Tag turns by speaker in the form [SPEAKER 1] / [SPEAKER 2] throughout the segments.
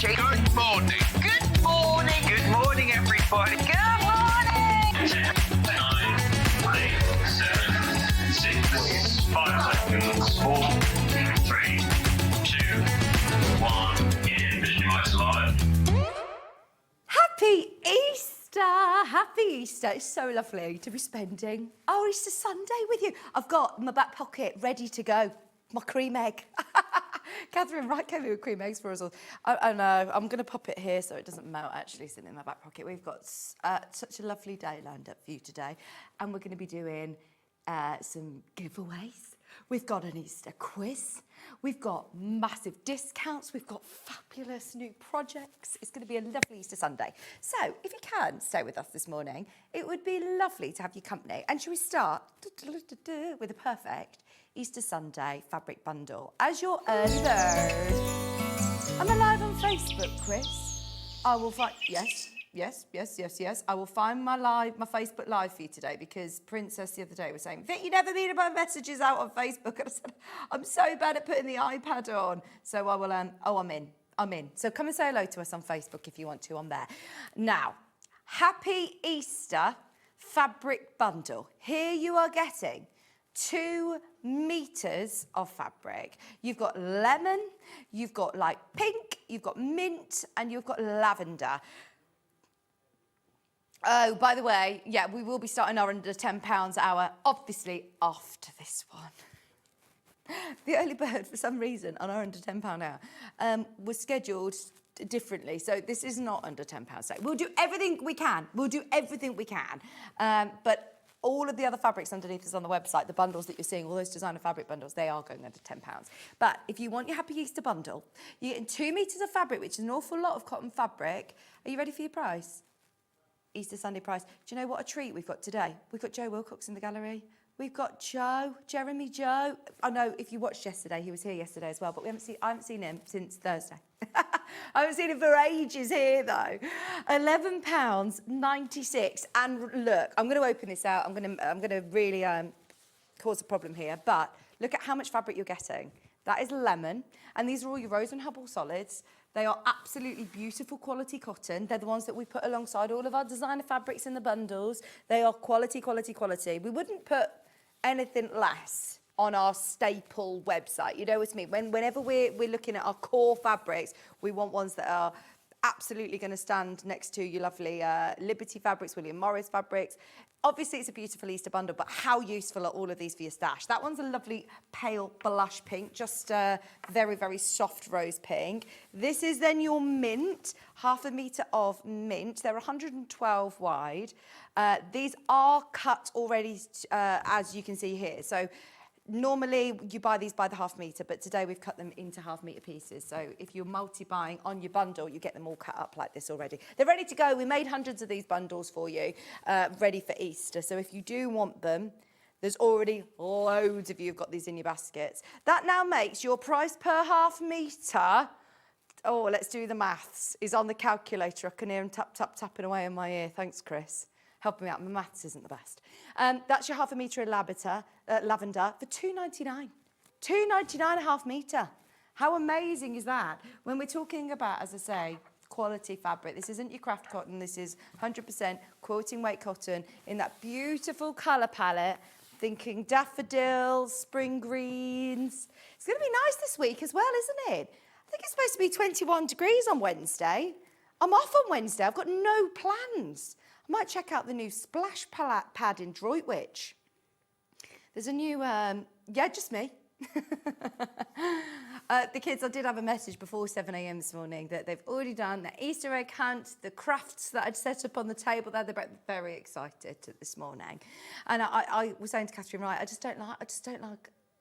[SPEAKER 1] Richie.
[SPEAKER 2] Good morning.
[SPEAKER 1] Good morning.
[SPEAKER 2] Good morning, everybody.
[SPEAKER 1] Good morning.
[SPEAKER 3] 10, 9, 8, 7, 6, 5 seconds, 4, 3, 2, 1. Envision your eyes alive.
[SPEAKER 4] Happy Easter! Happy Easter. It's so lovely to be spending our Easter Sunday with you. I've got my back pocket ready to go. My cream egg. Katharine Wright came in with cream eggs for us all. I know, I'm going to pop it here so it doesn't melt actually sitting in my back pocket. We've got such a lovely day lined up for you today. And we're going to be doing some giveaways. We've got an Easter quiz. We've got massive discounts. We've got fabulous new projects. It's going to be a lovely Easter Sunday. So if you can stay with us this morning, it would be lovely to have your company. And shall we start with a perfect Easter Sunday fabric bundle as your early bird. Am I live on Facebook, Chris? I will find, yes. I will find my Facebook Live for you today because Princess the other day was saying, Vic, you never read my messages out on Facebook. And I said, I'm so bad at putting the iPad on. So I will, I'm in. So come and say hello to us on Facebook if you want to on there. Now, Happy Easter fabric bundle. Here you are getting 2 meters of fabric. You've got lemon, you've got like pink, you've got mint, and you've got lavender. Oh, by the way, yeah, we will be starting our under £10 hour, obviously, after this one. The early bird, for some reason, on our under £10 hour, was scheduled differently. So this is not under £10 today. We'll do everything we can. But all of the other fabrics underneath us on the website, the bundles that you're seeing, all those designer fabric bundles, they are going under £10. But if you want your Happy Easter bundle, you're getting 2 meters of fabric, which is an awful lot of cotton fabric. Are you ready for your price? Easter Sunday price. Do you know what a treat we've got today? We've got Joe Wilcox in the gallery. We've got Jeremy Joe. I know if you watched yesterday, he was here yesterday as well, but I haven't seen him since Thursday. I haven't seen him for ages here though. £11.96. And look, I'm going to open this out. I'm going to really cause a problem here, but look at how much fabric you're getting. That is lemon, and these are all your Rose and Hubble solids. They are absolutely beautiful quality cotton. They're the ones that we put alongside all of our designer fabrics in the bundles. They are quality, quality, quality. We wouldn't put anything less on our staple website. You know what I mean? Whenever we're looking at our core fabrics, we want ones that are absolutely going to stand next to your lovely Liberty fabrics, William Morris fabrics. Obviously, it's a beautiful Easter bundle, but how useful are all of these for your stash? That one's a lovely pale blush pink, just a very, very soft rose pink. This is then your mint, 1/2 meter of mint. They're 112 wide. These are cut already, as you can see here. So normally you buy these by the 1/2 meter, but today we've cut them into 1/2 meter pieces. So if you're multi-buying on your bundle, you get them all cut up like this already. They're ready to go. We made hundreds of these bundles for you, ready for Easter. So if you do want them, there's already loads of you who've got these in your baskets. That now makes your price per 1/2 meter. Oh, let's do the maths. Is on the calculator. I can hear him tapping away in my ear. Thanks, Chris. Helping me out. My maths isn't the best. That's your 1/2 meter of lavender for £2.99. £2.99 1/2 meter. How amazing is that? When we're talking about, as I say, quality fabric, this isn't your craft cotton. This is 100% quilting weight cotton in that beautiful colour palette. Thinking daffodils, spring greens. It's going to be nice this week as well, isn't it? I think it's supposed to be 21 degrees on Wednesday. I'm off on Wednesday. I've got no plans. I might check out the new splash pad in Droitwich. There's a new, yeah, just me. The kids, I did have a message before 7 a.m. this morning that they've already done the Easter egg hunt, the crafts that I'd set up on the table there. They're very excited this morning. And I was saying to Katharine Wright, I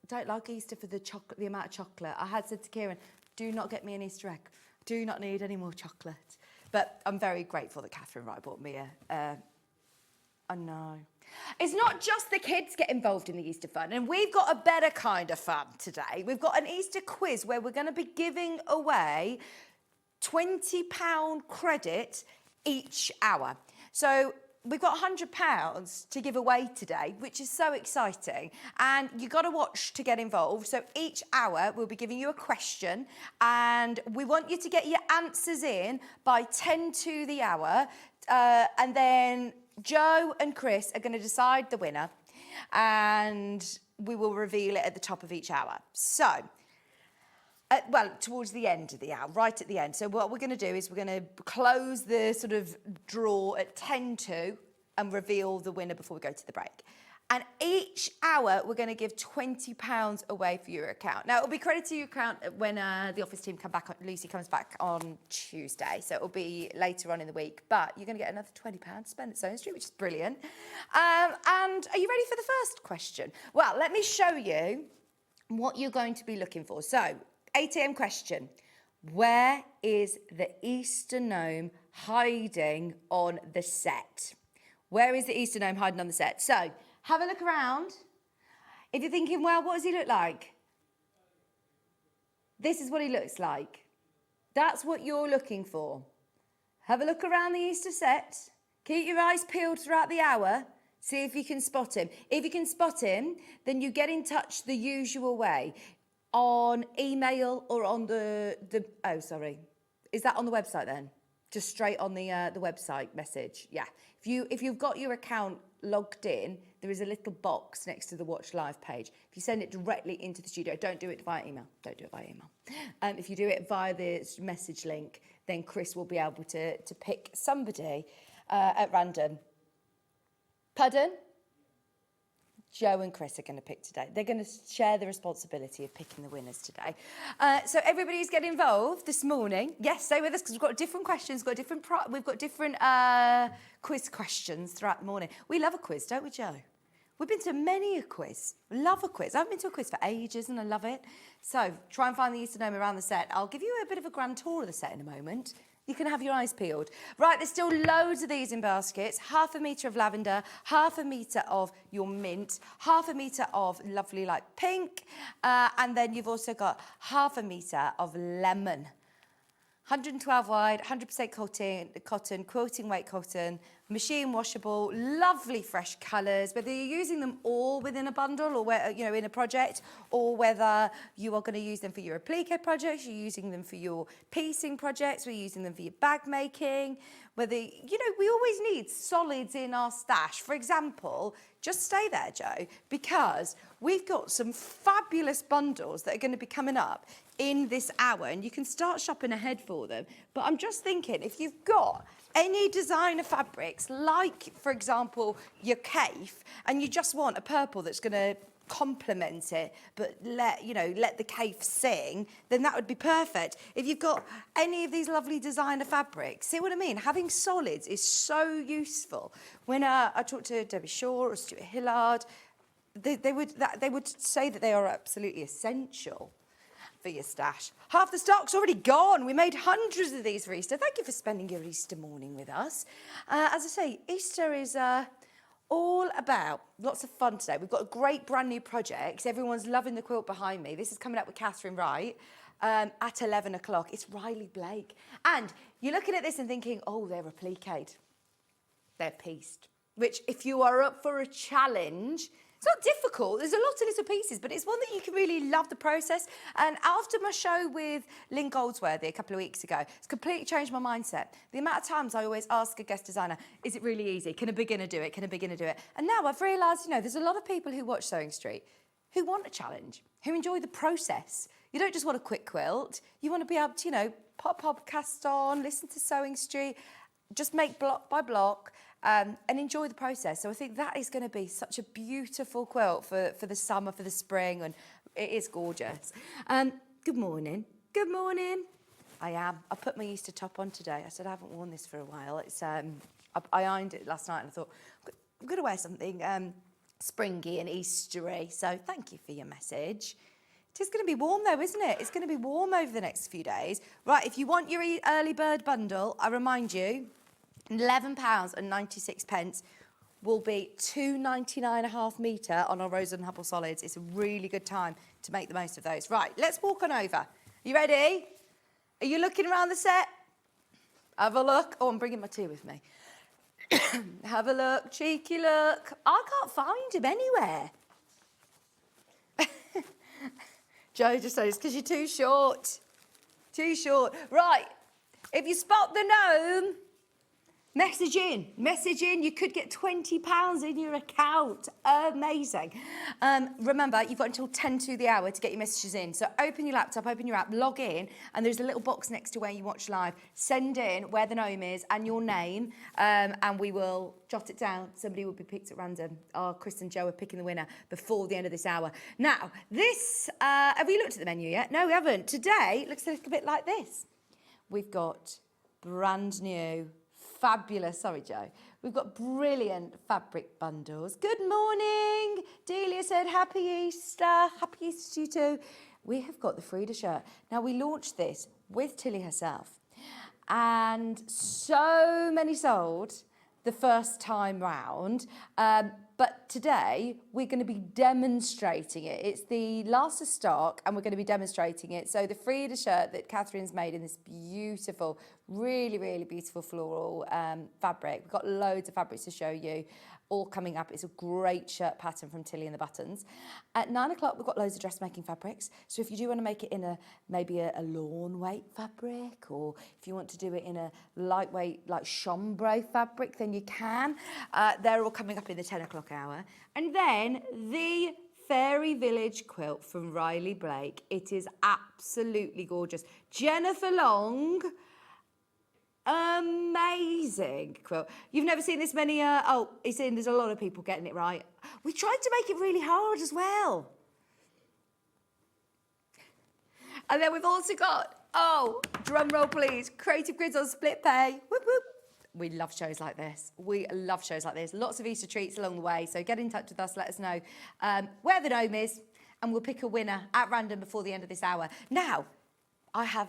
[SPEAKER 4] don't like Easter for the amount of chocolate. I had said to Kieran, do not get me an Easter egg. Do not need any more chocolate. But I'm very grateful that Katharine Wright bought me I know. It's not just the kids get involved in the Easter fun, and we've got a better kind of fun today. We've got an Easter quiz where we're going to be giving away £20 credit each hour. So we've got £100 to give away today, which is so exciting. And you've got to watch to get involved. So each hour, we'll be giving you a question. And we want you to get your answers in by 10 to the hour. And then Joe and Chris are going to decide the winner. And we will reveal it at the top of each hour. So, well, towards the end of the hour, right at the end. So what we're going to do is we're going to close the sort of draw at 10 to and reveal the winner before we go to the break. And each hour, we're going to give £20 away for your account. Now, it'll be credited to your account when the office team come back. Lucy comes back on Tuesday, so it'll be later on in the week. But you're going to get another £20 to spend at SewingStreet, which is brilliant. And are you ready for the first question? Well, let me show you what you're going to be looking for. So, 8 a.m. question. Where is the Easter gnome hiding on the set? Where is the Easter gnome hiding on the set? So, have a look around. If you're thinking, well, what does he look like? This is what he looks like. That's what you're looking for. Have a look around the Easter set. Keep your eyes peeled throughout the hour. See if you can spot him. If you can spot him, then you get in touch the usual way. On email or on the oh, sorry. Is that on the website then? Just straight on the website message. Yeah. If you've got your account logged in, there is a little box next to the Watch Live page. If you send it directly into the studio, don't do it via email. Don't do it via email. If you do it via the message link, then Chris will be able to pick somebody at random. Pardon? Joe and Chris are going to pick today. They're going to share the responsibility of picking the winners today. So everybody's getting involved this morning. Yes, stay with us because we've got different questions. We've got different quiz questions throughout the morning. We love a quiz, don't we, Joe? We've been to many a quiz. Love a quiz. I haven't been to a quiz for ages and I love it. So try and find the Easter gnome around the set. I'll give you a bit of a grand tour of the set in a moment. You can have your eyes peeled. Right, there's still loads of these in baskets. Half a metre of lavender, half a metre of your mint, half a metre of lovely light pink, and then you've also got half a metre of lemon. 112 wide, 100% cotton, quilting weight cotton, machine washable, lovely fresh colours, whether you're using them all within a bundle or in a project, or whether you are going to use them for your applique projects, you're using them for your piecing projects, we're using them for your bag making, whether, we always need solids in our stash. For example, just stay there, Joe, because we've got some fabulous bundles that are going to be coming up in this hour, and you can start shopping ahead for them. But I'm just thinking, if you've got any designer fabrics, like, for example, your cape, and you just want a purple that's going to complement it, but let the cape sing, then that would be perfect. If you've got any of these lovely designer fabrics, see what I mean? Having solids is so useful. When I talked to Debbie Shaw or Stuart Hillard, they would say that they are absolutely essential for your stash. Half the stock's already gone. We made hundreds of these for Easter. Thank you for spending your Easter morning with us. As I say, Easter is all about lots of fun today. We've got a great brand new project. Everyone's loving the quilt behind me. This is coming up with Katharine Wright at 11 o'clock. It's Riley Blake. And you're looking at this and thinking, oh, they're appliqued. They're pieced. Which, if you are up for a challenge, it's not difficult. There's a lot of little pieces, but it's one that you can really love the process. And after my show with Lynn Goldsworthy a couple of weeks ago, it's completely changed my mindset. The amount of times I always ask a guest designer, is it really easy? Can a beginner do it? Can a beginner do it? And now I've realised, there's a lot of people who watch SewingStreet who want a challenge, who enjoy the process. You don't just want a quick quilt. You want to be able to, pop podcast on, listen to SewingStreet, just make block by block, and enjoy the process. So I think that is going to be such a beautiful quilt for the summer, for the spring, and it is gorgeous. Good morning. Good morning. I put my Easter top on today. I said I haven't worn this for a while. It's I ironed it last night and I thought, I'm going to wear something springy and Eastery. So thank you for your message. It is going to be warm though, isn't it? It's going to be warm over the next few days. Right, if you want your early bird bundle, I remind you, £11.96 will be £2.99 a half metre on our Rose and Hubble solids. It's a really good time to make the most of those. Right, let's walk on over. You ready? Are you looking around the set? Have a look. Oh, I'm bringing my tea with me. Have a look, cheeky look. I can't find him anywhere. Joe just says, because you're too short. Too short. Right, if you spot the gnome, message in. You could get £20 in your account. Amazing. Remember, you've got until 10 to the hour to get your messages in. So open your laptop, open your app, log in, and there's a little box next to where you watch live. Send in where the gnome is and your name, and we will jot it down. Somebody will be picked at random. Chris and Joe are picking the winner before the end of this hour. Now, this, have we looked at the menu yet? No, we haven't. Today, it looks a little bit like this. We've got brand new, fabulous, sorry Joe, we've got brilliant fabric bundles. Good morning, Delia said happy Easter to you too. We have got the Frida shirt. Now we launched this with Tilly herself and so many sold the first time round, but today we're going to be demonstrating it. It's the last of stock and we're going to be demonstrating it. So the Frida shirt that Catherine's made in this beautiful, really, really beautiful floral fabric. We've got loads of fabrics to show you, all coming up. It's a great shirt pattern from Tilly and the Buttons. At 9 o'clock, we've got loads of dressmaking fabrics. So if you do want to make it in maybe a lawn weight fabric, or if you want to do it in a lightweight, like chambray fabric, then you can. They're all coming up in the 10 o'clock hour. And then the Fairy Village quilt from Riley Blake. It is absolutely gorgeous. Jennifer Long, amazing quilt. You've never seen this many, there's a lot of people getting it right. We tried to make it really hard as well. And then we've also got, drum roll please, Creative Grids on split pay. Whoop, whoop. We love shows like this. Lots of Easter treats along the way. So get in touch with us, let us know where the gnome is, and we'll pick a winner at random before the end of this hour. Now, I have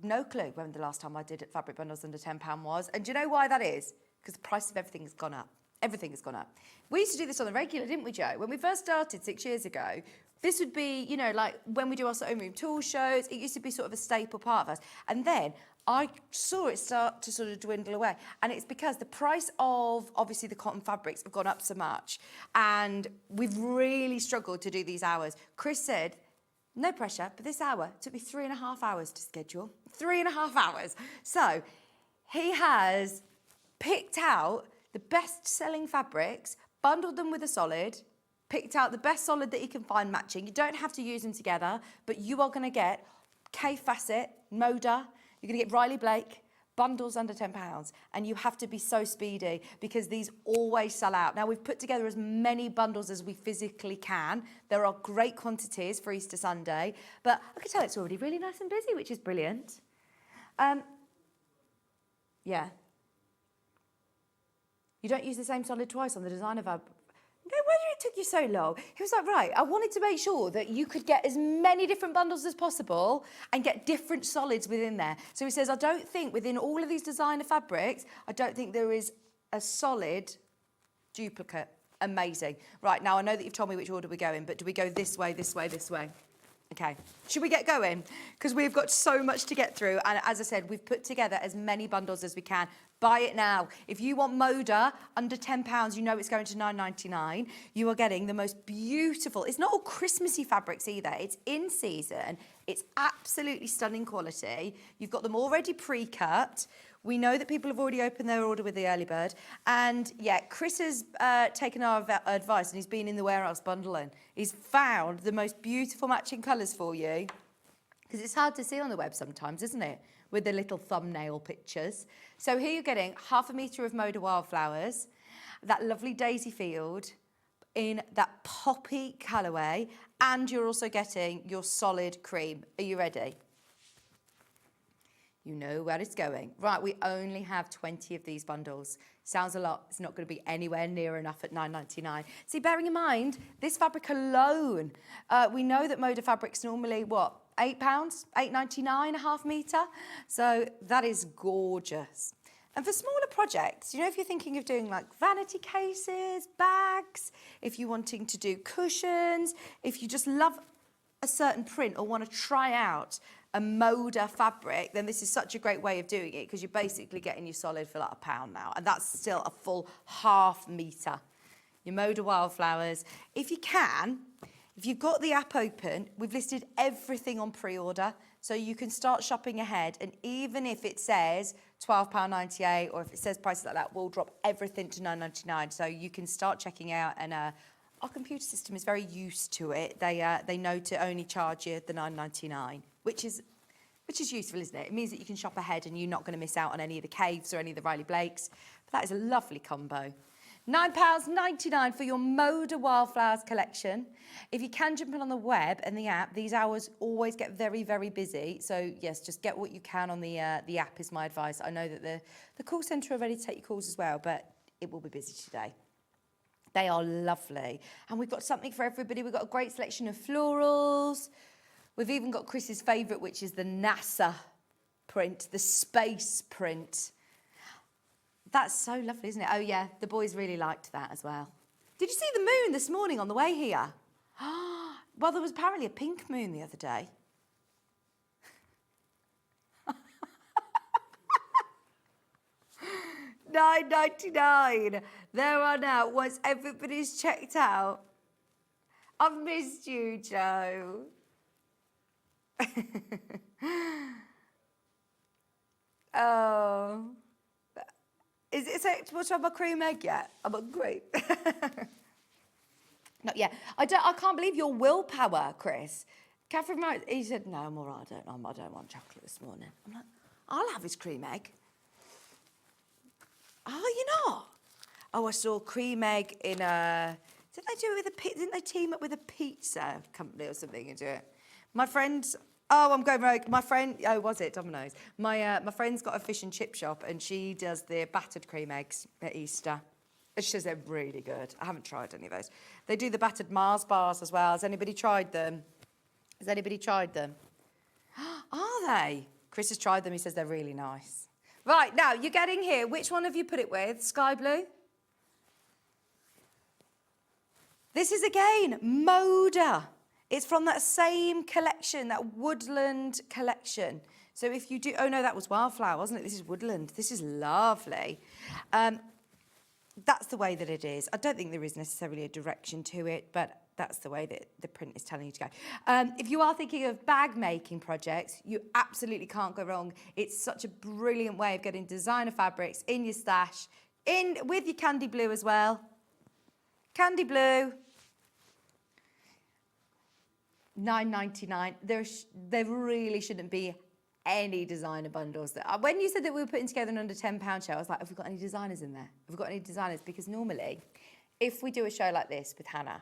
[SPEAKER 4] no clue when the last time I did fabric bundles under £10 was. And do you know why that is? Because the price of everything has gone up. Everything has gone up. We used to do this on the regular, didn't we, Joe? When we first started 6 years ago, this would be, like when we do our sewing room tool shows, it used to be sort of a staple part of us. And then I saw it start to sort of dwindle away. And it's because the price of, obviously, the cotton fabrics have gone up so much. And we've really struggled to do these hours. Chris said, no pressure, but this hour took me 3.5 hours to schedule. 3.5 hours. So he has picked out the best-selling fabrics, bundled them with a solid, picked out the best solid that he can find matching. You don't have to use them together, but you are going to get K Facet, Moda, you're going to get Riley Blake, bundles under £10, and you have to be so speedy because these always sell out. Now, we've put together as many bundles as we physically can. There are great quantities for Easter Sunday, but I can tell it's already really nice and busy, which is brilliant. Yeah. You don't use the same solid twice on the designer fabric. No wonder it took you so long. He was like, right, I wanted to make sure that you could get as many different bundles as possible and get different solids within there. So he says, I don't think within all of these designer fabrics, I don't think there is a solid duplicate. Amazing. Right, now I know that you've told me which order we're going, but do we go this way, this way, this way? Okay, should we get going? Because we've got so much to get through. And as I said, we've put together as many bundles as we can. Buy it now. If you want Moda under £10, you know it's going to £9.99. You are getting the most beautiful, it's not all Christmassy fabrics either. It's in season. It's absolutely stunning quality. You've got them already pre-cut. We know that people have already opened their order with the early bird. And yeah, Chris has taken our advice and he's been in the warehouse bundling. He's found the most beautiful matching colours for you. Because it's hard to see on the web sometimes, isn't it? With the little thumbnail pictures. So here you're getting 1/2 metre of Moda Wildflowers, that lovely daisy field in that poppy colourway, and you're also getting your solid cream. Are you ready? You know where it's going. Right, we only have 20 of these bundles. Sounds a lot. It's not going to be anywhere near enough at £9.99. See, bearing in mind, this fabric alone, we know that Moda fabric's normally, what, £8? £8.99 a 1/2 metre? So that is gorgeous. And for smaller projects, you know, if you're thinking of doing like vanity cases, bags, if you're wanting to do cushions, if you just love a certain print or want to try out a Moda fabric, then this is such a great way of doing it because you're basically getting your solid for like £1 now. And that's still a full ½ metre. Your Moda Wildflowers. If you can, if you've got the app open, we've listed everything on pre-order. So you can start shopping ahead. And even if it says £12.98 or if it says prices like that, we'll drop everything to £9.99. So you can start checking out. And our computer system is very used to it. They know to only charge you the £9.99, which is useful, isn't it? It means that you can shop ahead and you're not going to miss out on any of the Caves or any of the Riley Blakes. But that is a lovely combo. £9.99 for your Moda Wildflowers collection. If you can jump in on the web and the app, these hours always get very, very busy. So yes, just get what you can on the app is my advice. I know that the call centre are ready to take your calls as well, but it will be busy today. They are lovely. And we've got something for everybody. We've got a great selection of florals. We've even got Chris's favourite, which is the NASA print, the space print. That's so lovely, isn't it? Oh, yeah, the boys really liked that as well. Did you see the moon this morning on the way here? Well, there was apparently a pink moon the other day. £9.99. There are now. Once everybody's checked out. I've missed you, Joe. Oh. Is it acceptable to have a cream egg yet? I'm hungry. Not yet. I can't believe your willpower, Chris. Katharine Wright, he said, no, I'm all right. I don't want chocolate this morning. I'm like, I'll have his cream egg. Oh, you're not? Oh, I saw cream egg in a... Didn't they team up with a pizza company or something and do it? My friend... Oh, I'm going rogue. My friend, was it Domino's? My friend's got a fish and chip shop and she does the battered cream eggs at Easter. And she says they're really good. I haven't tried any of those. They do the battered Mars bars as well. Has anybody tried them? Are they? Chris has tried them. He says they're really nice. Right, now, you're getting here. Which one have you put it with? Sky blue? This is, again, Moda. It's from that same collection, that woodland collection. So if you do... Oh, no, that was wildflower, wasn't it? This is woodland. This is lovely. That's the way that it is. I don't think there is necessarily a direction to it, but that's the way that the print is telling you to go. If you are thinking of bag-making projects, you absolutely can't go wrong. It's such a brilliant way of getting designer fabrics in your stash, with your candy blue as well. Candy blue. $9.99. There really shouldn't be any designer bundles. When you said that we were putting together an under £10 show, I was like, have we got any designers in there? Have we got any designers? Because normally, if we do a show like this with Hannah,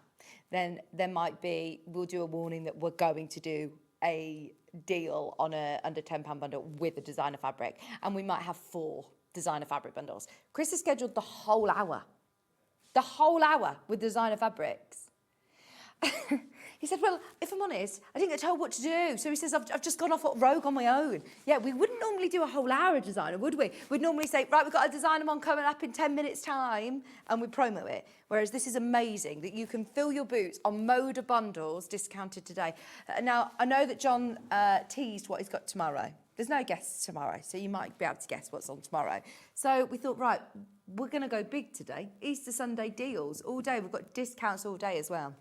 [SPEAKER 4] then there might be, we'll do a warning that we're going to do a deal on a under £10 bundle with a designer fabric, and we might have 4 designer fabric bundles. Chris has scheduled the whole hour with designer fabrics. He said, well, if I'm honest, I didn't get told what to do. So he says, I've just gone off rogue on my own. Yeah, we wouldn't normally do a whole hour of designer, would we? We'd normally say, right, we've got a designer one coming up in 10 minutes' time, and we promo it. Whereas this is amazing, that you can fill your boots on Moda bundles discounted today. Now, I know that John teased what he's got tomorrow. There's no guests tomorrow, so you might be able to guess what's on tomorrow. So we thought, right, we're going to go big today. Easter Sunday deals all day. We've got discounts all day as well.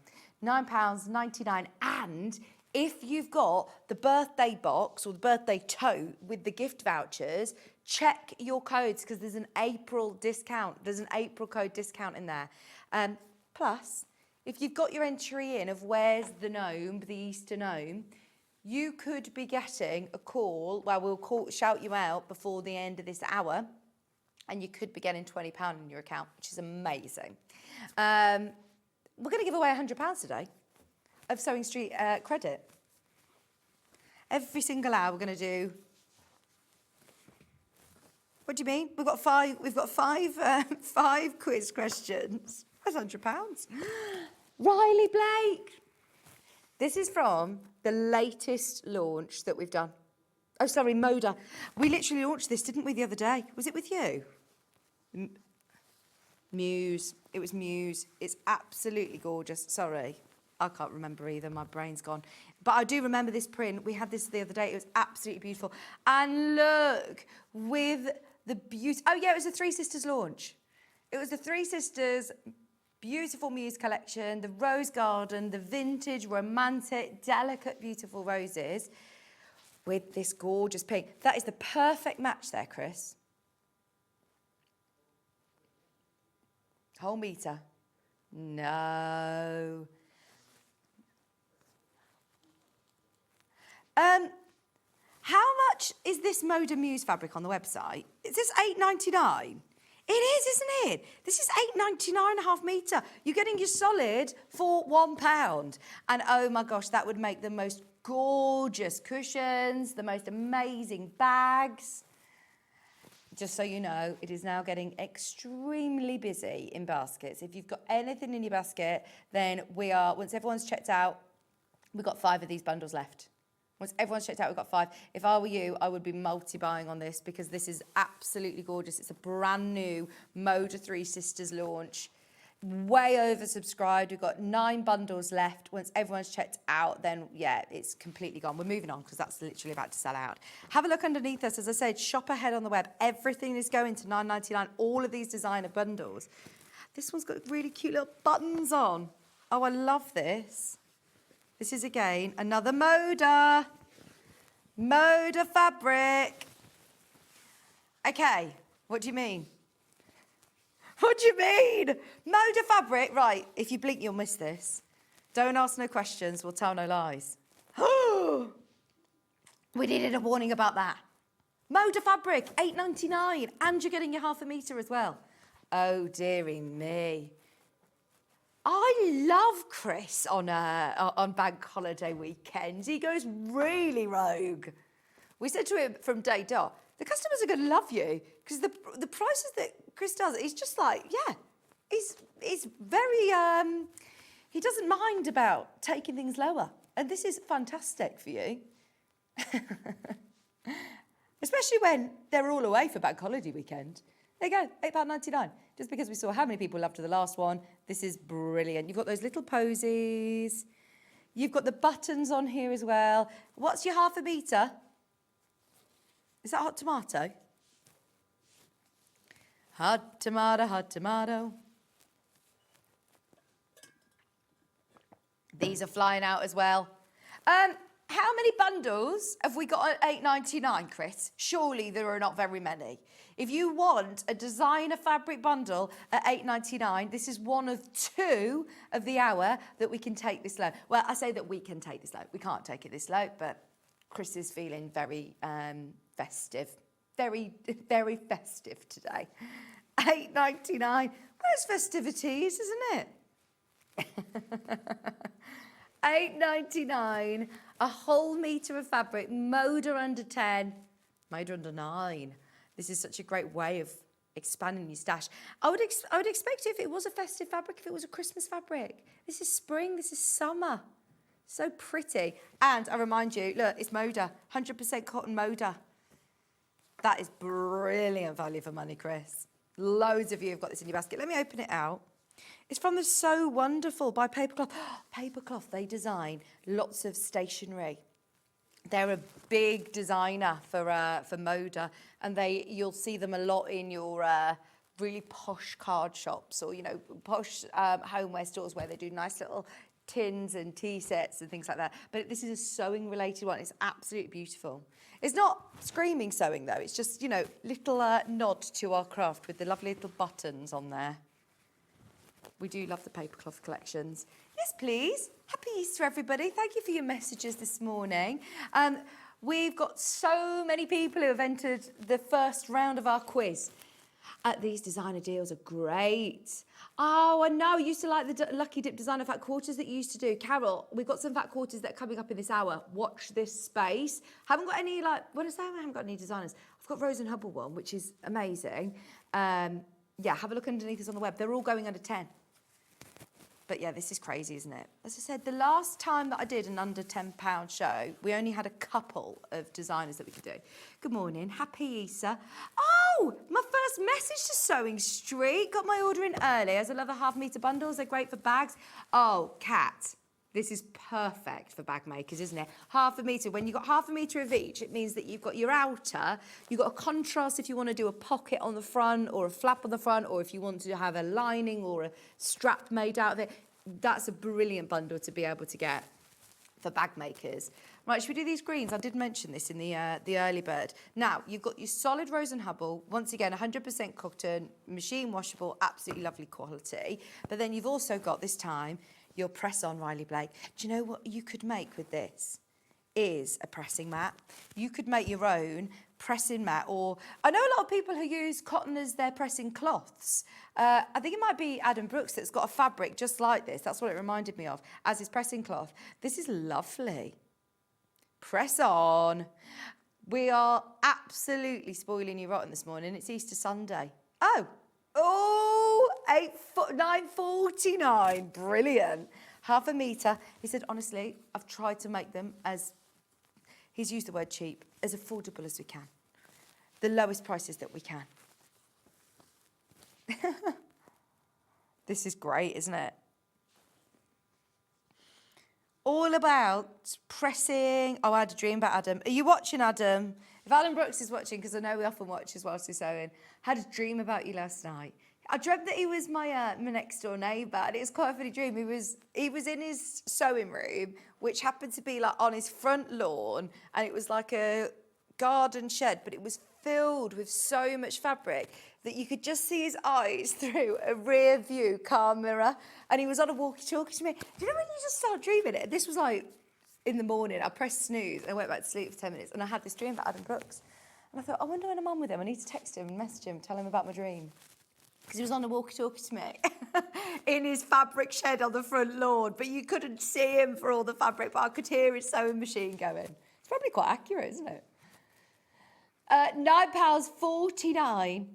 [SPEAKER 4] £9.99, and if you've got the birthday box or the birthday tote with the gift vouchers, check your codes because there's an April discount. There's an April code discount in there. Plus, if you've got your entry in of where's the gnome, the Easter gnome, you could be getting a call, well, we'll shout you out before the end of this hour, and you could be getting £20 in your account, which is amazing. We're going to give away £100 today of SewingStreet credit. Every single hour we're going to do... What do you mean? We've got five quiz questions. That's £100. Riley Blake. This is from the latest launch that we've done. Oh, sorry, Moda. We literally launched this, didn't we, the other day? Was it with you? Muse. It was Muse. It's absolutely gorgeous. Sorry, I can't remember either. My brain's gone. But I do remember this print. We had this the other day. It was absolutely beautiful. And look, with the beauty... Oh, yeah, it was the Three Sisters launch. It was the Three Sisters beautiful Muse collection, the Rose Garden, the vintage, romantic, delicate, beautiful roses with this gorgeous pink. That is the perfect match there, Chris. Whole metre. No. How much is this Moda Muse fabric on the website? It says £8.99. It is, isn't it? This is £8.99 a half metre. You're getting your solid for £1. And oh my gosh, that would make the most gorgeous cushions, the most amazing bags. Just so you know, it is now getting extremely busy in baskets. If you've got anything in your basket, then we are, once everyone's checked out, we've got 5 of these bundles left. Once everyone's checked out, we've got 5. If I were you, I would be multi-buying on this because this is absolutely gorgeous. It's a brand new Moda Three Sisters launch. Way oversubscribed. We've got 9 bundles left. Once everyone's checked out, then yeah, it's completely gone. We're moving on because that's literally about to sell out. Have a look underneath us. As I said, shop ahead on the web. Everything is going to £9.99. All of these designer bundles. This one's got really cute little buttons on. Oh, I love this. This is, again, another Moda fabric. Okay, what do you mean? What do you mean? Moda fabric, right, if you blink, you'll miss this. Don't ask no questions, we'll tell no lies. We needed a warning about that. Moda fabric, £8.99, and you're getting your half a metre as well. Oh, dearie me. I love Chris on bank holiday weekends. He goes really rogue. We said to him from day dot, the customers are going to love you because the prices that Chris does, he's just like, yeah, he's very, he doesn't mind about taking things lower. And this is fantastic for you. Especially when they're all away for bank holiday weekend. There you go, £8.99. Just because we saw how many people loved the last one, this is brilliant. You've got those little posies. You've got the buttons on here as well. What's your half a metre? Is that hot tomato? Hot tomato, hot tomato. These are flying out as well. How many bundles have we got at £8.99, Chris? Surely there are not very many. If you want a designer fabric bundle at £8.99, this is one of 2 of the hour that we can take this low. Well, I say that we can take this low. We can't take it this low, but Chris is feeling very festive. Very, very festive today. £8.99. Well, it's festivities, isn't it? £8.99, a whole metre of fabric, Moda under 10, Moda under 9. This is such a great way of expanding your stash. I would expect it if it was a festive fabric, if it was a Christmas fabric. This is spring, this is summer. So pretty. And I remind you, look, it's Moda, 100% cotton Moda. That is brilliant value for money, Chris. Loads of you have got this in your basket. Let me open it out. It's from the So Wonderful by Papercloth. Papercloth, they design lots of stationery. They're a big designer for Moda, and you'll see them a lot in your really posh card shops or, you know, posh homeware stores where they do nice little tins and tea sets and things like that. But this is a sewing related one. It's absolutely beautiful. It's not screaming sewing though. It's just, you know, little nod to our craft with the lovely little buttons on there. We do love the Papercloth collections. Yes, please. Happy Easter, everybody. Thank you for your messages this morning. We've got so many people who have entered the first round of our quiz. These designer deals are great. Oh, I know. You used to like the Lucky Dip designer fat quarters that you used to do. Carol, we've got some fat quarters that are coming up in this hour. Watch this space. Haven't got any, I haven't got any designers. I've got Rose and Hubble one, which is amazing. Yeah, have a look underneath us on the web. They're all going under 10. But yeah, this is crazy, isn't it? As I said, the last time that I did an under £10 show, we only had a couple of designers that we could do. Good morning, happy Easter. Oh, my first message to Sewing Street. Got my order in early, as I love the half metre bundles. They're great for bags. Oh, Kat, This is perfect for bag makers, isn't it? Half a metre. When you've got half a metre of each, it means that you've got your outer, you've got a contrast if you want to do a pocket on the front or a flap on the front, or if you want to have a lining or a strap made out of it. That's a brilliant bundle to be able to get for bag makers. Right, should we do these greens? I did mention this in the early bird. Now, you've got your solid Rose and Hubble, once again, 100% cotton, machine washable, absolutely lovely quality. But then you've also got, this time, your press-on Riley Blake. Do you know what you could make with this? Is a pressing mat. You could make your own pressing mat, or I know a lot of people who use cotton as their pressing cloths. I think it might be Adam Brooks that's got a fabric just like this. That's what it reminded me of, as his pressing cloth. This is lovely. Press on. We are absolutely spoiling you rotten this morning. It's Easter Sunday. Oh, 9.49. Brilliant. Half a metre. He said, honestly, I've tried to make them as, he's used the word cheap, as affordable as we can. The lowest prices that we can. This is great, isn't it? All about pressing. Oh, I had a dream about Adam. Are you watching, Adam? If Adam Brooks is watching, because I know we often watch as whilst we're sewing, had a dream about you last night. I dreamt that he was my next door neighbour, and it was quite a funny dream. He was in his sewing room, which happened to be like on his front lawn, and it was like a garden shed, but it was filled with so much fabric that you could just see his eyes through a rear view car mirror, and he was on a walkie-talkie to me. Do you know when you just start dreaming it? This was like in the morning. I pressed snooze and I went back to sleep for 10 minutes, and I had this dream about Adam Brooks, and I thought, I wonder when I'm on with him. I need to text him and message him, tell him about my dream, because he was on a walkie-talkie to me in his fabric shed on the front lawn, but you couldn't see him for all the fabric, but I could hear his sewing machine going. It's probably quite accurate, isn't it? £9.49.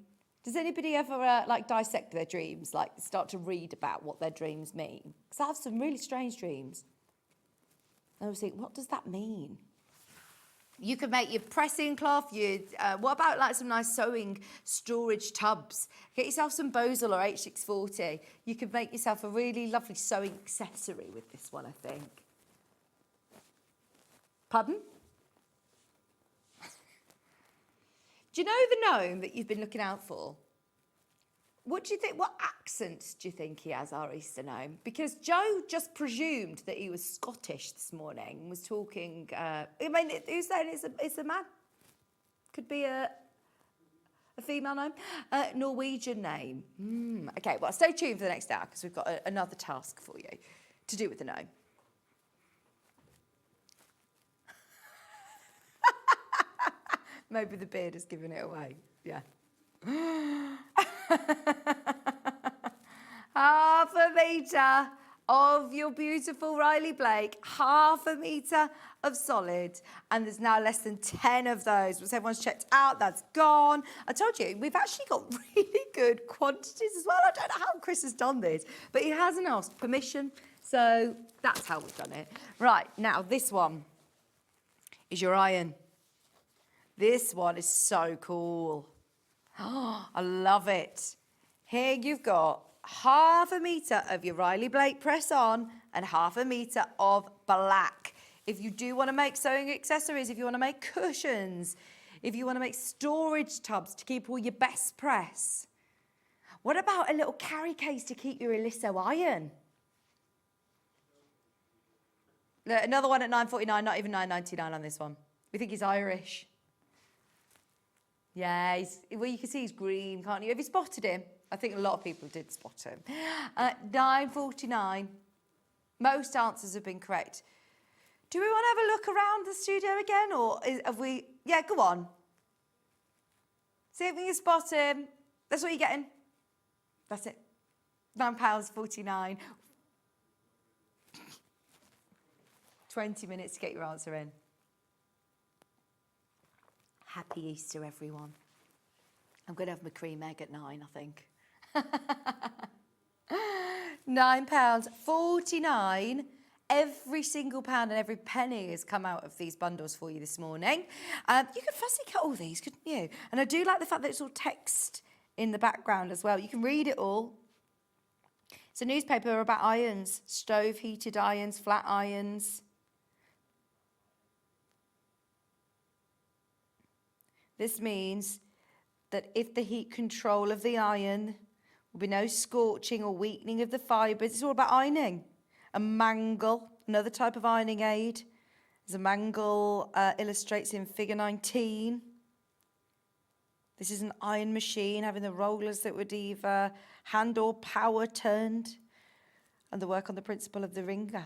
[SPEAKER 4] Does anybody ever like dissect their dreams, like start to read about what their dreams mean? Because I have some really strange dreams. And I was thinking, what does that mean? You could make your pressing cloth. What about like some nice sewing storage tubs? Get yourself some Bosel or H640. You could make yourself a really lovely sewing accessory with this one, I think. Pardon? Do you know the gnome that you've been looking out for? What do you think? What accent do you think he has, our Easter gnome? Because Joe just presumed that he was Scottish this morning, was talking. I mean, who's saying it's a man? Could be a female name, Norwegian name. Okay, well, stay tuned for the next hour because we've got another task for you to do with the gnome. Maybe the beard has given it away. Yeah. Half a metre of your beautiful Riley Blake, half a metre of solid, and there's now less than 10 of those. Once everyone's checked out, that's gone. I told you, we've actually got really good quantities as well. I don't know how Chris has done this, but he hasn't asked permission, so that's how we've done it. Right, now this one is your iron. This one is so cool. Oh, I love it. Here you've got half a metre of your Riley Blake press on and half a metre of black. If you do want to make sewing accessories, if you want to make cushions, if you want to make storage tubs to keep all your best press. What about a little carry case to keep your Eliso iron? Look, another one at £9.49, not even £9.99 on this one. We think he's Irish. Yeah, well, you can see he's green, can't you? Have you spotted him? I think a lot of people did spot him. £9.49. Most answers have been correct. Do we want to have a look around the studio again, or have we? Yeah, go on. See if we can spot him. That's what you're getting. That's it. £9.49. 20 minutes to get your answer in. Happy Easter, everyone. I'm going to have my cream egg at 9, I think. £9.49. Every single pound and every penny has come out of these bundles for you this morning. You could fussy cut all these, couldn't you? And I do like the fact that it's all text in the background as well. You can read it all. So newspaper are about irons, stove heated irons, flat irons. This means that if the heat control of the iron, will be no scorching or weakening of the fibres. It's all about ironing. A mangle, another type of ironing aid. As a mangle illustrates in figure 19. This is an iron machine having the rollers that would either hand or power turned, and the work on the principle of the ringer.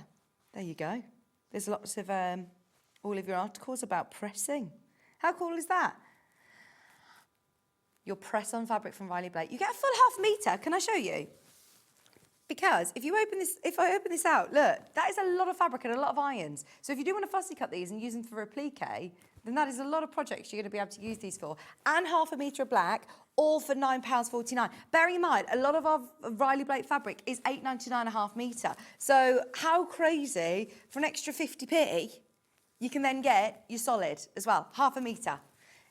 [SPEAKER 4] There you go. There's lots of all of your articles about pressing. How cool is that? Your press on fabric from Riley Blake. You get a full half metre. Can I show you? Because if I open this out, look, that is a lot of fabric and a lot of irons. So if you do want to fussy cut these and use them for applique, then that is a lot of projects you're going to be able to use these for. And half a metre of black, all for £9.49. Bearing in mind, a lot of our Riley Blake fabric is £8.99 a half metre. So how crazy, for an extra 50p, you can then get your solid as well, half a metre.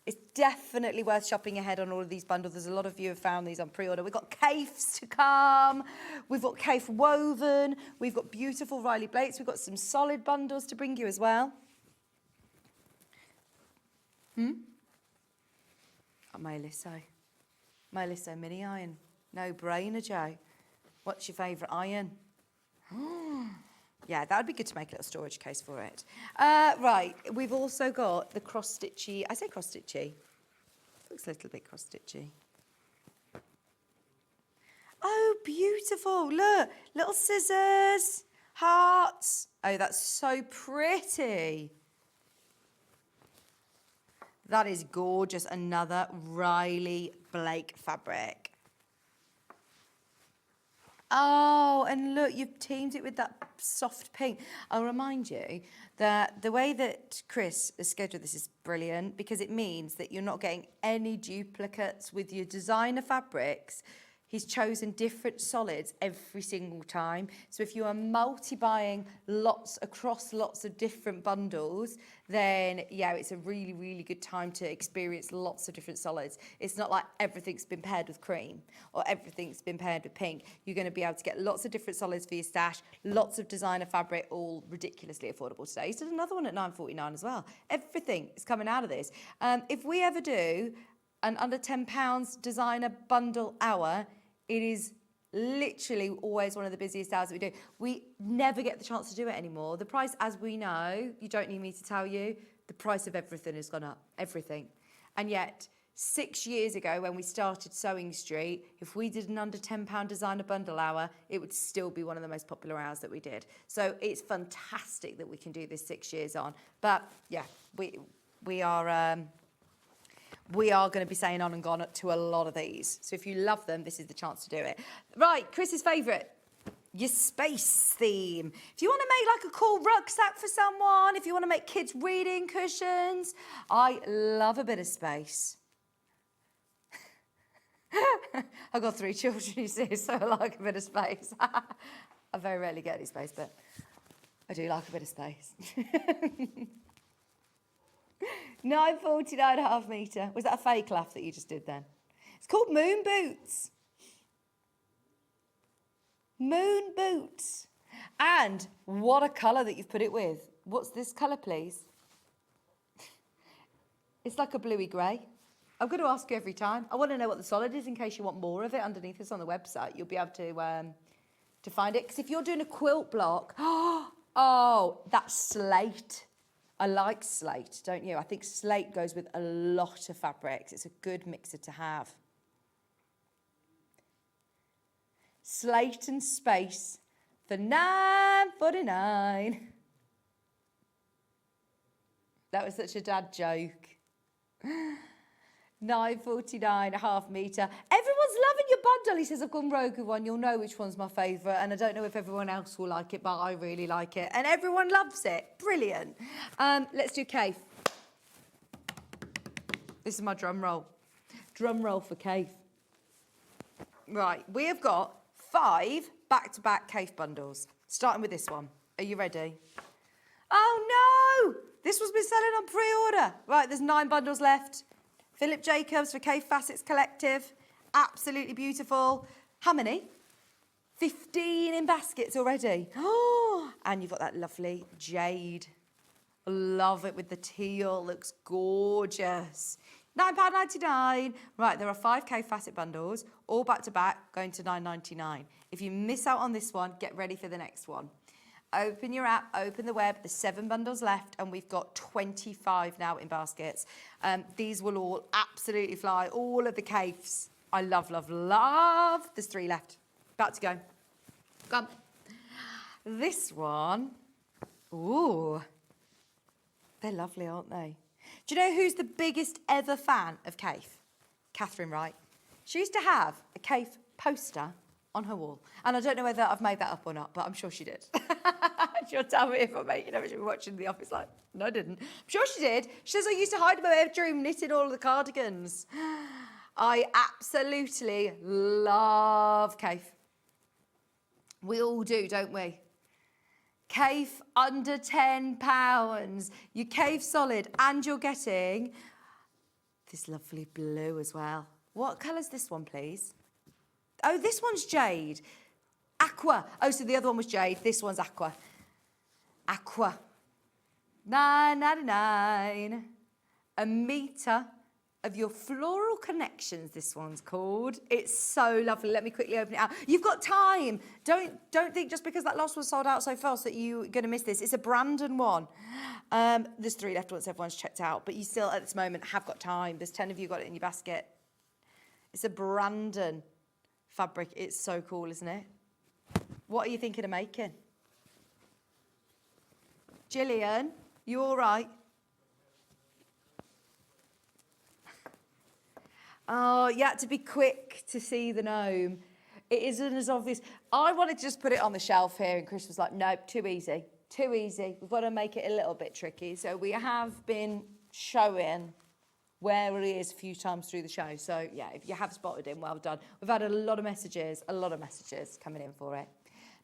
[SPEAKER 4] It's definitely worth shopping ahead on all of these bundles. There's a lot of you have found these on pre-order. We've got Kaifs to come. We've got Kaif woven. We've got beautiful Riley Blakes. We've got some solid bundles to bring you as well. My Lisso mini iron. No brainer, Joe. What's your favourite iron? Yeah, that would be good to make a little storage case for it. Right, we've also got the cross-stitchy. I say cross-stitchy. Looks a little bit cross-stitchy. Oh, beautiful. Look, little scissors, hearts. Oh, that's so pretty. That is gorgeous. Another Riley Blake fabric. Oh, and look, you've teamed it with that soft pink. I'll remind you that the way that Chris has scheduled this is brilliant because it means that you're not getting any duplicates with your designer fabrics. He's chosen different solids every single time. So if you are multi-buying across lots of different bundles, then yeah, it's a really, really good time to experience lots of different solids. It's not like everything's been paired with cream or everything's been paired with pink. You're going to be able to get lots of different solids for your stash, lots of designer fabric, all ridiculously affordable today. He's did another one at £9.49 as well. Everything is coming out of this. If we ever do an under £10 designer bundle hour, it is literally always one of the busiest hours that we do. We never get the chance to do it anymore. The price, as we know, you don't need me to tell you, the price of everything has gone up, everything. And yet, 6 years ago when we started SewingStreet, if we did an under £10 designer bundle hour, it would still be one of the most popular hours that we did. So it's fantastic that we can do this 6 years on. But yeah, we are going to be saying on and gone to a lot of these. So if you love them, this is the chance to do it. Right, Chris's favourite, your space theme. If you want to make like a cool rucksack for someone, if you want to make kids reading cushions, I love a bit of space. I've got 3 children, you see, so I like a bit of space. I very rarely get any space, but I do like a bit of space. £9.49 a half metre. Was that a fake laugh that you just did then? It's called Moon Boots. Moon Boots. And what a colour that you've put it with. What's this colour, please? It's like a bluey grey. I'm going to ask you every time. I want to know what the solid is in case you want more of it underneath this on the website. You'll be able to find it. Because if you're doing a quilt block, oh, that's slate. I like slate, don't you? I think slate goes with a lot of fabrics. It's a good mixer to have. Slate and space for £9.49. That was such a dad joke. £9.49 a half metre. Everyone's loving your bundle. He says, I've gone rogue with one. You'll know which one's my favourite. And I don't know if everyone else will like it, but I really like it. And everyone loves it. Brilliant. Let's do Kaif. This is my drum roll. Drum roll for Kaif. Right, we have got 5 back-to-back Kaif bundles. Starting with this one. Are you ready? Oh, no! This one's been selling on pre-order. Right, there's 9 bundles left. Philip Jacobs for Kaif Facets Collective. Absolutely beautiful. How many? 15 in baskets already. Oh, and you've got that lovely jade. Love it with the teal, looks gorgeous. £9.99. Right, there are 5K facet bundles, all back to back, going to £9.99. If you miss out on this one, get ready for the next one. Open your app, open the web, there's 7 bundles left, and we've got 25 now in baskets. These will all absolutely fly, all of the caves. I love, love, love. There's 3 left. About to go. Come. This one, ooh, they're lovely, aren't they? Do you know who's the biggest ever fan of Cafe? Katharine Wright. She used to have a Cafe poster on her wall. And I don't know whether I've made that up or not, but I'm sure she did. She'll tell me if I'm making it. She'll be watching The Office like, no, I didn't. I'm sure she did. She says, I used to hide in my bedroom knitting all of the cardigans. I absolutely love Cafe. We all do, don't we? Cafe under £10. Your Cafe solid, and you're getting this lovely blue as well. What colour's this one, please? Oh, this one's jade. Aqua. Oh, so the other one was jade. This one's aqua. Aqua. £9.99. A metre of your floral connections, this one's called. It's so lovely. Let me quickly open it out. You've got time. Don't think just because that last one sold out so fast that you're going to miss this. It's a Brandon one. There's 3 left once everyone's checked out, but you still, at this moment, have got time. There's 10 of you got it in your basket. It's a Brandon fabric. It's so cool, isn't it? What are you thinking of making? Gillian, you all right? Oh, you had to be quick to see the gnome. It isn't as obvious. I wanted to just put it on the shelf here, and Chris was like, nope, too easy. Too easy. We've got to make it a little bit tricky. So we have been showing where it is a few times through the show. So, yeah, if you have spotted him, well done. We've had a lot of messages coming in for it.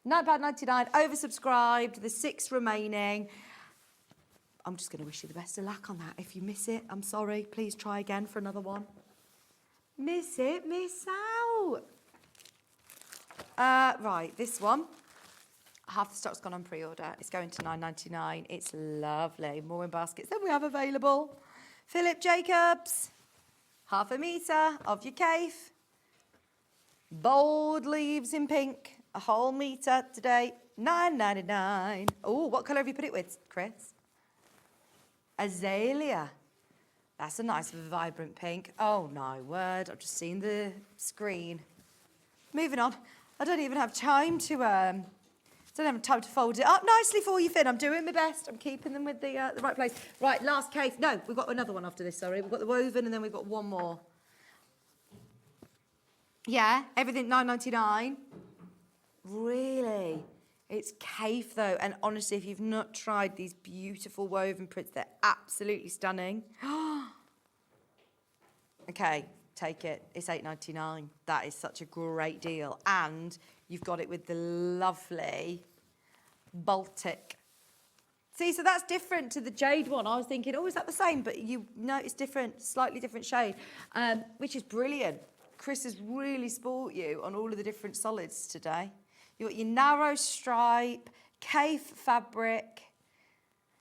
[SPEAKER 4] £9.99, oversubscribed, there's 6 remaining. I'm just going to wish you the best of luck on that. If you miss it, I'm sorry. Please try again for another one. Miss it, miss out. Right, this one. Half the stock's gone on pre-order. It's going to £9.99. It's lovely. More in baskets than we have available. Philip Jacobs, half a metre of your Cafe. Bold leaves in pink, a whole metre today, £9.99. Oh, what colour have you put it with, Chris? Azalea. That's a nice vibrant pink. Oh, my word, I've just seen the screen. Moving on. I don't even have time to fold it up nicely for you, Finn. I'm doing my best. I'm keeping them with the right place. Right, last case. No, we've got another one after this, sorry. We've got the woven and then we've got one more. Yeah, everything £9.99. Really? It's Cafe though, and honestly, if you've not tried these beautiful woven prints, they're absolutely stunning. Okay, take it. It's £8.99. That is such a great deal, and you've got it with the lovely Baltic. See, so that's different to the jade one. I was thinking, oh, is that the same? But no, it's different, slightly different shade, which is brilliant. Chris has really sport you on all of the different solids today. You've got your narrow stripe, Cafe fabric.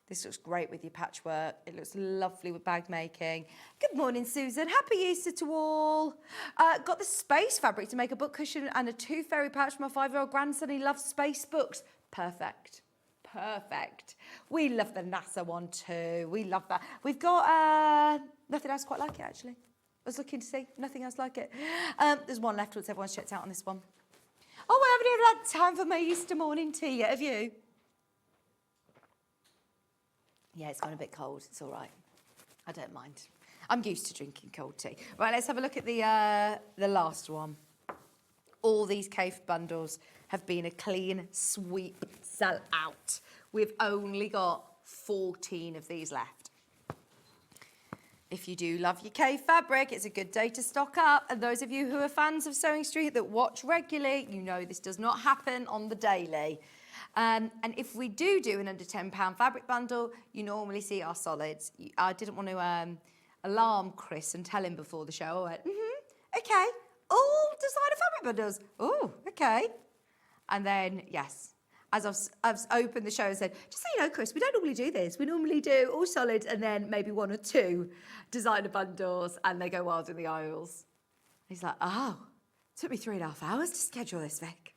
[SPEAKER 4] This looks great with your patchwork. It looks lovely with bag making. Good morning, Susan. Happy Easter to all. Got the space fabric to make a book cushion and a 2 fairy pouch for my 5-year-old grandson. He loves space books. Perfect. Perfect. We love the NASA one too. We love that. We've got nothing else quite like it, actually. I was looking to see. Nothing else like it. There's one left once everyone's checked out on this one. Oh, I haven't even had time for my Easter morning tea yet, have you? Yeah, it's gone a bit cold. It's all right. I don't mind. I'm used to drinking cold tea. Right, let's have a look at the last one. All these Cafe bundles have been a clean sweep sell out. We've only got 14 of these left. If you do love your Cafe fabric, it's a good day to stock up. And those of you who are fans of SewingStreet that watch regularly, you know this does not happen on the daily. And if we do an under £10 fabric bundle, you normally see our solids. I didn't want to alarm Chris and tell him before the show. I went, okay, all designer fabric bundles. Oh, okay. And then, yes, as I've opened the show and said, just so you know, Chris, we don't normally do this. We normally do all solids and then maybe 1 or 2 designer bundles, and they go wild in the aisles. He's like, oh, took me 3.5 hours to schedule this, Vic.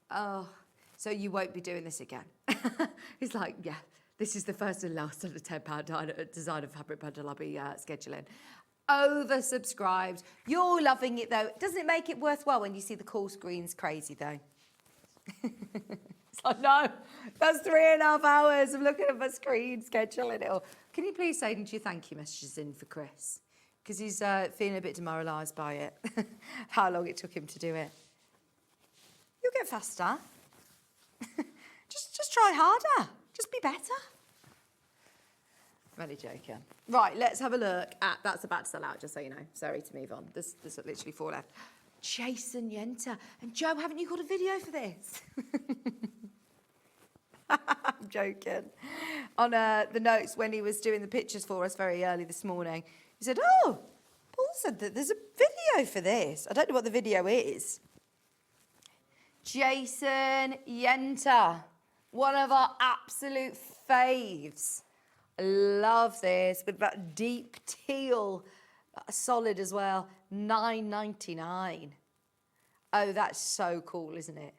[SPEAKER 4] Oh, so you won't be doing this again. He's like, yeah, this is the first and last of the £10 designer fabric bundle I'll be scheduling. Oversubscribed. You're loving it, though. Doesn't it make it worthwhile when you see the call screens crazy, though? It's like, no, that's 3.5 hours of looking at my screen, scheduling it all. Can you please send your thank you messages in for Chris? Because he's feeling a bit demoralised by it, how long it took him to do it. You'll get faster. just try harder. Just be better. I'm only joking. Right, let's have a look at, that's about to sell out, just so you know. Sorry to move on. There's literally 4 left. Jason Yenter. And Joe, haven't you got a video for this? I'm joking. On the notes when he was doing the pictures for us very early this morning, he said, oh, Paul said that there's a video for this. I don't know what the video is. Jason Yenter, one of our absolute faves. I love this with that deep teal, solid as well, $9.99. Oh, that's so cool, isn't it?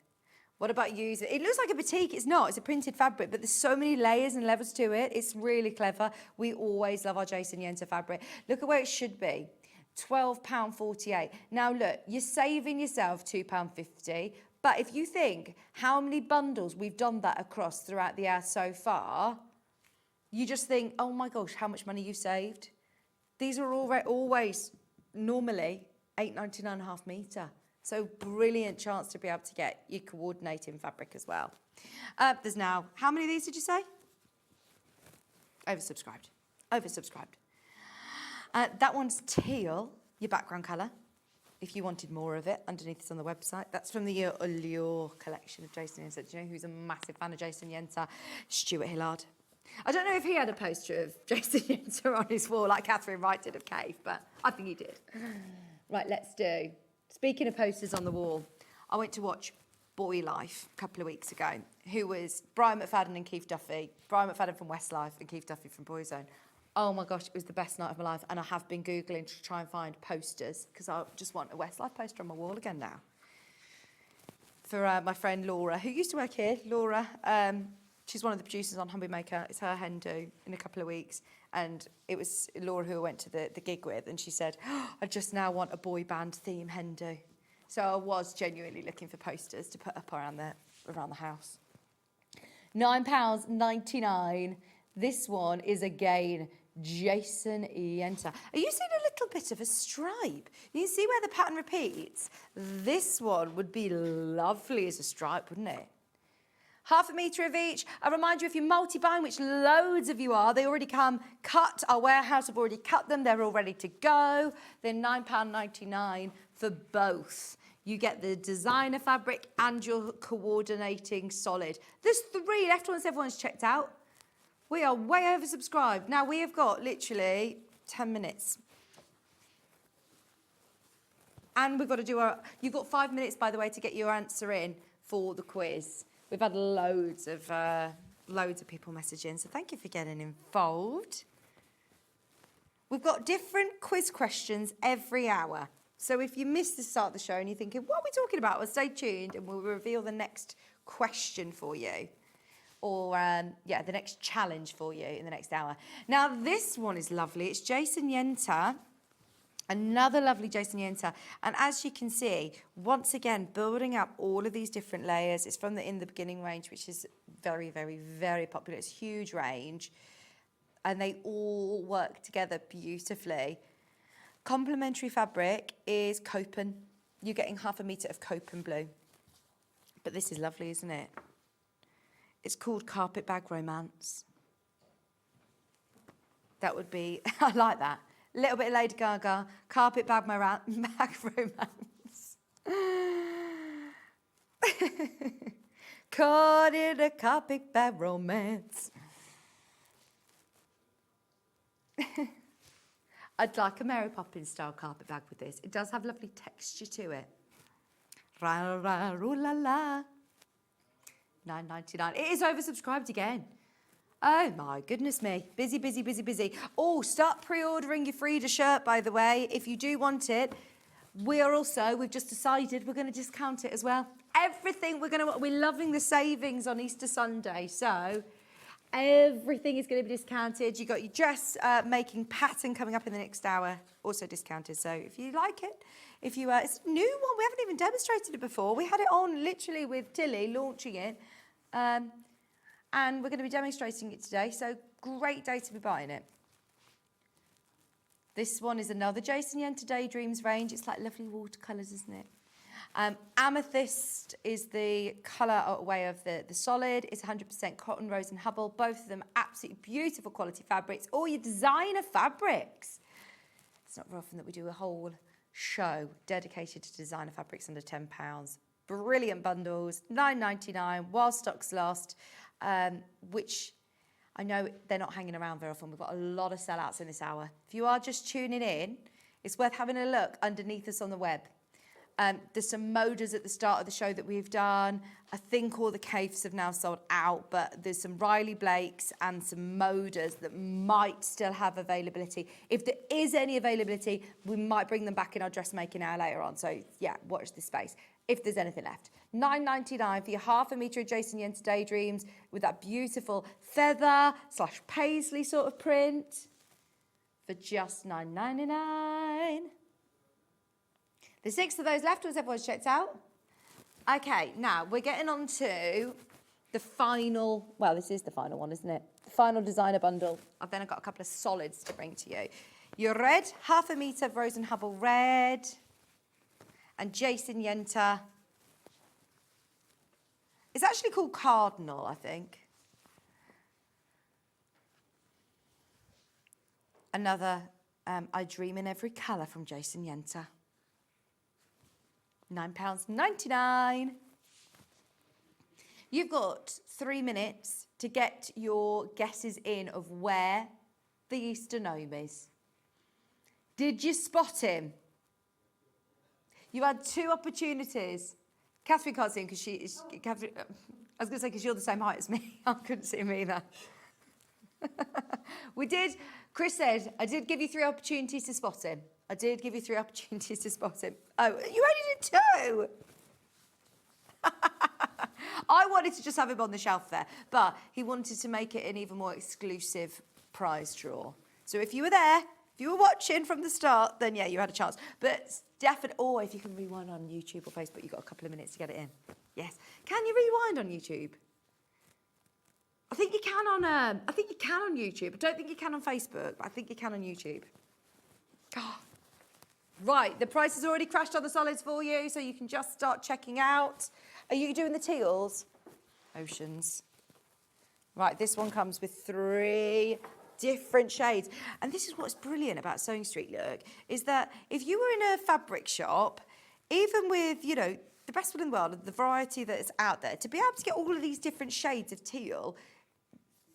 [SPEAKER 4] What about using it? It looks like a batik. It's not. It's a printed fabric, but there's so many layers and levels to it. It's really clever. We always love our Jason Yenter fabric. Look at where it should be. £12.48. Now, look, you're saving yourself £2.50. But if you think how many bundles we've done that across throughout the hour so far, you just think, oh my gosh, how much money you saved. These are always normally £8.99 a half metre. So brilliant chance to be able to get your coordinating fabric as well. There's now, how many of these did you say? Oversubscribed. Oversubscribed. That one's teal, your background colour. If you wanted more of it, underneath it's on the website. That's from the Allure collection of Jason Yenter. Do you know who's a massive fan of Jason Yenter? Stuart Hillard. I don't know if he had a poster of Jason Yenter on his wall like Katharine Wright did of Cave, but I think he did. Right, let's do. Speaking of posters on the wall, I went to watch Boy Life a couple of weeks ago, who was Brian McFadden and Keith Duffy. Brian McFadden from Westlife and Keith Duffy from Boyzone. Oh my gosh, it was the best night of my life, and I have been Googling to try and find posters because I just want a Westlife poster on my wall again now. For my friend Laura, who used to work here, Laura, she's one of the producers on Humby Maker. It's her hen do in a couple of weeks, and it was Laura who I went to the gig with, and she said, oh, I just now want a boy band theme hen do. So I was genuinely looking for posters to put up around the house. £9.99. This one is again Jason Yenter. Are you seeing a little bit of a stripe? You can see where the pattern repeats. This one would be lovely as a stripe, wouldn't it? Half a metre of each. I remind you, if you're multi-buying, which loads of you are, they already come cut. Our warehouse have already cut them. They're all ready to go. They're £9.99 for both. You get the designer fabric and your coordinating solid. There's 3 left once everyone's checked out. We are way oversubscribed. Now, we have got literally 10 minutes. And we've got to do you've got 5 minutes, by the way, to get your answer in for the quiz. We've had loads of people messaging, so thank you for getting involved. We've got different quiz questions every hour. So if you missed the start of the show and you're thinking, what are we talking about? Well, stay tuned and we'll reveal the next question for you. Or, the next challenge for you in the next hour. Now, this one is lovely. It's Jason Yenter. Another lovely Jason Yenter. And as you can see, once again, building up all of these different layers. It's from the In the Beginning range, which is very, very, very popular. It's a huge range. And they all work together beautifully. Complementary fabric is Copen. You're getting half a metre of Copen blue. But this is lovely, isn't it? It's called Carpet Bag Romance. That would be, I like that. A little bit of Lady Gaga, Carpet Bag Romance. Caught in a carpet bag romance. I'd like a Mary Poppins style carpet bag with this. It does have lovely texture to it. Ra, ra, roo, la, la. $9.99. It is oversubscribed again. Oh my goodness me. Busy, busy, busy, busy. Oh, start pre-ordering your Frida shirt, by the way. If you do want it, we've just decided we're going to discount it as well. Everything we're loving the savings on Easter Sunday. So everything is going to be discounted. You got your dress making pattern coming up in the next hour, also discounted. So if you like it, it's a new one. We haven't even demonstrated it before. We had it on literally with Tilly launching it. And we're going to be demonstrating it today. So great day to be buying it. This one is another Jason Yenter Daydreams range. It's like lovely watercolours, isn't it? Amethyst is the colour way of the solid. It's 100% cotton, rose and hubble. Both of them absolutely beautiful quality fabrics. All your designer fabrics. It's not very often that we do a whole show dedicated to designer fabrics under £10. Brilliant bundles, $9.99 while stocks last, which I know they're not hanging around very often. We've got a lot of sellouts in this hour. If you are just tuning in, it's worth having a look underneath us on the web. There's some moders at the start of the show that we've done. I think all the caves have now sold out, but there's some Riley Blakes and some moders that might still have availability. If there is any availability, we might bring them back in our dressmaking hour later on. So yeah, watch this space. If there's anything left. $9.99 for your half a metre of Jason Yenter Daydreams with that beautiful feather / paisley sort of print for just $9.99. There's 6 of those left once everyone's checked out. Okay, now we're getting on to the final, well, this is the final one, isn't it? The final designer bundle. I've got a couple of solids to bring to you. Your red, half a metre of Rose and Hubble red. And Jason Yenter. It's actually called Cardinal, I think. Another I Dream in Every Colour from Jason Yenter. £9.99. You've got 3 minutes to get your guesses in of where the Easter gnome is. Did you spot him? You had 2 opportunities. Catherine can't see him because I was going to say because you're the same height as me. I couldn't see him either. Chris said, I did give you 3 opportunities to spot him. I did give you 3 opportunities to spot him. Oh, you only did 2. I wanted to just have him on the shelf there, but he wanted to make it an even more exclusive prize draw. So if you were there, if you were watching from the start, then yeah, you had a chance. But definitely, or if you can rewind on YouTube or Facebook, you've got a couple of minutes to get it in. Yes. Can you rewind on YouTube? I think you can on YouTube. I don't think you can on Facebook, but I think you can on YouTube. Oh. Right, the price has already crashed on the solids for you, so you can just start checking out. Are you doing the teals? Oceans. Right, this one comes with 3 different shades. And this is what's brilliant about SewingStreet, look, is that if you were in a fabric shop, even with, the best one in the world, the variety that is out there, to be able to get all of these different shades of teal,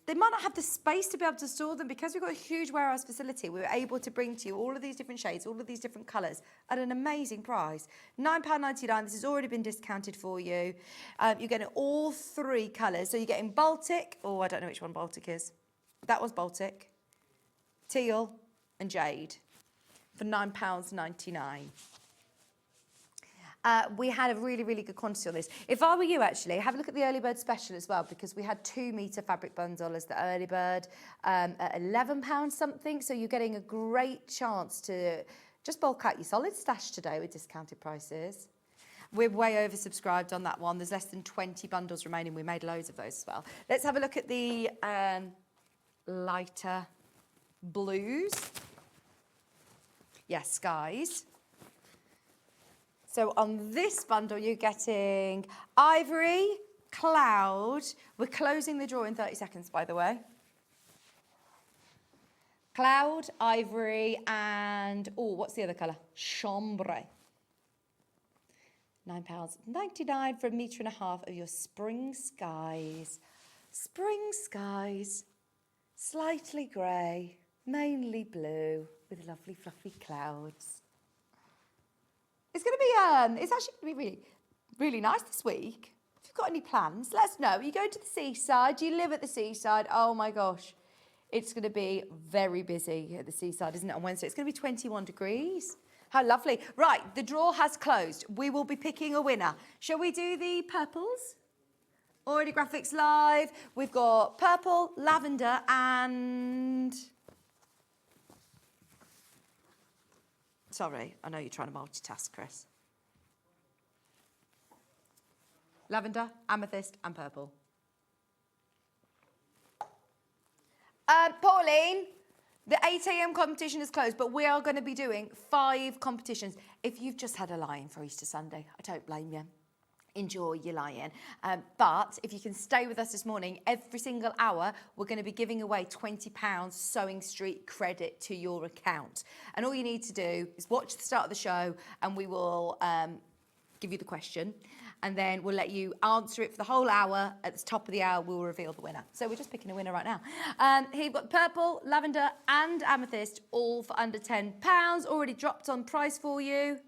[SPEAKER 4] they might not have the space to be able to store them. Because we've got a huge warehouse facility, we were able to bring to you all of these different shades, all of these different colours at an amazing price. £9.99, this has already been discounted for you. You're getting all 3 colours. So you're getting Baltic, I don't know which one Baltic is. That was Baltic, teal and jade for £9.99. We had a really, really good quantity on this. If I were you, actually, have a look at the early bird special as well, because we had 2 metre fabric bundle as the early bird at £11 something. So you're getting a great chance to just bulk out your solid stash today with discounted prices. We're way oversubscribed on that one. There's less than 20 bundles remaining. We made loads of those as well. Let's have a look at the lighter blues. Yes, skies. So on this bundle, you're getting ivory, cloud. We're closing the draw in 30 seconds, by the way. Cloud, ivory, and, what's the other colour? Chambre. £9.99 for 1.5 metres of your spring skies. Spring skies, slightly grey, mainly blue, with lovely fluffy clouds. It's going to be, it's actually going to be really really nice this week. If you've got any plans, let us know. Are you going to the seaside? Do you live at the seaside? Oh my gosh. It's going to be very busy at the seaside, isn't it, on Wednesday? It's going to be 21 degrees. How lovely. Right, the draw has closed. We will be picking a winner. Shall we do the purples? Already graphics live. We've got purple, lavender and... Sorry, I know you're trying to multitask, Chris. Lavender, amethyst and purple. Pauline, the 8 a.m. competition is closed, but we are going to be doing 5 competitions. If you've just had a lie-in for Easter Sunday, I don't blame you. Enjoy your lie-in. But if you can stay with us this morning, every single hour, we're going to be giving away £20 SewingStreet credit to your account. And all you need to do is watch the start of the show and we will give you the question. And then we'll let you answer it for the whole hour. At the top of the hour, we'll reveal the winner. So we're just picking a winner right now. Here you've got purple, lavender and amethyst, all for under £10. Already dropped on price for you.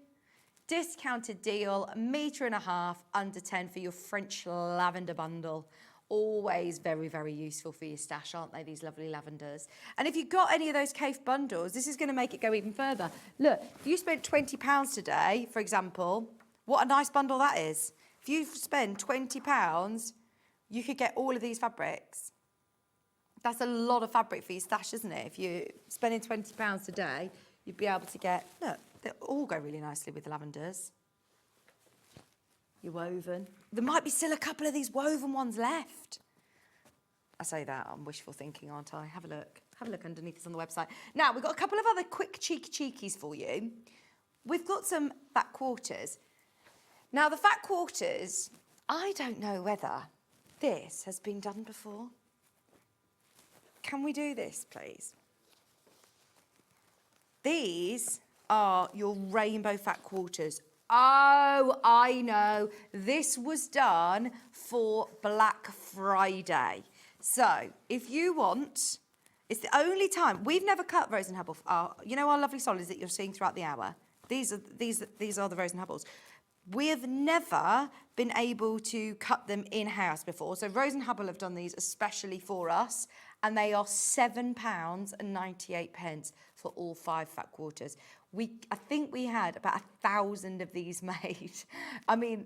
[SPEAKER 4] Discounted deal, £1.5 under 10 for your French lavender bundle. Always very, very useful for your stash, aren't they, these lovely lavenders? And if you've got any of those Cave bundles, this is going to make it go even further. Look, if you spent £20 today, for example, what a nice bundle that is. If you spend £20, you could get all of these fabrics. That's a lot of fabric for your stash, isn't it? If you're spending £20 today, you'd be able to get, look, they all go really nicely with the lavenders. Your woven. There might be still a couple of these woven ones left. I say that, I'm wishful thinking, aren't I? Have a look. Have a look underneath this on the website. Now, we've got a couple of other quick cheekies for you. We've got some fat quarters. Now, the fat quarters, I don't know whether this has been done before. Can we do this, please? These are your rainbow fat quarters. Oh, I know. This was done for Black Friday. So, if you want, it's the only time, we've never cut Rose and Hubble, you know our lovely solids that you're seeing throughout the hour? These are the Rose and Hubbles. We have never been able to cut them in-house before. So Rose and Hubble have done these especially for us, and they are £7.98 for all 5 fat quarters. I think we had about 1,000 of these made. I mean,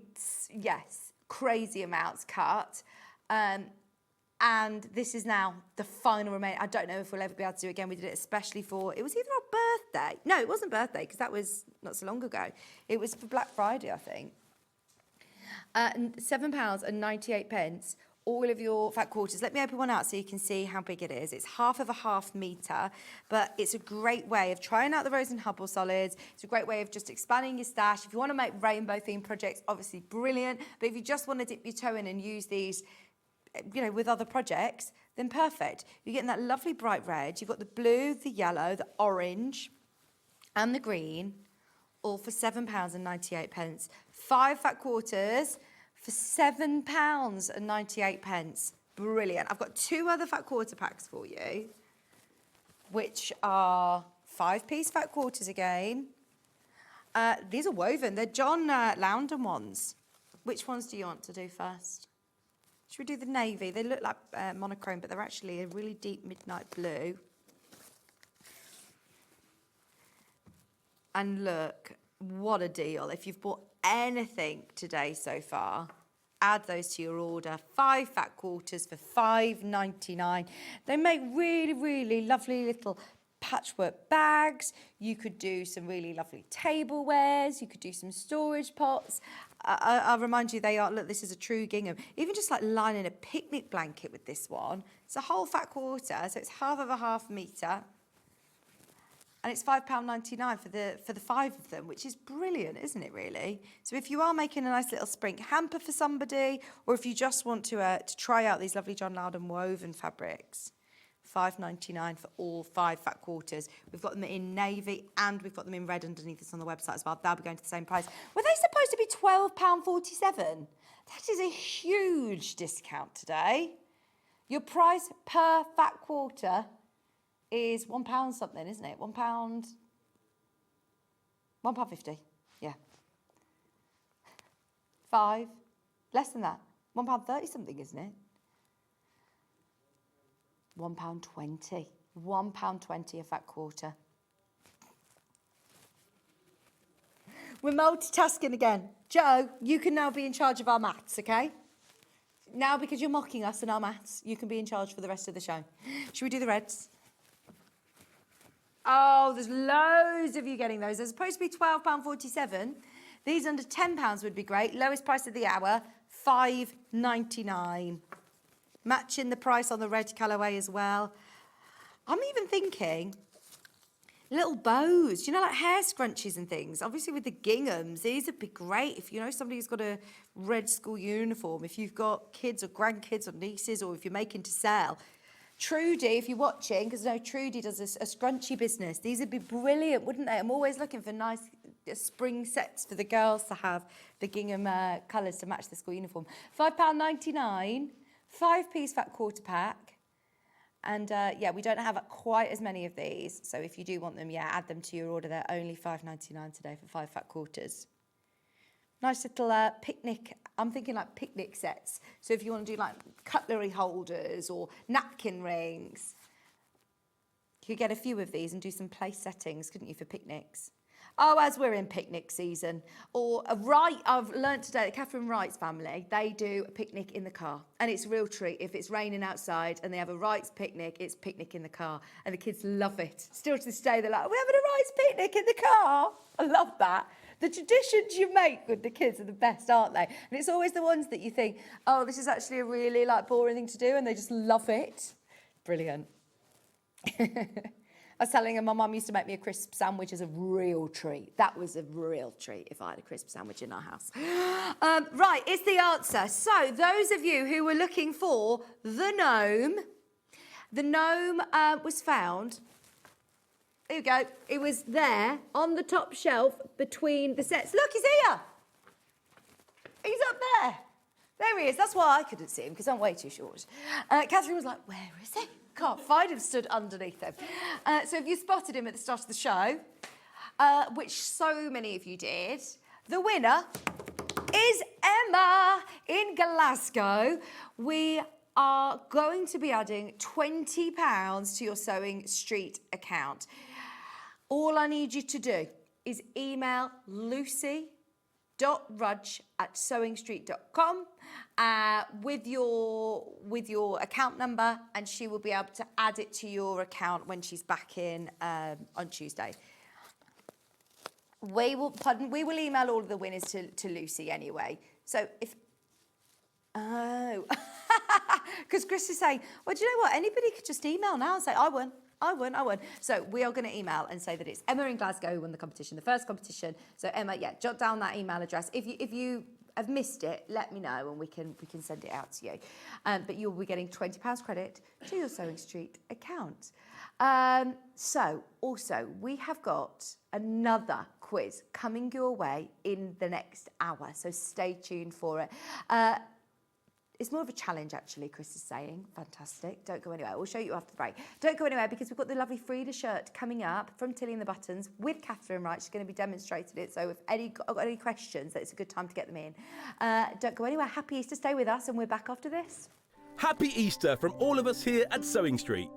[SPEAKER 4] yes, crazy amounts cut. And this is now the final remaining. I don't know if we'll ever be able to do it again. We did it especially for, it was either our birthday. No, it wasn't birthday because that was not so long ago. It was for Black Friday, I think. £7.98, all of your fat quarters. Let me open one out so you can see how big it is. It's half of a half metre, but it's a great way of trying out the Rose and Hubble solids. It's a great way of just expanding your stash. If you want to make rainbow themed projects, obviously brilliant. But if you just want to dip your toe in and use these, you know, with other projects, then perfect. You're getting that lovely bright red. You've got the blue, the yellow, the orange, and the green, all for £7.98. 5 fat quarters for £7.98. Brilliant. I've got 2 other fat quarter packs for you, which are 5-piece fat quarters again. These are woven. They're John Loudon ones. Which ones do you want to do first? Should we do the navy? They look like monochrome, but they're actually a really deep midnight blue. And look, what a deal. If you've bought anything today so far, add those to your order. 5 fat quarters for £5.99. They make really, really lovely little patchwork bags. You could do some really lovely tablewares. You could do some storage pots. I'll remind you, they are, look, this is a true gingham. Even just like lining a picnic blanket with this one. It's a whole fat quarter, so it's half of a half metre. And it's £5.99 for the 5 of them, which is brilliant, isn't it, really? So if you are making a nice little spring hamper for somebody, or if you just want to try out these lovely John Loudon woven fabrics, £5.99 for all 5 fat quarters. We've got them in navy and we've got them in red underneath us on the website as well. They'll be going to the same price. Were they supposed to be £12.47? That is a huge discount today. Your price per fat quarter is £1 something, isn't it? £1.50. Yeah. 5, less than that. £1.30 something, isn't it? £1.20. £1.20 a fat quarter. We're multitasking again. Joe, you can now be in charge of our maths, okay? Now, because you're mocking us in our maths, you can be in charge for the rest of the show. Should we do the reds? Oh, there's loads of you getting those. They're supposed to be £12.47. These under £10 would be great. Lowest price of the hour, £5.99. Matching the price on the red colourway as well. I'm even thinking little bows, you know, like hair scrunchies and things. Obviously with the ginghams, these would be great if you know somebody who's got a red school uniform, if you've got kids or grandkids or nieces, or if you're making to sell. Trudy, if you're watching, because I know Trudy does a scrunchy business. These would be brilliant, wouldn't they? I'm always looking for nice spring sets for the girls to have the gingham colours to match the school uniform. £5.99, 5-piece fat quarter pack. And yeah, we don't have quite as many of these. So if you do want them, yeah, add them to your order. They're only £5.99 today for 5 fat quarters. Nice little picnic. I'm thinking like picnic sets. So if you want to do like cutlery holders or napkin rings, you could get a few of these and do some place settings, couldn't you, for picnics? Oh, as we're in picnic season. Or I've learnt today that Katharine Wright's family, they do a picnic in the car. And it's a real treat. If it's raining outside and they have a Wright's picnic, it's picnic in the car. And the kids love it. Still to this day, they're like, we're having a Wright's picnic in the car. I love that. The traditions you make with the kids are the best, aren't they? And it's always the ones that you think, oh, this is actually a really like boring thing to do, and they just love it. Brilliant. I was telling her my mum used to make me a crisp sandwich as a real treat. That was a real treat if I had a crisp sandwich in our house. Right, it's the answer. So those of you who were looking for the gnome was found. There you go. It was there on the top shelf between the sets. Look, he's here. He's up there. There he is. That's why I couldn't see him, because I'm way too short. Katharine was like, where is he? Can't find him, stood underneath him. So if you spotted him at the start of the show, which so many of you did, the winner is Emma in Glasgow. We are going to be adding £20 to your SewingStreet account. All I need you to do is email lucy.rudge@sewingstreet.com with your account number, and she will be able to add it to your account when she's back in on Tuesday. We will email all of the winners to Lucy anyway. So if because Chris is saying, well, do you know what? Anybody could just email now and say, I won. So we are going to email and say that it's Emma in Glasgow who won the competition, the first competition. So Emma, yeah, jot down that email address. If you have missed it, let me know and we can send it out to you. But you'll be getting £20 credit to your SewingStreet account. So also we have got another quiz coming your way in the next hour. So stay tuned for it. It's more of a challenge, actually, Chris is saying. Fantastic. Don't go anywhere. We'll show you after the break. Don't go anywhere, because we've got the lovely Frida shirt coming up from Tilly and the Buttons with Katharine Wright. She's going to be demonstrating it. So if got any questions, it's a good time to get them in. Don't go anywhere. Happy Easter. Stay with us, and we're back after this.
[SPEAKER 5] Happy Easter from all of us here at SewingStreet.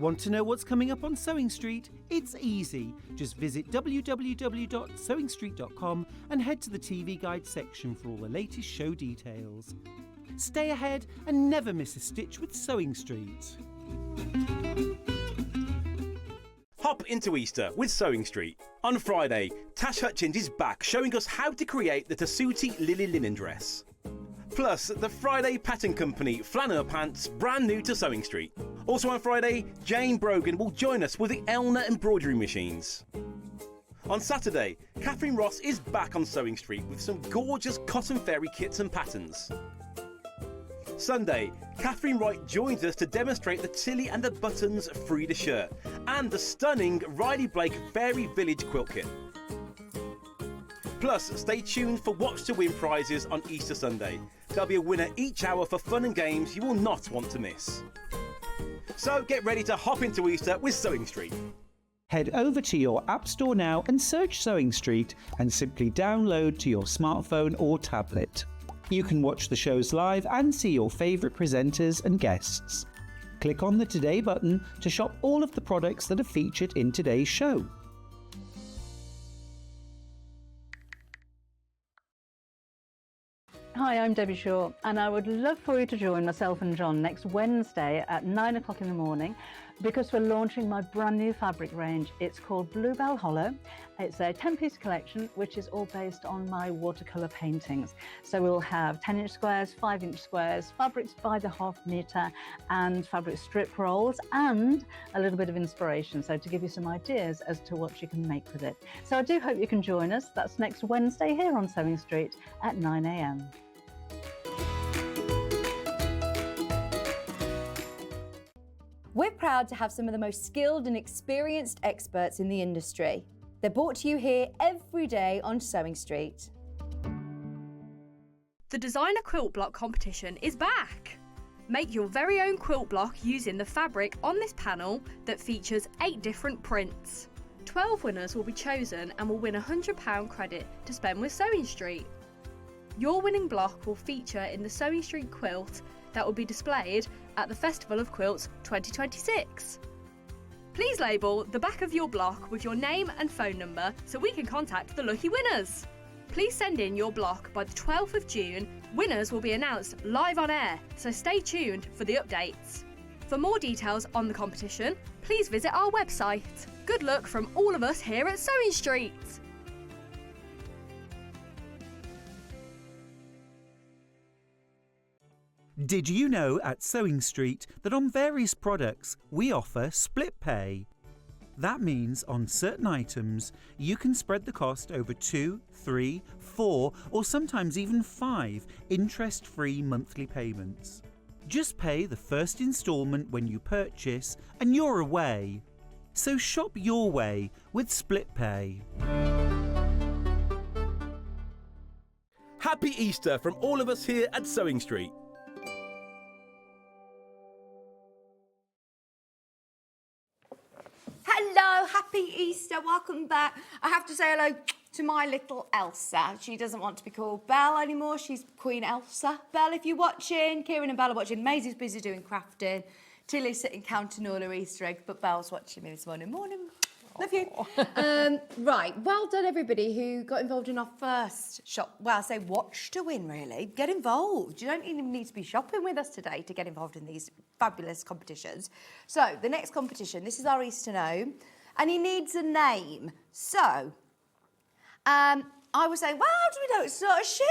[SPEAKER 5] Want to know what's coming up on SewingStreet? It's easy. Just visit www.sewingstreet.com and head to the TV Guide section for all the latest show details. Stay ahead and never miss a stitch with SewingStreet. Hop into Easter with SewingStreet. On Friday, Tash Hutchins is back showing us how to create the Tessuti Lily linen dress. Plus, the Friday Pattern Company flannel pants, brand new to SewingStreet. Also on Friday, Jane Brogan will join us with the Elna embroidery machines. On Saturday, Catherine Ross is back on SewingStreet with some gorgeous cotton fairy kits and patterns. Sunday, Katharine Wright joins us to demonstrate the Tilly and the Buttons Frida Shirt and the stunning Riley Blake Fairy Village quilt kit. Plus, stay tuned for Watch to Win prizes on Easter Sunday. There'll be a winner each hour for fun and games you will not want to miss. So get ready to hop into Easter with SewingStreet.
[SPEAKER 6] Head over to your App Store now and search SewingStreet and simply download to your smartphone or tablet. You can watch the shows live and see your favourite presenters and guests. Click on the Today button to shop all of the products that are featured in today's show.
[SPEAKER 7] Hi, I'm Debbie Shaw, and I would love for you to join myself and John next Wednesday at 9 o'clock in the morning because we're launching my brand new fabric range. It's called Bluebell Hollow. It's a 10-piece collection which is all based on my watercolour paintings. So we'll have 10-inch squares, 5-inch squares, fabrics by the half metre and fabric strip rolls and a little bit of inspiration, so to give you some ideas as to what you can make with it. So I do hope you can join us. That's next Wednesday here on SewingStreet at 9 a.m.
[SPEAKER 4] We're proud to have some of the most skilled and experienced experts in the industry. They're brought to you here every day on SewingStreet.
[SPEAKER 8] The Designer Quilt Block competition is back! Make your very own quilt block using the fabric on this panel that features 8 different prints. 12 winners will be chosen and will win a £100 credit to spend with SewingStreet. Your winning block will feature in the SewingStreet quilt that will be displayed at the Festival of Quilts 2026. Please label the back of your block with your name and phone number so we can contact the lucky winners. Please send in your block by the 12th of June. Winners will be announced live on air, so stay tuned for the updates. For more details on the competition, please visit our website. Good luck from all of us here at SewingStreet.
[SPEAKER 6] Did you know at SewingStreet that on various products we offer split pay? That means on certain items you can spread the cost over 2, 3, 4 or sometimes even 5 interest-free monthly payments. Just pay the first instalment when you purchase and you're away. So shop your way with split pay.
[SPEAKER 5] Happy Easter from all of us here at SewingStreet.
[SPEAKER 4] Hello, happy Easter, welcome back. I have to say hello to my little Elsa. She doesn't want to be called Belle anymore, she's Queen Elsa. Belle, if you're watching, Kieran and Belle are watching. Maisie's busy doing crafting. Tilly's sitting counting all her Easter eggs, but Belle's watching me this morning. Morning, love you. Right, well done everybody who got involved in our first shop. Well, I say watch to win really. Get involved. You don't even need to be shopping with us today to get involved in these fabulous competitions. So the next competition, this is our Easter gnome, and he needs a name. So, I was saying, well, how do we know it's not a she?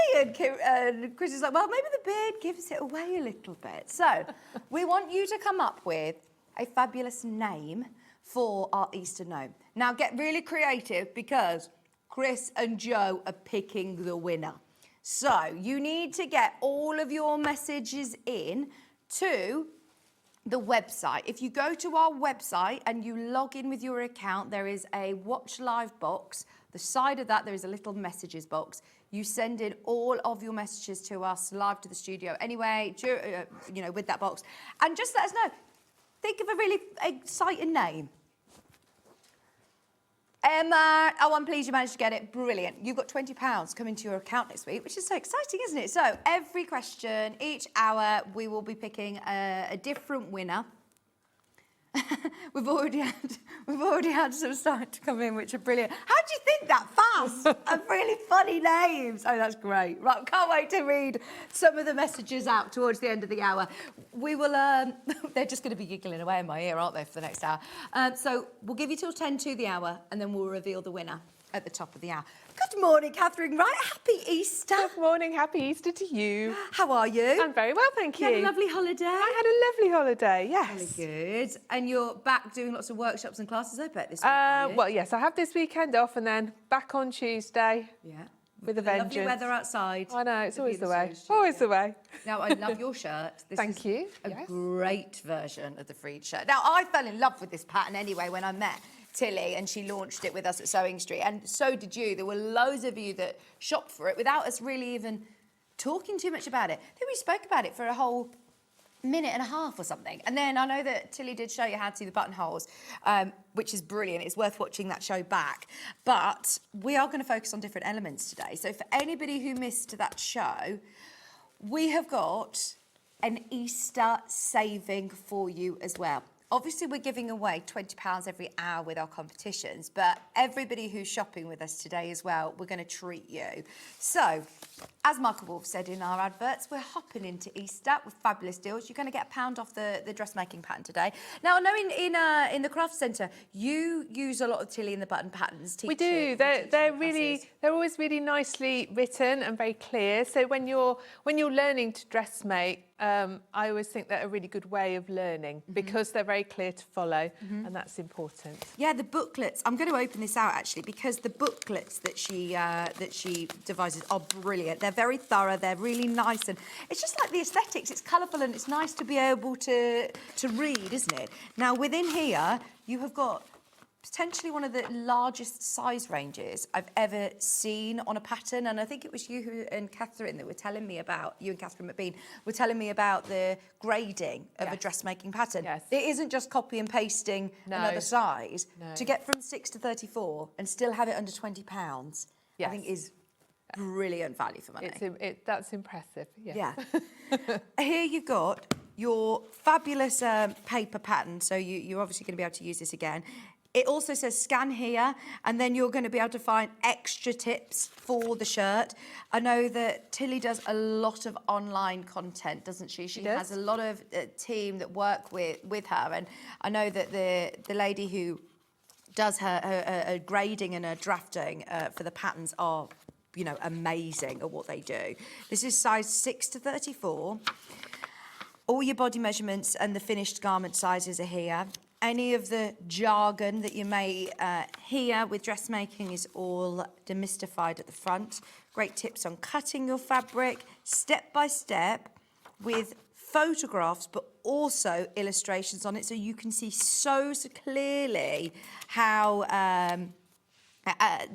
[SPEAKER 4] And Chris is like, well, maybe the beard gives it away a little bit. So we want you to come up with a fabulous name for our Easter gnome. Now get really creative because Chris and Joe are picking the winner. So you need to get all of your messages in to the website. If you go to our website and you log in with your account, there is a watch live box. The side of that, there is a little messages box. You send in all of your messages to us live to the studio anyway, you know, with that box. And just let us know. Think of a really exciting name. Emma, oh, I'm pleased you managed to get it. Brilliant. You've got £20 coming to your account next week, which is so exciting, isn't it? So every question, each hour, we will be picking a different winner. We've already had some starting to come in, which are brilliant. How do you think that fast? Of really funny names. Oh, that's great. Right, can't wait to read some of the messages out towards the end of the hour. We will, they're just going to be giggling away in my ear, aren't they, for the next hour? So we'll give you till 10 to the hour, and then we'll reveal the winner at the top of the hour. Good morning, Katharine Wright. Happy Easter.
[SPEAKER 9] Good morning. Happy Easter to you.
[SPEAKER 4] How are you?
[SPEAKER 9] I'm very well, thank you.
[SPEAKER 4] You had a lovely holiday?
[SPEAKER 9] I had a lovely holiday, yes.
[SPEAKER 4] Very good. And you're back doing lots of workshops and classes, I bet, this week, are you?
[SPEAKER 9] Well, yes, I have this weekend off and then back on Tuesday.
[SPEAKER 4] Yeah.
[SPEAKER 9] With a
[SPEAKER 4] the lovely
[SPEAKER 9] vengeance.
[SPEAKER 4] weather outside.
[SPEAKER 9] I know, it's
[SPEAKER 4] to
[SPEAKER 9] always
[SPEAKER 4] be
[SPEAKER 9] the way.
[SPEAKER 4] Sewing
[SPEAKER 9] Always
[SPEAKER 4] Studio.
[SPEAKER 9] the way.
[SPEAKER 4] Now, I love your shirt. This
[SPEAKER 9] Thank
[SPEAKER 4] is
[SPEAKER 9] you.
[SPEAKER 4] a
[SPEAKER 9] Yes.
[SPEAKER 4] great version of the Frida shirt. Now, I fell in love with this pattern anyway when I met Tilly and she launched it with us at SewingStreet, and so did you. There were loads of you that shopped for it without us really even talking too much about it. I think we spoke about it for a whole minute and a half or something. And then I know that Tilly did show you how to do the buttonholes, which is brilliant. It's worth watching that show back. But we are going to focus on different elements today. So for anybody who missed that show, we have got an Easter saving for you as well. Obviously, we're giving away £20 every hour with our competitions, but everybody who's shopping with us today as well, we're going to treat you. So, as Michael Wolf said in our adverts, we're hopping into Easter with fabulous deals. You're going to get £1 off the dressmaking pattern today. Now, I know in the craft centre, you use a lot of Tilly in the button patterns.
[SPEAKER 9] We do. They're always really nicely written and very clear. So when you're learning to dressmake, I always think they're a really good way of learning because they're very clear to follow, and that's important.
[SPEAKER 4] Yeah, the booklets. I'm going to open this out actually because the booklets that she devises are brilliant. They're very thorough. They're really nice, and it's just like the aesthetics. It's colourful and it's nice to be able to read, isn't it? Now within here, you have got potentially one of the largest size ranges I've ever seen on a pattern, and I think it was you and Katharine that were telling me about, you and Katharine McBean were telling me about the grading of a dressmaking pattern.
[SPEAKER 9] Yes.
[SPEAKER 4] It isn't just copy and pasting another size.
[SPEAKER 9] No.
[SPEAKER 4] To get from 6 to 34 and still have it under £20, I think is brilliant value for money.
[SPEAKER 9] That's impressive. Yes.
[SPEAKER 4] Yeah. Here you've got your fabulous paper pattern, so you're obviously going to be able to use this again. It also says scan here, and then you're going to be able to find extra tips for the shirt. I know that Tilly does a lot of online content, doesn't she? She has a lot of team that work with her, and I know that the lady who does her grading and her drafting for the patterns are, you know, amazing at what they do. This is size 6 to 34. All your body measurements and the finished garment sizes are here. Any of the jargon that you may hear with dressmaking is all demystified at the front. Great tips on cutting your fabric, step by step, with photographs, but also illustrations on it, so you can see so clearly how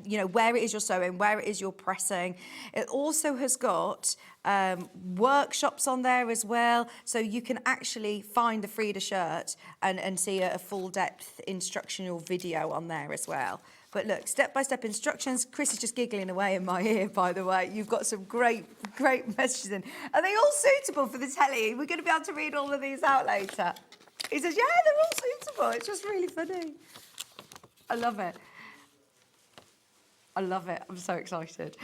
[SPEAKER 4] you know, where it is you're sewing, where it is you're pressing. It also has got workshops on there as well, so you can actually find the Frida shirt and see a full depth instructional video on there as well. But look, step-by-step instructions. Chris is just giggling away in my ear, by the way. You've got some great messages in. Are they all suitable for the telly? We're going to be able to read all of these out later. He says, yeah, they're all suitable. It's just really funny. I love it. I love it. I'm so excited.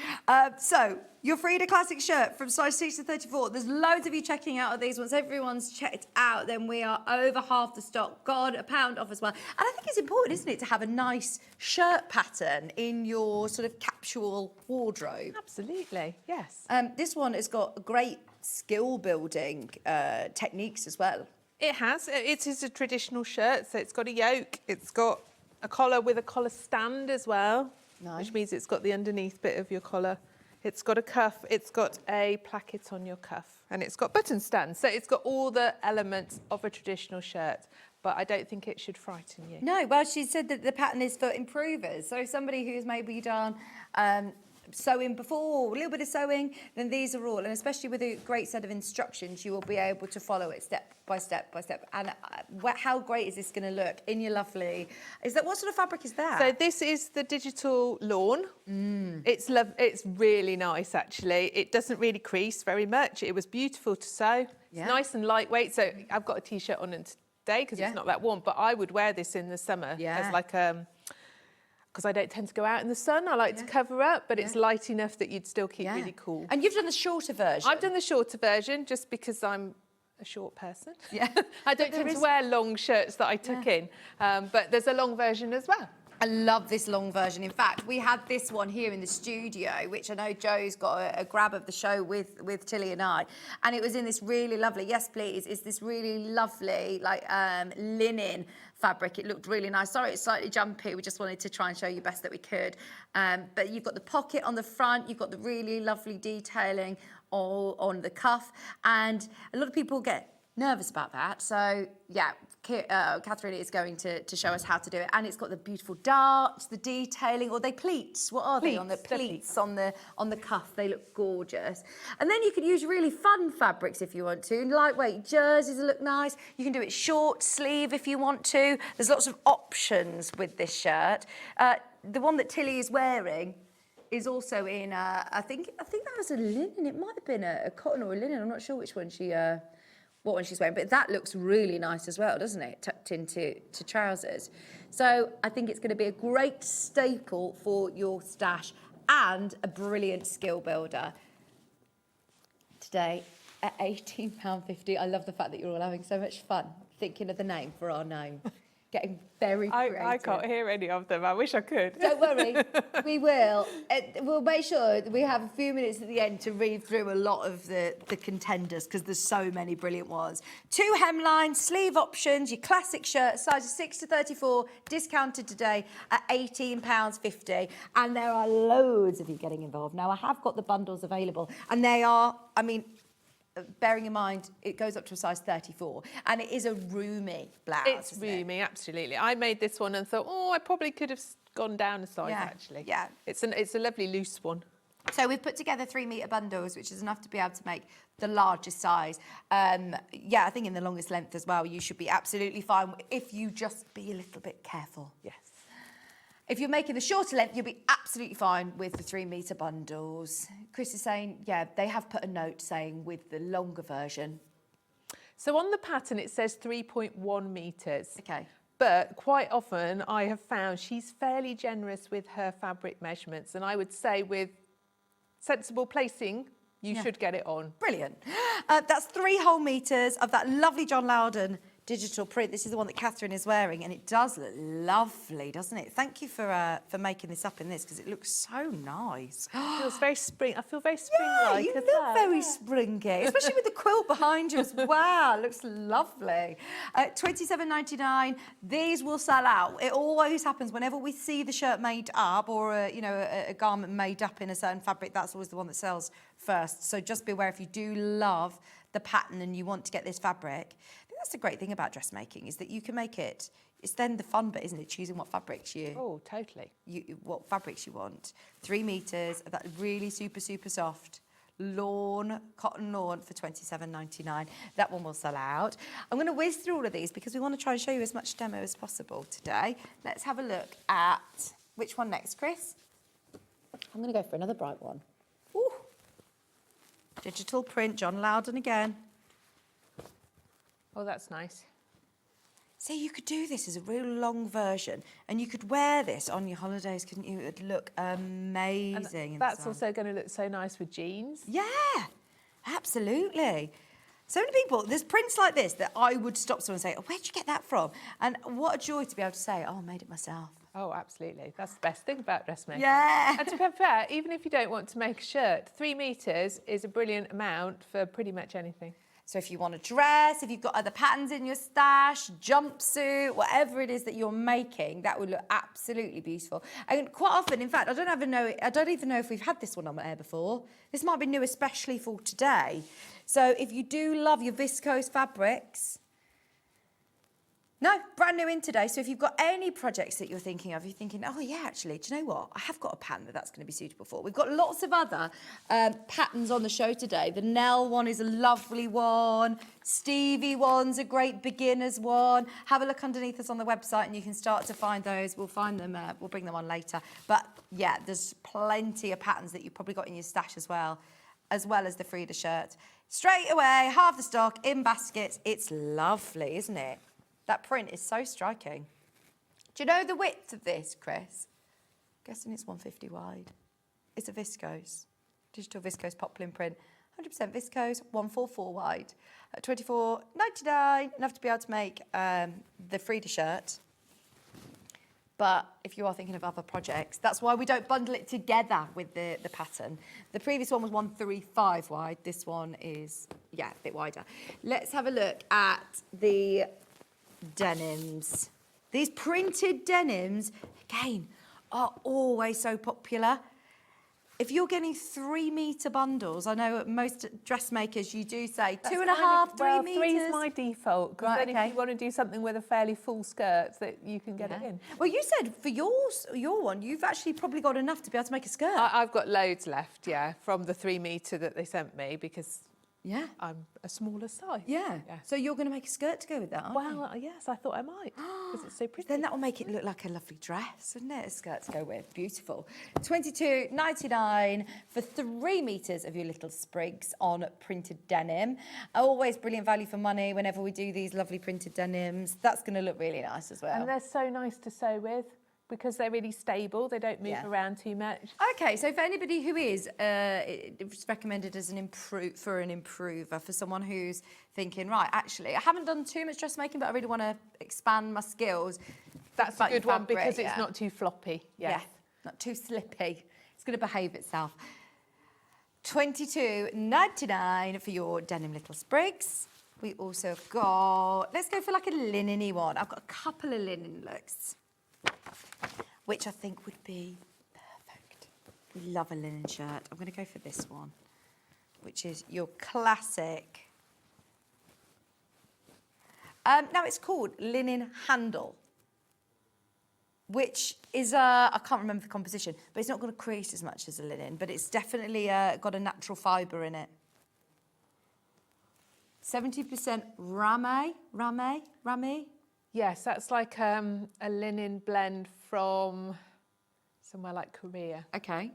[SPEAKER 4] So, your Frida Classic shirt from size 6 to 34. There's loads of you checking out of these. Once everyone's checked out, then we are over half the stock. God, £1 off as well. And I think it's important, isn't it, to have a nice shirt pattern in your sort of capsule wardrobe.
[SPEAKER 9] Absolutely, yes.
[SPEAKER 4] This one has got great skill building techniques as well.
[SPEAKER 9] It has. It is a traditional shirt, so it's got a yoke. It's got a collar with a collar stand as well.
[SPEAKER 4] Nice.
[SPEAKER 9] Which means it's got the underneath bit of your collar. It's got a cuff, it's got a placket on your cuff, and it's got button stands. So it's got all the elements of a traditional shirt, but I don't think it should frighten you.
[SPEAKER 4] No, well, she said that the pattern is for improvers. So somebody who's maybe done sewing before, a little bit of sewing, then these are all, and especially with a great set of instructions, you will be able to follow it step by step by step. And how great is this going to look in your lovely? What sort of fabric is that?
[SPEAKER 9] So this is the digital lawn. It's really nice, actually. It doesn't really crease very much. It was beautiful to sew. It's nice and lightweight. So I've got a t-shirt on today because it's not that warm, but I would wear this in the summer as like because I don't tend to go out in the sun. I like to cover up, but it's light enough that you'd still keep really cool.
[SPEAKER 4] And you've done the shorter version.
[SPEAKER 9] I've done the shorter version just because I'm a short person.
[SPEAKER 4] Yeah.
[SPEAKER 9] I don't tend to wear long shirts that I tuck in, but there's a long version as well.
[SPEAKER 4] I love this long version. In fact, we had this one here in the studio, which I know Joe's got a grab of the show with Tilly and I. And it was in this really lovely, yes please, it's this really lovely like linen fabric. It looked really nice. Sorry, it's slightly jumpy. We just wanted to try and show you best that we could. But you've got the pocket on the front. You've got the really lovely detailing all on the cuff. And a lot of people get nervous about that. So yeah, Katharine is going to show us how to do it. And it's got the beautiful darts, the detailing, or they pleats. What are they on the pleats on the cuff? They look gorgeous. And then you can use really fun fabrics if you want to. Lightweight jerseys look nice. You can do it short sleeve if you want to. There's lots of options with this shirt. The one that Tilly is wearing is also in, I think that was a linen. It might have been a cotton or a linen. I'm not sure which one what one she's wearing, but that looks really nice as well, doesn't it? Tucked into trousers. So I think it's going to be a great staple for your stash and a brilliant skill builder. Today at £18.50. I love the fact that you're all having so much fun thinking of the name for our gnome. Getting very creative.
[SPEAKER 9] I can't hear any of them. I wish I could.
[SPEAKER 4] Don't worry, we will. We'll make sure that we have a few minutes at the end to read through a lot of the contenders because there's so many brilliant ones. 2 hemlines, sleeve options, your classic shirt, sizes 6 to 34, discounted today at £18.50. And there are loads of you getting involved. Now, I have got the bundles available and they are, I mean, bearing in mind, it goes up to a size 34 and it is a roomy blouse.
[SPEAKER 9] It's roomy, absolutely. I made this one and thought, oh, I probably could have gone down a size, actually.
[SPEAKER 4] Yeah.
[SPEAKER 9] It's a lovely loose one.
[SPEAKER 4] So we've put together 3-metre bundles, which is enough to be able to make the largest size. Yeah, I think in the longest length as well, you should be absolutely fine if you just be a little bit careful.
[SPEAKER 9] Yes.
[SPEAKER 4] If you're making the shorter length, you'll be absolutely fine with the 3-metre bundles. Chris is saying, yeah, they have put a note saying with the longer version.
[SPEAKER 9] So on the pattern, it says 3.1 metres.
[SPEAKER 4] Okay.
[SPEAKER 9] But quite often I have found she's fairly generous with her fabric measurements. And I would say with sensible placing, you should get it on.
[SPEAKER 4] Brilliant. That's 3 whole metres of that lovely John Loudon digital print. This is the one that Katharine is wearing, and it does look lovely, doesn't it? Thank you for making this up in this because it looks so nice.
[SPEAKER 9] It feels very spring. I feel very spring-like.
[SPEAKER 4] Yeah, you look very springy, especially with the quilt behind you as well. It looks lovely. £27.99. These will sell out. It always happens whenever we see the shirt made up or a garment made up in a certain fabric. That's always the one that sells first. So just be aware if you do love the pattern and you want to get this fabric. That's the great thing about dressmaking is that you can make it. It's then the fun bit, isn't it? Choosing what fabrics what fabrics you want. 3 metres of that really super soft cotton lawn for £27.99. That one will sell out. I'm going to whiz through all of these because we want to try and show you as much demo as possible today. Let's have a look at which one next, Chris. I'm going to go for another bright one. Ooh. Digital print, John Loudon again.
[SPEAKER 9] Oh, that's nice.
[SPEAKER 4] So you could do this as a real long version and you could wear this on your holidays, couldn't you? It would look amazing.
[SPEAKER 9] And that's also going to look so nice with jeans.
[SPEAKER 4] Yeah, absolutely. So many people, there's prints like this that I would stop someone and say, oh, where'd you get that from? And what a joy to be able to say, oh, I made it myself.
[SPEAKER 9] Oh, absolutely. That's the best thing about dressmaking.
[SPEAKER 4] Yeah.
[SPEAKER 9] And to be fair, even if you don't want to make a shirt, 3 metres is a brilliant amount for pretty much anything.
[SPEAKER 4] So if you want a dress, if you've got other patterns in your stash, jumpsuit, whatever it is that you're making, that would look absolutely beautiful. And quite often, in fact, I don't even know if we've had this one on air before. This might be new, especially for today. So if you do love your viscose fabrics, no, brand new in today. So if you've got any projects that you're thinking of, you're thinking, oh yeah, actually, do you know what? I have got a pattern that's going to be suitable for. We've got lots of other patterns on the show today. The Nell one is a lovely one. Stevie one's a great beginner's one. Have a look underneath us on the website and you can start to find those. We'll find them, we'll bring them on later. But yeah, there's plenty of patterns that you've probably got in your stash as well as the Frida shirt. Straight away, half the stock in baskets. It's lovely, isn't it? That print is so striking. Do you know the width of this, Chris? Guessing it's 150 wide. It's a viscose, digital viscose poplin print. 100% viscose, 144 wide. At £24.99, enough to be able to make the Frida shirt. But if you are thinking of other projects, that's why we don't bundle it together with the pattern. The previous one was 135 wide. This one is, yeah, a bit wider. Let's have a look at the denims. These printed denims, again, are always so popular. If you're getting 3 metre bundles, I know at most dressmakers you do say
[SPEAKER 9] That's
[SPEAKER 4] 2.5, 3 metres.
[SPEAKER 9] 3 is my default, because
[SPEAKER 4] Right,
[SPEAKER 9] then
[SPEAKER 4] okay.
[SPEAKER 9] if you want to do something with a fairly full skirt, that you can get it in.
[SPEAKER 4] Well, you said for your one, you've actually probably got enough to be able to make a skirt.
[SPEAKER 9] I've got loads left, yeah, from the 3 metre that they sent me, because
[SPEAKER 4] yeah.
[SPEAKER 9] I'm a smaller size.
[SPEAKER 4] Yeah. So you're going to make a skirt to go with that, aren't you?
[SPEAKER 9] Well, yes, I thought I might, because it's so pretty.
[SPEAKER 4] Then that will make it look like a lovely dress, wouldn't it? A skirt to go with. Beautiful. $22.99 for 3 metres of your little sprigs on printed denim. Always brilliant value for money whenever we do these lovely printed denims. That's going to look really nice as well.
[SPEAKER 9] And they're so nice to sew with, because they're really stable. They don't move around too much.
[SPEAKER 4] Okay, so for anybody who is, it's recommended as an improver, for someone who's thinking, right, actually, I haven't done too much dressmaking, but I really want to expand my skills.
[SPEAKER 9] That's a good one,
[SPEAKER 4] fabric,
[SPEAKER 9] because it's not too floppy.
[SPEAKER 4] Yeah, not too slippy. It's going to behave itself. $22.99 for your denim little sprigs. We also got, let's go for like a linen-y one. I've got a couple of linen looks, which I think would be perfect. We love a linen shirt. I'm going to go for this one, which is your classic. Now it's called linen handle, which is, I can't remember the composition, but it's not going to crease as much as a linen, but it's definitely got a natural fibre in it. 70% rame.
[SPEAKER 9] Yes, that's like a linen blend from somewhere like Korea.
[SPEAKER 4] Okay.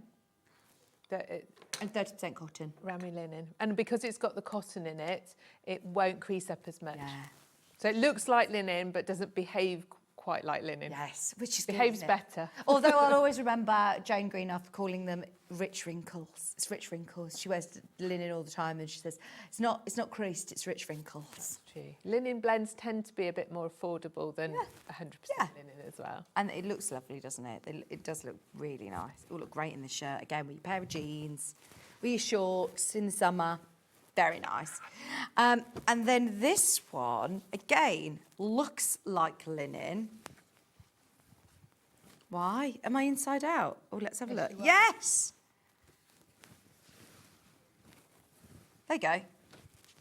[SPEAKER 4] And 30% cotton.
[SPEAKER 9] Rami linen. And because it's got the cotton in it, it won't crease up as much.
[SPEAKER 4] Yeah.
[SPEAKER 9] So it looks like linen, but doesn't behave quite like linen.
[SPEAKER 4] Yes, which is
[SPEAKER 9] Behaves
[SPEAKER 4] good, isn't it?
[SPEAKER 9] better.
[SPEAKER 4] Although I'll always remember Jane Greenough calling them rich wrinkles. It's rich wrinkles. She wears linen all the time, and she says it's not creased. It's rich wrinkles.
[SPEAKER 9] True. Linen blends tend to be a bit more affordable than 100% linen as well.
[SPEAKER 4] And it looks lovely, doesn't it? It does look really nice. It will look great in the shirt. Again, with a pair of jeans, with your shorts in the summer. Very nice. And then this one, again, looks like linen. Why? Am I inside out? Oh, let's have a look. Yes! There you go.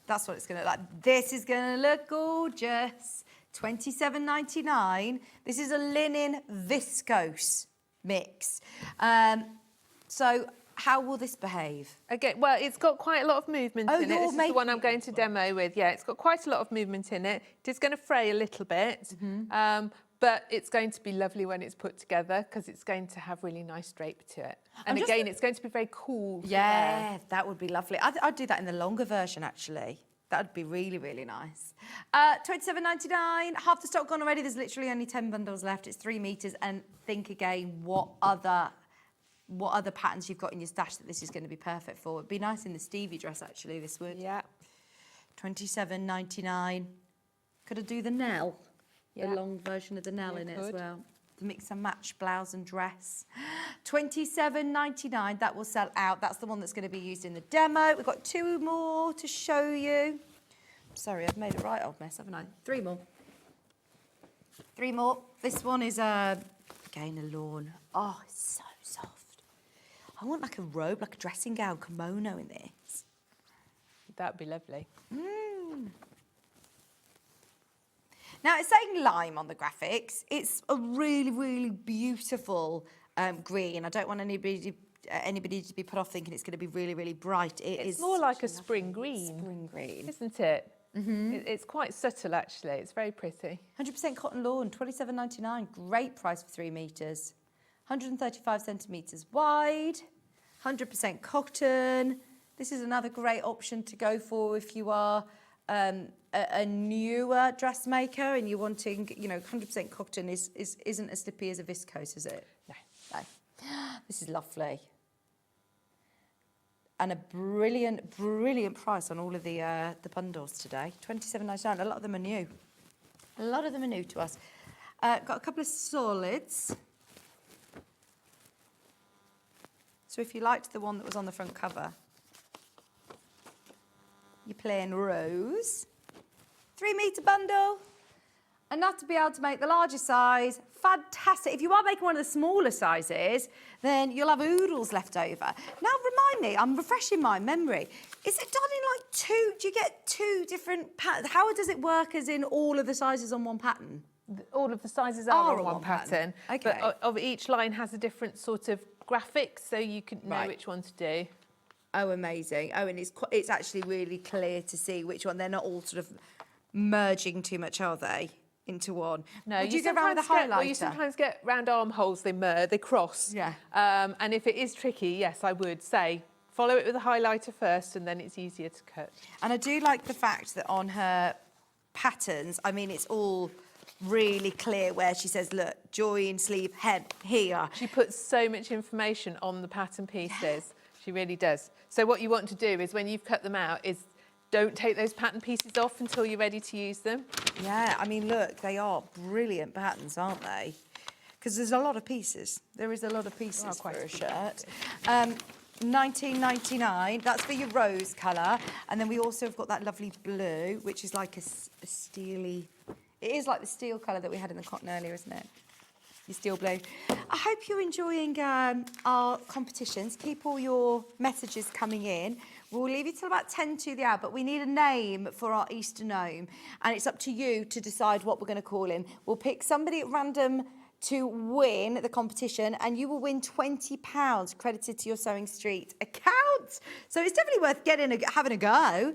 [SPEAKER 4] That's what it's going to look like. This is going to look gorgeous. $27.99. This is a linen viscose mix. So how will this behave?
[SPEAKER 9] Again, well, it's got quite a lot of movement in it.
[SPEAKER 4] you're
[SPEAKER 9] This is the
[SPEAKER 4] making
[SPEAKER 9] one I'm going to demo with. Yeah, it's got quite a lot of movement in it. It is going to fray a little bit, but it's going to be lovely when it's put together, because it's going to have really nice drape to it. And again, it's going to be very cool.
[SPEAKER 4] Yeah, that would be lovely. I'd do that in the longer version, actually. That would be really, really nice. $27.99, half the stock gone already. There's literally only 10 bundles left. It's 3 metres. And think again, what other patterns you've got in your stash that this is going to be perfect for. It'd be nice in the Stevie dress, actually, this would.
[SPEAKER 9] Yeah.
[SPEAKER 4] $27.99. Could I do the Nell?
[SPEAKER 9] Yeah.
[SPEAKER 4] The long version of the Nell in it as
[SPEAKER 9] could.
[SPEAKER 4] well. The mix and match blouse and dress. $27.99, that will sell out. That's the one that's going to be used in the demo. We've got 2 more to show you. Sorry, I've made a right old mess, haven't I? 3 more. 3 more. This one is, again, a lawn. Oh, it's so soft. I want like a robe, like a dressing gown, kimono in this.
[SPEAKER 9] That'd be lovely.
[SPEAKER 4] Now, it's saying lime on the graphics. It's a really, really beautiful green. I don't want anybody to be put off thinking it's going to be really, really bright.
[SPEAKER 9] It's more like a spring green.
[SPEAKER 4] Spring green.
[SPEAKER 9] Isn't it? It's quite subtle, actually. It's very pretty.
[SPEAKER 4] 100% cotton lawn, $27.99. Great price for 3 metres. 135 centimetres wide. 100% cotton. This is another great option to go for if you are a newer dressmaker and you're wanting, 100% cotton isn't as slippy as a viscose, is it? No. This is lovely. And a brilliant, brilliant price on all of the bundles today. $27.99. A lot of them are new. A lot of them are new to us. Got a couple of solids. So if you liked the one that was on the front cover, your plain rose. 3 metre bundle. Enough to be able to make the larger size. Fantastic. If you are making one of the smaller sizes, then you'll have oodles left over. Now, remind me, I'm refreshing my memory. Is it done in like two? Do you get 2 different patterns? How does it work as in all of the sizes on one pattern?
[SPEAKER 9] All of the sizes are on one pattern.
[SPEAKER 4] Okay.
[SPEAKER 9] But of each line has a different sort of graphic, so you can know which one to do.
[SPEAKER 4] Oh, amazing. Oh, and it's actually really clear to see which one. They're not all sort of merging too much, are they, into one?
[SPEAKER 9] No,
[SPEAKER 4] you go around with a highlighter?
[SPEAKER 9] Well, you sometimes get round armholes, they cross.
[SPEAKER 4] Yeah.
[SPEAKER 9] And if it is tricky, yes, I would say follow it with a highlighter first, and then it's easier to cut.
[SPEAKER 4] And I do like the fact that on her patterns, I mean, it's all really clear where she says, look, join, sleeve, hem, here.
[SPEAKER 9] She puts so much information on the pattern pieces. She really does. So what you want to do is when you've cut them out is don't take those pattern pieces off until you're ready to use them.
[SPEAKER 4] Yeah, I mean, look, they are brilliant patterns, aren't they? Because there's a lot of pieces. There is a lot of pieces for a shirt. $19.99, that's for your rose colour. And then we also have got that lovely blue, which is like a steely... It is like the steel colour that we had in the cotton earlier, isn't it? Your steel blue. I hope you're enjoying our competitions. Keep all your messages coming in. We'll leave you till about 10 to the hour, but we need a name for our Easter gnome, and it's up to you to decide what we're going to call him. We'll pick somebody at random to win the competition, and you will win £20 credited to your SewingStreet account. So it's definitely worth having a go.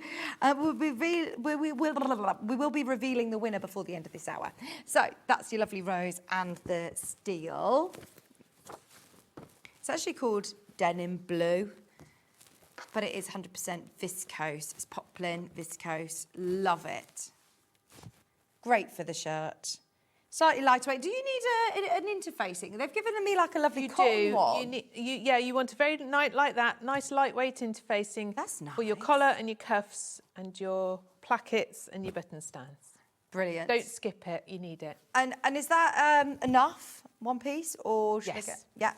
[SPEAKER 4] We will be revealing the winner before the end of this hour. So that's your lovely rose and the steel. It's actually called Denim Blue, but it is 100% viscose. It's poplin, viscose. Love it. Great for the shirt. Slightly lightweight. Do you need an interfacing? They've given me like a lovely cotton one.
[SPEAKER 9] You want a very like that, nice lightweight interfacing.
[SPEAKER 4] That's nice.
[SPEAKER 9] For your collar and your cuffs and your plackets and your button stands.
[SPEAKER 4] Brilliant.
[SPEAKER 9] Don't skip it. You need it.
[SPEAKER 4] And is that enough? One piece or should I get? Yeah.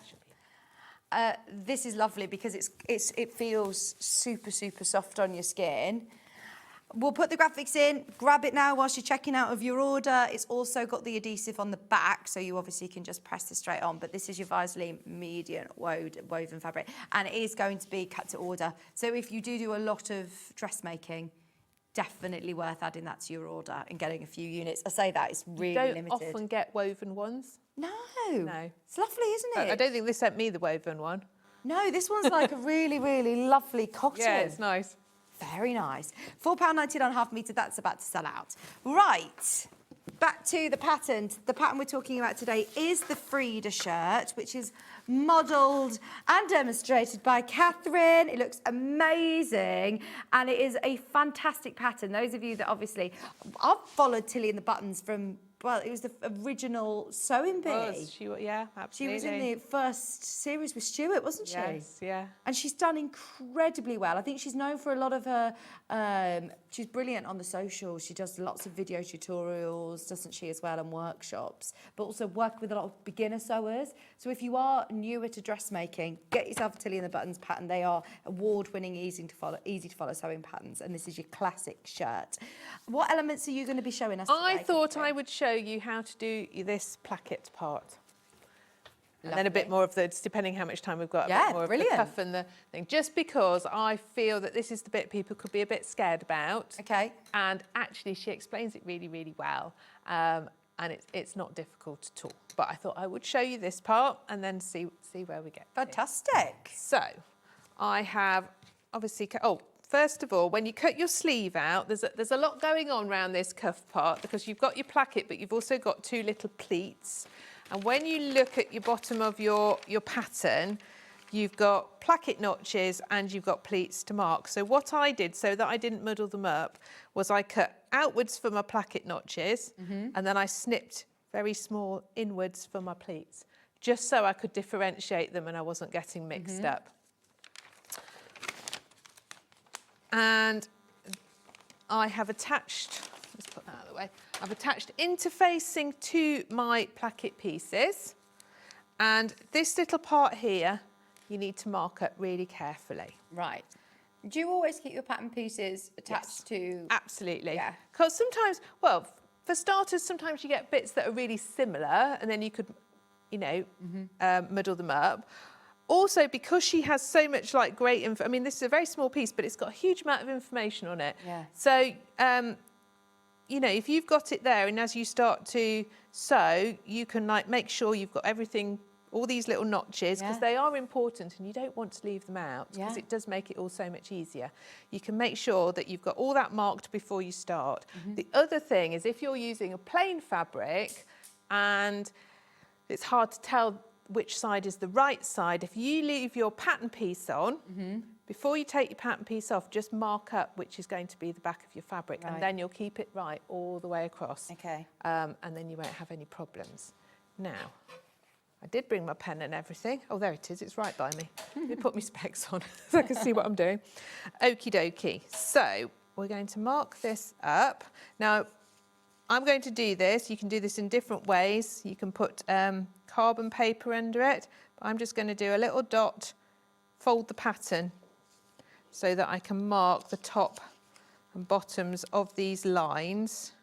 [SPEAKER 4] This is lovely because it feels super soft on your skin. We'll put the graphics in, grab it now whilst you're checking out of your order. It's also got the adhesive on the back, so you obviously can just press this straight on, but this is your Vaseline medium woven fabric, and it is going to be cut to order. So if you do a lot of dressmaking, definitely worth adding that to your order and getting a few units. I say that, it's really limited.
[SPEAKER 9] You don't often get woven ones.
[SPEAKER 4] No.
[SPEAKER 9] No.
[SPEAKER 4] It's lovely, isn't it?
[SPEAKER 9] I don't think they sent me the woven one.
[SPEAKER 4] No, this one's like a really lovely cotton.
[SPEAKER 9] Yeah, it's nice.
[SPEAKER 4] Very nice. £4.99 half metre, that's about to sell out. Right, back to the pattern. The pattern we're talking about today is the Frida shirt, which is modelled and demonstrated by Katharine. It looks amazing, and it is a fantastic pattern. Those of you that obviously... I've followed Tilly and the Buttons from... Well, it was the original sewing bee.
[SPEAKER 9] Yeah, absolutely.
[SPEAKER 4] She was in the first series with Stuart, wasn't she?
[SPEAKER 9] Yes, yeah.
[SPEAKER 4] And she's done incredibly well. I think she's known for a lot of her... she's brilliant on the socials. She does lots of video tutorials, doesn't she, as well, and workshops. But also work with a lot of beginner sewers. So if you are newer to dressmaking, get yourself a Tilly and the Buttons pattern. They are award-winning, easy to follow sewing patterns. And this is your classic shirt. What elements are you going to be showing us today?
[SPEAKER 9] I thought I would show you how to do this placket part. And then a bit more of the, depending how much time we've got, a bit more of the cuff and the thing. Just because I feel that this is the bit people could be a bit scared about.
[SPEAKER 4] Okay.
[SPEAKER 9] And actually she explains it really well. And it's not difficult at all. But I thought I would show you this part and then see where we get.
[SPEAKER 4] Fantastic.
[SPEAKER 9] So I have obviously... First of all, when you cut your sleeve out, there's a lot going on around this cuff part because you've got your placket, but you've also got 2 little pleats. And when you look at your bottom of your pattern, you've got placket notches and you've got pleats to mark. So what I did, so that I didn't muddle them up, was I cut outwards for my placket notches and then I snipped very small inwards for my pleats, just so I could differentiate them and I wasn't getting mixed up. And I have attached, let's put that out of the way. I've attached interfacing to my placket pieces. And this little part here, you need to mark up really carefully.
[SPEAKER 4] Right. Do you always keep your pattern pieces attached to...
[SPEAKER 9] Absolutely.
[SPEAKER 4] Yeah.
[SPEAKER 9] Because sometimes, well, for starters, sometimes you get bits that are really similar and then you could, you know, muddle them up. Also, because she has so much like great info, I mean, this is a very small piece, but it's got a huge amount of information on it.
[SPEAKER 4] Yeah.
[SPEAKER 9] So, you know, if you've got it there and as you start to sew, you can like make sure you've got everything, all these little notches, because they are important and you don't want to leave them out because it does make it all so much easier. You can make sure that you've got all that marked before you start. The other thing is if you're using a plain fabric and it's hard to tell which side is the right side, if you leave your pattern piece on, before you take your pattern piece off, just mark up which is going to be the back of your fabric and then you'll keep it right all the way across.
[SPEAKER 4] Okay.
[SPEAKER 9] And then you won't have any problems. Now, I did bring my pen and everything. Oh, there it is. It's right by me. Let me put my specs on so I can see what I'm doing. Okie dokie. So we're going to mark this up. Now, I'm going to do this. You can do this in different ways. You can put carbon paper under it. But I'm just going to do a little dot, fold the pattern so that I can mark the top and bottoms of these lines.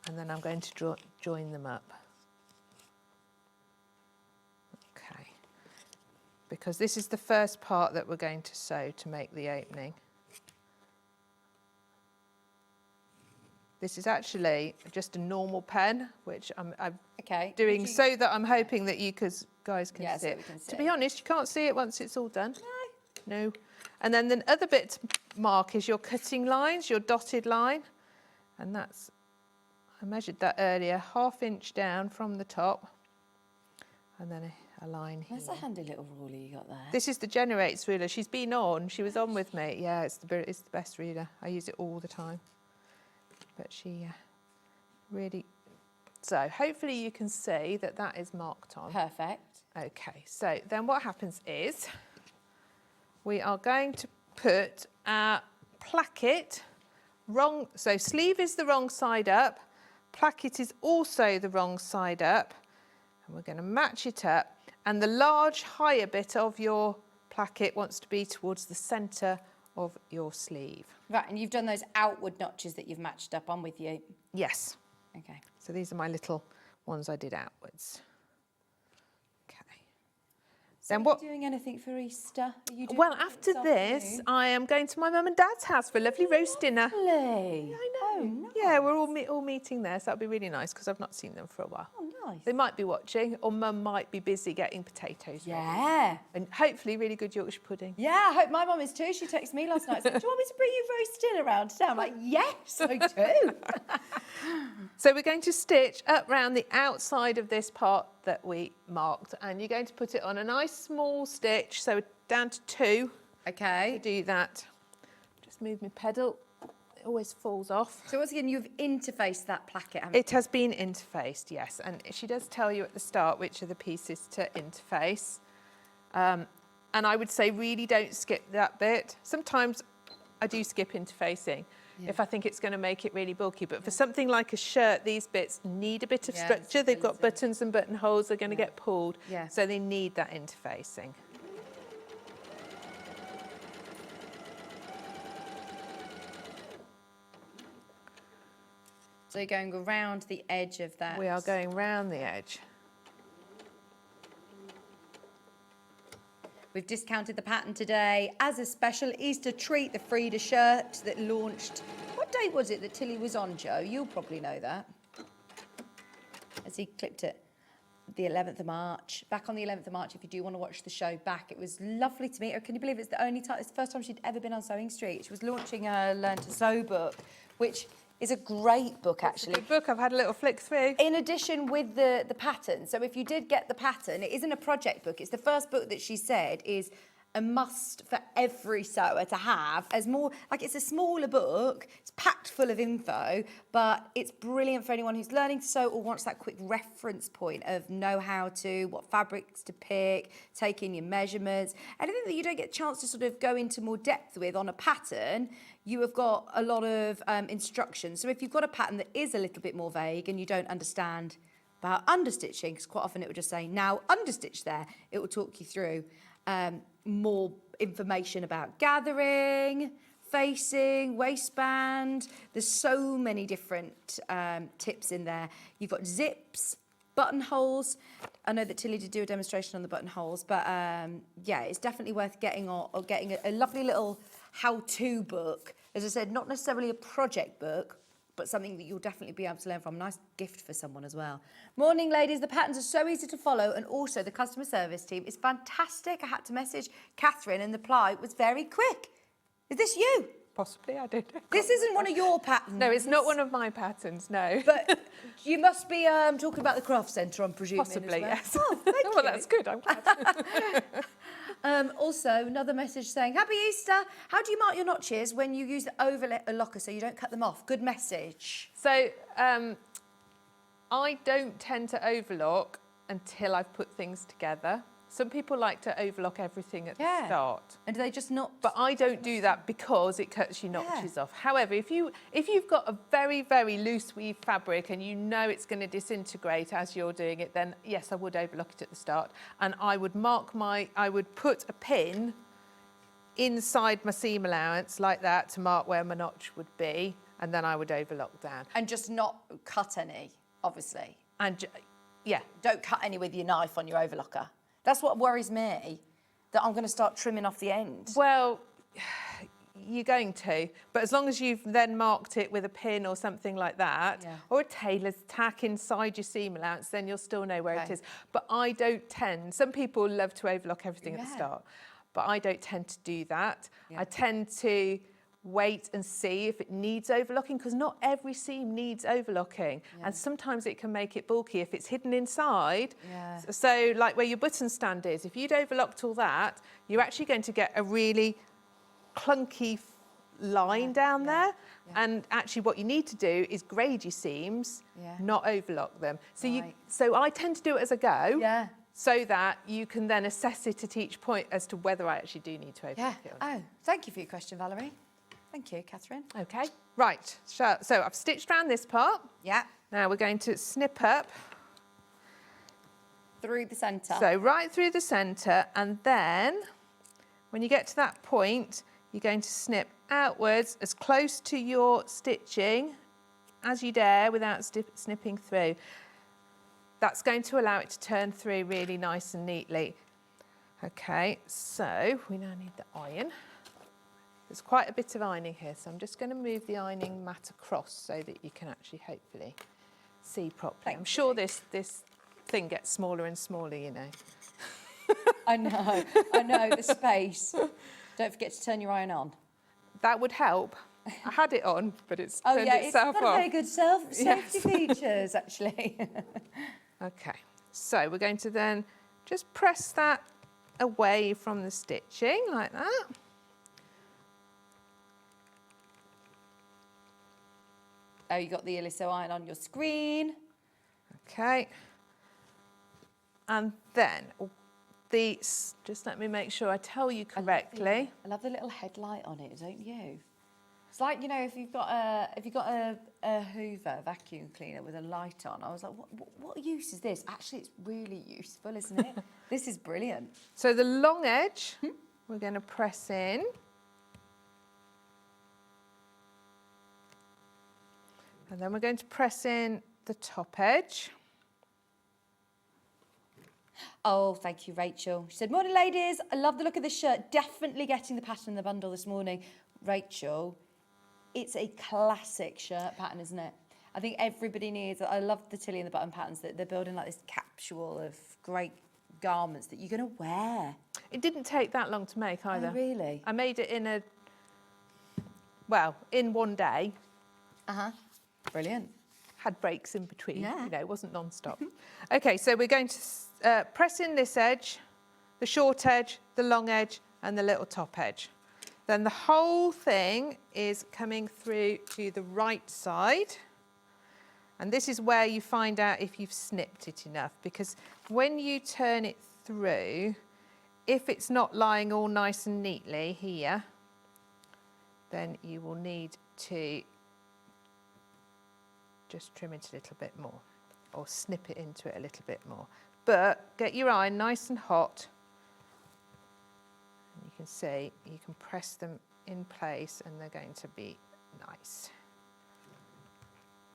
[SPEAKER 9] And then I'm going to join them up. Okay. Because this is the first part that we're going to sew to make the opening. This is actually just a normal pen, which I'm doing so that I'm hoping that you guys can see it. To be honest, you can't see it once it's all done. No. And then the other bit to mark is your cutting lines, your dotted line. And that's, I measured that earlier, 1/2 inch down from the top. And then a line here.
[SPEAKER 4] That's a handy little ruler you got there.
[SPEAKER 9] This is the Generates ruler. She's been on. She was on with me. Yeah, it's the best ruler. I use it all the time. But she really... So hopefully you can see that that is marked on.
[SPEAKER 4] Perfect.
[SPEAKER 9] Okay, so then what happens is we are going to put our placket wrong. So sleeve is the wrong side up. Placket is also the wrong side up. And we're going to match it up. And the large, higher bit of your placket wants to be towards the centre of your sleeve.
[SPEAKER 4] Right, and you've done those outward notches that you've matched up. I'm with you.
[SPEAKER 9] Yes.
[SPEAKER 4] Okay.
[SPEAKER 9] So these are my little ones I did outwards. Okay.
[SPEAKER 4] So
[SPEAKER 9] then
[SPEAKER 4] what? Are you doing anything for Easter? Are you doing
[SPEAKER 9] well, after this,
[SPEAKER 4] afternoon?
[SPEAKER 9] I am going to my mum and dad's house for a lovely roast dinner.
[SPEAKER 4] Lovely.
[SPEAKER 9] I know.
[SPEAKER 4] Oh, nice.
[SPEAKER 9] Yeah, we're all meeting there, so that'll be really nice because I've not seen them for a while.
[SPEAKER 4] Oh, nice.
[SPEAKER 9] They might be watching, or mum might be busy getting potatoes ready.
[SPEAKER 4] Yeah.
[SPEAKER 9] And hopefully really good Yorkshire pudding.
[SPEAKER 4] Yeah, I hope my mum is too. She texted me last night. Said, do you want me to bring you roast dinner around today? I'm like, yes, I do.
[SPEAKER 9] So we're going to stitch up round the outside of this part that we marked, and you're going to put it on a nice small stitch, so down to 2.
[SPEAKER 4] Okay.
[SPEAKER 9] To do that. Just move my pedal. It always falls off.
[SPEAKER 4] So once again, you've interfaced that placket, haven't you?
[SPEAKER 9] It has been interfaced, yes, and she does tell you at the start which are the pieces to interface. And I would say really don't skip that bit. Sometimes I do skip interfacing if I think it's going to make it really bulky, but for something like a shirt, these bits need a bit of structure. They've got buttons and buttonholes, they're going to get pulled, so they need that interfacing.
[SPEAKER 4] So you're going around the edge of that.
[SPEAKER 9] We are going round the edge.
[SPEAKER 4] We've discounted the pattern today as a special Easter treat, the Frida shirt that launched. What date was it that Tilly was on, Joe? You'll probably know that. As he clipped it. The 11th of March. Back on the 11th of March, if you do want to watch the show back. It was lovely to meet her. Can you believe it's the only time, it's the first time she'd ever been on SewingStreet. She was launching her Learn to Sew book, which is a great book, actually.
[SPEAKER 9] It's a good book. I've had a little flick through.
[SPEAKER 4] In addition with the pattern. So if you did get the pattern, it isn't a project book. It's the first book that she said is a must for every sewer to have, as more, like it's a smaller book, it's packed full of info, but it's brilliant for anyone who's learning to sew or wants that quick reference point of know how to, what fabrics to pick, taking your measurements, anything that you don't get a chance to sort of go into more depth with on a pattern. You have got a lot of instructions. So if you've got a pattern that is a little bit more vague and you don't understand about understitching, because quite often it will just say, now understitch there, it will talk you through more information about gathering, facing, waistband. There's so many different tips in there. You've got zips, buttonholes. I know that Tilly did do a demonstration on the buttonholes, but yeah, it's definitely worth getting or getting a lovely little how-to book. As I said, not necessarily a project book, but something that you'll definitely be able to learn from. A nice gift for someone as well. Morning, ladies. The patterns are so easy to follow, and also the customer service team is fantastic. I had to message Catherine, and the reply was very quick. Is this you?
[SPEAKER 9] Possibly, I don't know.
[SPEAKER 4] This isn't one of your patterns.
[SPEAKER 9] No, it's not one of my patterns, no.
[SPEAKER 4] But you must be talking about the craft centre, I'm presuming.
[SPEAKER 9] Possibly,
[SPEAKER 4] as well.
[SPEAKER 9] yes.
[SPEAKER 4] Oh, thank
[SPEAKER 9] well,
[SPEAKER 4] you.
[SPEAKER 9] that's good, I'm glad.
[SPEAKER 4] Also, another message saying, Happy Easter. How do you mark your notches when you use the overlocker so you don't cut them off? Good message.
[SPEAKER 9] So, I don't tend to overlock until I've put things together. Some people like to overlock everything at the start.
[SPEAKER 4] And do they just not?
[SPEAKER 9] But I don't do that because it cuts your notches off. However, if you've got a very, very loose weave fabric and you know it's going to disintegrate as you're doing it, then yes, I would overlock it at the start. And I would put a pin inside my seam allowance like that to mark where my notch would be, and then I would overlock down.
[SPEAKER 4] And just not cut any, obviously.
[SPEAKER 9] And yeah.
[SPEAKER 4] Don't cut any with your knife on your overlocker. That's what worries me, that I'm going to start trimming off the end.
[SPEAKER 9] Well, you're going to, but as long as you've then marked it with a pin or something like that, or a tailor's tack inside your seam allowance, then you'll still know where it is. But I don't tend, some people love to overlock everything at the start, but I don't tend to do that. I tend to wait and see if it needs overlocking, because not every seam needs overlocking, and sometimes it can make it bulky if it's hidden inside. So like where your button stand is, if you'd overlocked all that, you're actually going to get a really clunky line down there, and actually what you need to do is grade your seams, not overlock them. So so I tend to do it as I go, so that you can then assess it at each point as to whether I actually do need to overlock it.
[SPEAKER 4] Oh, thank you for your question, Valerie. Thank you, Catherine.
[SPEAKER 9] Okay, right, so I've stitched around this part.
[SPEAKER 4] Yeah.
[SPEAKER 9] Now we're going to snip up.
[SPEAKER 4] Through the centre.
[SPEAKER 9] So right through the centre, and then when you get to that point, you're going to snip outwards as close to your stitching as you dare without snipping through. That's going to allow it to turn through really nice and neatly. Okay, so we now need the iron. There's quite a bit of ironing here, so I'm just going to move the ironing mat across so that you can actually hopefully see properly. I'm sure this thing gets smaller and smaller, you know.
[SPEAKER 4] I know, the space. Don't forget to turn your iron on.
[SPEAKER 9] That would help. I had it on, but it's turned
[SPEAKER 4] it's
[SPEAKER 9] itself
[SPEAKER 4] got
[SPEAKER 9] off.
[SPEAKER 4] very good safety features, actually.
[SPEAKER 9] Okay, so we're going to then just press that away from the stitching like that.
[SPEAKER 4] Oh, you got the Illiso iron on your screen.
[SPEAKER 9] Okay. And then just let me make sure I tell you correctly.
[SPEAKER 4] I love the little headlight on it, don't you? It's like, you know, if you've got a Hoover vacuum cleaner with a light on, I was like, what use is this? Actually, it's really useful, isn't it? This is brilliant.
[SPEAKER 9] So the long edge, we're going to press in. And then we're going to press in the top edge.
[SPEAKER 4] Oh, thank you, Rachel. She said, morning, ladies. I love the look of this shirt. Definitely getting the pattern in the bundle this morning. Rachel, it's a classic shirt pattern, isn't it? I think everybody needs, I love the Tilly and the button patterns, that they're building like this capsule of great garments that you're going to wear.
[SPEAKER 9] It didn't take that long to make either.
[SPEAKER 4] Oh, really?
[SPEAKER 9] I made it in in one day.
[SPEAKER 4] Brilliant.
[SPEAKER 9] Had breaks in between,
[SPEAKER 4] Yeah.
[SPEAKER 9] you know, it wasn't non-stop. Okay, so we're going to press in this edge, the short edge, the long edge, and the little top edge. Then the whole thing is coming through to the right side. And this is where you find out if you've snipped it enough, because when you turn it through, if it's not lying all nice and neatly here, then you will need to just trim it a little bit more or snip it into it a little bit more. But get your iron nice and hot. And you can see, you can press them in place and they're going to be nice.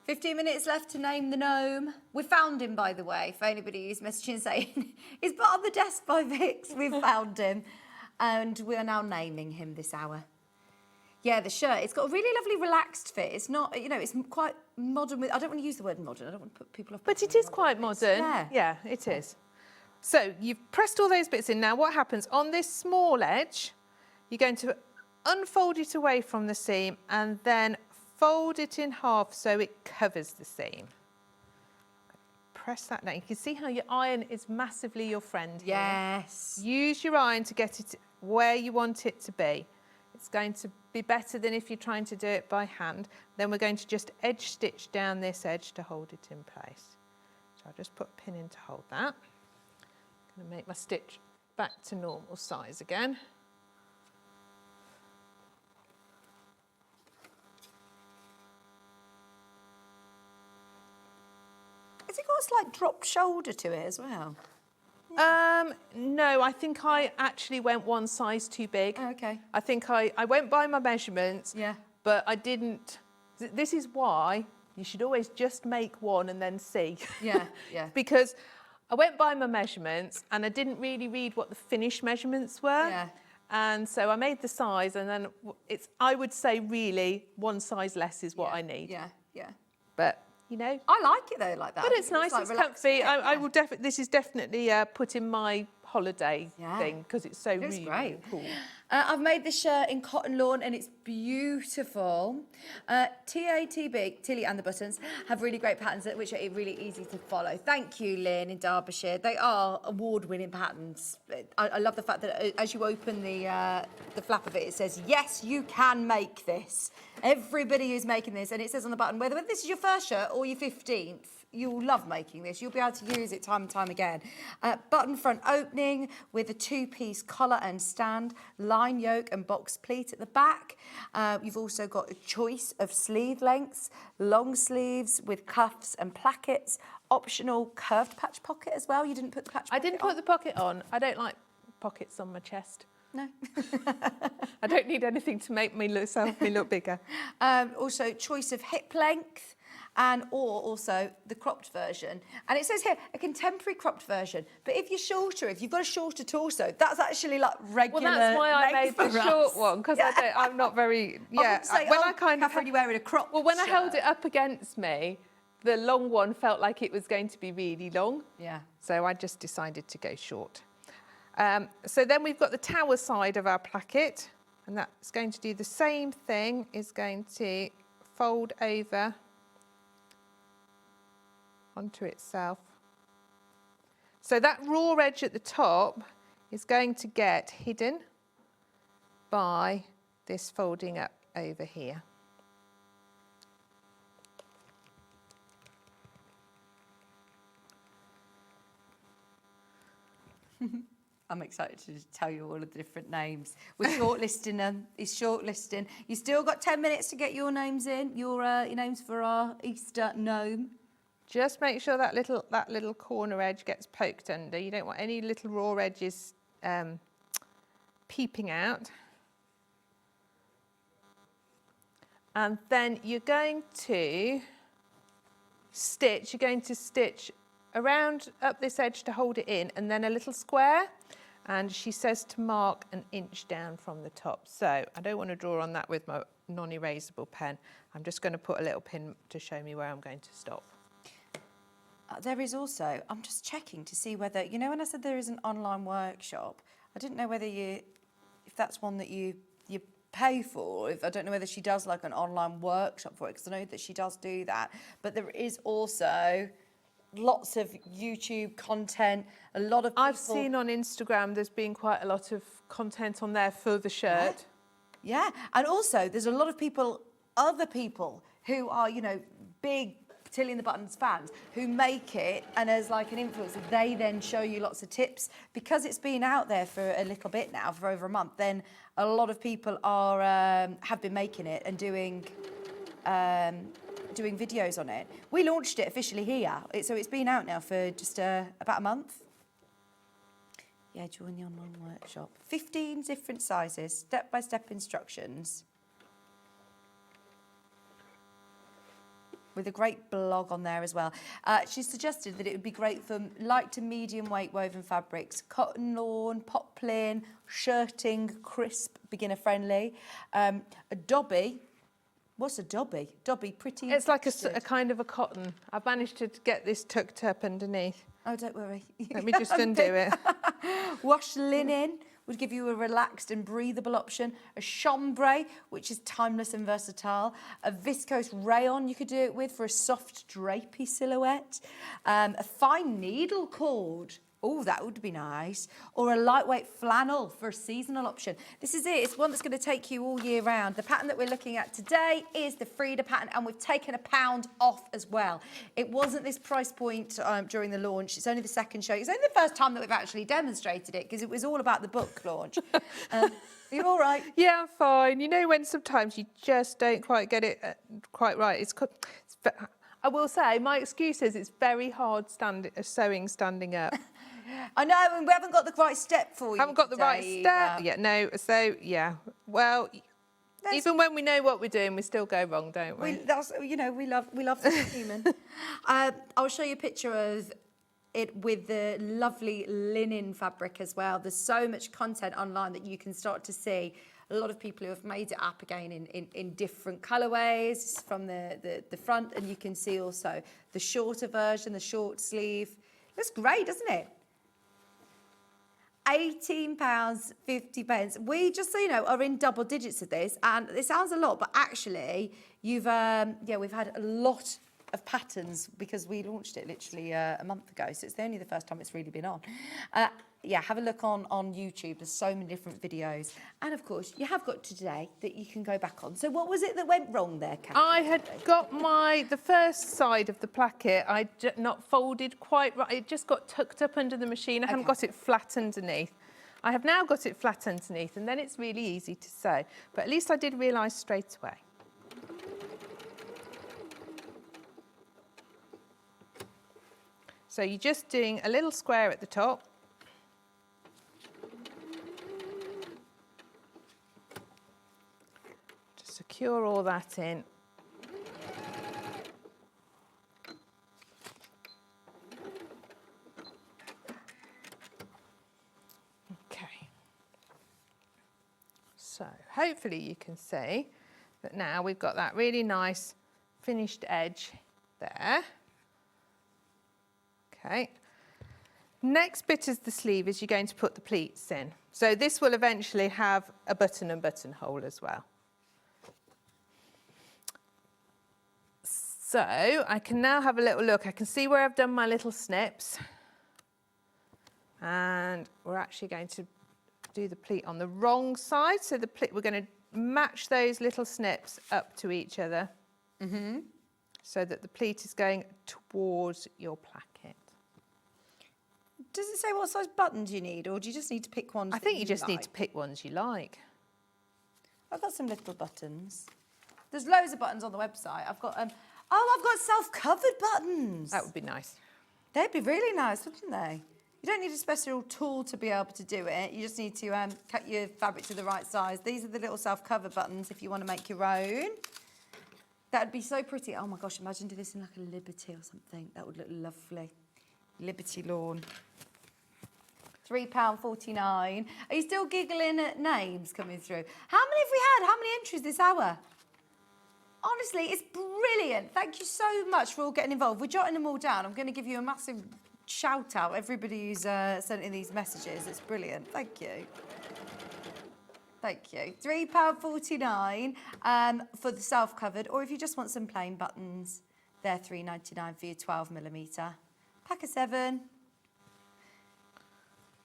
[SPEAKER 4] 15 minutes left to name the gnome. We found him, by the way, for anybody who's messaging saying, he's put on the desk by Vix. We've found him. And we are now naming him this hour. Yeah, the shirt, it's got a really lovely relaxed fit. It's not, you know, it's quite modern. I don't want to use the word modern. I don't want to put people off.
[SPEAKER 9] But it is quite modern. Yeah, it is. So you've pressed all those bits in. Now what happens on this small edge, you're going to unfold it away from the seam and then fold it in half so it covers the seam. Press that down. You can see how your iron is massively your friend here.
[SPEAKER 4] Yes.
[SPEAKER 9] Use your iron to get it where you want it to be. It's going to be better than if you're trying to do it by hand. Then we're going to just edge stitch down this edge to hold it in place. So I'll just put a pin in to hold that. I'm going to make my stitch back to normal size again.
[SPEAKER 4] Has it got a slight drop shoulder to it as well?
[SPEAKER 9] No, I think I actually went one size too big.
[SPEAKER 4] Oh, okay.
[SPEAKER 9] I think I went by my measurements,
[SPEAKER 4] Yeah.
[SPEAKER 9] but I didn't. This is why you should always just make one and then see.
[SPEAKER 4] Yeah, yeah.
[SPEAKER 9] Because I went by my measurements and I didn't really read what the finished measurements were.
[SPEAKER 4] Yeah.
[SPEAKER 9] And so I made the size and then I would say really one size less is what I need.
[SPEAKER 4] Yeah, yeah.
[SPEAKER 9] But, you know.
[SPEAKER 4] I like it though, like that.
[SPEAKER 9] But it's nice,
[SPEAKER 4] like
[SPEAKER 9] it's
[SPEAKER 4] relaxed
[SPEAKER 9] comfy.
[SPEAKER 4] fit,
[SPEAKER 9] I
[SPEAKER 4] yeah.
[SPEAKER 9] will definitely, this is definitely put in my holiday thing because it's so
[SPEAKER 4] looks
[SPEAKER 9] really
[SPEAKER 4] great.
[SPEAKER 9] cool.
[SPEAKER 4] I've made this shirt in cotton lawn and it's beautiful. TATB, Tilly and the Buttons, have really great patterns which are really easy to follow. Thank you, Lynn, in Derbyshire. They are award-winning patterns. I love the fact that as you open the flap of it, it says, yes, you can make this. Everybody is making this. And it says on the button, whether this is your first shirt or your 15th, you'll love making this. You'll be able to use it time and time again. Button front opening with a two-piece collar and stand, line yoke and box pleat at the back. You've also got a choice of sleeve lengths, long sleeves with cuffs and plackets, optional curved patch pocket as well. You didn't put the patch pocket on?
[SPEAKER 9] I didn't put the pocket on. I don't like pockets on my chest.
[SPEAKER 4] No.
[SPEAKER 9] I don't need anything to make me look bigger.
[SPEAKER 4] Also, choice of hip length. And or also the cropped version. And it says here, a contemporary cropped version. But if you're shorter, if you've got a shorter torso, that's actually like regular.
[SPEAKER 9] Well, that's why I made the short one, because I'm not very,
[SPEAKER 4] I Catherine, you're wearing a crop
[SPEAKER 9] Well, when
[SPEAKER 4] shirt.
[SPEAKER 9] I held it up against me, the long one felt like it was going to be really long.
[SPEAKER 4] Yeah.
[SPEAKER 9] So I just decided to go short. So then we've got the tower side of our placket, and that's going to do the same thing, is going to fold over onto itself. So that raw edge at the top is going to get hidden by this folding up over here.
[SPEAKER 4] I'm excited to tell you all of the different names. We're shortlisting them. He's shortlisting. You still got 10 minutes to get your names in, your names for our Easter gnome.
[SPEAKER 9] Just make sure that little corner edge gets poked under. You don't want any little raw edges peeping out. And then you're going to stitch around up this edge to hold it in, and then a little square. And she says to mark an inch down from the top. So I don't want to draw on that with my non-erasable pen. I'm just going to put a little pin to show me where I'm going to stop.
[SPEAKER 4] There is also, I'm just checking to see whether, you know when I said there is an online workshop, I didn't know whether if that's one that you pay for, I don't know whether she does like an online workshop for it, because I know that she does do that. But there is also lots of YouTube content, a lot of people...
[SPEAKER 9] I've seen on Instagram there's been quite a lot of content on there for the shirt.
[SPEAKER 4] Yeah, and also there's a lot of people, other people who are, you know, big Tilly and the Buttons fans who make it, and as like an influencer, they then show you lots of tips. Because it's been out there for a little bit now, for over a month, then a lot of people are have been making it and doing videos on it. We launched it officially here, so it's been out now for just about a month. Yeah, join the online workshop. 15 different sizes, step-by-step instructions. With a great blog on there as well. She suggested that it would be great for light to medium weight woven fabrics, cotton lawn, poplin, shirting, crisp, beginner friendly. A dobby. What's a dobby? Dobby, pretty.
[SPEAKER 9] It's like a kind of a cotton. I've managed to get this tucked up underneath.
[SPEAKER 4] Oh, don't worry.
[SPEAKER 9] Let me just undo it.
[SPEAKER 4] Wash linen would give you a relaxed and breathable option. A chambray, which is timeless and versatile. A viscose rayon you could do it with for a soft drapey silhouette. A fine needle cord. Oh, that would be nice. Or a lightweight flannel for a seasonal option. This is it. It's one that's going to take you all year round. The pattern that we're looking at today is the Frida pattern, and we've taken £1 off as well. It wasn't this price point during the launch. It's only the second show. It's only the first time that we've actually demonstrated it, because it was all about the book launch. Are you all right?
[SPEAKER 9] Yeah, I'm fine. You know when sometimes you just don't quite get it quite right. I will say, my excuse is it's very hard sewing standing up.
[SPEAKER 4] I know, and we haven't got the right step for you.
[SPEAKER 9] Haven't got the right step. Yeah, no. So yeah. Well, even when we know what we're doing, we still go wrong, don't we?
[SPEAKER 4] We love the human. I'll show you a picture of it with the lovely linen fabric as well. There's so much content online that you can start to see. A lot of people who have made it up again in different colourways from the front, and you can see also the shorter version, the short sleeve. Looks great, doesn't it? £18.50. We just, so you know, are in double digits of this, and it sounds a lot, but actually, we've had a lot of patterns because we launched it literally a month ago, so it's only the first time it's really been on. Yeah, have a look on YouTube. There's so many different videos. And of course, you have got today that you can go back on. So what was it that went wrong there, Kathy?
[SPEAKER 9] I had got the first side of the placket, not folded quite right. It just got tucked up under the machine. I haven't got it flat underneath. I have now got it flat underneath, and then it's really easy to sew. But at least I did realise straight away. So you're just doing a little square at the top. Secure all that in. Okay. So hopefully you can see that now we've got that really nice finished edge there. Okay. Next bit is the sleeve is you're going to put the pleats in. So this will eventually have a button and buttonhole as well. So I can now have a little look. I can see where I've done my little snips. And we're actually going to do the pleat on the wrong side. So the pleat, we're going to match those little snips up to each other. So that the pleat is going towards your placket.
[SPEAKER 4] Does it say what size buttons you need, or do you just need to pick ones?
[SPEAKER 9] I think you just need to pick ones you like.
[SPEAKER 4] I've got some little buttons. There's loads of buttons on the website. I've got I've got self-covered buttons.
[SPEAKER 9] That would be nice.
[SPEAKER 4] They'd be really nice, wouldn't they? You don't need a special tool to be able to do it. You just need to cut your fabric to the right size. These are the little self-cover buttons if you want to make your own. That'd be so pretty. Oh my gosh, imagine doing this in like a Liberty or something. That would look lovely. Liberty lawn. £3.49. Are you still giggling at names coming through? How many have we had? How many entries this hour? Honestly, it's brilliant. Thank you so much for all getting involved. We're jotting them all down. I'm going to give you a massive shout out. Everybody who's sent in these messages. It's brilliant. Thank you. Thank you. £3.49 for the self-covered, or if you just want some plain buttons, they're £3.99 for your 12mm. pack of 7.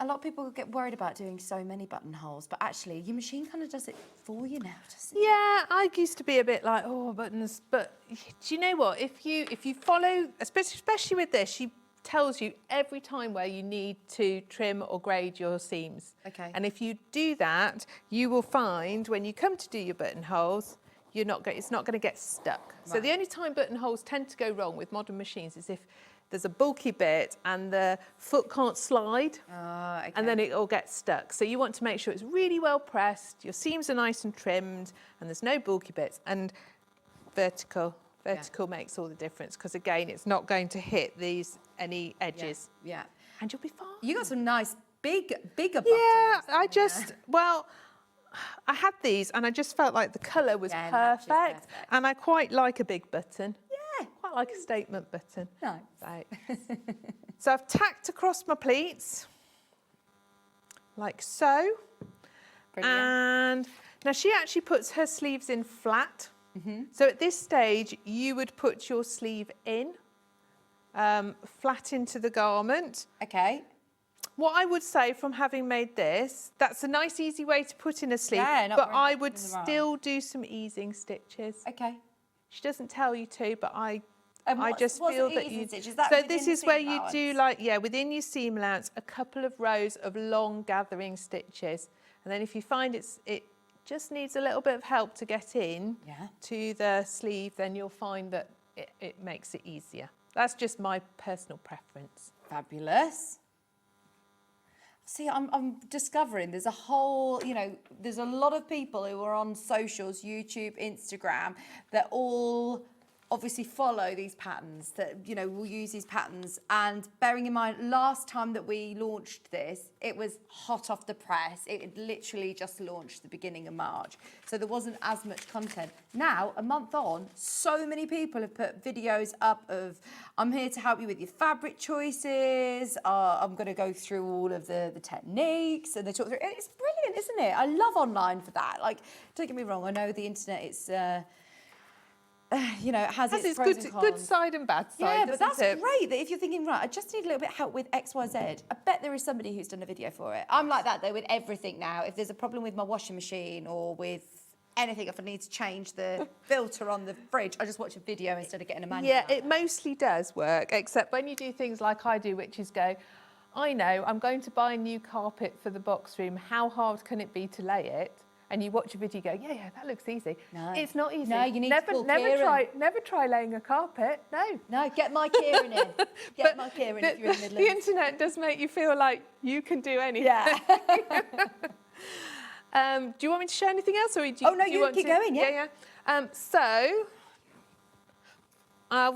[SPEAKER 4] A lot of people get worried about doing so many buttonholes, but actually your machine kind of does it for you now, doesn't it?
[SPEAKER 9] Yeah, I used to be a bit like, oh, buttons, but do you know what? If you follow, especially with this, she tells you every time where you need to trim or grade your seams.
[SPEAKER 4] Okay.
[SPEAKER 9] And if you do that, you will find when you come to do your buttonholes, it's not going to get stuck. Right. So the only time buttonholes tend to go wrong with modern machines is if there's a bulky bit and the foot can't slide,
[SPEAKER 4] okay.
[SPEAKER 9] and then it all gets stuck. So you want to make sure it's really well pressed, your seams are nice and trimmed, and there's no bulky bits. And vertical makes all the difference, because again, it's not going to hit any edges.
[SPEAKER 4] Yeah.
[SPEAKER 9] And you'll be fine.
[SPEAKER 4] You got some nice bigger buttons.
[SPEAKER 9] Yeah, I had these and I just felt like the colour was perfect, and I quite like a big button. Yeah, quite like a statement button.
[SPEAKER 4] Nice.
[SPEAKER 9] Right. So I've tacked across my pleats, like so.
[SPEAKER 4] Brilliant.
[SPEAKER 9] And now she actually puts her sleeves in flat. So at this stage, you would put your sleeve in, flat into the garment.
[SPEAKER 4] Okay.
[SPEAKER 9] What I would say from having made this, that's a nice easy way to put in a sleeve,
[SPEAKER 4] Yeah,
[SPEAKER 9] but I would still do some easing stitches.
[SPEAKER 4] Okay.
[SPEAKER 9] She doesn't tell you to, but I
[SPEAKER 4] what's
[SPEAKER 9] feel that
[SPEAKER 4] easing
[SPEAKER 9] you...
[SPEAKER 4] stitch? Is that
[SPEAKER 9] So
[SPEAKER 4] within
[SPEAKER 9] this
[SPEAKER 4] the
[SPEAKER 9] is where
[SPEAKER 4] seam
[SPEAKER 9] you do within your seam allowance, a couple of rows of long gathering stitches. And then if you find it just needs a little bit of help to get in to the sleeve, then you'll find that it makes it easier. That's just my personal preference.
[SPEAKER 4] Fabulous. See, I'm discovering there's a whole, there's a lot of people who are on socials, YouTube, Instagram, that all obviously follow these patterns, that, will use these patterns. And bearing in mind, last time that we launched this, it was hot off the press. It had literally just launched the beginning of March. So there wasn't as much content. Now, a month on, so many people have put videos up of, I'm here to help you with your fabric choices. I'm going to go through all of the techniques, and they talk through. It's brilliant, isn't it? I love online for that. Like, don't get me wrong, I know the internet, it's... it has its pros and cons.
[SPEAKER 9] Good side and bad side.
[SPEAKER 4] Yeah, but that's great that if you're thinking, right, I just need a little bit of help with X, Y, Z, I bet there is somebody who's done a video for it. I'm like that though with everything now. If there's a problem with my washing machine or with anything, if I need to change the filter on the fridge, I just watch a video instead of getting a manual.
[SPEAKER 9] Yeah, it mostly does work, except when you do things like I do, which is go, I know I'm going to buy a new carpet for the box room. How hard can it be to lay it? And you watch a video, you go, yeah, that looks easy. No. It's not easy.
[SPEAKER 4] No, you need to pull
[SPEAKER 9] never try laying a carpet. No,
[SPEAKER 4] get my Kieran in. Get my Kieran if you're in the Midlands.
[SPEAKER 9] The internet does make you feel like you can do anything.
[SPEAKER 4] Yeah.
[SPEAKER 9] Do you want me to share anything else, or do you?
[SPEAKER 4] Oh no, you keep going. Yeah.
[SPEAKER 9] So I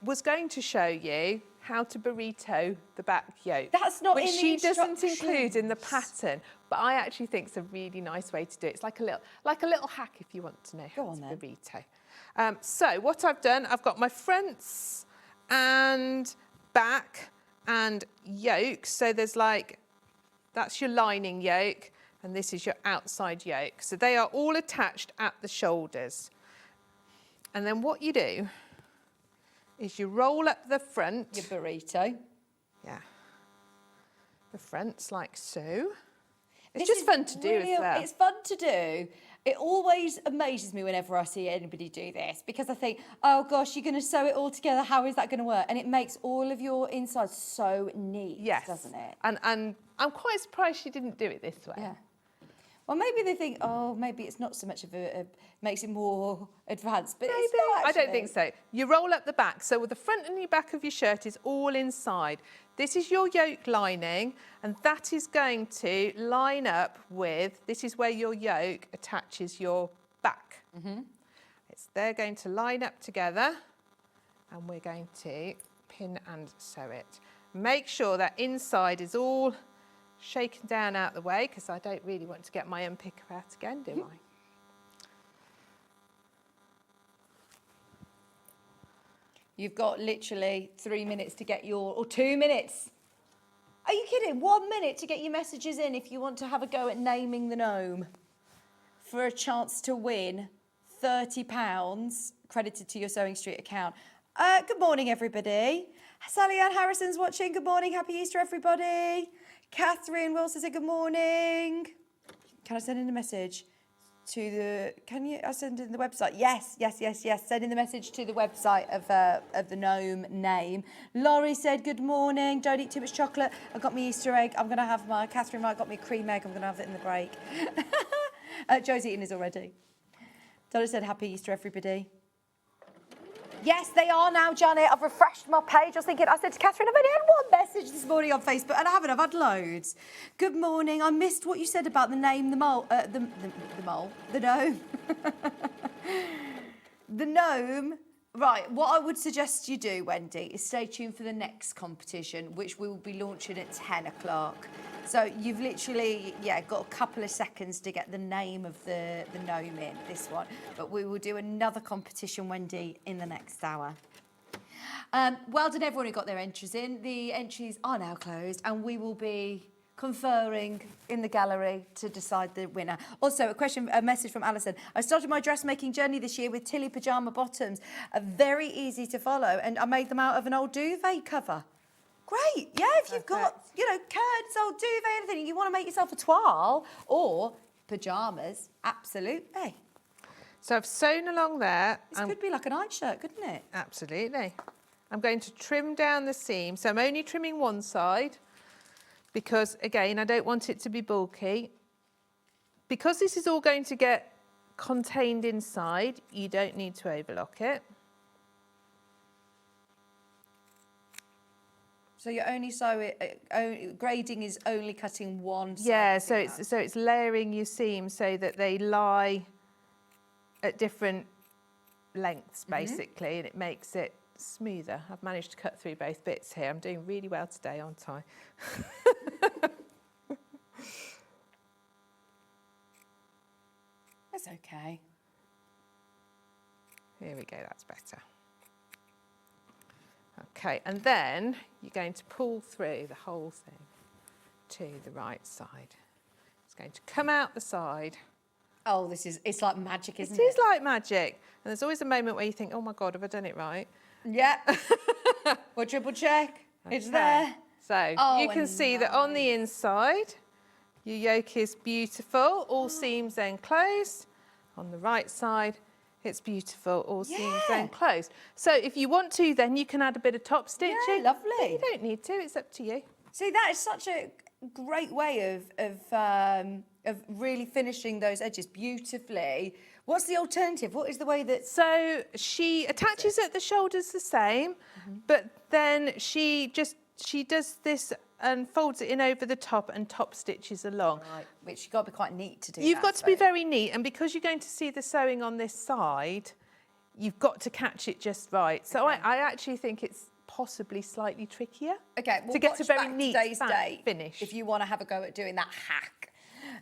[SPEAKER 9] was going to show you how to burrito the back yoke.
[SPEAKER 4] That's not
[SPEAKER 9] which
[SPEAKER 4] in the
[SPEAKER 9] she doesn't
[SPEAKER 4] instructions.
[SPEAKER 9] include in the pattern, but I actually think it's a really nice way to do it. It's like a little hack if you want to know how to burrito. So what I've done, I've got my fronts and back and yoke. So there's that's your lining yoke, and this is your outside yoke. So they are all attached at the shoulders. And then what you do is you roll up the front.
[SPEAKER 4] Your burrito.
[SPEAKER 9] Yeah. The front's like so. It's just fun to do as well.
[SPEAKER 4] It's fun to do. It always amazes me whenever I see anybody do this, because I think, oh gosh, you're going to sew it all together. How is that going to work? And it makes all of your insides so neat, doesn't it?
[SPEAKER 9] And I'm quite surprised she didn't do it this way.
[SPEAKER 4] Yeah. Well, maybe they think, oh, maybe it's not so much of makes it more advanced, but it's not actually.
[SPEAKER 9] I don't think so. You roll up the back, so the front and the back of your shirt is all inside. This is your yoke lining, and that is going to line up with, this is where your yoke attaches your back. They're going to line up together, and we're going to pin and sew it. Make sure that inside is all shaken down out the way, because I don't really want to get my unpicker out again, do I?
[SPEAKER 4] You've got literally 3 minutes to get or 2 minutes. Are you kidding? 1 minute to get your messages in if you want to have a go at naming the gnome for a chance to win £30 credited to your SewingStreet account. Good morning, everybody. Sally Ann Harrison's watching. Good morning. Happy Easter, everybody. Catherine Wilson said good morning. Can I send in a message to the... I send in the website? Yes. Send in the message to the website of the gnome name. Laurie said good morning. Don't eat too much chocolate. I got me Easter egg. I'm going to have my... Catherine Wright got me a cream egg. I'm going to have it in the break. Joe's eating his already. Donna said happy Easter, everybody. Yes, they are now, Janet. I've refreshed my page. I said to Catherine, I've only had one message this morning on Facebook, and I haven't. I've had loads. Good morning. I missed what you said about the name, the gnome. The gnome. Right, what I would suggest you do, Wendy, is stay tuned for the next competition, which we will be launching at 10 o'clock. So you've literally, got a couple of seconds to get the name of the gnome in, this one. But we will do another competition, Wendy, in the next hour. Well done, everyone who got their entries in. The entries are now closed, and we will be conferring in the gallery to decide the winner. Also, a message from Alison. I started my dressmaking journey this year with Tilly pyjama bottoms. Very easy to follow, and I made them out of an old duvet cover. Great, yeah, if you've got, curtains, old duvet, anything, you want to make yourself a toile or pyjamas, absolutely.
[SPEAKER 9] So I've sewn along there.
[SPEAKER 4] This could be like a nightshirt, couldn't it?
[SPEAKER 9] Absolutely. I'm going to trim down the seam. So I'm only trimming one side because, again, I don't want it to be bulky. Because this is all going to get contained inside, you don't need to overlock it.
[SPEAKER 4] So you only sew it, grading is only cutting one side.
[SPEAKER 9] Yeah, so it's layering your seams so that they lie at different lengths, basically, and it makes it smoother. I've managed to cut through both bits here. I'm doing really well today, aren't I?
[SPEAKER 4] That's okay.
[SPEAKER 9] Here we go, that's better. Okay, and then you're going to pull through the whole thing to the right side. It's going to come out the side.
[SPEAKER 4] Oh, it's like magic, isn't it?
[SPEAKER 9] It is like magic. And there's always a moment where you think, oh my God, have I done it right?
[SPEAKER 4] Yeah. We'll triple check. Okay. It's there.
[SPEAKER 9] So you can see that on the inside, your yoke is beautiful, all seams then closed. On the right side, it's beautiful, all seams then closed. So if you want to, then you can add a bit of top stitching.
[SPEAKER 4] Yeah, lovely.
[SPEAKER 9] But you don't need to, it's up to you.
[SPEAKER 4] See, that is such a great way of really finishing those edges beautifully. What's the alternative? What is the way that...
[SPEAKER 9] So she attaches at the shoulders the same, but then she does this and folds it in over the top and top stitches along.
[SPEAKER 4] Right, which you've got to be quite neat to do.
[SPEAKER 9] You've got to be very neat, and because you're going to see the sewing on this side, you've got to catch it just right. So I actually think it's possibly slightly trickier to get a very neat finish.
[SPEAKER 4] If you want to have a go at doing that hack.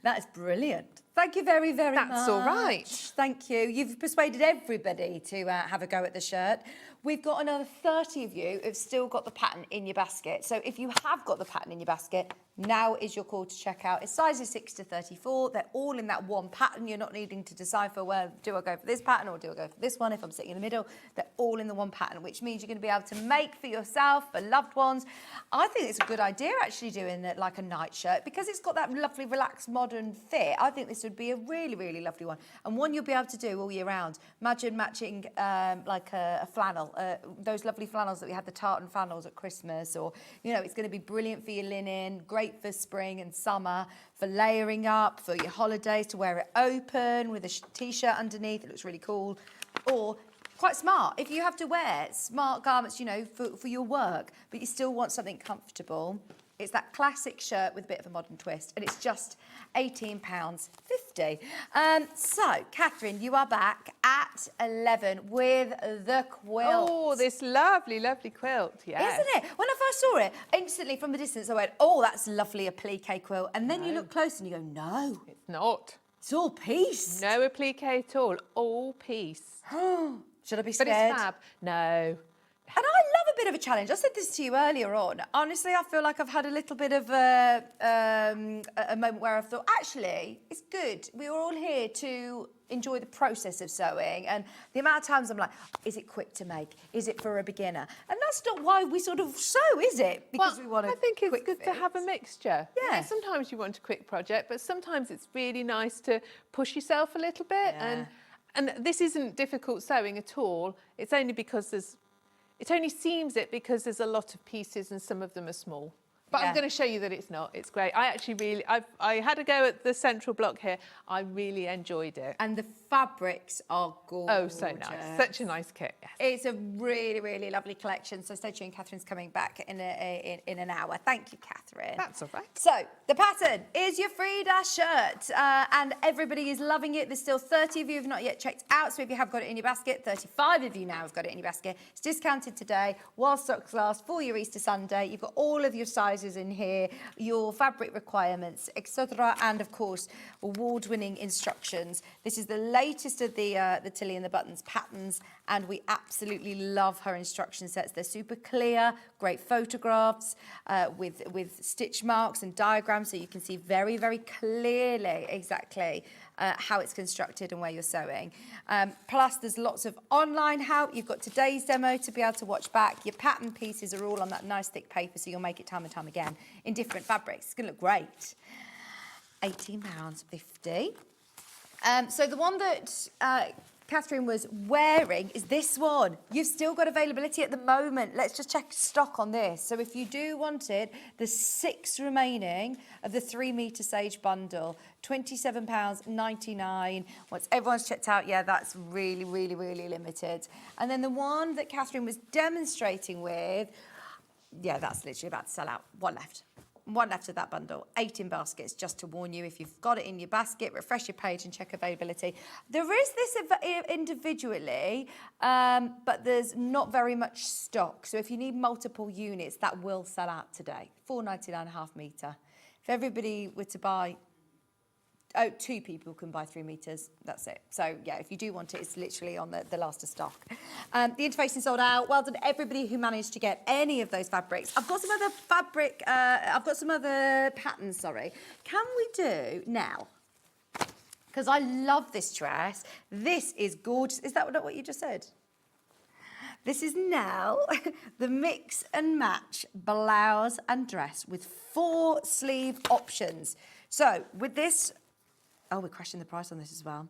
[SPEAKER 4] That is brilliant. Thank you very, very much.
[SPEAKER 9] That's all right.
[SPEAKER 4] Thank you. You've persuaded everybody to have a go at the shirt. We've got another 30 of you who've still got the pattern in your basket. So if you have got the pattern in your basket, now is your call to check out. It's sizes 6 to 34. They're all in that one pattern. You're not needing to decipher, well, do I go for this pattern or do I go for this one if I'm sitting in the middle? They're all in the one pattern, which means you're going to be able to make for yourself, for loved ones. I think it's a good idea actually doing it like a nightshirt because it's got that lovely, relaxed, modern fit. I think this would be a really, really lovely one and one you'll be able to do all year round. Imagine matching like a flannel, those lovely flannels that we had, the tartan flannels at Christmas, or, it's going to be brilliant for your linen, great for spring and summer, for layering up, for your holidays, to wear it open with a t-shirt underneath. It looks really cool. Or quite smart, if you have to wear smart garments, for your work, but you still want something comfortable. It's that classic shirt with a bit of a modern twist, and it's just £18.50. So, Catherine, you are back at 11 with the quilt.
[SPEAKER 9] Oh, this lovely, lovely quilt, yes.
[SPEAKER 4] Isn't it? When I first saw it, instantly from the distance, I went, oh, that's lovely, applique quilt. And then you look close and you go, no.
[SPEAKER 9] It's not.
[SPEAKER 4] It's all piece.
[SPEAKER 9] No applique at all piece.
[SPEAKER 4] Should I be scared?
[SPEAKER 9] But it's fab. No.
[SPEAKER 4] And I love bit of a challenge. I said this to you earlier on. Honestly, I feel like I've had a little bit of a moment where I've thought, actually, it's good. We are all here to enjoy the process of sewing, and the amount of times I'm like, is it quick to make? Is it for a beginner? And that's not why we sort of sew, is it? Because we want
[SPEAKER 9] I think it's
[SPEAKER 4] quick
[SPEAKER 9] good to have a mixture.
[SPEAKER 4] Yeah.
[SPEAKER 9] Sometimes you want a quick project, but sometimes it's really nice to push yourself a little bit.
[SPEAKER 4] Yeah.
[SPEAKER 9] And this isn't difficult sewing at all. It's only because it only seems it because there's a lot of pieces and some of them are small. But I'm going to show you that it's not. It's great. I actually really, I had a go at the central block here. I really enjoyed it.
[SPEAKER 4] And the fabrics are gorgeous.
[SPEAKER 9] Oh, so nice. Such a nice kit. Yes.
[SPEAKER 4] It's a really, really lovely collection. So stay tuned. Catherine's coming back in an hour. Thank you, Catherine.
[SPEAKER 9] That's all right.
[SPEAKER 4] So the pattern is your Frida shirt, and everybody is loving it. There's still 30 of you who have not yet checked out. So if you have got it in your basket, 35 of you now have got it in your basket. It's discounted today while stocks last for your Easter Sunday. You've got all of your sizes in here, your fabric requirements, etc., and of course award-winning instructions. This is the latest of the Tilly and the Buttons patterns, and we absolutely love her instruction sets. They're super clear, great photographs with stitch marks and diagrams, so you can see very, very clearly exactly how it's constructed and where you're sewing. Plus, there's lots of online help. You've got today's demo to be able to watch back. Your pattern pieces are all on that nice thick paper, so you'll make it time and time again in different fabrics. It's going to look great. £18.50. So the one that Catherine was wearing is this one. You've still got availability at the moment. Let's just check stock on this. So if you do want it, there's 6 remaining of the 3 metre sage bundle. £27.99. Once everyone's checked out, yeah, that's really, really, really limited. And then the one that Catherine was demonstrating with, yeah, that's literally about to sell out. One left. One left of that bundle, 8 in baskets, just to warn you. If you've got it in your basket, refresh your page and check availability. There is this individually, but there's not very much stock. So if you need multiple units, that will sell out today. £4.99 a half metre. If everybody were to buy, 2 people can buy 3 metres, that's it. So yeah, if you do want it, it's literally on the last of stock. The interfacing sold out. Well done everybody who managed to get any of those fabrics. I've got some other fabric, I've got some other patterns, sorry. Can we do now? Because I love this dress. This is gorgeous. Is that not what you just said? This is now the mix and match blouse and dress with 4 sleeve options. So with this, oh, we're crashing the price on this as well.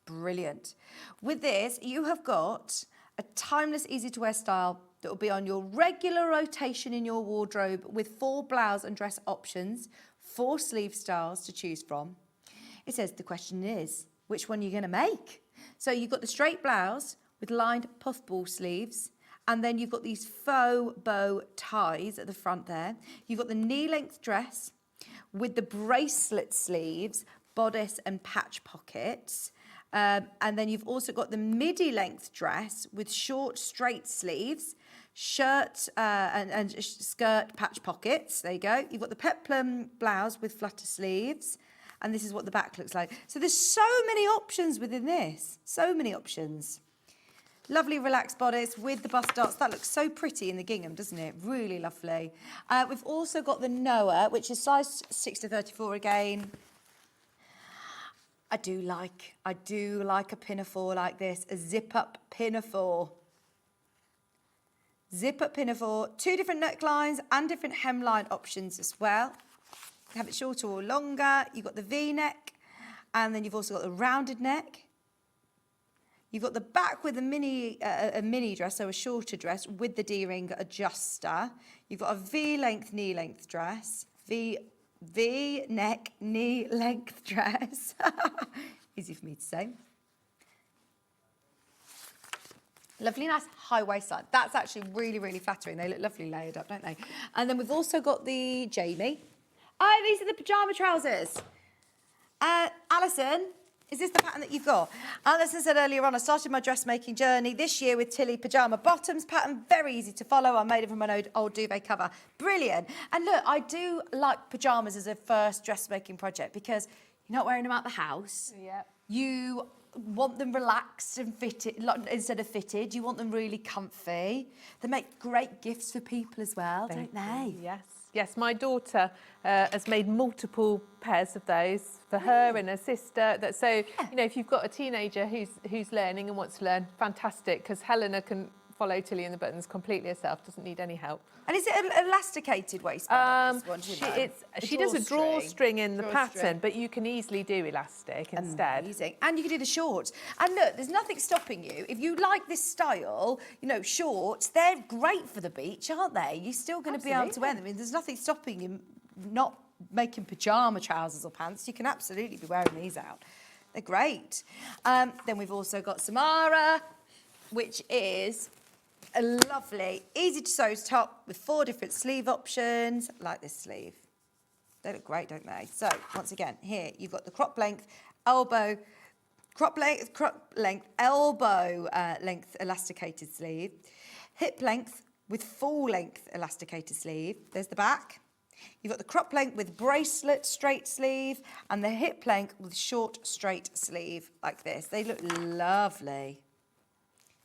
[SPEAKER 4] Brilliant. With this, you have got a timeless, easy-to-wear style that will be on your regular rotation in your wardrobe with 4 blouse and dress options, 4 sleeve styles to choose from. It says the question is, which one are you going to make? So you've got the straight blouse with lined puffball sleeves, and then you've got these faux bow ties at the front there. You've got the knee-length dress with the bracelet sleeves, bodice and patch pockets. And then you've also got the midi length dress with short straight sleeves, shirt and skirt patch pockets. There you go. You've got the peplum blouse with flutter sleeves. And this is what the back looks like. So there's so many options within this. So many options. Lovely relaxed bodice with the bust darts. That looks so pretty in the gingham, doesn't it? Really lovely. We've also got the Noah, which is size 6 to 34 again. I do like a pinafore like this, a zip-up pinafore. Zip-up pinafore, 2 different necklines and different hemline options as well. You can have it shorter or longer. You've got the V-neck, and then you've also got the rounded neck. You've got the back with a mini dress, so a shorter dress with the D-ring adjuster. You've got a V-length, knee-length dress, V-neck, knee-length dress. Easy for me to say. Lovely, nice high waistline. That's actually really, really flattering. They look lovely layered up, don't they? And then we've also got the Jamie. Oh, these are the pyjama trousers. Alison, is this the pattern that you've got? Alison said earlier on, I started my dressmaking journey this year with Tilly pyjama bottoms pattern. Very easy to follow. I made it from an old duvet cover. Brilliant. And look, I do like pyjamas as a first dressmaking project because You're not wearing them out the house.
[SPEAKER 9] Yeah.
[SPEAKER 4] You want them relaxed and fitted instead of fitted. You want them really comfy. They make great gifts for people as well, don't they?
[SPEAKER 9] Yes. Yes, my daughter has made multiple pairs of those for her and her sister. So, you know, if you've got a teenager who's learning and wants to learn, fantastic, because Helena can follow Tilly and the Buttons completely herself, doesn't need any help.
[SPEAKER 4] And is it an elasticated waistband?
[SPEAKER 9] She does a drawstring in the pattern, but you can easily do elastic instead.
[SPEAKER 4] Amazing. And you can do the shorts. And look, there's nothing stopping you. If you like this style, you know, shorts, they're great for the beach, aren't they? You're still going to be able to wear them. I mean, there's nothing stopping you not making pyjama trousers or pants. You can absolutely be wearing these out. They're great. Then we've also got Samara, which is a lovely, easy to sew top with 4 different sleeve options, like this sleeve. They look great, don't they? So, once again, here you've got the crop length, elbow length elasticated sleeve, hip length with full length elasticated sleeve. There's the back. You've got the crop length with bracelet straight sleeve and the hip length with short straight sleeve like this. They look lovely.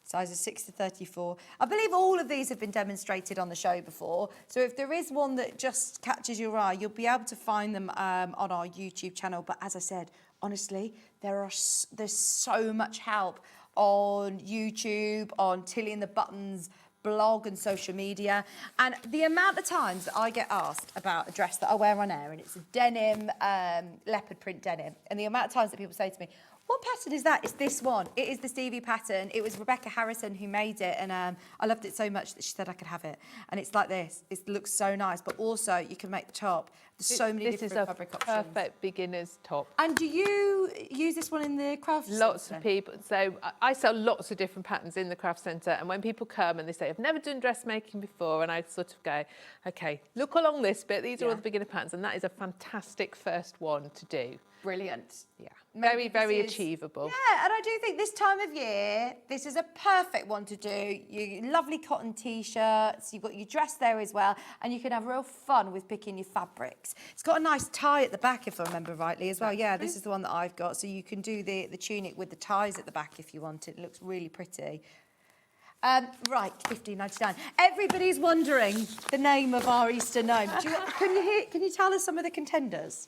[SPEAKER 4] Sizes 6 to 34. I believe all of these have been demonstrated on the show before. So if there is one that just catches your eye, you'll be able to find them on our YouTube channel. But as I said, honestly, there's so much help on YouTube, on Tilly and the Buttons blog and social media. And the amount of times that I get asked about a dress that I wear on air, and it's a denim, leopard print denim, and the amount of times that people say to me, what pattern is that? It's this one. It is the Stevie pattern. It was Rebecca Harrison who made it, and I loved it so much that she said I could have it. And it's like this. It looks so nice, but also you can make the top. There's so many different fabric options.
[SPEAKER 9] This is a perfect beginner's top.
[SPEAKER 4] And do you use this one in the craft centre?
[SPEAKER 9] Lots of people. So I sell lots of different patterns in the craft centre, and when people come and they say, I've never done dressmaking before, and I sort of go, OK, look along this bit. These are all the beginner patterns, and that is a fantastic first one to do.
[SPEAKER 4] Brilliant.
[SPEAKER 9] Yeah. Very, very achievable.
[SPEAKER 4] Yeah, and I do think this time of year, this is a perfect one to do. Your lovely cotton T-shirts, you've got your dress there as well, and you can have real fun with picking your fabrics. It's got a nice tie at the back, if I remember rightly, as well. Yeah, this is the one that I've got, so you can do the tunic with the ties at the back if you want it. It looks really pretty. Right, $15.99. Everybody's wondering the name of our Easter gnome. Can you tell us some of the contenders?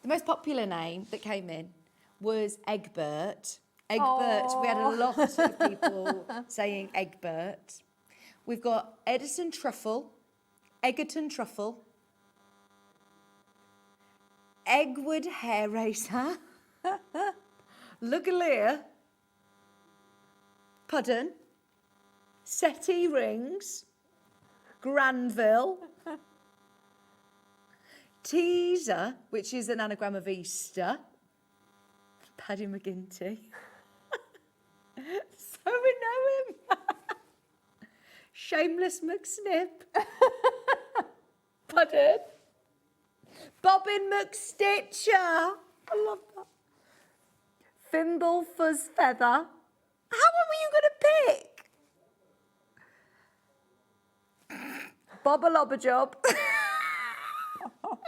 [SPEAKER 4] The most popular name that came in was Egbert. Egbert, we had a lot of people saying Egbert. We've got Edison Truffle, Egerton Truffle, Eggwood Hair Racer, Lugalier, Puddin, Settee Rings, Granville, Teaser, which is an anagram of Easter. Paddy McGinty. So we know him. Shameless McSnip. Puddin. Bobbin McStitcher. I love that. Thimble Fuzz Feather. How were you going to pick? Bobba Lobba Job.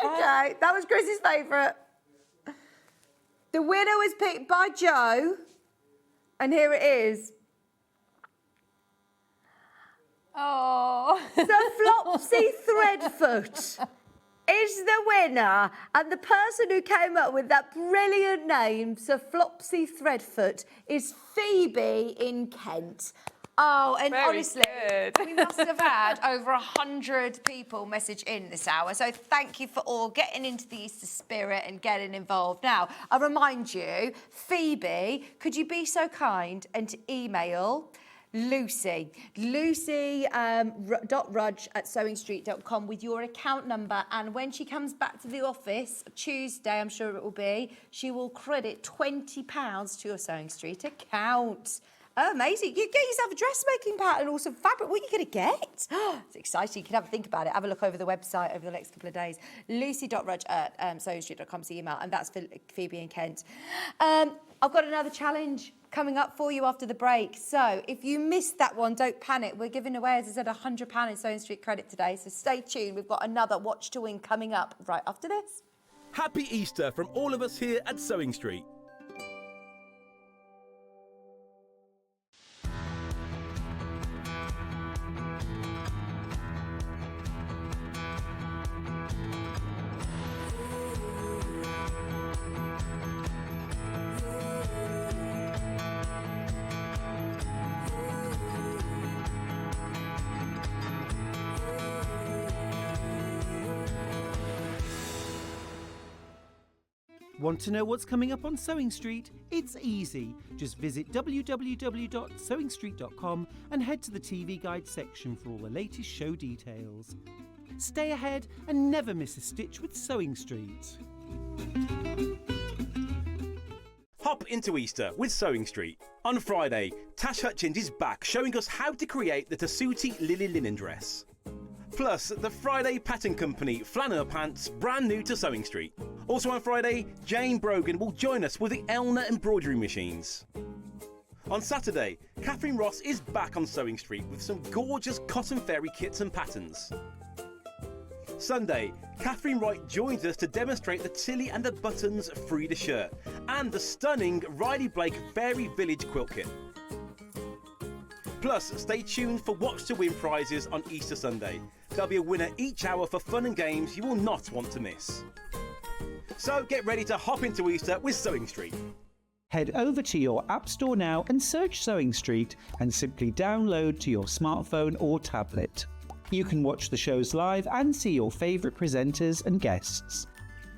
[SPEAKER 4] Okay, that was Chris's favourite. The winner was picked by Joe, and here it is.
[SPEAKER 9] Oh.
[SPEAKER 4] The Flopsy Threadfoot is the winner, and the person who came up with that brilliant name, Sir Flopsy Threadfoot, is Phoebe in Kent. Oh, and
[SPEAKER 9] Very
[SPEAKER 4] honestly,
[SPEAKER 9] good.
[SPEAKER 4] we must have had over 100 people message in this hour. So thank you for all getting into the Easter spirit and getting involved. Now, I remind you, Phoebe, could you be so kind and to email Lucy .rudge@SewingStreet.com with your account number, and when she comes back to the office Tuesday, I'm sure it will be, she will credit £20 to your Sewing Street account. Oh, amazing. You get yourself a dressmaking pattern or some fabric. What are you going to get? It's exciting. You can have a think about it. Have a look over the website over the next couple of days. Lucy.rudge@SewingStreet.com is the email, and that's for Phoebe and Kent. I've got another challenge coming up for you after the break. So if you missed that one, don't panic. We're giving away, as I said, £100 in Sewing Street credit today. So stay tuned. We've got another Watch to Win coming up right after this.
[SPEAKER 5] Happy Easter from all of us here at Sewing Street.
[SPEAKER 6] Want to know what's coming up on Sewing Street? It's easy. Just visit www.sewingstreet.com and head to the TV Guide section for all the latest show details. Stay ahead and never miss a stitch with Sewing Street.
[SPEAKER 5] Hop into Easter with Sewing Street. On Friday, Tash Hutchins is back showing us how to create the Tessuti Lily linen dress. Plus, the Friday pattern company flannel pants, brand new to Sewing Street. Also on Friday, Jane Brogan will join us with the Elna embroidery machines. On Saturday, Katharine Ross is back on Sewing Street with some gorgeous cotton fairy kits and patterns. Sunday, Katharine Wright joins us to demonstrate the Tilly and the Buttons Frida Shirt and the stunning Riley Blake Fairy Village quilt kit. Plus, stay tuned for Watch to Win prizes on Easter Sunday. There'll be a winner each hour for fun and games you will not want to miss. So get ready to hop into Easter with Sewing Street.
[SPEAKER 6] Head over to your App Store now and search Sewing Street and simply download to your smartphone or tablet. You can watch the shows live and see your favourite presenters and guests.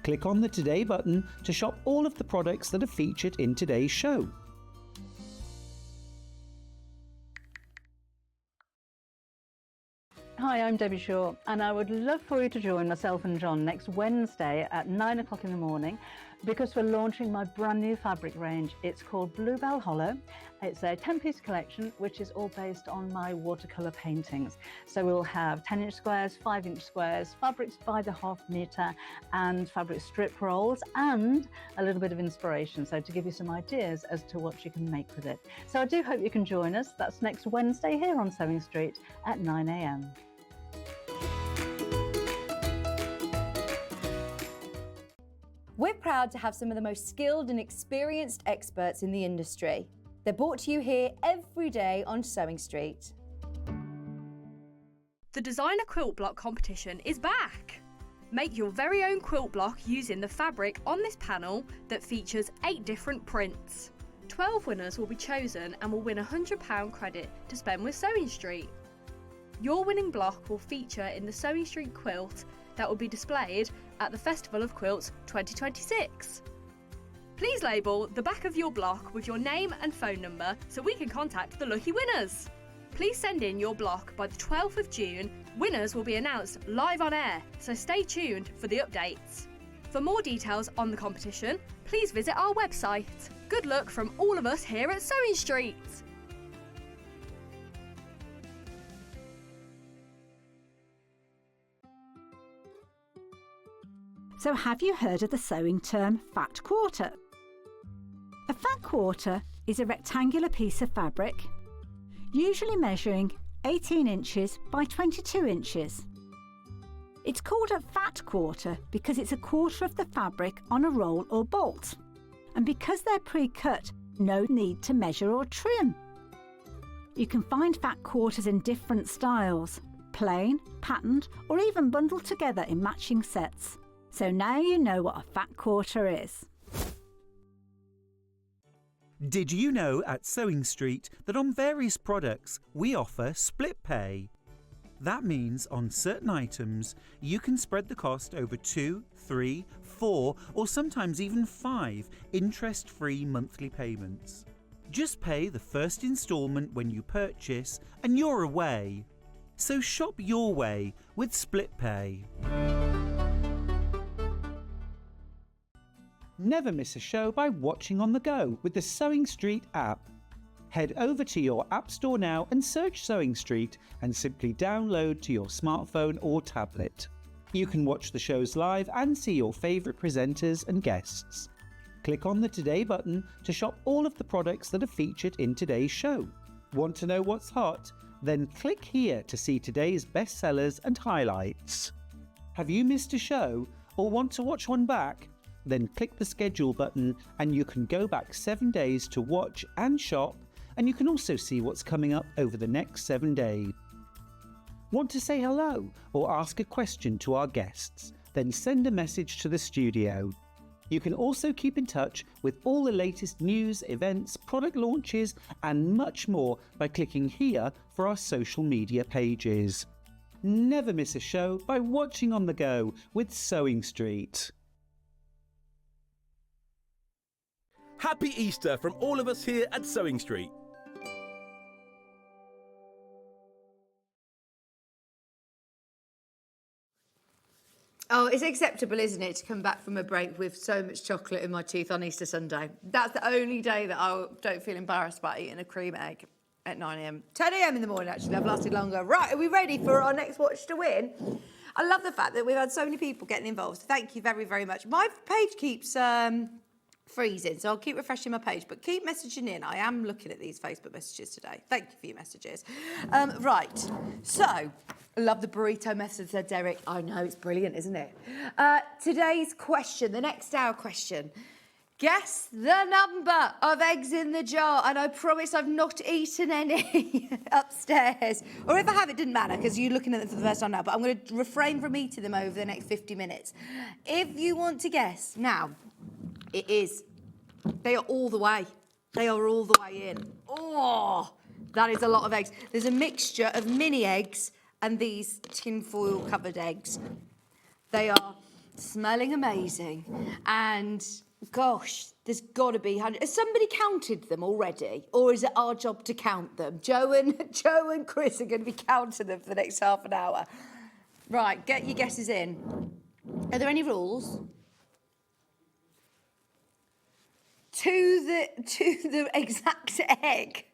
[SPEAKER 6] Click on the Today button to shop all of the products that are featured in today's show.
[SPEAKER 7] Hi, I'm Debbie Shaw, and I would love for you to join myself and John next Wednesday at 9 o'clock in the morning because we're launching my brand new fabric range. It's called Bluebell Hollow. It's a 10-piece collection which is all based on my watercolour paintings. So we'll have 10-inch squares, 5-inch squares, fabrics by the half metre and fabric strip rolls and a little bit of inspiration, so to give you some ideas as to what you can make with it. So I do hope you can join us. That's next Wednesday here on Sewing Street at 9 a.m.
[SPEAKER 4] We're proud to have some of the most skilled and experienced experts in the industry. They're brought to you here every day on Sewing Street.
[SPEAKER 8] The Designer Quilt Block competition is back! Make your very own quilt block using the fabric on this panel that features 8 different prints. 12 winners will be chosen and will win a £100 credit to spend with Sewing Street. Your winning block will feature in the Sewing Street quilt that will be displayed at the Festival of Quilts 2026. Please label the back of your block with your name and phone number so we can contact the lucky winners. Please send in your block by the 12th of June. Winners will be announced live on air, so stay tuned for the updates. For more details on the competition, please visit our website. Good luck from all of us here at Sewing Street.
[SPEAKER 10] So have you heard of the sewing term fat quarter? A fat quarter is a rectangular piece of fabric, usually measuring 18 inches by 22 inches. It's called a fat quarter because it's a quarter of the fabric on a roll or bolt, and because they're pre-cut, no need to measure or trim. You can find fat quarters in different styles, plain, patterned, or even bundled together in matching sets. So now you know what a fat quarter is.
[SPEAKER 6] Did you know at Sewing Street that on various products we offer split pay? That means on certain items you can spread the cost over 2, 3, 4 or sometimes even 5 interest-free monthly payments. Just pay the first instalment when you purchase and you're away. So shop your way with split pay. Never miss a show by watching on the go with the Sewing Street app. Head over to your App Store now and search Sewing Street and simply download to your smartphone or tablet. You can watch the shows live and see your favourite presenters and guests. Click on the Today button to shop all of the products that are featured in today's show. Want to know what's hot? Then click here to see today's bestsellers and highlights. Have you missed a show? or want to watch one back? Then click the schedule button and you can go back 7 days to watch and shop, and you can also see what's coming up over the next 7 days. Want to say hello or ask a question to our guests? Then send a message to the studio. You can also keep in touch with all the latest news, events, product launches and much more by clicking here for our social media pages. Never miss a show by watching on the go with SewingStreet.
[SPEAKER 5] Happy Easter from all of us here at SewingStreet.
[SPEAKER 4] Oh, it's acceptable, isn't it, to come back from a break with so much chocolate in my teeth on Easter Sunday. That's the only day that I don't feel embarrassed about eating a cream egg at 9 a.m. 10 a.m. in the morning, actually. I've lasted longer. Right, are we ready for our next Watch to Win? I love the fact that we've had so many people getting involved. So thank you very, very much. My page keeps freezing, so I'll keep refreshing my page, but keep messaging in. I am looking at these Facebook messages today. Thank you for your messages. Right, so I love the burrito method, said Derek. I know, it's brilliant, isn't it? Today's question, the next hour question. Guess the number of eggs in the jar, and I promise I've not eaten any upstairs. Or if I have, it didn't matter, because you're looking at them for the first time now, but I'm going to refrain from eating them over the next 50 minutes. If you want to guess, now, it is. They are all the way. They are all the way in. Oh, that is a lot of eggs. There's a mixture of mini eggs and these tinfoil covered eggs. They are smelling amazing. And gosh, there's got to be hundreds. Has somebody counted them already? Or is it our job to count them? Joe and Chris are going to be counting them for the next half an hour. Right, get your guesses in. Are there any rules? To the exact egg.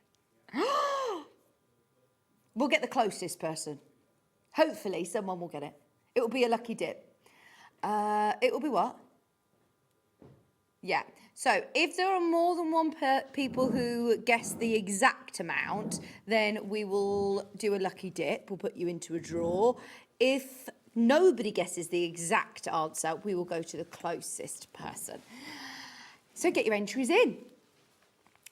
[SPEAKER 4] We'll get the closest person. Hopefully someone will get it. It will be a lucky dip. It will be what? Yeah. So if there are more than one people who guess the exact amount, then we will do a lucky dip. We'll put you into a draw. If nobody guesses the exact answer, we will go to the closest person. So get your entries in.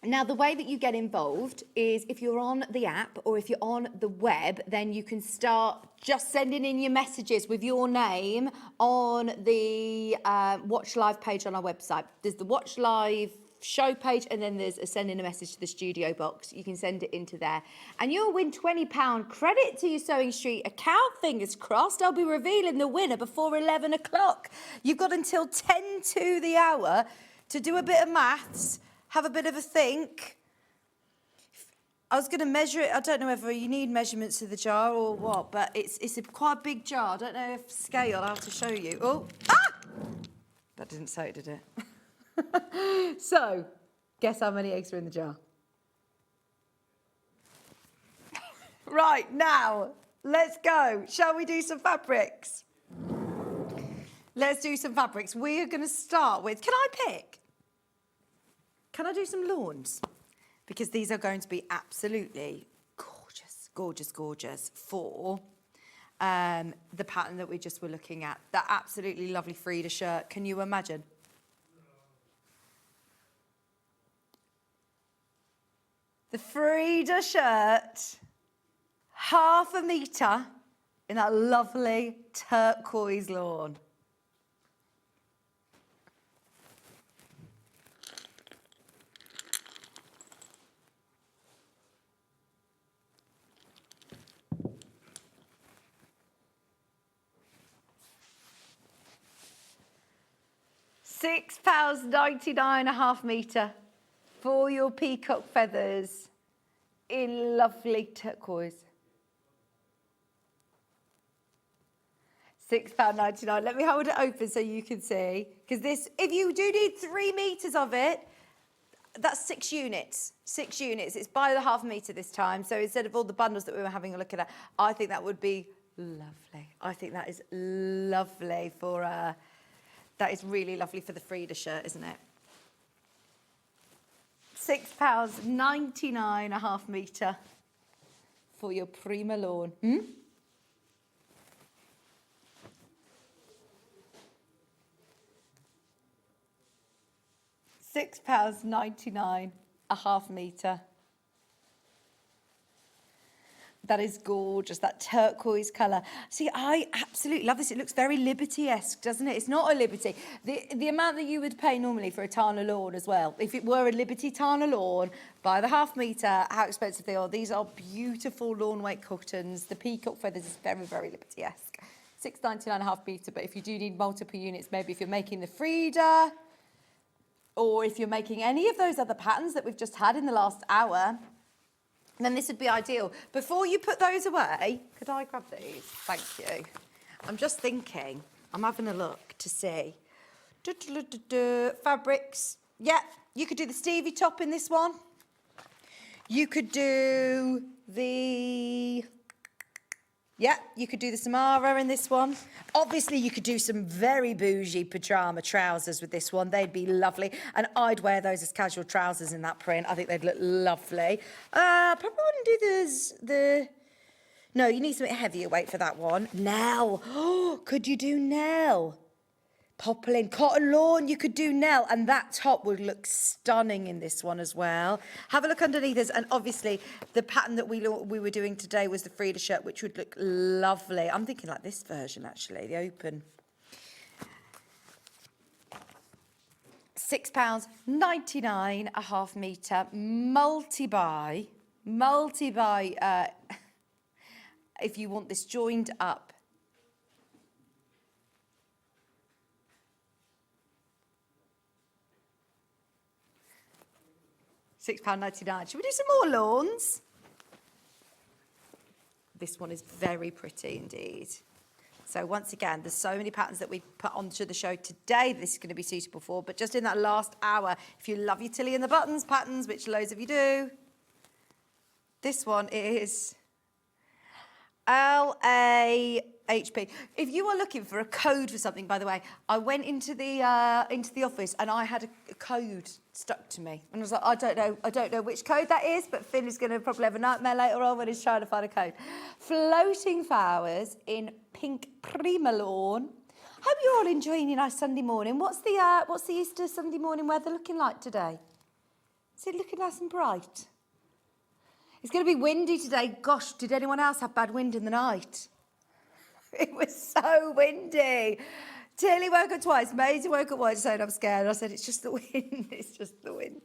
[SPEAKER 4] Now, the way that you get involved is if you're on the app or if you're on the web, then you can start just sending in your messages with your name on the Watch Live page on our website. There's the Watch Live show page, and then there's a send in a message to the studio box. You can send it into there. And you'll win £20 credit to your SewingStreet account, fingers crossed. I'll be revealing the winner before 11 o'clock. You've got until 10 to the hour to do a bit of maths, have a bit of a think. I was going to measure it. I don't know whether you need measurements of the jar or what, but it's quite a big jar. I don't know if scale, I'll have to show you. Oh, ah! That didn't say it, did it? So, guess how many eggs are in the jar? Right, now, let's go. Shall we do some fabrics? Let's do some fabrics. We are going to start with, can I pick? Can I do some lawns? Because these are going to be absolutely gorgeous, gorgeous, gorgeous for the pattern that we just were looking at. That absolutely lovely Frida shirt. Can you imagine? The Frida shirt, 1/2 metre in that lovely turquoise lawn. £6.99 1/2 metre for your peacock feathers in lovely turquoise. £6.99. Let me hold it open so you can see. Because this, if you do need 3 metres of it, that's 6 units. 6 units. It's by the 1/2 metre this time. So instead of all the bundles that we were having a look at, I think that would be lovely. I think that is lovely for... that is really lovely for the Frida shirt, isn't it? £6.99 1/2 metre for your Prima lawn. £6.99 a half metre. That is gorgeous, that turquoise colour. See, I absolutely love this. It looks very Liberty-esque, doesn't it? It's not a Liberty. The amount that you would pay normally for a Tana lawn as well, if it were a Liberty Tana lawn, by the half metre, how expensive they are. These are beautiful lawn weight cottons. The peacock feathers is very, very Liberty-esque. £6.99 a half metre, but if you do need multiple units, maybe if you're making the Frida, or if you're making any of those other patterns that we've just had in the last hour, then this would be ideal. Before you put those away, could I grab these? Thank you. I'm just thinking, I'm having a look to see. Fabrics. Yeah, you could do the Stevie top in this one. You could do the... Yeah, you could do the Samara in this one. Obviously, you could do some very bougie pyjama trousers with this one. They'd be lovely. And I'd wear those as casual trousers in that print. I think they'd look lovely. Probably wouldn't do the... No, you need something heavier weight for that one. Nell. Oh, could you do Nell? Poplin, cotton lawn, you could do Nell, and that top would look stunning in this one as well. Have a look underneath us, and obviously the pattern that we were doing today was the Frida shirt, which would look lovely. I'm thinking like this version, actually, the open. £6.99 a half metre, multi-buy, if you want this joined up. £6.99. Should we do some more lawns? This one is very pretty indeed. So once again, there's so many patterns that we put onto the show today this is going to be suitable for, but just in that last hour, if you love your Tilly and the Buttons patterns, which loads of you do, this one is LAHP. If you are looking for a code for something, by the way, I went into the office and I had a code stuck to me, and I was like, I don't know which code that is, but Finn is going to probably have a nightmare later on when he's trying to find a code. Floating flowers in pink Prima lawn. Hope you're all enjoying your nice Sunday morning. What's the Easter Sunday morning weather looking like today? Is it looking nice and bright? It's going to be windy today. Gosh, did anyone else have bad wind in the night? It was so windy. Tilly woke up twice. Maisie woke up once saying I'm scared. I said, it's just the wind. It's just the wind.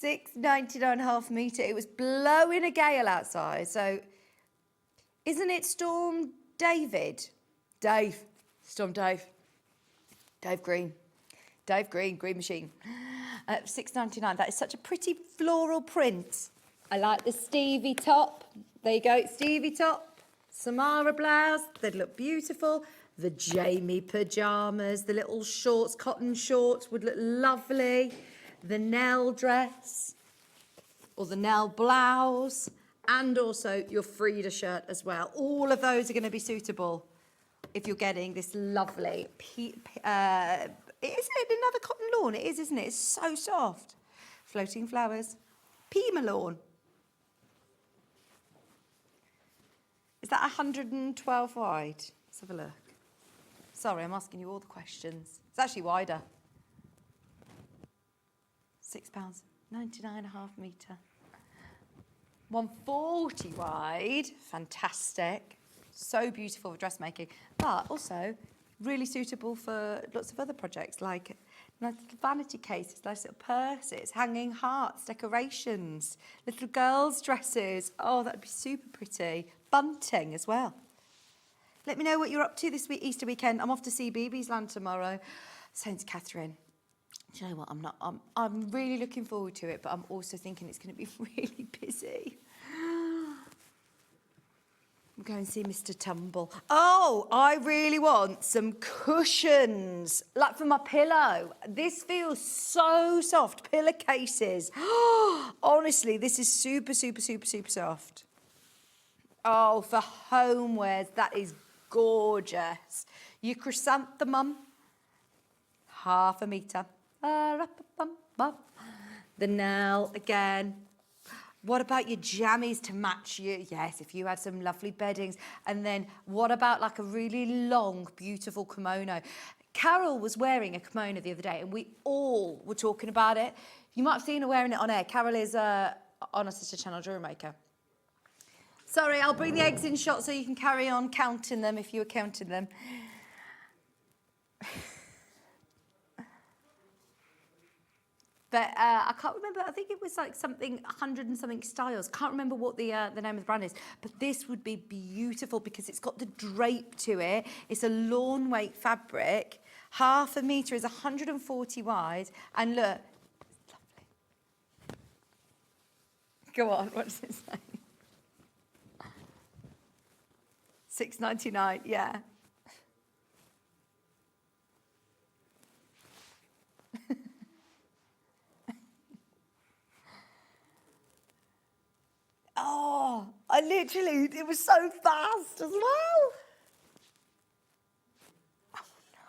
[SPEAKER 4] £6.99 half metre. It was blowing a gale outside. So, isn't it Storm David? Dave. Storm Dave. Dave Green. Dave Green, Green Machine. £6.99. That is such a pretty floral print. I like the Stevie top. There you go, Stevie top. Samara blouse, they'd look beautiful. The Jamie pyjamas, the little shorts, cotton shorts would look lovely. The Nell dress, or the Nell blouse, and also your Frida shirt as well. All of those are going to be suitable if you're getting this lovely, is it another cotton lawn? It is, isn't it? It's so soft. Floating flowers. Pima lawn. Is that 112 wide? Let's have a look. Sorry, I'm asking you all the questions. It's actually wider. £6.99 a half metre. 140 wide. Fantastic. So beautiful for dressmaking, but also really suitable for lots of other projects like nice little vanity cases, nice little purses, hanging hearts, decorations, little girls' dresses. Oh, that'd be super pretty. Bunting as well. Let me know what you're up to this week, Easter weekend. I'm off to see BB's Land tomorrow. Saying to Catherine, do you know what? I'm really looking forward to it, but I'm also thinking it's going to be really busy. I'm going to see Mr. Tumble. Oh, I really want some cushions, like for my pillow. This feels so soft. Pillowcases. Honestly, this is super, super, super, super soft. Oh, for homewares, that is gorgeous. Your chrysanthemum, half a metre. The Nell again. What about your jammies to match you? Yes, if you had some lovely beddings. And then what about like a really long, beautiful kimono? Carroll was wearing a kimono the other day and we all were talking about it. You might have seen her wearing it on air. Carroll is on our sister channel, Jewelry Maker. Sorry, I'll bring the eggs in shot so you can carry on counting them if you were counting them. But I can't remember, I think it was like something, 100 and something styles. Can't remember what the name of the brand is. But this would be beautiful because it's got the drape to it. It's a lawn weight fabric. Half a metre is 140 wide. And look, it's lovely. Go on, what does it say? $6.99, yeah. Oh, it was so fast as well. Oh no.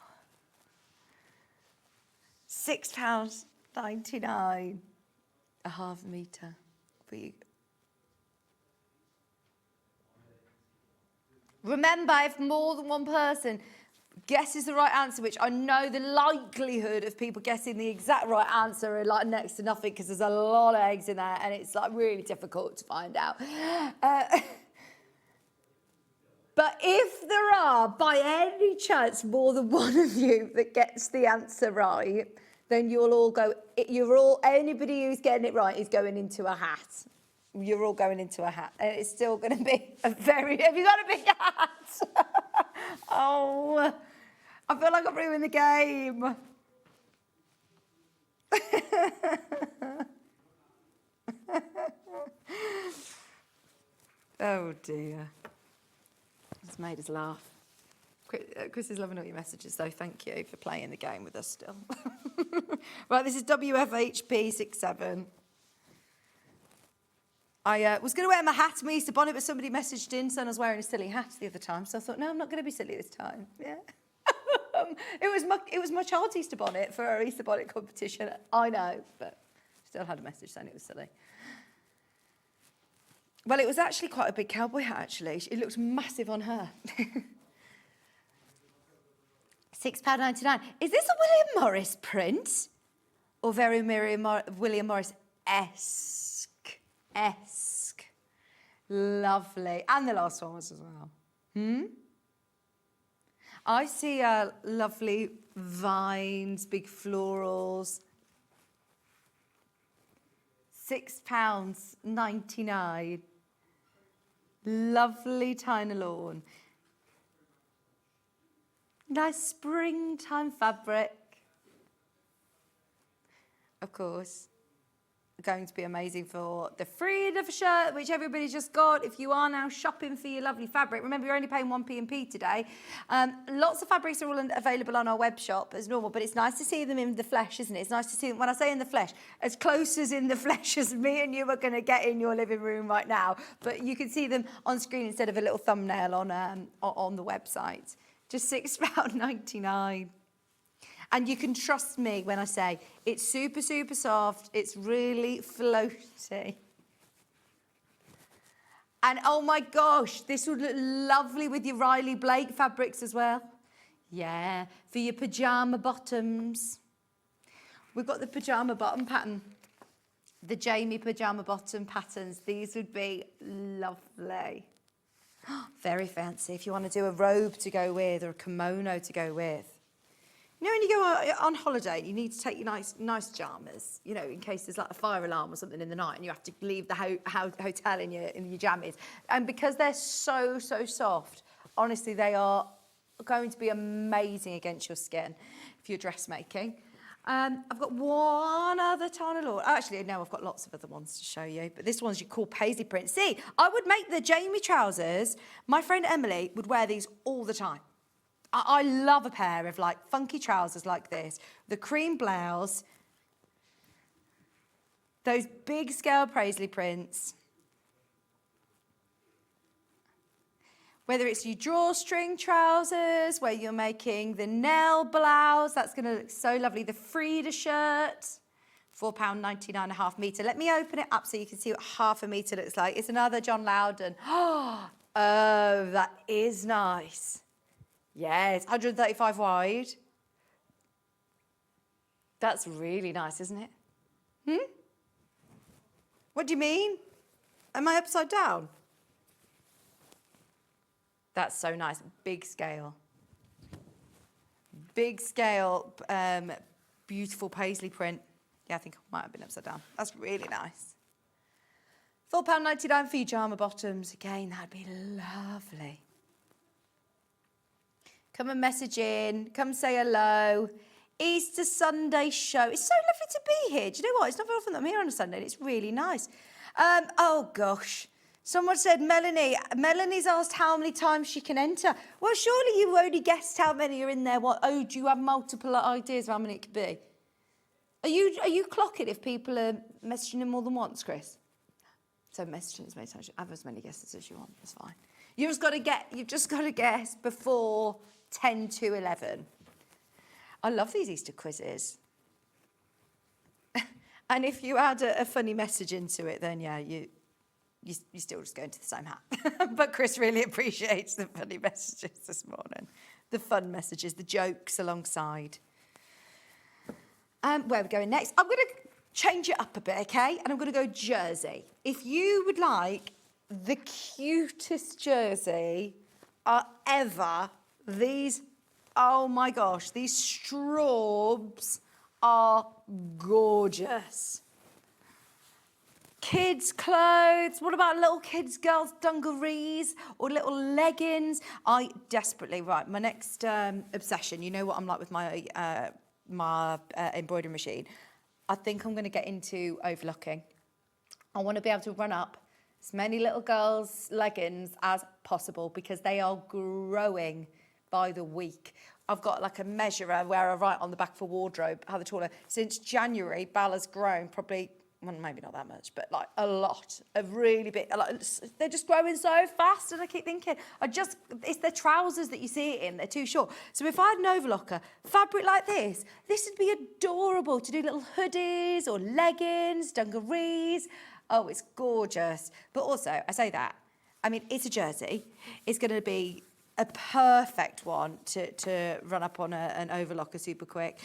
[SPEAKER 4] £6.99, a half metre for you. Remember, if more than one person guesses the right answer, which I know the likelihood of people guessing the exact right answer are like next to nothing because there's a lot of eggs in there and it's like really difficult to find out. But if there are, by any chance, more than one of you that gets the answer right, then you'll all go, anybody who's getting it right is going into a hat. You're all going into a hat. And it's still going to be have you got a big hat? Oh, I feel like I've ruined the game. Oh dear. It's made us laugh. Chris is loving all your messages, though. Thank you for playing the game with us still. Right, this is WFHP67. I was going to wear my hat, my Easter bonnet, but somebody messaged in saying I was wearing a silly hat the other time. So I thought, no, I'm not going to be silly this time. Yeah. It was my child's Easter bonnet for our Easter bonnet competition. I know, but still had a message saying it was silly. Well, it was actually quite a big cowboy hat, actually. It looks massive on her. £6.99. Is this a William Morris print? Or very William Morris-esque? Lovely. And the last one was as well. I see lovely vines, big florals. £6.99. Lovely tiny lawn. Nice springtime fabric. Of course. Going to be amazing for the Frida shirt, which everybody's just got. If you are now shopping for your lovely fabric, remember you're only paying 1p&p today. Lots of fabrics are all available on our web shop as normal, but it's nice to see them in the flesh, isn't it? It's nice to see them, when I say in the flesh, as close as in the flesh as me and you are going to get in your living room right now. But you can see them on screen instead of a little thumbnail on the website. Just £6.99. And you can trust me when I say it's super, super soft. It's really floaty. And oh my gosh, this would look lovely with your Riley Blake fabrics as well. Yeah, for your pyjama bottoms. We've got the pyjama bottom pattern. The Jamie pyjama bottom patterns. These would be lovely. Very fancy if you want to do a robe to go with or a kimono to go with. You know, when you go on holiday, you need to take your nice pajamas, you know, in case there's like a fire alarm or something in the night and you have to leave the hotel in your jammies. And because they're so, so soft, honestly, they are going to be amazing against your skin if you're dressmaking. I've got one other tiny lawn. Actually, no, I've got lots of other ones to show you, but this one's your cool paisley print. See, I would make the Jamie trousers. My friend Emily would wear these all the time. I love a pair of like funky trousers like this, the cream blouse, those big scale paisley prints. Whether it's your drawstring trousers, where you're making the Nell blouse, that's going to look so lovely. The Frida shirt, £4.99 a half metre. Let me open it up so you can see what half a metre looks like. It's another John Loudon. Oh, that is nice. Yes, 135 wide. That's really nice, isn't it? What do you mean? Am I upside down? That's so nice. Big scale. Big scale, beautiful paisley print. Yeah, I think I might have been upside down. That's really nice. £4.99 for your jama bottoms. Again, that'd be lovely. Come and message in. Come say hello. Easter Sunday show. It's so lovely to be here. Do you know what? It's not very often that I'm here on a Sunday, and it's really nice. Oh, gosh. Someone said, Melanie's asked how many times she can enter. Well, surely you've already guessed how many are in there. What? Oh, do you have multiple ideas of how many it could be? Are you clocking if people are messaging in more than once, Chris? So messaging as many times. Have as many guesses as you want. That's fine. You've just got to guess before 10 to 11. I love these Easter quizzes. And if you add a funny message into it, then yeah, you still just go into the same hat. But Chris really appreciates the funny messages this morning. The fun messages, the jokes alongside. Where are we going next? I'm going to change it up a bit, okay? And I'm going to go jersey. If you would like the cutest jersey ever, these, oh my gosh, these straubs are gorgeous. Kids' clothes, what about little kids, girls' dungarees or little leggings? I desperately, right, my next obsession, you know what I'm like with my embroidery machine. I think I'm going to get into overlocking. I want to be able to run up as many little girls' leggings as possible because they are growing by the week. I've got like a measurer where I write on the back of a wardrobe how tall. Since January, Bella's grown probably, well, maybe not that much, but like a lot, a really big, like, they're just growing so fast. And I keep thinking, it's their trousers that you see it in, they're too short. So if I had an overlocker, fabric like this would be adorable to do little hoodies or leggings, dungarees. Oh, it's gorgeous. But also, I say that, I mean, it's a jersey. It's going to be a perfect one to run up on an overlocker super quick.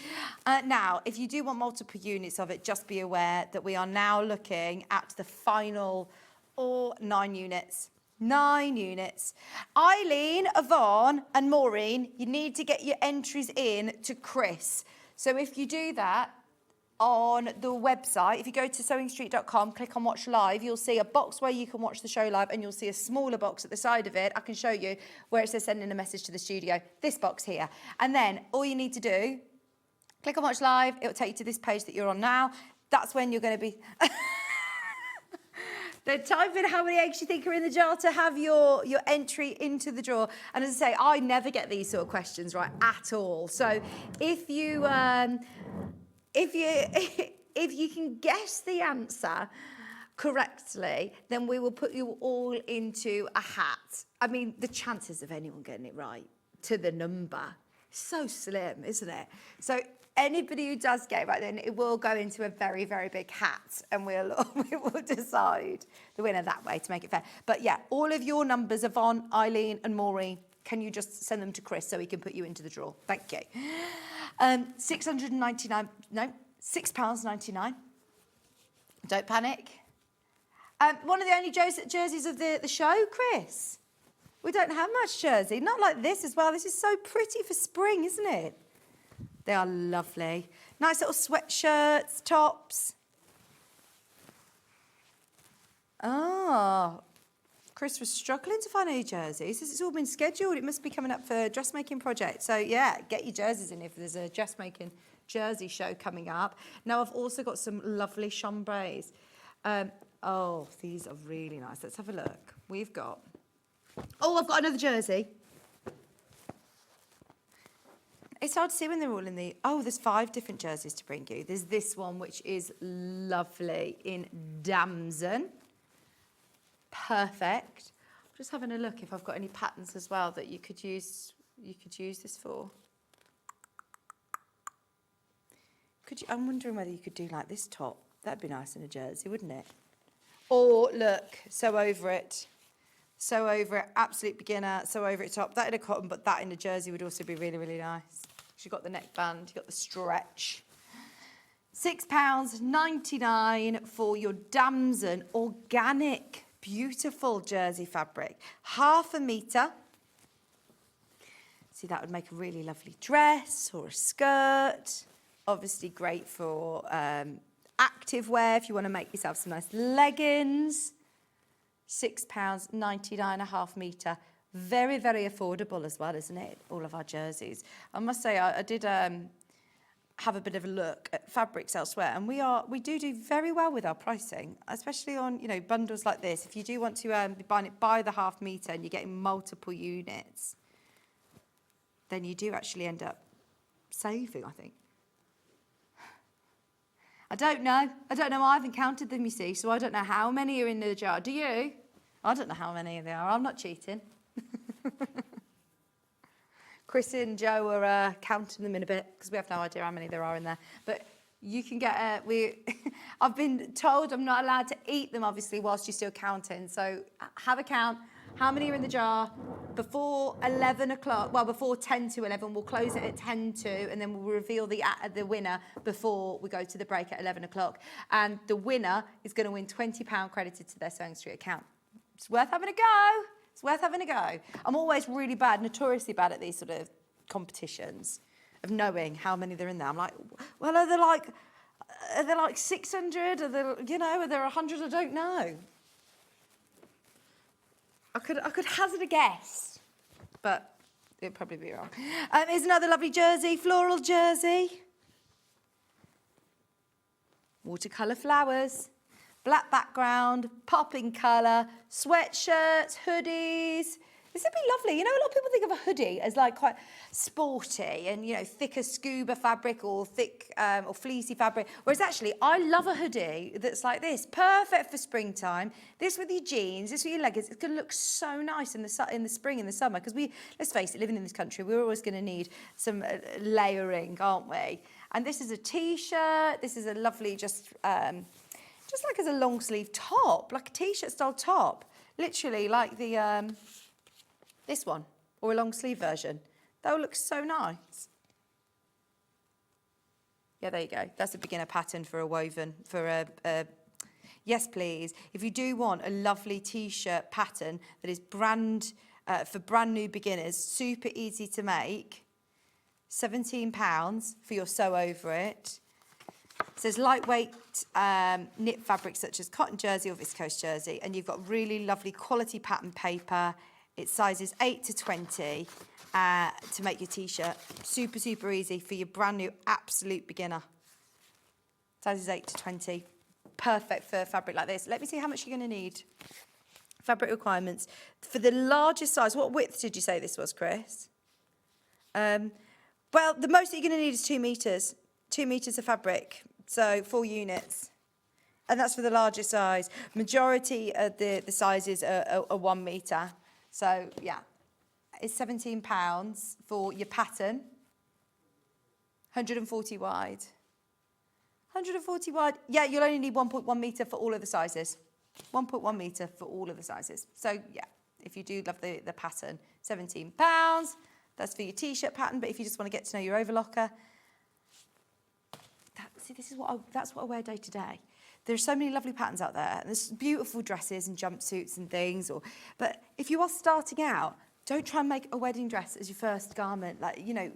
[SPEAKER 4] Now, if you do want multiple units of it, just be aware that we are now looking at the final 9 units. 9 units. Eileen, Yvonne and Maureen, you need to get your entries in to Chris. So if you do that on the website, if you go to SewingStreet.com, click on watch live, you'll see a box where you can watch the show live and you'll see a smaller box at the side of it. I can show you where it says sending a message to the studio, this box here. And then all you need to do, click on watch live, it'll take you to this page that you're on now. That's when you're going to be... Then type in how many eggs you think are in the jar to have your entry into the drawer. And as I say, I never get these sort of questions right at all. So if you can guess the answer correctly, then we will put you all into a hat. I mean, the chances of anyone getting it right to the number, so slim, isn't it? So anybody who does get it right, then it will go into a very, very big hat, and we will decide the winner that way to make it fair. But yeah, all of your numbers, Yvonne, Eileen and Maureen, can you just send them to Chris so he can put you into the draw? Thank you. £6.99. Don't panic. One of the only jerseys of the show, Chris. We don't have much jersey. Not like this as well. This is so pretty for spring, isn't it? They are lovely. Nice little sweatshirts, tops. Oh, Chris was struggling to find any jerseys. It's all been scheduled. It must be coming up for Dressmaking Project. So yeah, get your jerseys in if there's a dressmaking jersey show coming up. Now I've also got some lovely chambrays. Oh, these are really nice. Let's have a look. We've got... Oh, I've got another jersey. It's hard to see when they're all in the... Oh, there's 5 different jerseys to bring you. There's this one, which is lovely in damson. Perfect. I'm just having a look if I've got any patterns as well that you could use this for. I'm wondering whether you could do like this top. That'd be nice in a jersey, wouldn't it? Or look, sew over it. Sew over it, absolute beginner, sew over it top. That in a cotton, but that in a jersey would also be really, really nice. You've got the neckband, you've got the stretch. £6.99 for your damson organic, beautiful jersey fabric. 1/2 metre. See, that would make a really lovely dress or a skirt. Obviously great for active wear if you want to make yourself some nice leggings. £6.99 1/2 metre. Very, very affordable as well, isn't it? All of our jerseys. I must say, I did have a bit of a look at fabrics elsewhere, and we do very well with our pricing, especially on, you know, bundles like this. If you do want to be buying it by the 1/2 metre and you're getting multiple units, then you do actually end up saving, I think. I don't know. I haven't counted them, you see, so I don't know how many are in the jar. Do you? I don't know how many there are. I'm not cheating. Chris and Joe are counting them in a bit because we have no idea how many there are in there. But you can get I've been told I'm not allowed to eat them, obviously, whilst you're still counting. So have a count. How many are in the jar? Before 11 o'clock, well, before 10 to 11, we'll close it at 10 to, and then we'll reveal the winner before we go to the break at 11 o'clock. And the winner is going to win £20 credited to their SewingStreet account. It's worth having a go. It's worth having a go. I'm always really bad, notoriously bad at these sort of competitions of knowing how many they're in there. I'm like, well, are there like 600? Are there 100? I don't know. I could hazard a guess, but it'd probably be wrong. Here's another lovely jersey, floral jersey. Watercolour flowers. Black background, popping colour, sweatshirts, hoodies. This would be lovely. You know, a lot of people think of a hoodie as like quite sporty and, you know, thicker scuba fabric or thick or fleecy fabric. Whereas actually, I love a hoodie that's like this. Perfect for springtime. This with your jeans, this with your leggings. It's going to look so nice in the spring, in the summer. Because let's face it, living in this country, we're always going to need some layering, aren't we? And this is a T-shirt. This is a lovely just like as a long sleeve top, like a T-shirt style top. Literally like the this one, or a long sleeve version. That will look so nice. Yeah, there you go. That's a beginner pattern for a woven, for a yes, please. If you do want a lovely T-shirt pattern that is for brand new beginners, super easy to make, £17 for your sew over it. It says lightweight knit fabrics such as cotton jersey or viscose jersey, and you've got really lovely quality pattern paper. It sizes 8 to 20 to make your T-shirt. Super, super easy for your brand new absolute beginner. Sizes 8 to 20. Perfect for fabric like this. Let me see how much you're going to need. Fabric requirements. For the largest size, what width did you say this was, Chris? Well, the most that you're going to need is 2 metres. 2 metres of fabric, so 4 units. And that's for the largest size. Majority of the sizes are 1 metre. So, yeah, it's £17 for your pattern. 140 wide. 140 wide. Yeah, you'll only need 1.1 metre for all of the sizes. 1.1 metre for all of the sizes. So, yeah, if you do love the pattern, £17. That's for your T-shirt pattern, but if you just want to get to know your overlocker, that's what I wear day to day. There's so many lovely patterns out there. There's beautiful dresses and jumpsuits and things. But if you are starting out, don't try and make a wedding dress as your first garment. Like, you know,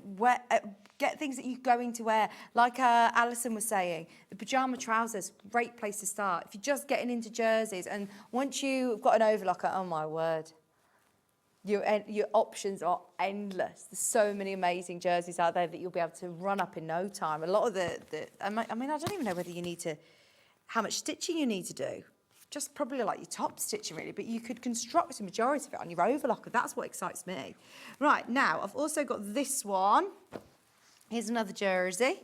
[SPEAKER 4] get things that you're going to wear. Like Alison was saying, the pyjama trousers, great place to start. If you're just getting into jerseys, and once you've got an overlocker, oh my word, your options are endless. There's so many amazing jerseys out there that you'll be able to run up in no time. A lot of I don't even know whether you need to, how much stitching you need to do. Just probably like your top stitching really, but you could construct the majority of it on your overlocker. That's what excites me. Right, now I've also got this one. Here's another jersey.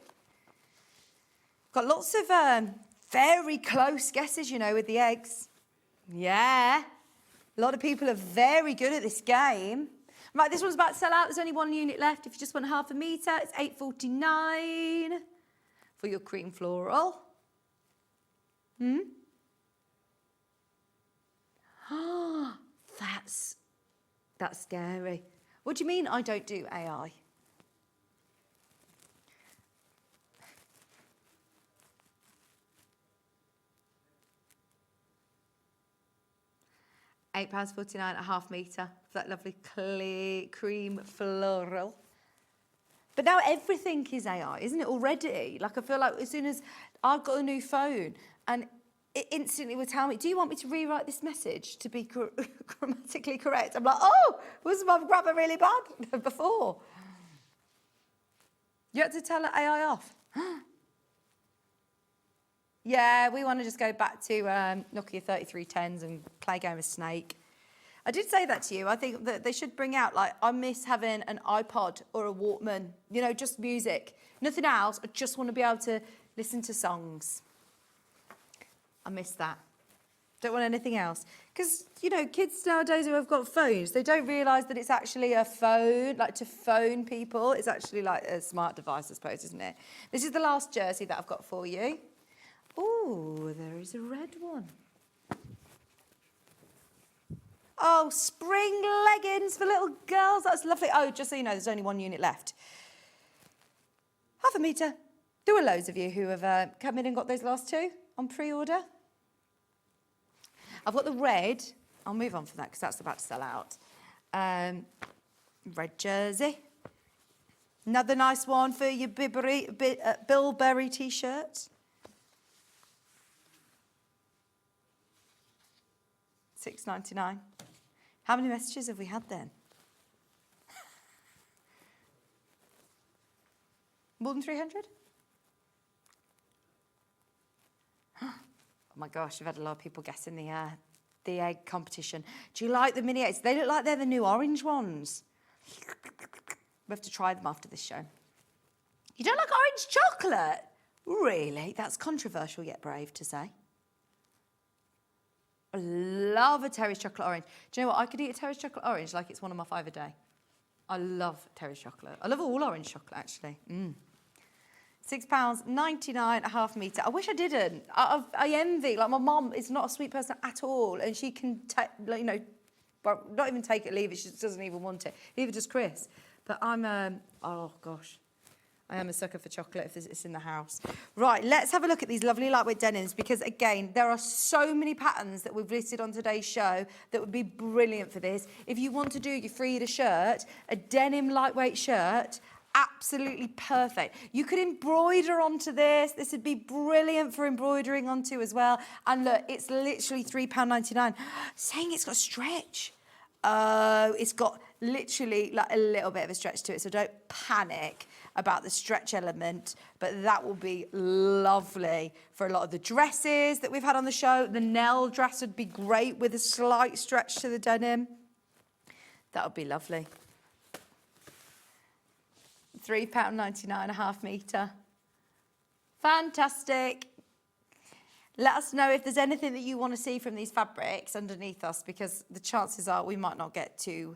[SPEAKER 4] Got lots of very close guesses, you know, with the eggs. Yeah. A lot of people are very good at this game. Right, this one's about to sell out. There's only 1 unit left. If you just want 1/2 metre, it's £8.49 for your cream floral. That's scary. What do you mean I don't do AI? £8.49 a half metre for that lovely cream floral. But now everything is AI, isn't it, already? Like, I feel like as soon as I've got a new phone and it instantly will tell me, do you want me to rewrite this message to be grammatically correct? I'm like, oh, was my grammar really bad before? You had to tell it AI off. Yeah, we want to just go back to Nokia 3310s and play a game of Snake. I did say that to you. I think that they should bring out, like, I miss having an iPod or a Walkman, you know, just music. Nothing else. I just want to be able to listen to songs. I miss that. Don't want anything else. Because, you know, kids nowadays who have got phones, they don't realise that it's actually a phone, like to phone people. It's actually like a smart device, I suppose, isn't it? This is the last jersey that I've got for you. Oh, there is a red one. Oh, spring leggings for little girls. That's lovely. Oh, just so you know, there's only one unit left. Half a metre. There were loads of you who have come in and got those last two on pre-order. I've got the red. I'll move on for that because that's about to sell out. Red jersey. Another nice one for your Bilberry T-shirt. $6.99. How many messages have we had then? More than 300? Oh my gosh, we've had a lot of people guessing the egg competition. Do you like the mini eggs? They look like they're the new orange ones. We have to try them after this show. You don't like orange chocolate? Really? That's controversial yet brave to say. I love a Terry's chocolate orange. Do you know what? I could eat a Terry's chocolate orange like it's one of my 5 a day. I love Terry's chocolate. I love all orange chocolate, actually. £6.99 a half metre. I wish I didn't. I envy. Like, my mum is not a sweet person at all, and she can take, you know, well, not even take it, leave it. She just doesn't even want it. Neither does Chris. But I'm, oh gosh. I am a sucker for chocolate if it's in the house. Right, let's have a look at these lovely lightweight denims because, again, there are so many patterns that we've listed on today's show that would be brilliant for this. If you want to do your Frida shirt, a denim lightweight shirt, absolutely perfect. You could embroider onto this. This would be brilliant for embroidering onto as well. And look, it's literally £3.99. Saying it's got stretch. Oh, it's got literally like a little bit of a stretch to it, so don't panic about the stretch element, but that will be lovely for a lot of the dresses that we've had on the show. The Nell dress would be great with a slight stretch to the denim. That would be lovely. £3.99 a half metre. Fantastic. Let us know if there's anything that you want to see from these fabrics underneath us, because the chances are we might not get to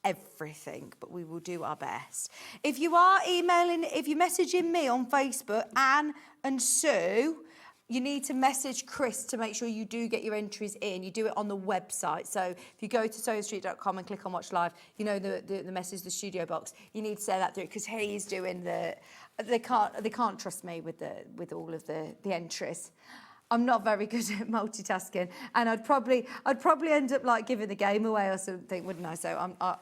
[SPEAKER 4] everything, but we will do our best. If you are emailing, if you're messaging me on Facebook, Anne and Sue, you need to message Chris to make sure you do get your entries in. You do it on the website. So if you go to SewingStreet.com and click on Watch Live, you know the message, the studio box. You need to say that through because he's doing the. They can't trust me with all of the entries. I'm not very good at multitasking, and I'd probably end up like giving the game away or something, wouldn't I? So I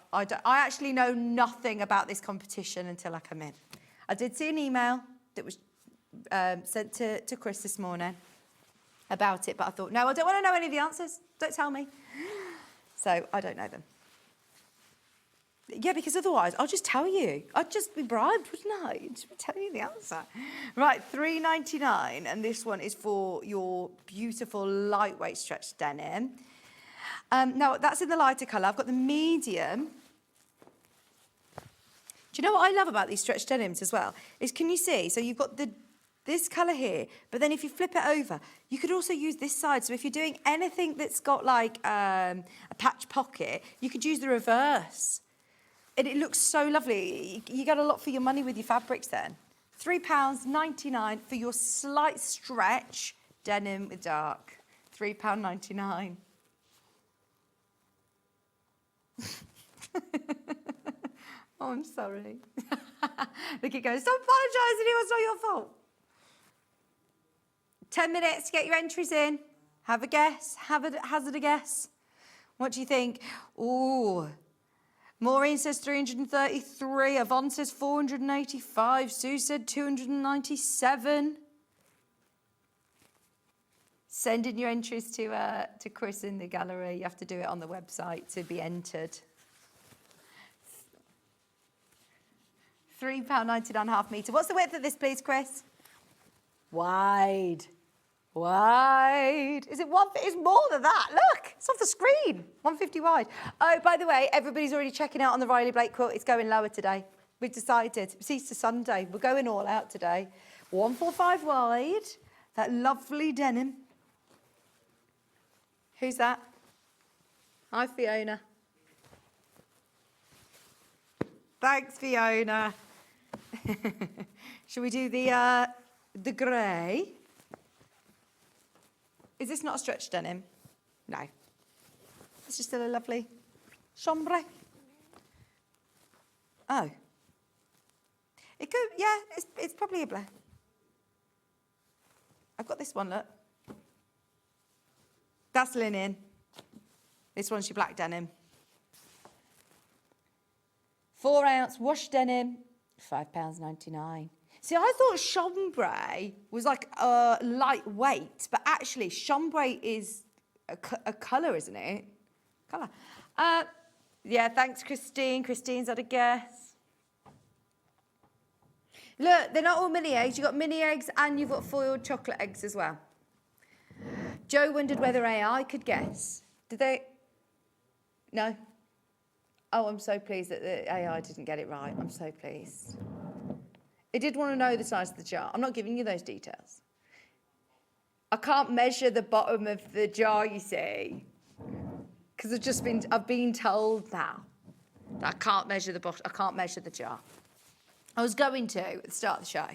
[SPEAKER 4] actually know nothing about this competition until I come in. I did see an email that was sent to Chris this morning about it, but I thought, no, I don't want to know any of the answers. Don't tell me. So I don't know them. Yeah, because otherwise I'll just tell you. I'd just be bribed, wouldn't I? Just be telling you the answer. Right, $3.99, and this one is for your beautiful lightweight stretch denim. Now, that's in the lighter colour. I've got the medium. Do you know what I love about these stretch denims as well? Is, can you see? So you've got this colour here, but then if you flip it over, you could also use this side. So if you're doing anything that's got like a patch pocket, you could use the reverse. And it looks so lovely. You get a lot for your money with your fabrics then. £3.99 for your slight stretch denim with dark. £3.99. Oh, I'm sorry. Look, it goes, stop apologising, it was not your fault. 10 minutes to get your entries in. Have a guess. Hazard a guess. What do you think? Ooh. Maureen says 333. Yvonne says 485. Sue said 297. Send in your entries to Chris in the gallery. You have to do it on the website to be entered. £3.99 half metre. What's the width of this, please, Chris? Wide. Wide. Is it one? It's more than that. Look, it's off the screen. 150 wide. Oh, by the way, everybody's already checking out on the Riley Blake quilt. It's going lower today. We've decided. It's Easter Sunday. We're going all out today. 145 wide. That lovely denim. Who's that? Hi, Fiona. Thanks, Fiona. Shall we do the grey? Is this not a stretch denim? No. It's just still a lovely chambray. Oh. It could, yeah, it's probably a black. I've got this one, look. That's linen. This one's your black denim. 4 ounce wash denim, £5.99. See, I thought chambray was like lightweight, but actually chambray is a colour, isn't it? Colour. Yeah, thanks, Christine. Christine's had a guess. Look, they're not all mini eggs. You've got mini eggs and you've got foiled chocolate eggs as well. Joe wondered whether AI could guess. Did they? No? Oh, I'm so pleased that the AI didn't get it right. I'm so pleased. It did want to know the size of the jar. I'm not giving you those details. I can't measure the bottom of the jar, you see, because I've been told now that I can't measure the bottom. I can't measure the jar. I was going to at the start of the show.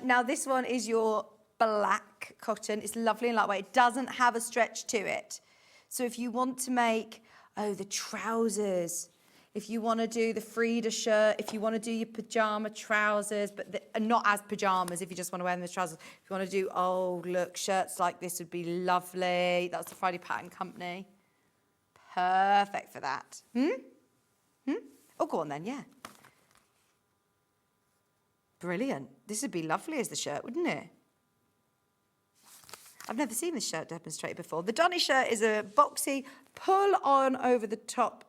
[SPEAKER 4] Now this one is your black cotton. It's lovely and lightweight. It doesn't have a stretch to it. So if you want to make, the trousers, if you want to do the Frida shirt, if you want to do your pyjama trousers, but not as pyjamas, if you just want to wear them as trousers. If you want to do, look, shirts like this would be lovely. That's the Friday Pattern Company. Perfect for that. Oh, go on then, yeah. Brilliant. This would be lovely as the shirt, wouldn't it? I've never seen this shirt demonstrated before. The Donny shirt is a boxy, pull-on over the top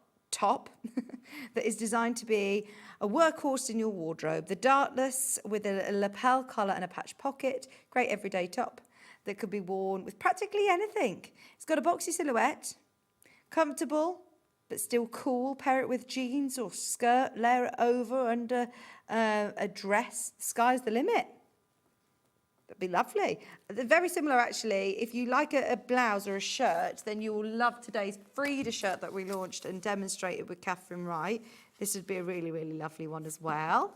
[SPEAKER 4] that is designed to be a workhorse in your wardrobe. The dartless with a lapel collar and a patch pocket. Great everyday top that could be worn with practically anything. It's got a boxy silhouette, comfortable but still cool. Pair it with jeans or skirt, layer it over under a dress. The sky's the limit. That'd be lovely. They're very similar, actually. If you like a blouse or a shirt, then you will love today's Frida shirt that we launched and demonstrated with Katharine Wright. This would be a really, really lovely one as well.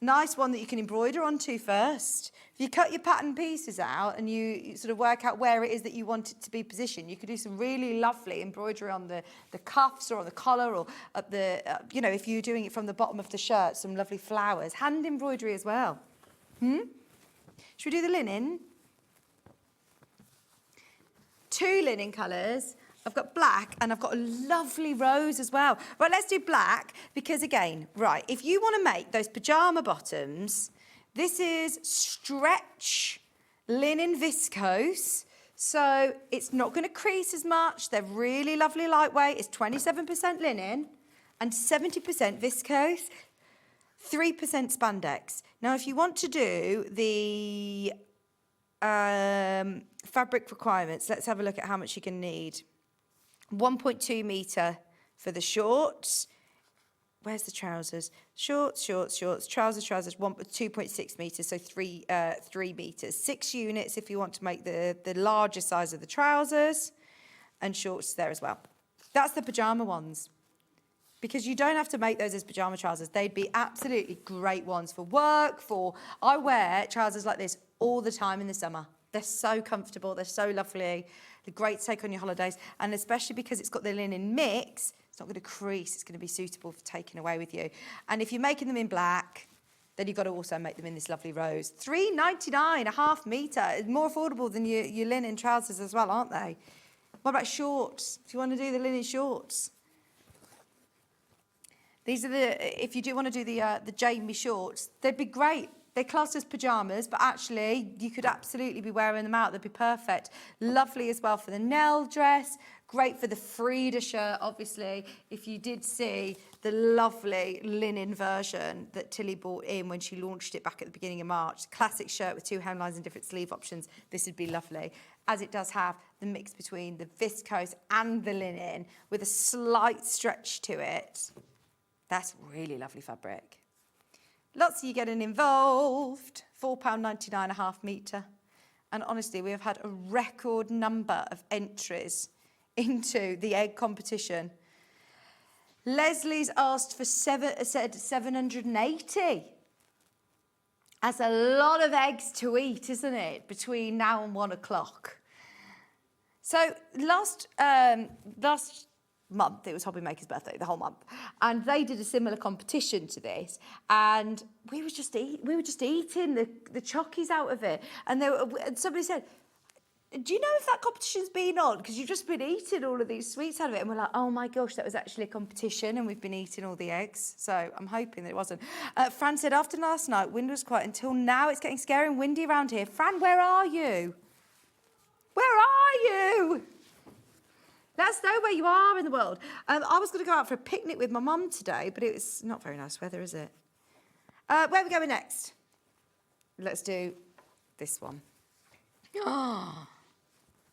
[SPEAKER 4] Nice one that you can embroider onto first. If you cut your pattern pieces out and you sort of work out where it is that you want it to be positioned, you could do some really lovely embroidery on the cuffs or on the collar or at the, if you're doing it from the bottom of the shirt, some lovely flowers. Hand embroidery as well. Should we do the linen? 2 linen colours. I've got black and I've got a lovely rose as well. Right, let's do black because, again, right, if you want to make those pyjama bottoms, this is stretch linen viscose. So it's not going to crease as much. They're really lovely lightweight. It's 27% linen and 70% viscose. 3% spandex. Now, if you want to do the fabric requirements, let's have a look at how much you're going to need. 1.2 metre for the shorts. Where's the trousers? Shorts, trousers, 2.6 metres, so 3 metres. 6 units if you want to make the larger size of the trousers, and shorts there as well. That's the pyjama ones. Because you don't have to make those as pyjama trousers. They'd be absolutely great ones for work, I wear trousers like this all the time in the summer. They're so comfortable, they're so lovely. They're great to take on your holidays. And especially because it's got the linen mix, it's not going to crease, it's going to be suitable for taking away with you. And if you're making them in black, then you've got to also make them in this lovely rose. $3.99 a half metre. More affordable than your linen trousers as well, aren't they? What about shorts? Do you want to do the linen shorts? These are the, if you do want to do the Jamie shorts, they'd be great. They're classed as pyjamas, but actually you could absolutely be wearing them out. They'd be perfect. Lovely as well for the Nell dress. Great for the Frida shirt, obviously. If you did see the lovely linen version that Tilly bought in when she launched it back at the beginning of March, classic shirt with 2 hemlines and different sleeve options, this would be lovely. As it does have the mix between the viscose and the linen with a slight stretch to it. That's really lovely fabric. Lots of you getting involved. £4.99 a half metre. And honestly, we have had a record number of entries into the egg competition. Leslie's asked for said 780. That's a lot of eggs to eat, isn't it? Between now and 1 o'clock. So last month, it was Hobbymaker's birthday, the whole month, and they did a similar competition to this, and we were just eating the chockies out of it, and somebody said, do you know if that competition's been on? Because you've just been eating all of these sweets out of it. And we're like, oh my gosh, that was actually a competition and we've been eating all the eggs. So I'm hoping that it wasn't. Fran said, after last night, wind was quiet. Until now, it's getting scary and windy around here. Fran, where are you? Where are you? Let us know where you are in the world. I was going to go out for a picnic with my mum today, but it was not very nice weather, is it? Where are we going next? Let's do this one.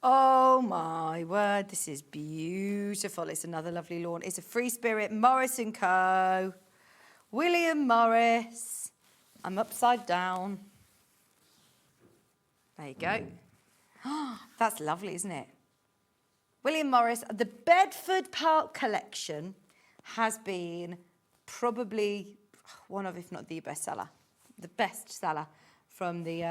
[SPEAKER 4] Oh my word, this is beautiful. It's another lovely lawn. It's a Free Spirit Morris & Co. William Morris. I'm upside down. There you go. That's lovely, isn't it? William Morris, the Bedford Park collection has been probably one of, if not the best seller, the best seller from the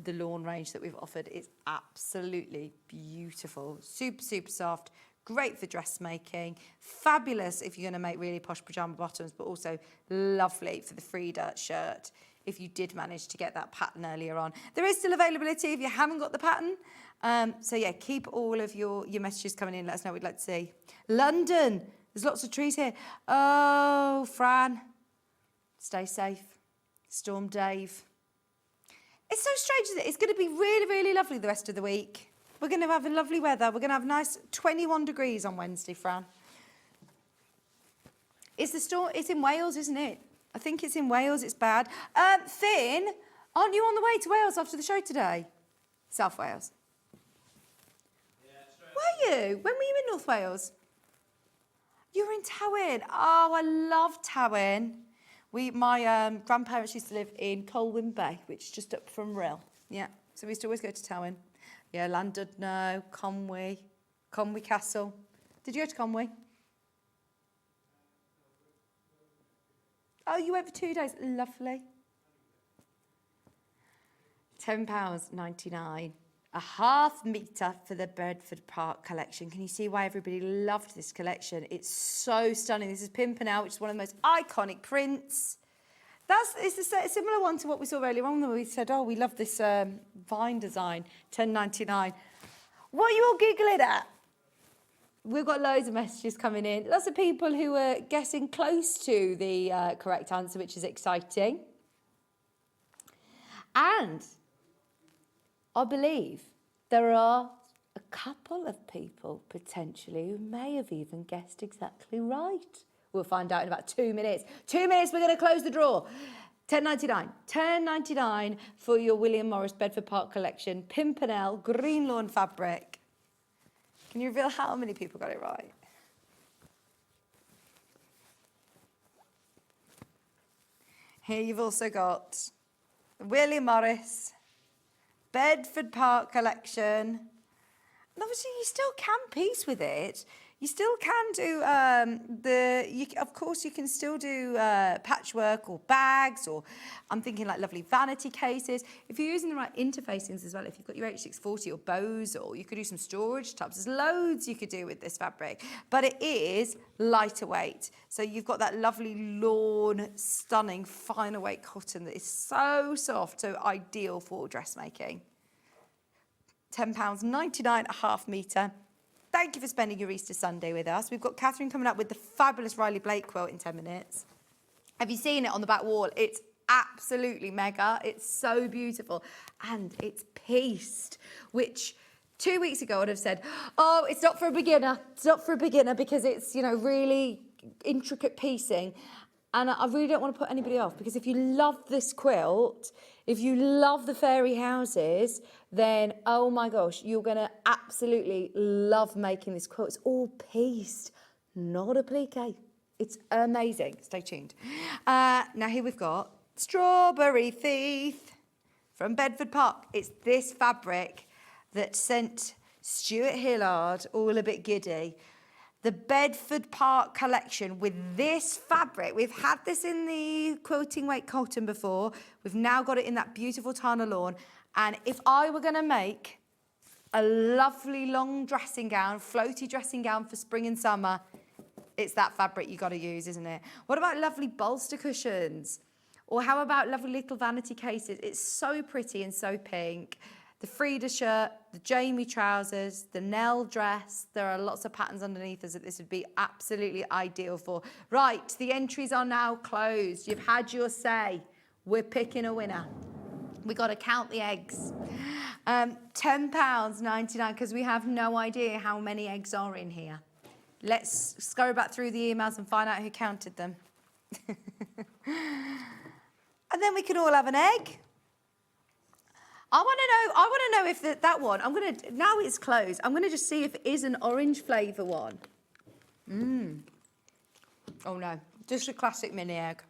[SPEAKER 4] lawn range that we've offered. It's absolutely beautiful, super, super soft, great for dressmaking, fabulous if you're going to make really posh pyjama bottoms, but also lovely for the Frida shirt if you did manage to get that pattern earlier on. There is still availability if you haven't got the pattern. So yeah, keep all of your messages coming in. Let us know what we'd like to see. London, there's lots of trees here. Oh, Fran, stay safe. Storm Dave. It's so strange, isn't it? It's going to be really, really lovely the rest of the week. We're going to have a lovely weather. We're going to have nice 21 degrees on Wednesday, Fran. It's the storm. It's in Wales, isn't it? I think it's in Wales. It's bad. Finn, aren't you on the way to Wales after the show today? South Wales. Yeah, were you? When were you in North Wales? You were in Tywyn. Oh, I love Tywyn. My grandparents used to live in Colwyn Bay, which is just up from Rill. Yeah, so we used to always go to Tywyn. Yeah, Llandudno, Conwy Castle. Did you go to Conwy? Oh, you went for 2 days. Lovely. £10.99. A half metre for the Bedford Park collection. Can you see why everybody loved this collection? It's so stunning. This is Pimpernel, which is one of the most iconic prints. It's a similar one to what we saw earlier on when we said, oh, we love this vine design, £10.99. What are you all giggling at? We've got loads of messages coming in. Lots of people who are getting close to the correct answer, which is exciting. And I believe there are a couple of people potentially who may have even guessed exactly right. We'll find out in about 2 minutes. 2 minutes, we're going to close the draw. £10.99. £10.99 for your William Morris Bedford Park collection. Pimpernel, green lawn fabric. Can you reveal how many people got it right? Here you've also got William Morris Bedford Park collection. And obviously you still can piece with it. You still can do of course you can still do patchwork or bags, or I'm thinking like lovely vanity cases. If you're using the right interfacings as well, if you've got your H640 or bows, or you could do some storage tubs. There's loads you could do with this fabric, but it is lighter weight. So you've got that lovely lawn, stunning, finer weight cotton that is so soft, so ideal for dressmaking. £10.99 a half metre. Thank you for spending your Easter Sunday with us. We've got Katharine coming up with the fabulous Riley Blake quilt in 10 minutes. Have you seen it on the back wall? It's absolutely mega. It's so beautiful. And it's pieced, which 2 weeks ago I would have said, oh, it's not for a beginner. It's not for a beginner because it's, you know, really intricate piecing. And I really don't want to put anybody off, because if you love this quilt, if you love the fairy houses, then, oh my gosh, you're going to absolutely love making this quilt. It's all pieced, not applique. It's amazing. Stay tuned. Now here we've got Strawberry Thief from Bedford Park. It's this fabric that sent Stuart Hillard all a bit giddy. The Bedford Park collection with this fabric. We've had this in the quilting weight cotton before. We've now got it in that beautiful Tana lawn. And if I were going to make a lovely long dressing gown, floaty dressing gown for spring and summer, it's that fabric you got to use, isn't it? What about lovely bolster cushions? Or how about lovely little vanity cases? It's so pretty and so pink. The Frida shirt, the Jamie trousers, the Nell dress. There are lots of patterns underneath us that this would be absolutely ideal for. Right, the entries are now closed. You've had your say. We're picking a winner. We got to count the eggs. £10.99, because we have no idea how many eggs are in here. Let's scurry back through the emails and find out who counted them. And then we can all have an egg. I want to know if that one, now it's closed, I'm going to just see if it is an orange flavour one. Oh no, just a classic mini egg.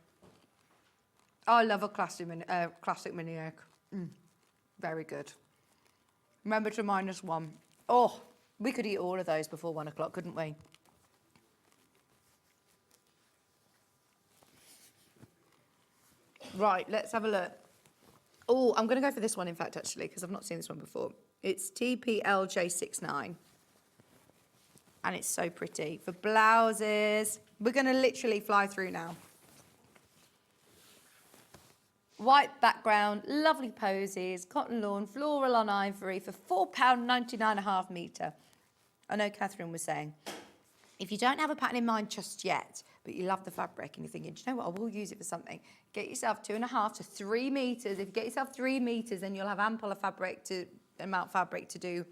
[SPEAKER 4] I love a classic mini egg. Very good. Remember to -1. Oh, we could eat all of those before 1 o'clock, couldn't we? Right, let's have a look. Oh, I'm going to go for this one, in fact, actually, because I've not seen this one before. It's TPLJ69. And it's so pretty. For blouses, we're going to literally fly through now. White background, lovely posies, cotton lawn, floral on ivory for £4.99.5 metre. I know Katharine was saying, if you don't have a pattern in mind just yet, but you love the fabric and you're thinking, do you know what, I will use it for something, get yourself 2.5 to 3 metres. If you get yourself 3 metres, then you'll have ample of fabric amount of fabric to do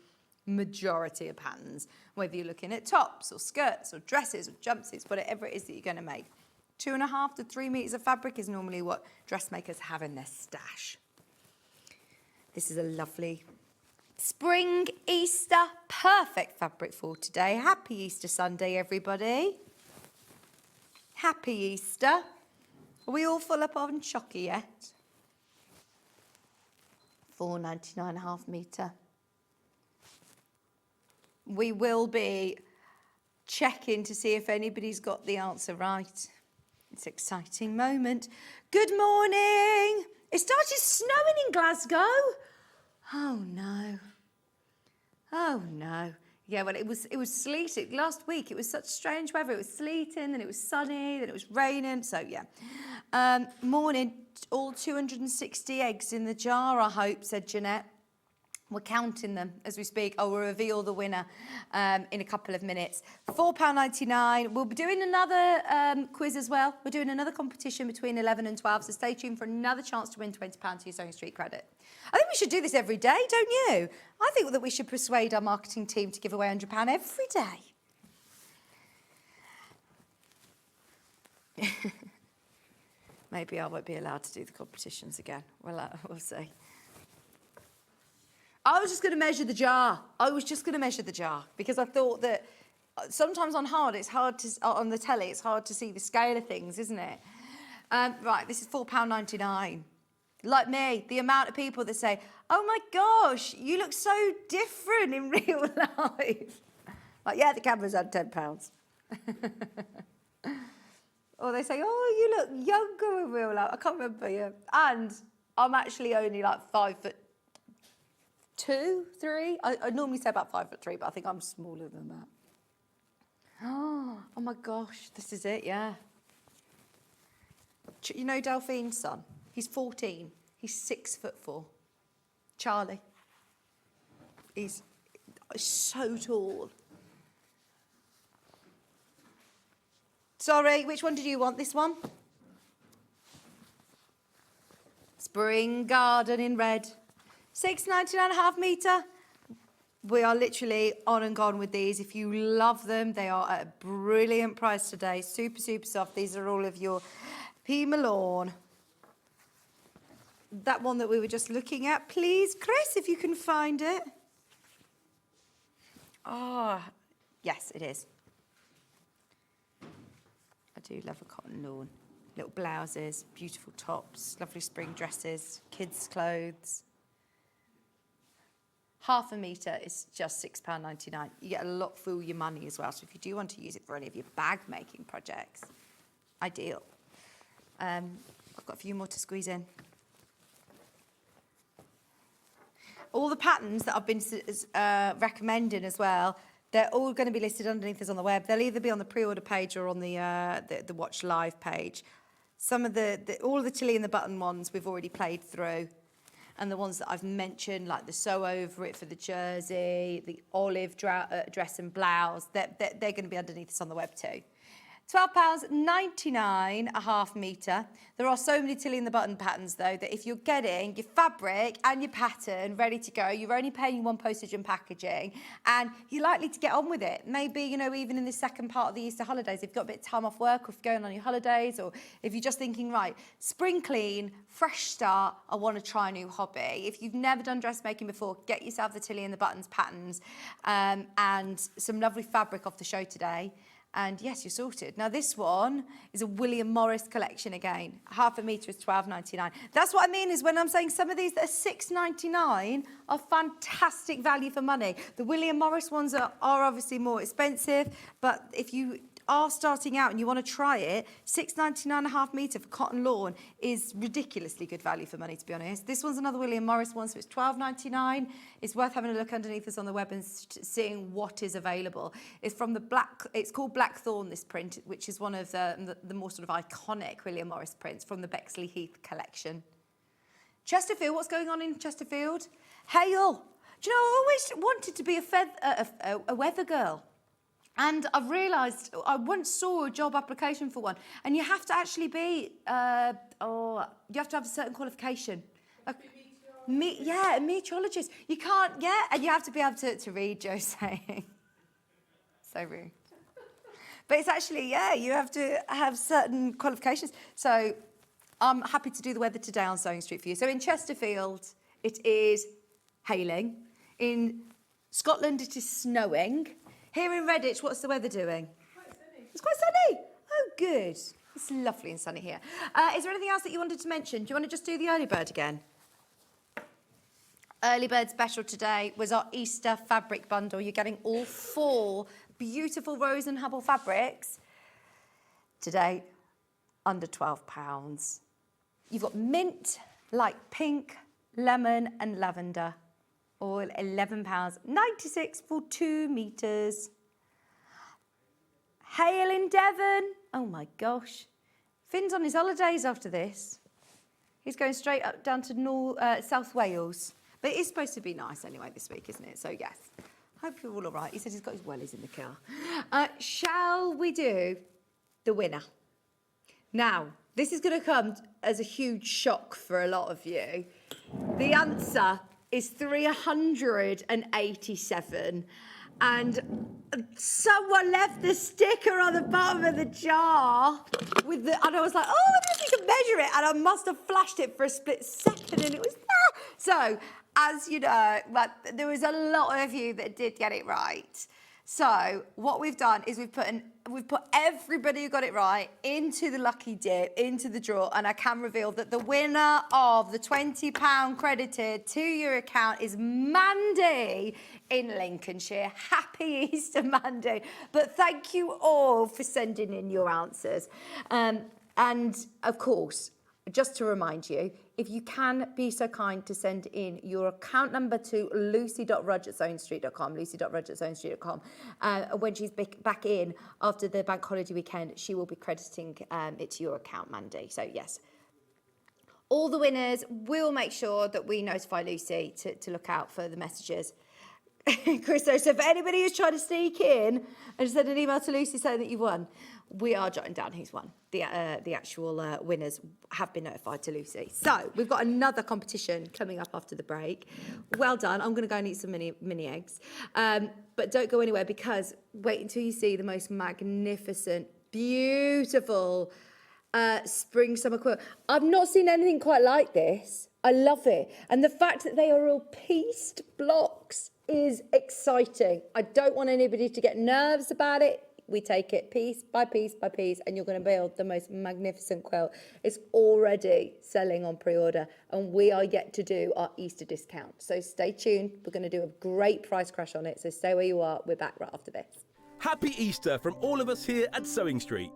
[SPEAKER 4] majority of patterns, whether you're looking at tops or skirts or dresses or jumpsuits, whatever it is that you're going to make. 2.5 to 3 metres of fabric is normally what dressmakers have in their stash. This is a lovely spring Easter perfect fabric for today. Happy Easter Sunday, everybody. Happy Easter. Are we all full up on chocky yet? £4.99.5 metre. We will be checking to see if anybody's got the answer right. It's an exciting moment. Good morning. It started snowing in Glasgow. Oh no. Oh no. Yeah, well, it was sleeting. Last week, it was such strange weather. It was sleeting, then it was sunny, then it was raining. So, yeah. Morning, all 260 eggs in the jar, I hope, said Jeanette. We're counting them as we speak. I will reveal the winner in a couple of minutes. £4.99. We'll be doing another quiz as well. We're doing another competition between 11 and 12, so stay tuned for another chance to win £20 to your SewingStreet credit. I think we should do this every day, don't you? I think that we should persuade our marketing team to give away £100 every day. Maybe I won't be allowed to do the competitions again. We'll see. I was just going to measure the jar. Because I thought that sometimes on the telly, it's hard to see the scale of things, isn't it? Right, this is £4.99. Like me, the amount of people that say, oh my gosh, you look so different in real life. Like, yeah, the camera's on £10. Or they say, oh, you look younger in real life. I can't remember you. And I'm actually only like 5'2", 3. I normally say about 5'3", but I think I'm smaller than that. Oh my gosh, this is it, yeah. You know Delphine's son? He's 14. He's 6'4". Charlie. He's so tall. Sorry, which one did you want? This one? Spring Garden in red. £6.99 a half metre. We are literally on and gone with these. If you love them, they are at a brilliant price today. Super, super soft. These are all of your Pima lawn. That one that we were just looking at, please, Chris, if you can find it. Oh, yes, it is. I do love a cotton lawn. Little blouses, beautiful tops, lovely spring dresses, kids' clothes. Half a metre is just £6.99. You get a lot for your money as well. So if you do want to use it for any of your bag making projects, ideal. I've got a few more to squeeze in. All the patterns that I've been recommending as well, they're all going to be listed underneath us on the web. They'll either be on the pre-order page or on the Watch Live page. Some of all of the Tilly and the Button ones we've already played through. And the ones that I've mentioned, like the sew over it for the jersey, the olive dress and blouse, they're going to be underneath us on the web too. £12.99 a half metre. There are so many Tilly and the Button patterns though that if you're getting your fabric and your pattern ready to go, you're only paying one postage and packaging and you're likely to get on with it. Maybe, you know, even in the second part of the Easter holidays, if you've got a bit of time off work or if you're going on your holidays or if you're just thinking, right, spring clean, fresh start, I want to try a new hobby. If you've never done dressmaking before, get yourself the Tilly and the Buttons patterns and some lovely fabric off the show today. And yes, you're sorted. Now this one is a William Morris collection again. Half a metre is £12.99. That's what I mean is when I'm saying some of these that are £6.99 are fantastic value for money. The William Morris ones are obviously more expensive, but if you are starting out and you want to try it, £6.99 a half metre for cotton lawn is ridiculously good value for money, to be honest. This one's another William Morris one, so it's £12.99. It's worth having a look underneath us on the web and seeing what is available. It's from it's called Blackthorn, this print, which is one of the more sort of iconic William Morris prints from the Bexley Heath collection. Chesterfield, what's going on in Chesterfield? Hail. Do you know, I always wanted to be a weather girl. And I've realised, I once saw a job application for one, and you have to actually be, you have to have a certain qualification. A meteorologist. You can't, and you have to be able to read, Joe's saying. So rude. But it's actually, you have to have certain qualifications. So I'm happy to do the weather today on SewingStreet for you. So in Chesterfield, it is hailing. In Scotland, it is snowing. Here in Redditch, what's the weather doing? Quite sunny. It's quite sunny. Oh, good. It's lovely and sunny here. Is there anything else that you wanted to mention? Do you want to just do the early bird again? Early bird special today was our Easter fabric bundle. You're getting all 4 beautiful Rose and Hubble fabrics. Today, under £12. You've got mint, light pink, lemon and lavender. All £11.96 for 2 metres. Hail in Devon. Oh my gosh. Finn's on his holidays after this. He's going straight up down to South Wales. But it's supposed to be nice anyway this week, isn't it? So yes. Hope you're all right. He said he's got his wellies in the car. Shall we do the winner? Now, this is going to come as a huge shock for a lot of you. The answer is 387, and someone left the sticker on the bottom of the jar with and I was like, oh, I wonder if you can measure it, and I must have flashed it for a split second and it was there. So, as you know, there was a lot of you that did get it right. So what we've done is we've put everybody who got it right into the lucky dip, into the draw, and I can reveal that the winner of the £20 credited to your account is Mandy in Lincolnshire. Happy Easter, Mandy. But thank you all for sending in your answers. And of course, just to remind you, if you can be so kind to send in your account number to lucy.rudge@sewingstreet.com, lucy.rudge@sewingstreet.com. When she's back in after the bank holiday weekend, she will be crediting it to your account, Mandy. So, yes. All the winners, we'll make sure that we notify Lucy to look out for the messages. Chris, so if anybody is trying to sneak in and send an email to Lucy saying that you won, we are jotting down who's won. The actual winners have been notified to Lucy. So we've got another competition coming up after the break. Well done. I'm going to go and eat some mini eggs. But don't go anywhere, because wait until you see the most magnificent, beautiful spring summer quilt. I've not seen anything quite like this. I love it. And the fact that they are all pieced blocks is exciting. I don't want anybody to get nerves about it. We take it piece by piece by piece, and you're going to build the most magnificent quilt. It's already selling on pre-order, and we are yet to do our Easter discount. So stay tuned. We're going to do a great price crash on it. So stay where you are. We're back right after this.
[SPEAKER 5] Happy Easter from all of us here at Sewing Street.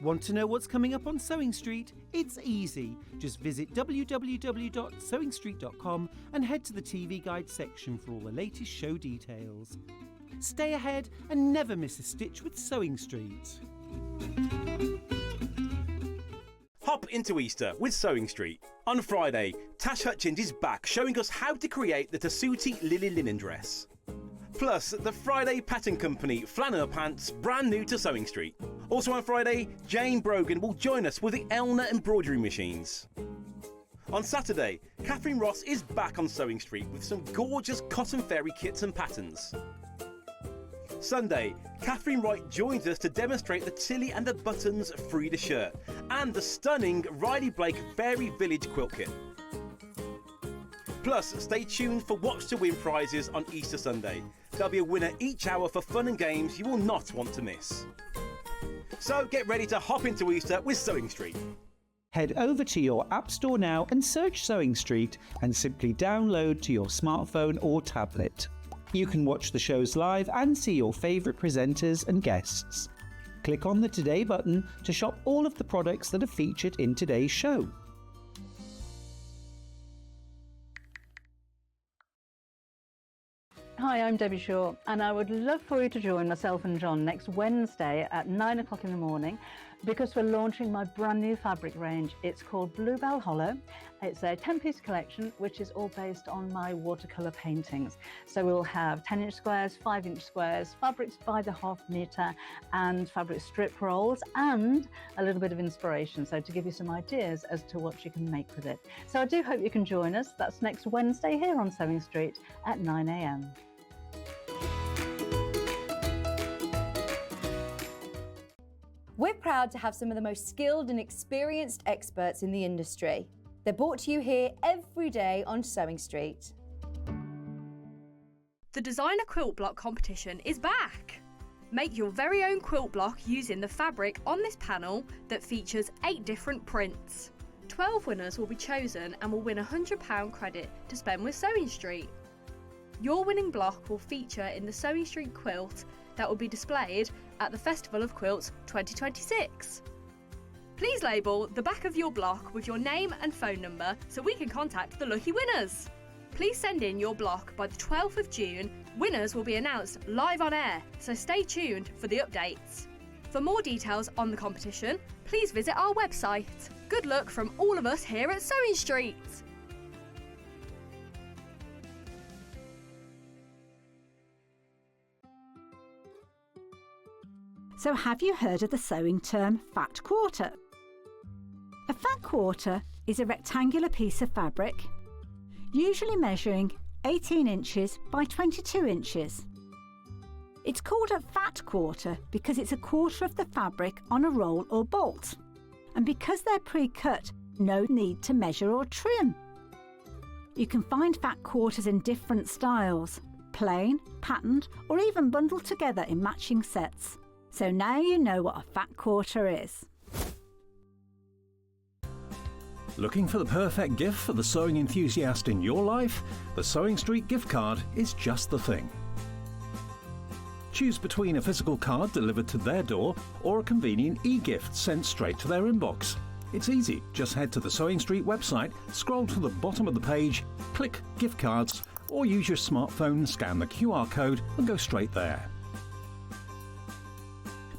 [SPEAKER 6] Want to know what's coming up on Sewing Street? It's easy. Just visit www.sewingstreet.com and head to the TV Guide section for all the latest show details. Stay ahead and never miss a stitch with Sewing Street.
[SPEAKER 5] Hop into Easter with Sewing Street. On Friday, Tash Hutchins is back showing us how to create the Tessuti Lily linen dress. Plus, the Friday pattern company flannel pants, brand new to Sewing Street. Also on Friday, Jane Brogan will join us with the Elna embroidery machines. On Saturday, Katharine Ross is back on Sewing Street with some gorgeous cotton fairy kits and patterns. Sunday, Katharine Wright joins us to demonstrate the Tilly and the Buttons Frida Shirt and the stunning Riley Blake Fairy Village quilt kit. Plus, stay tuned for Watch to Win prizes on Easter Sunday. There'll be a winner each hour for fun and games you will not want to miss. So get ready to hop into Easter with Sewing Street.
[SPEAKER 6] Head over to your App Store now and search Sewing Street and simply download to your smartphone or tablet. You can watch the shows live and see your favourite presenters and guests. Click on the Today button to shop all of the products that are featured in today's show.
[SPEAKER 7] Hi, I'm Debbie Shaw, and I would love for you to join myself and John next Wednesday at 9 o'clock in the morning, because we're launching my brand new fabric range. It's called Bluebell Hollow. It's a 10-piece collection, which is all based on my watercolour paintings. So we'll have 10-inch squares, 5-inch squares, fabrics by the half metre, and fabric strip rolls, and a little bit of inspiration, so to give you some ideas as to what you can make with it. So I do hope you can join us. That's next Wednesday here on Sewing Street at 9 a.m.
[SPEAKER 4] We're proud to have some of the most skilled and experienced experts in the industry. They're brought to you here every day on Sewing Street.
[SPEAKER 8] The Designer Quilt Block competition is back! Make your very own quilt block using the fabric on this panel that features 8 different prints. 12 winners will be chosen and will win a £100 credit to spend with Sewing Street. Your winning block will feature in the Sewing Street quilt that will be displayed at the Festival of Quilts 2026. Please label the back of your block with your name and phone number so we can contact the lucky winners. Please send in your block by the 12th of June. Winners will be announced live on air, so stay tuned for the updates. For more details on the competition, please visit our website. Good luck from all of us here at Sewing Street.
[SPEAKER 10] So have you heard of the sewing term fat quarter? A fat quarter is a rectangular piece of fabric, usually measuring 18 inches by 22 inches. It's called a fat quarter because it's a quarter of the fabric on a roll or bolt. And because they're pre-cut, no need to measure or trim. You can find fat quarters in different styles, plain, patterned, or even bundled together in matching sets. So now you know what a fat quarter is.
[SPEAKER 11] Looking for the perfect gift for the sewing enthusiast in your life? The Sewing Street gift card is just the thing. Choose between a physical card delivered to their door or a convenient e-gift sent straight to their inbox. It's easy. Just head to the SewingStreet website, scroll to the bottom of the page, click Gift Cards, or use your smartphone, scan the QR code and go straight there.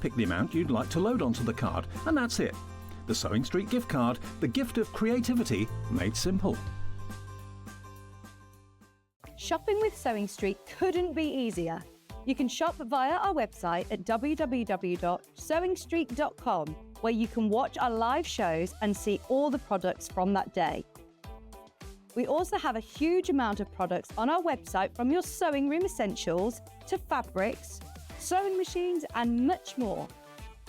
[SPEAKER 11] Pick the amount you'd like to load onto the card, and that's it. The SewingStreet gift card, the gift of creativity made simple.
[SPEAKER 4] Shopping with SewingStreet couldn't be easier. You can shop via our website at www.sewingstreet.com, where you can watch our live shows and see all the products from that day. We also have a huge amount of products on our website, from your sewing room essentials to fabrics, sewing machines and much more.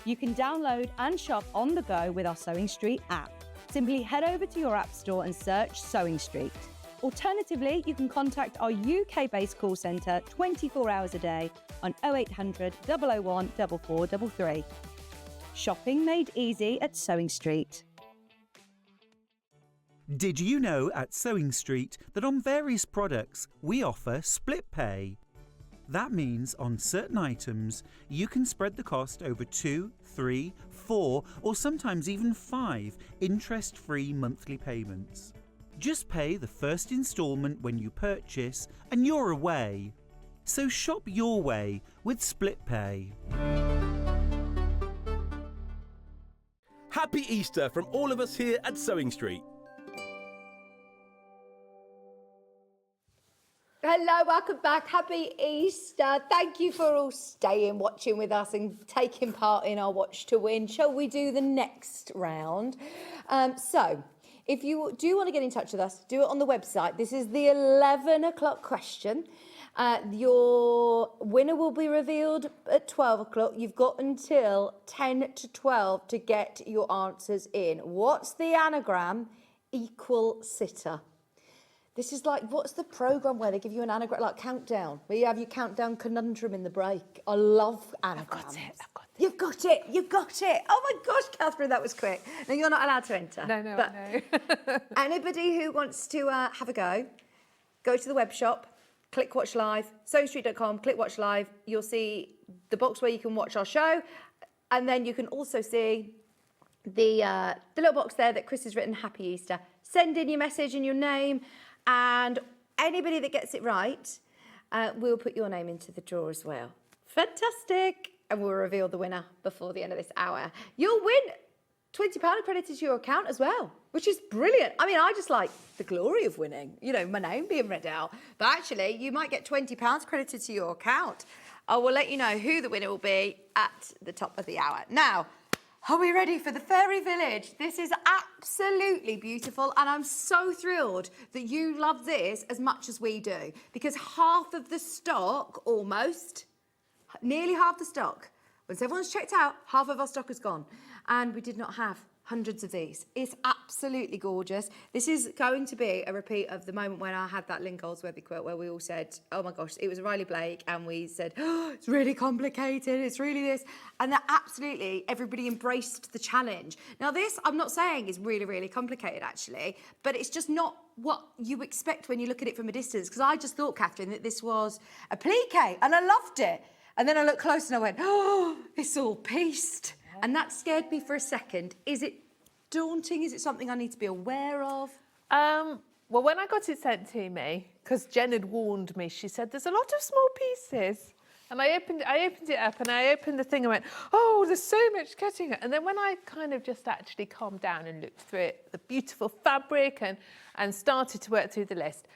[SPEAKER 4] You can download and shop on the go with our SewingStreet app. Simply head over to your app store and search SewingStreet. Alternatively, you can contact our UK-based call centre 24 hours a day on 0800 001 4433. Shopping made easy at SewingStreet.
[SPEAKER 6] Did you know at SewingStreet that on various products we offer split pay? That means on certain items you can spread the cost over 2, 3, 4 or sometimes even 5 interest-free monthly payments. Just pay the first instalment when you purchase and you're away. So shop your way with split pay.
[SPEAKER 5] Happy Easter from all of us here at SewingStreet.
[SPEAKER 4] Hello, welcome back. Happy Easter. Thank you for all staying, watching with us and taking part in our Watch to Win. Shall we do the next round? So, if you do want to get in touch with us, do it on the website. This is the 11 o'clock question. Your winner will be revealed at 12 o'clock. You've got until 10 to 12 to get your answers in. What's the anagram? Equal sitter. This is like, what's the programme where they give you an anagram, like countdown, where you have your countdown conundrum in the break? I love anagrams.
[SPEAKER 9] I've got it.
[SPEAKER 4] You've got it. You've got it. Oh my gosh, Catherine, that was quick. No, you're not allowed to enter.
[SPEAKER 9] No,
[SPEAKER 4] But
[SPEAKER 9] no.
[SPEAKER 4] anybody who wants to have a go to the web shop, click Watch Live, SewingStreet.com, click Watch Live. You'll see the box where you can watch our show. And then you can also see the little box there that Chris has written, Happy Easter. Send in your message and your name. And anybody that gets it right, we'll put your name into the draw as well. Fantastic. And we'll reveal the winner before the end of this hour. You'll win £20 credited to your account as well, which is brilliant. I mean, I just like the glory of winning, you know, my name being read out. But actually, you might get £20 credited to your account. I will let you know who the winner will be at the top of the hour. Now, are we ready for the Fairy Village? This is absolutely beautiful, and I'm so thrilled that you love this as much as we do, because half of the stock, almost, nearly half the stock, once everyone's checked out, half of our stock is gone, and we did not have hundreds of these. It's absolutely gorgeous. This is going to be a repeat of the moment when I had that Lynn Goldsworthy quilt where we all said, oh my gosh, it was Riley Blake, and we said, oh, it's really complicated, it's really this. And that absolutely, everybody embraced the challenge. Now this, I'm not saying is really, really complicated actually, but it's just not what you expect when you look at it from a distance. Because I just thought, Catherine, that this was a plique, and I loved it. And then I looked close and I went, oh, it's all pieced. And that scared me for a second. Is it daunting? Is it something I need to be aware of?
[SPEAKER 9] Well, when I got it sent to me, because Jen had warned me, she said, there's a lot of small pieces. And I opened it up and I opened the thing and went, oh, there's so much cutting. And then when I kind of just actually calmed down and looked through it, the beautiful fabric and started to work through the list,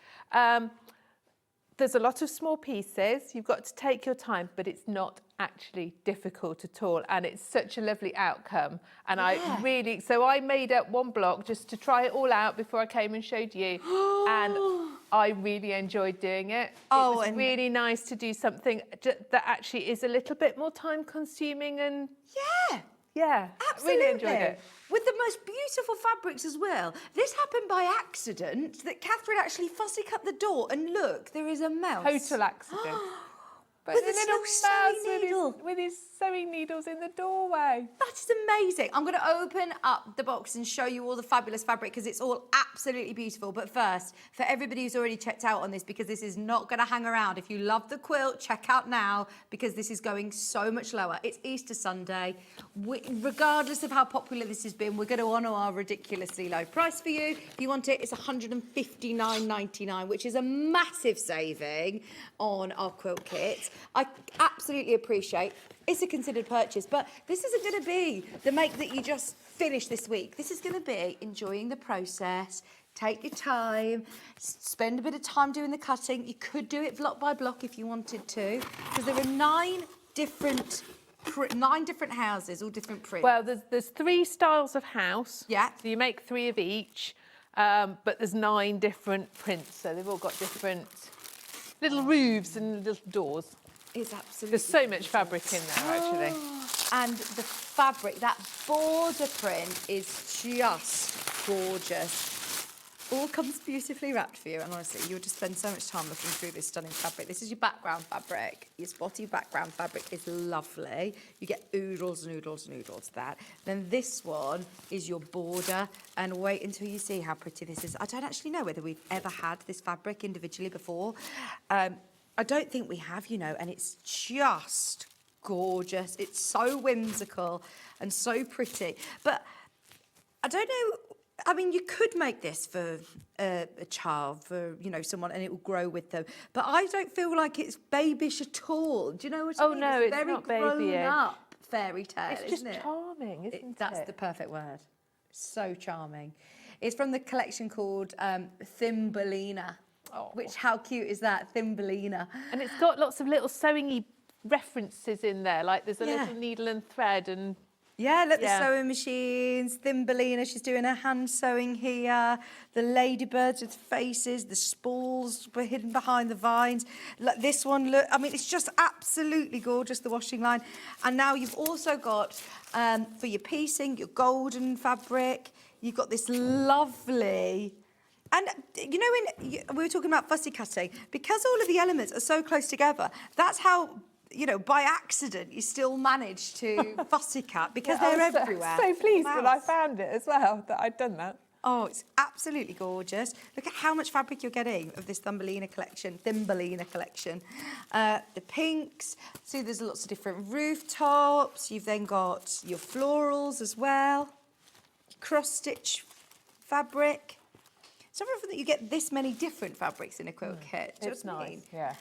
[SPEAKER 9] there's a lot of small pieces. You've got to take your time, but it's not actually difficult at all. And it's such a lovely outcome. And yeah. So I made up one block just to try it all out before I came and showed you. And I really enjoyed doing it. It was really nice to do something that actually is a little bit more time consuming and... Yeah,
[SPEAKER 4] absolutely.
[SPEAKER 9] Really enjoyed it.
[SPEAKER 4] With the most beautiful fabrics as well. This happened by accident, that Catherine actually fussy cut the door and look, there is a mouse.
[SPEAKER 9] Total accident. But
[SPEAKER 4] With
[SPEAKER 9] the
[SPEAKER 4] a
[SPEAKER 9] little
[SPEAKER 4] sewing
[SPEAKER 9] mouse
[SPEAKER 4] needle.
[SPEAKER 9] with his sewing needles in the doorway.
[SPEAKER 4] That is amazing. I'm going to open up the box and show you all the fabulous fabric because it's all absolutely beautiful. But first, for everybody who's already checked out on this, because this is not going to hang around. If you love the quilt, check out now because this is going so much lower. It's Easter Sunday. Regardless of how popular this has been, we're going to honour our ridiculously low price for you. If you want it, it's $159.99, which is a massive saving on our quilt kit. I absolutely appreciate it's a considered purchase, but this isn't going to be the make that you just finish this week. This is going to be enjoying the process. Take your time, spend a bit of time doing the cutting. You could do it block by block if you wanted to, because there are 9 different houses, all different prints.
[SPEAKER 9] Well, there's 3 styles of house.
[SPEAKER 4] Yeah.
[SPEAKER 9] So you make 3 of each, but there's 9 different prints, so they've all got different little roofs and little doors.
[SPEAKER 4] It's absolutely.
[SPEAKER 9] There's so much fabric in there, actually.
[SPEAKER 4] And the fabric, that border print is just gorgeous. All comes beautifully wrapped for you, and honestly, you'll just spend so much time looking through this stunning fabric. This is your background fabric. Your spotty background fabric is lovely. You get oodles and oodles and oodles of that. Then this one is your border, and wait until you see how pretty this is. I don't actually know whether we've ever had this fabric individually before. I don't think we have, you know, and it's just gorgeous. It's so whimsical and so pretty. But I don't know, I mean, you could make this for a child, for, you know, someone, and it will grow with them. But I don't feel like it's babyish at all. Do you know what I mean?
[SPEAKER 9] No, it's
[SPEAKER 4] very
[SPEAKER 9] not babyish.
[SPEAKER 4] grown-up fairy tale,
[SPEAKER 9] It's just
[SPEAKER 4] isn't it?
[SPEAKER 9] charming, isn't it?
[SPEAKER 4] That's the perfect word. So charming. It's from the collection called Thumbelina.
[SPEAKER 9] Oh.
[SPEAKER 4] Which, how cute is that, Thumbelina?
[SPEAKER 9] And it's got lots of little sewing-y references in there, like there's a
[SPEAKER 4] Yeah.
[SPEAKER 9] little needle and thread and...
[SPEAKER 4] Yeah, look,
[SPEAKER 9] Yeah.
[SPEAKER 4] the sewing machines, Thumbelina, she's doing her hand sewing here, the ladybirds with faces, the spools were hidden behind the vines. Look, this one, look, I mean, it's just absolutely gorgeous, the washing line. And now you've also got, for your piecing, your golden fabric, you've got this lovely... And, you know, we were talking about fussy cutting, because all of the elements are so close together, that's how, you know, by accident, you still manage to fussy cut, because they're everywhere.
[SPEAKER 9] So pleased that I found it as well, that I'd done that.
[SPEAKER 4] Oh, it's absolutely gorgeous. Look at how much fabric you're getting of this Thumbelina collection. The pinks. See, there's lots of different rooftops. You've then got your florals as well. Cross-stitch fabric. It's not often that you get this many different fabrics in a quilt kit. Do you
[SPEAKER 9] It's
[SPEAKER 4] know what I
[SPEAKER 9] nice,
[SPEAKER 4] mean?
[SPEAKER 9] yeah.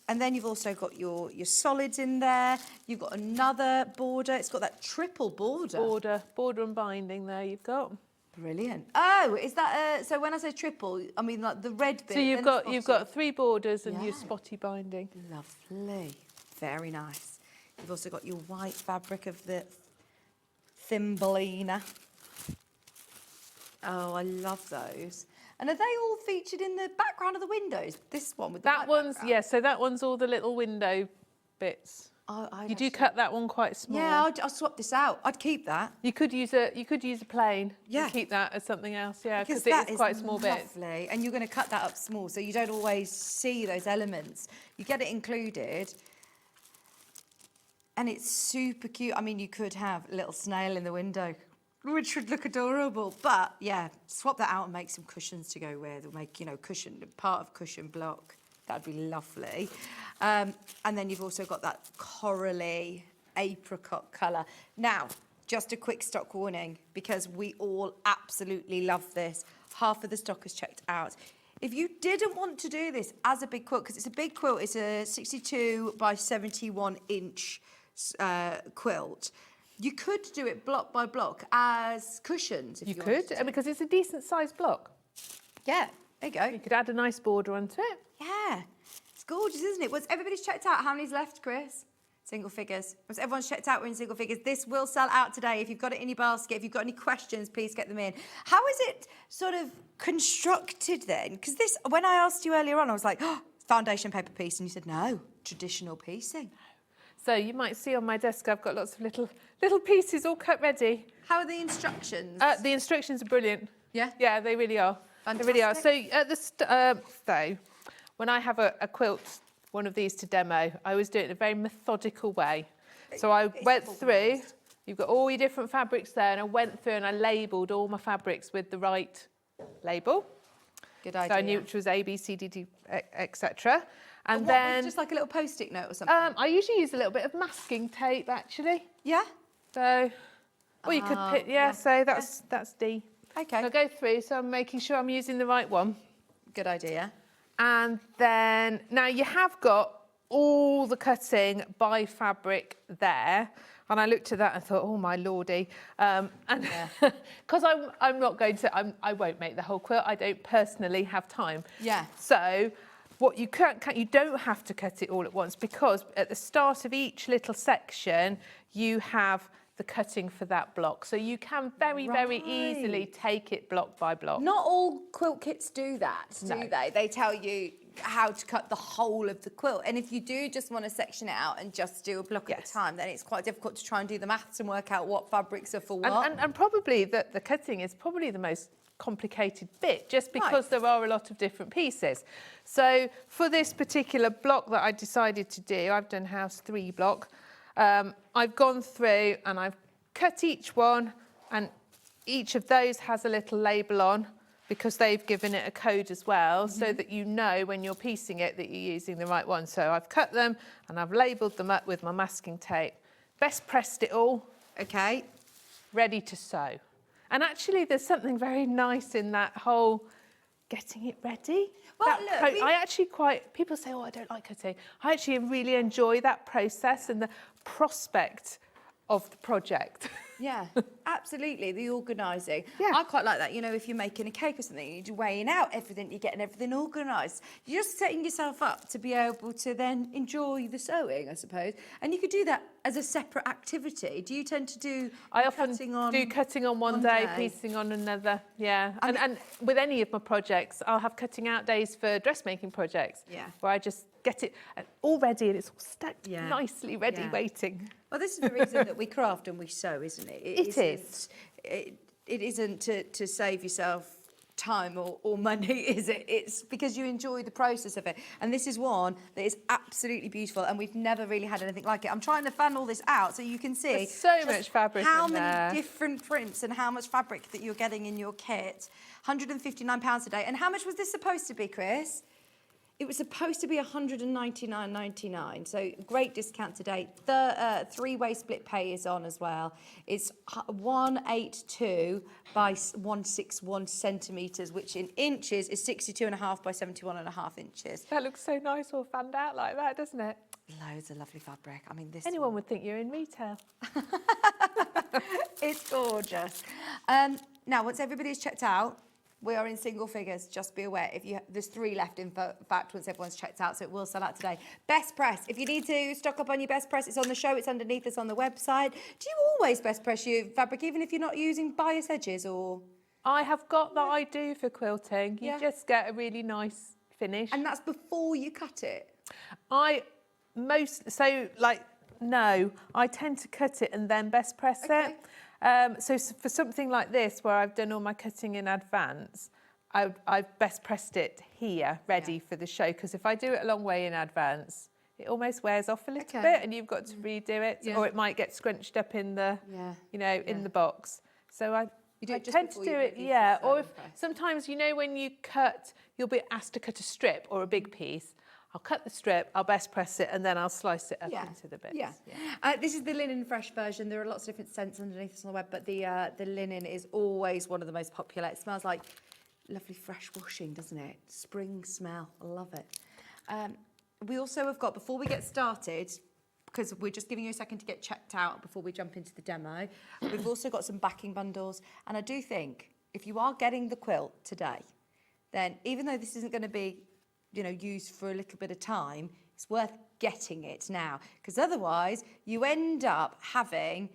[SPEAKER 4] And then you've also got your solids in there. You've got another border. It's got that triple border.
[SPEAKER 9] Border and binding there you've got.
[SPEAKER 4] Brilliant. Oh, is that so? When I say triple, I mean like the red bit.
[SPEAKER 9] So you've got 3 borders and your
[SPEAKER 4] Yeah.
[SPEAKER 9] spotty binding.
[SPEAKER 4] Lovely. Very nice. You've also got your white fabric of the Thumbelina. Oh, I love those. And are they all featured in the background of the windows? This one with the
[SPEAKER 9] That
[SPEAKER 4] white
[SPEAKER 9] one's,
[SPEAKER 4] background?
[SPEAKER 9] yeah, so that one's all the little window bits.
[SPEAKER 4] I'd
[SPEAKER 9] You do
[SPEAKER 4] actually-
[SPEAKER 9] cut that one quite small.
[SPEAKER 4] Yeah, I'll swap this out. I'd keep that.
[SPEAKER 9] You could use a plane.
[SPEAKER 4] Yeah.
[SPEAKER 9] And keep that as something else, yeah, because
[SPEAKER 4] that
[SPEAKER 9] it is quite small bits.
[SPEAKER 4] lovely. And you're going to cut that up small, so you don't always see those elements. You get it included. And it's super cute. I mean, you could have a little snail in the window, which would look adorable. But yeah, swap that out and make some cushions to go with, or make, you know, part of cushion block. That'd be lovely. And then you've also got that corally apricot colour. Now, just a quick stock warning, because we all absolutely love this. Half of the stock is checked out. If you didn't want to do this as a big quilt, because it's a big quilt, it's a 62 by 71 inch quilt, you could do it block by block as cushions. If
[SPEAKER 9] You
[SPEAKER 4] wanted
[SPEAKER 9] could,
[SPEAKER 4] to.
[SPEAKER 9] because it's a decent sized block.
[SPEAKER 4] Yeah, there you go.
[SPEAKER 9] You could add a nice border onto it.
[SPEAKER 4] Yeah, it's gorgeous, isn't it? Once everybody's checked out, how many's left, Chris? Single figures. Once everyone's checked out, we're in single figures. This will sell out today. If you've got it in your basket, if you've got any questions, please get them in. How is it sort of constructed then? Because this, when I asked you earlier on, I was like, oh, foundation paper piece, and you said no, traditional piecing.
[SPEAKER 9] So you might see on my desk I've got lots of little pieces all cut ready.
[SPEAKER 4] How are the instructions?
[SPEAKER 9] The instructions are brilliant.
[SPEAKER 4] Yeah?
[SPEAKER 9] Yeah, they really are. They really are. So at the so when I have a quilt one of these to demo. I always do it in a very methodical way. So I went through, you've got all your different fabrics there, and I went through and I labelled all my fabrics with the right label.
[SPEAKER 4] Good idea.
[SPEAKER 9] So I knew which was A, B, C, D, D, etc. And
[SPEAKER 4] What,
[SPEAKER 9] then
[SPEAKER 4] just like a little post-it note or something?
[SPEAKER 9] I usually use a little bit of masking tape, actually.
[SPEAKER 4] Yeah?
[SPEAKER 9] So, or you could pick, so that's D.
[SPEAKER 4] Okay.
[SPEAKER 9] So I'll go through, so I'm making sure I'm using the right one.
[SPEAKER 4] Good idea.
[SPEAKER 9] And then, now you have got all the cutting by fabric there. And I looked at that and thought, oh my lordy. And because I'm not going to, I won't make the whole quilt. I don't personally have time.
[SPEAKER 4] Yeah.
[SPEAKER 9] So what you you don't have to cut it all at once, because at the start of each little section, you have the cutting for that block. So you can very easily take it block by block.
[SPEAKER 4] Not all quilt kits do that, do they? They tell you how to cut the whole of the quilt. And if you do just want to section it out and just do a block at a time, then it's quite difficult to try and do the maths and work out what fabrics are for what.
[SPEAKER 9] And probably the cutting is probably the most complicated bit, just because there are a lot of different pieces. So for this particular block that I decided to do, I've done house 3 block. I've gone through and I've cut each one, and each of those has a little label on, because they've given it a code as well, so that you know when you're piecing it that you're using the right one. So I've cut them and I've labelled them up with my masking tape. Best pressed it all.
[SPEAKER 4] Okay.
[SPEAKER 9] Ready to sew. And actually there's something very nice in that whole getting it ready.
[SPEAKER 4] Well, look,
[SPEAKER 9] I actually people say, oh, I don't like cutting. I actually really enjoy that process and the prospect of the project.
[SPEAKER 4] Yeah, absolutely, the organising.
[SPEAKER 9] Yeah.
[SPEAKER 4] I quite like that. You know, if you're making a cake or something, you're weighing out everything, you're getting everything organised. You're just setting yourself up to be able to then enjoy the sewing, I suppose. And you could do that as a separate activity. Do you tend to do
[SPEAKER 9] I often do cutting on one day, piecing on another. Yeah, and with any of my projects, I'll have cutting out days for dressmaking projects.
[SPEAKER 4] Yeah.
[SPEAKER 9] Where I just get it all ready and it's all stacked nicely ready, waiting.
[SPEAKER 4] Well, this is the reason that we craft and we sew, isn't it?
[SPEAKER 9] It is.
[SPEAKER 4] It isn't to save yourself time or money, is it? It's because you enjoy the process of it. And this is one that is absolutely beautiful, and we've never really had anything like it. I'm trying to fan all this out so you can see
[SPEAKER 9] There's so much fabric
[SPEAKER 4] how
[SPEAKER 9] in
[SPEAKER 4] many
[SPEAKER 9] there.
[SPEAKER 4] different prints and how much fabric that you're getting in your kit. £159 a day. And how much was this supposed to be, Chris? It was supposed to be $199.99, so great discount today. The 3-way split pay is on as well. It's 182 by 161 centimetres, which in inches is 62.5 by 71.5 inches.
[SPEAKER 9] That looks so nice all fanned out like that, doesn't it?
[SPEAKER 4] Loads of lovely fabric. I mean, this
[SPEAKER 9] Anyone would think you're in retail.
[SPEAKER 4] It's gorgeous. Now, once everybody's checked out, we are in single figures, just be aware. There's 3 left, in fact, once everyone's checked out, so it will sell out today. Best press. If you need to stock up on your best press, it's on the show, it's underneath us on the website. Do you always best press your fabric, even if you're not using bias edges or...?
[SPEAKER 9] I have got that I do for quilting. You just get a really nice finish.
[SPEAKER 4] And that's before you cut it?
[SPEAKER 9] No, I tend to cut it and then best press it. So for something like this, where I've done all my cutting in advance, I've best pressed it here, ready for the show, because if I do it a long way in advance, it almost wears off a little bit and you've got to redo it, or it might get scrunched up in the, in the box. So I tend to do it, or if sometimes, when you cut, you'll be asked to cut a strip or a big piece. I'll cut the strip, I'll best press it, and then I'll slice it up into the bits.
[SPEAKER 4] This is the linen fresh version. There are lots of different scents underneath us on the web, but the linen is always one of the most popular. It smells like lovely fresh washing, doesn't it? Spring smell. I love it. We also have got, before we get started, because we're just giving you a second to get checked out before we jump into the demo, we've also got some backing bundles. And I do think if you are getting the quilt today, then even though this isn't going to be used for a little bit of time, it's worth getting it now, because otherwise you end up having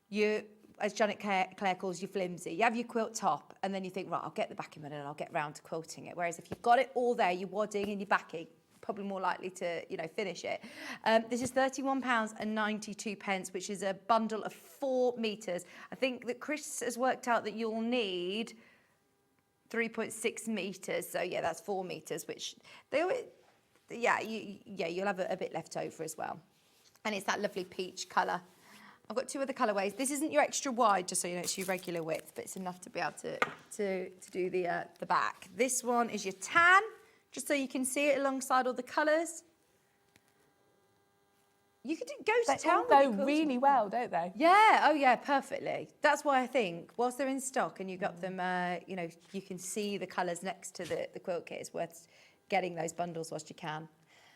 [SPEAKER 4] your, as Janet Clare calls, your flimsy. You have your quilt top and then you think, right, I'll get the backing bundle and I'll get round to quilting it. Whereas if you've got it all there, your wadding and your backing, probably more likely to, finish it. This is £31.92, which is a bundle of 4 metres. I think that Chris has worked out that you'll need 3.6 metres, so that's 4 metres, which they always, yeah, you'll have a bit left over as well. And it's that lovely peach colour. I've got 2 other colourways. This isn't your extra wide, just so you know, it's your regular width, but it's enough to be able to do the back. This one is your tan, just so you can see it alongside all the colours. You could do ghost town.
[SPEAKER 9] They all go really well, don't they?
[SPEAKER 4] Yeah, oh yeah, perfectly. That's why I think, whilst they're in stock and you got them, you know, you can see the colours next to the quilt kit, it's worth getting those bundles whilst you can.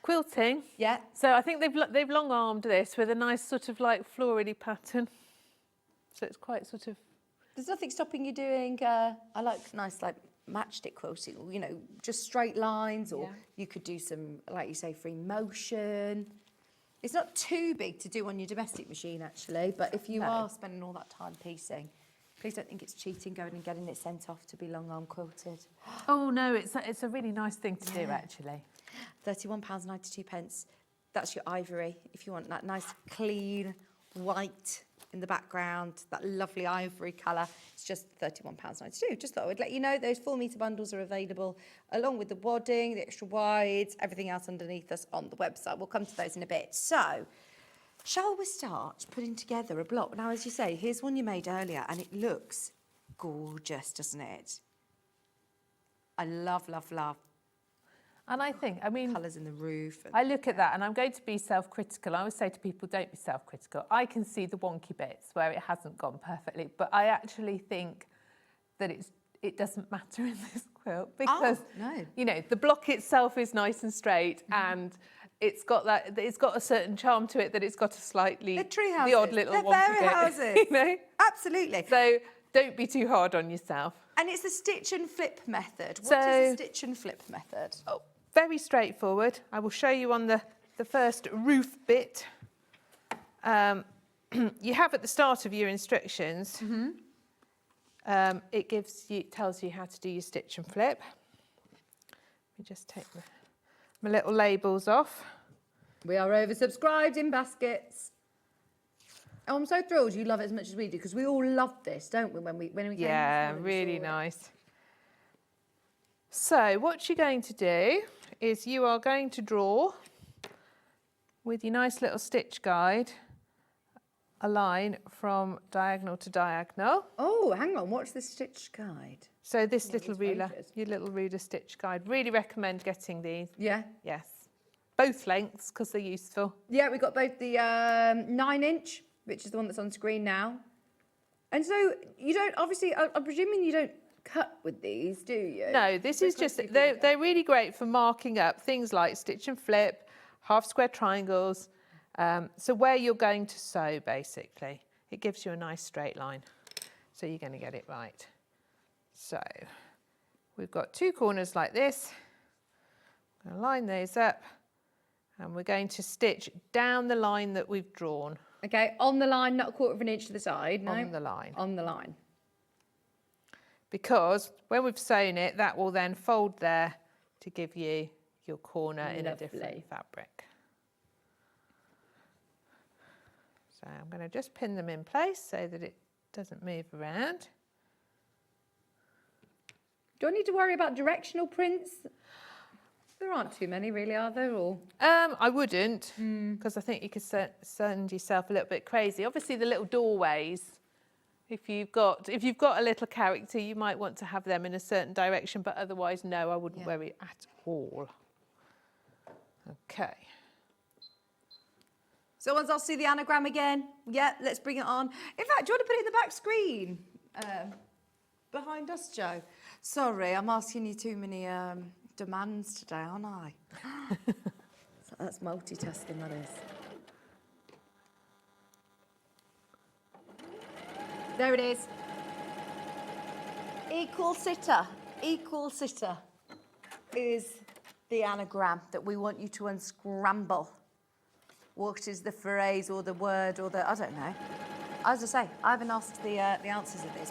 [SPEAKER 9] Quilting.
[SPEAKER 4] Yeah.
[SPEAKER 9] So I think they've long armed this with a nice sort of like floral-y pattern. So it's quite sort of.
[SPEAKER 4] There's nothing stopping you doing. I like nice like matchstick quilting. You know, just straight lines, or you could do some, like you say, free motion. It's not too big to do on your domestic machine actually, but if you are spending all that time piecing, please don't think it's cheating going and getting it sent off to be long arm quilted.
[SPEAKER 9] Oh no, it's a really nice thing to do actually.
[SPEAKER 4] £31.92. That's your ivory. If you want that nice clean white in the background, that lovely ivory colour, it's just £31.92. Just thought I would let you know those 4-metre bundles are available along with the wadding, the extra wides, everything else underneath us on the website. We'll come to those in a bit. So, shall we start putting together a block? Now, as you say, here's one you made earlier and it looks gorgeous, doesn't it? I love, love, love.
[SPEAKER 9] And I think, I mean,
[SPEAKER 4] colours in the roof.
[SPEAKER 9] I look at that and I'm going to be self-critical. I always say to people, don't be self-critical. I can see the wonky bits where it hasn't gone perfectly, but I actually think that it doesn't matter in this quilt because, you know, the block itself is nice and straight and it's got a certain charm to it that it's got a slightly, the odd little wonky bit.
[SPEAKER 4] Houses.
[SPEAKER 9] You know?
[SPEAKER 4] Absolutely.
[SPEAKER 9] So don't be too hard on yourself.
[SPEAKER 4] And it's the stitch and flip method. What is the stitch and flip method?
[SPEAKER 9] Oh, very straightforward. I will show you on the first roof bit. You have at the start of your instructions, it tells you how to do your stitch and flip. Let me just take my little labels off.
[SPEAKER 4] We are oversubscribed in baskets. Oh, I'm so thrilled you love it as much as we do, because we all love this, don't we, when we came
[SPEAKER 9] Yeah, really nice. So what you're going to do is you are going to draw with your nice little stitch guide a line from diagonal to diagonal.
[SPEAKER 4] Oh, hang on, what's the stitch guide?
[SPEAKER 9] So this little ruler, your little ruler stitch guide. Really recommend getting these.
[SPEAKER 4] Yeah?
[SPEAKER 9] Yes. Both lengths, because they're useful.
[SPEAKER 4] Yeah, we've got both the 9-inch, which is the one that's on screen now. And so you don't, obviously, I'm presuming you don't cut with these, do you?
[SPEAKER 9] No, this is just, they're really great for marking up things like stitch and flip, half square triangles. So where you're going to sew, basically, it gives you a nice straight line. So you're going to get it right. So we've got 2 corners like this. I'm going to line those up and we're going to stitch down the line that we've drawn.
[SPEAKER 4] Okay, on the line, not 1/4 inch to the side, no?
[SPEAKER 9] On the line.
[SPEAKER 4] On the line.
[SPEAKER 9] Because when we've sewn it, that will then fold there to give you your corner in a different fabric. So I'm going to just pin them in place so that it doesn't move around.
[SPEAKER 4] Do I need to worry about directional prints? There aren't too many really, are there? Or
[SPEAKER 9] I wouldn't, because I think you could send yourself a little bit crazy. Obviously the little doorways, if you've got a little character, you might want to have them in a certain direction, but otherwise no, I wouldn't worry at all. Okay.
[SPEAKER 4] So once I'll see the anagram again, yeah, let's bring it on. In fact, do you want to put it in the back screen behind us, Jo? Sorry, I'm asking you too many demands today, aren't I? So that's multitasking, that is. There it is. Equal sitter is the anagram that we want you to unscramble. What is the phrase or the word or the, I don't know. As I say, I haven't asked the answers of this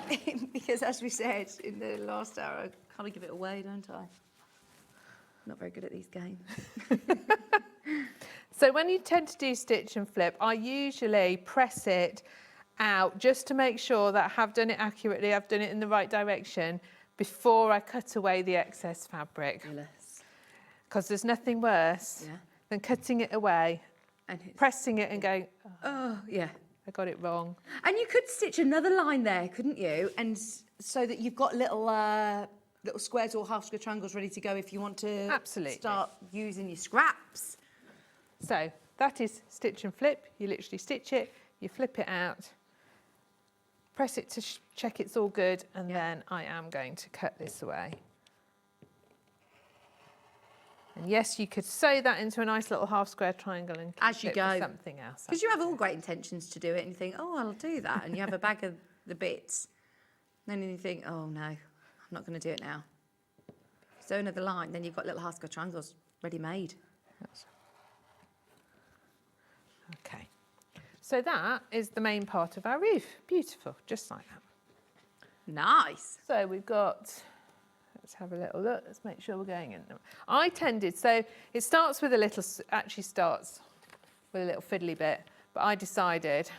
[SPEAKER 4] because as we said in the last hour, I kind of give it away, don't I? Not very good at these games.
[SPEAKER 9] So when you tend to do stitch and flip, I usually press it out just to make sure that I have done it accurately, I've done it in the right direction before I cut away the excess fabric.
[SPEAKER 4] Fabulous.
[SPEAKER 9] because there's nothing worse than cutting it away,
[SPEAKER 4] and
[SPEAKER 9] pressing it and going,
[SPEAKER 4] oh, yeah.
[SPEAKER 9] I got it wrong.
[SPEAKER 4] And you could stitch another line there, couldn't you? And so that you've got little little squares or half square triangles ready to go if you want to start using your scraps.
[SPEAKER 9] So that is stitch and flip. You literally stitch it, you flip it out, press it to check it's all good, and then I am going to cut this away. And yes, you could sew that into a nice little half square triangle and
[SPEAKER 4] as you
[SPEAKER 9] it
[SPEAKER 4] go
[SPEAKER 9] for something else.
[SPEAKER 4] Because you have all great intentions to do it and you think, oh, I'll do that. And you have a bag of the bits. And then you think, oh, no, I'm not going to do it now. Sew another line, then you've got little half square triangles ready-made.
[SPEAKER 9] Okay. So that is the main part of our roof. Beautiful, just like that.
[SPEAKER 4] Nice.
[SPEAKER 9] So we've got... Let's have a little look. Let's make sure we're going in. I tended, so it starts with a little, actually starts with a little fiddly bit, but I decided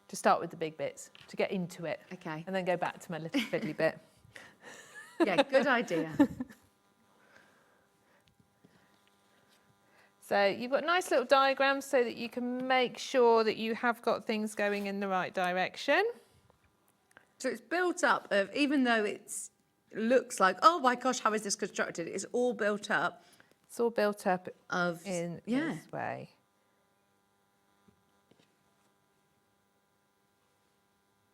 [SPEAKER 9] to start with the big bits, to get into it.
[SPEAKER 4] Okay.
[SPEAKER 9] And then go back to my little fiddly bit.
[SPEAKER 4] Yeah, good idea.
[SPEAKER 9] So you've got nice little diagrams so that you can make sure that you have got things going in the right direction.
[SPEAKER 4] So it's built up of, even though it's looks like, oh my gosh, how is this constructed? It's all built up.
[SPEAKER 9] It's all built up
[SPEAKER 4] of
[SPEAKER 9] in this way.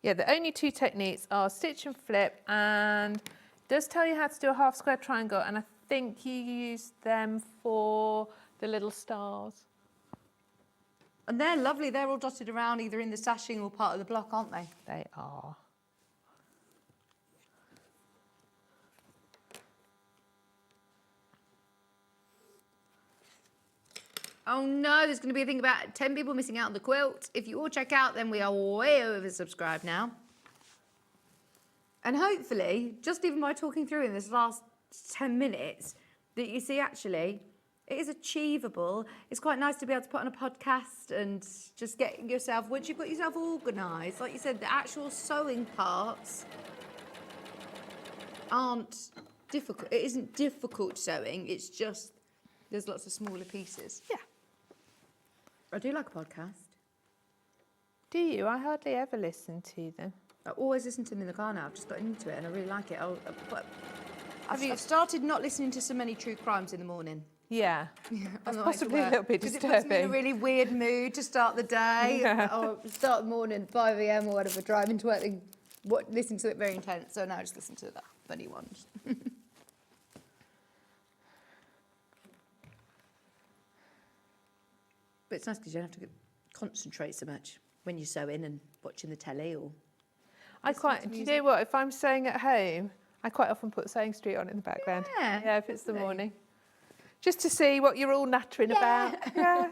[SPEAKER 9] Yeah, the only two techniques are stitch and flip, and it does tell you how to do a half square triangle, and I think you use them for the little stars.
[SPEAKER 4] And they're lovely. They're all dotted around either in the sashing or part of the block, aren't they?
[SPEAKER 9] They are.
[SPEAKER 4] Oh no, there's going to be a thing about 10 people missing out on the quilt. If you all check out, then we are way oversubscribed now. And hopefully, just even by talking through in this last 10 minutes, that you see actually, it is achievable. It's quite nice to be able to put on a podcast and just get yourself, once you've got yourself organised, like you said, the actual sewing parts aren't difficult. It isn't difficult sewing, it's just, there's lots of smaller pieces.
[SPEAKER 9] Yeah.
[SPEAKER 4] I do like a podcast.
[SPEAKER 9] Do you? I hardly ever listen to them.
[SPEAKER 4] I always listen to them in the car now. I've just gotten into it and I really like it. I've started not listening to so many true crimes in the morning.
[SPEAKER 9] Yeah. That's possibly a little bit disturbing.
[SPEAKER 4] It puts me in a really weird mood to start the day.
[SPEAKER 9] Yeah.
[SPEAKER 4] Or start the morning, 5 a.m. or whatever, driving to work, listening to it very intense. So now I just listen to the funny ones. But it's nice because you don't have to concentrate so much when you're sewing and watching the telly or...
[SPEAKER 9] Do you know what, if I'm sewing at home, I quite often put SewingStreet on in the background. Yeah, if it's the morning. Just to see what you're all nattering about. Yeah.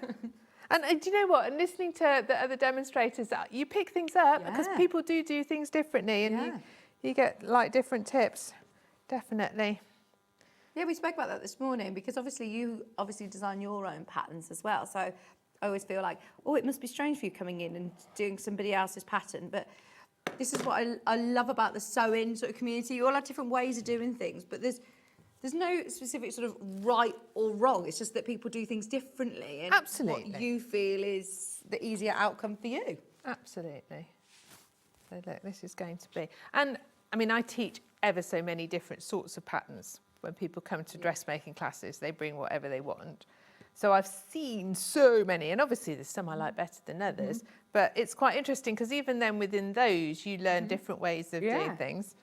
[SPEAKER 9] And do you know what, and listening to the other demonstrators, you pick things up because people do things differently and you get like different tips, definitely.
[SPEAKER 4] Yeah, we spoke about that this morning because obviously you design your own patterns as well. So I always feel like, oh, it must be strange for you coming in and doing somebody else's pattern. But this is what I love about the sewing sort of community. You all have different ways of doing things, but there's no specific sort of right or wrong. It's just that people do things differently. And
[SPEAKER 9] absolutely.
[SPEAKER 4] What you feel is the easier outcome for you.
[SPEAKER 9] Absolutely. So look, this is going to be... And, I mean, I teach ever so many different sorts of patterns. When people come to dressmaking classes, they bring whatever they want. So I've seen so many, and obviously there's some I like better than others, but it's quite interesting because even then within those, you learn different ways of doing things.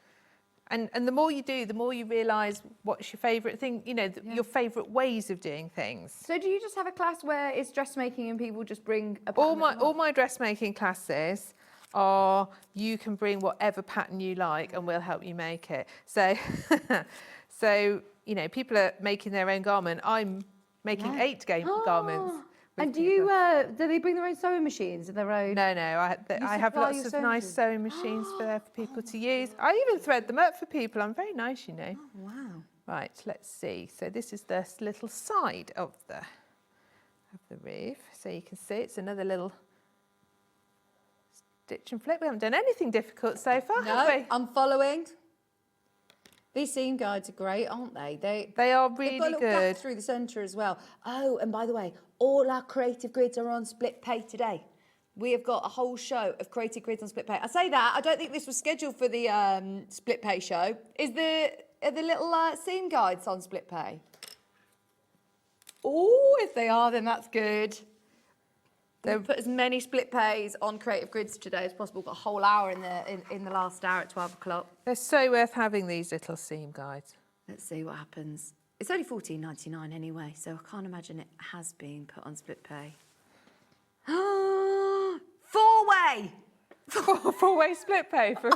[SPEAKER 9] And the more you do, the more you realise what's your favourite thing, you know, your favourite ways of doing things.
[SPEAKER 4] So do you just have a class where it's dressmaking and people just bring a pattern?
[SPEAKER 9] All my dressmaking classes are, you can bring whatever pattern you like and we'll help you make it. So, so you know, people are making their own garment. I'm making 8 garments.
[SPEAKER 4] And do they bring their own sewing machines and their own?
[SPEAKER 9] No, I have lots of nice sewing machines for people to use. I even thread them up for people. I'm very nice, you know.
[SPEAKER 4] Oh, wow.
[SPEAKER 9] Right, let's see. So this is the little side of the roof. So you can see it's another little stitch and flip. We haven't done anything difficult so far, have we?
[SPEAKER 4] I'm following. These seam guides are great, aren't they?
[SPEAKER 9] They are
[SPEAKER 4] They've got a
[SPEAKER 9] really
[SPEAKER 4] little gap
[SPEAKER 9] good.
[SPEAKER 4] through the centre as well. Oh, and by the way, all our creative grids are on split pay today. We have got a whole show of creative grids on split pay. I say that, I don't think this was scheduled for the split pay show. Are the little seam guides on split pay? Oh, if they are, then that's good. We'll put as many split pays on creative grids today as possible. We've got a whole hour in the last hour at 12 o'clock.
[SPEAKER 9] They're so worth having, these little seam guides.
[SPEAKER 4] Let's see what happens. It's only $14.99 anyway, so I can't imagine it has been put on split pay. Four-way!
[SPEAKER 9] Four-way split pay for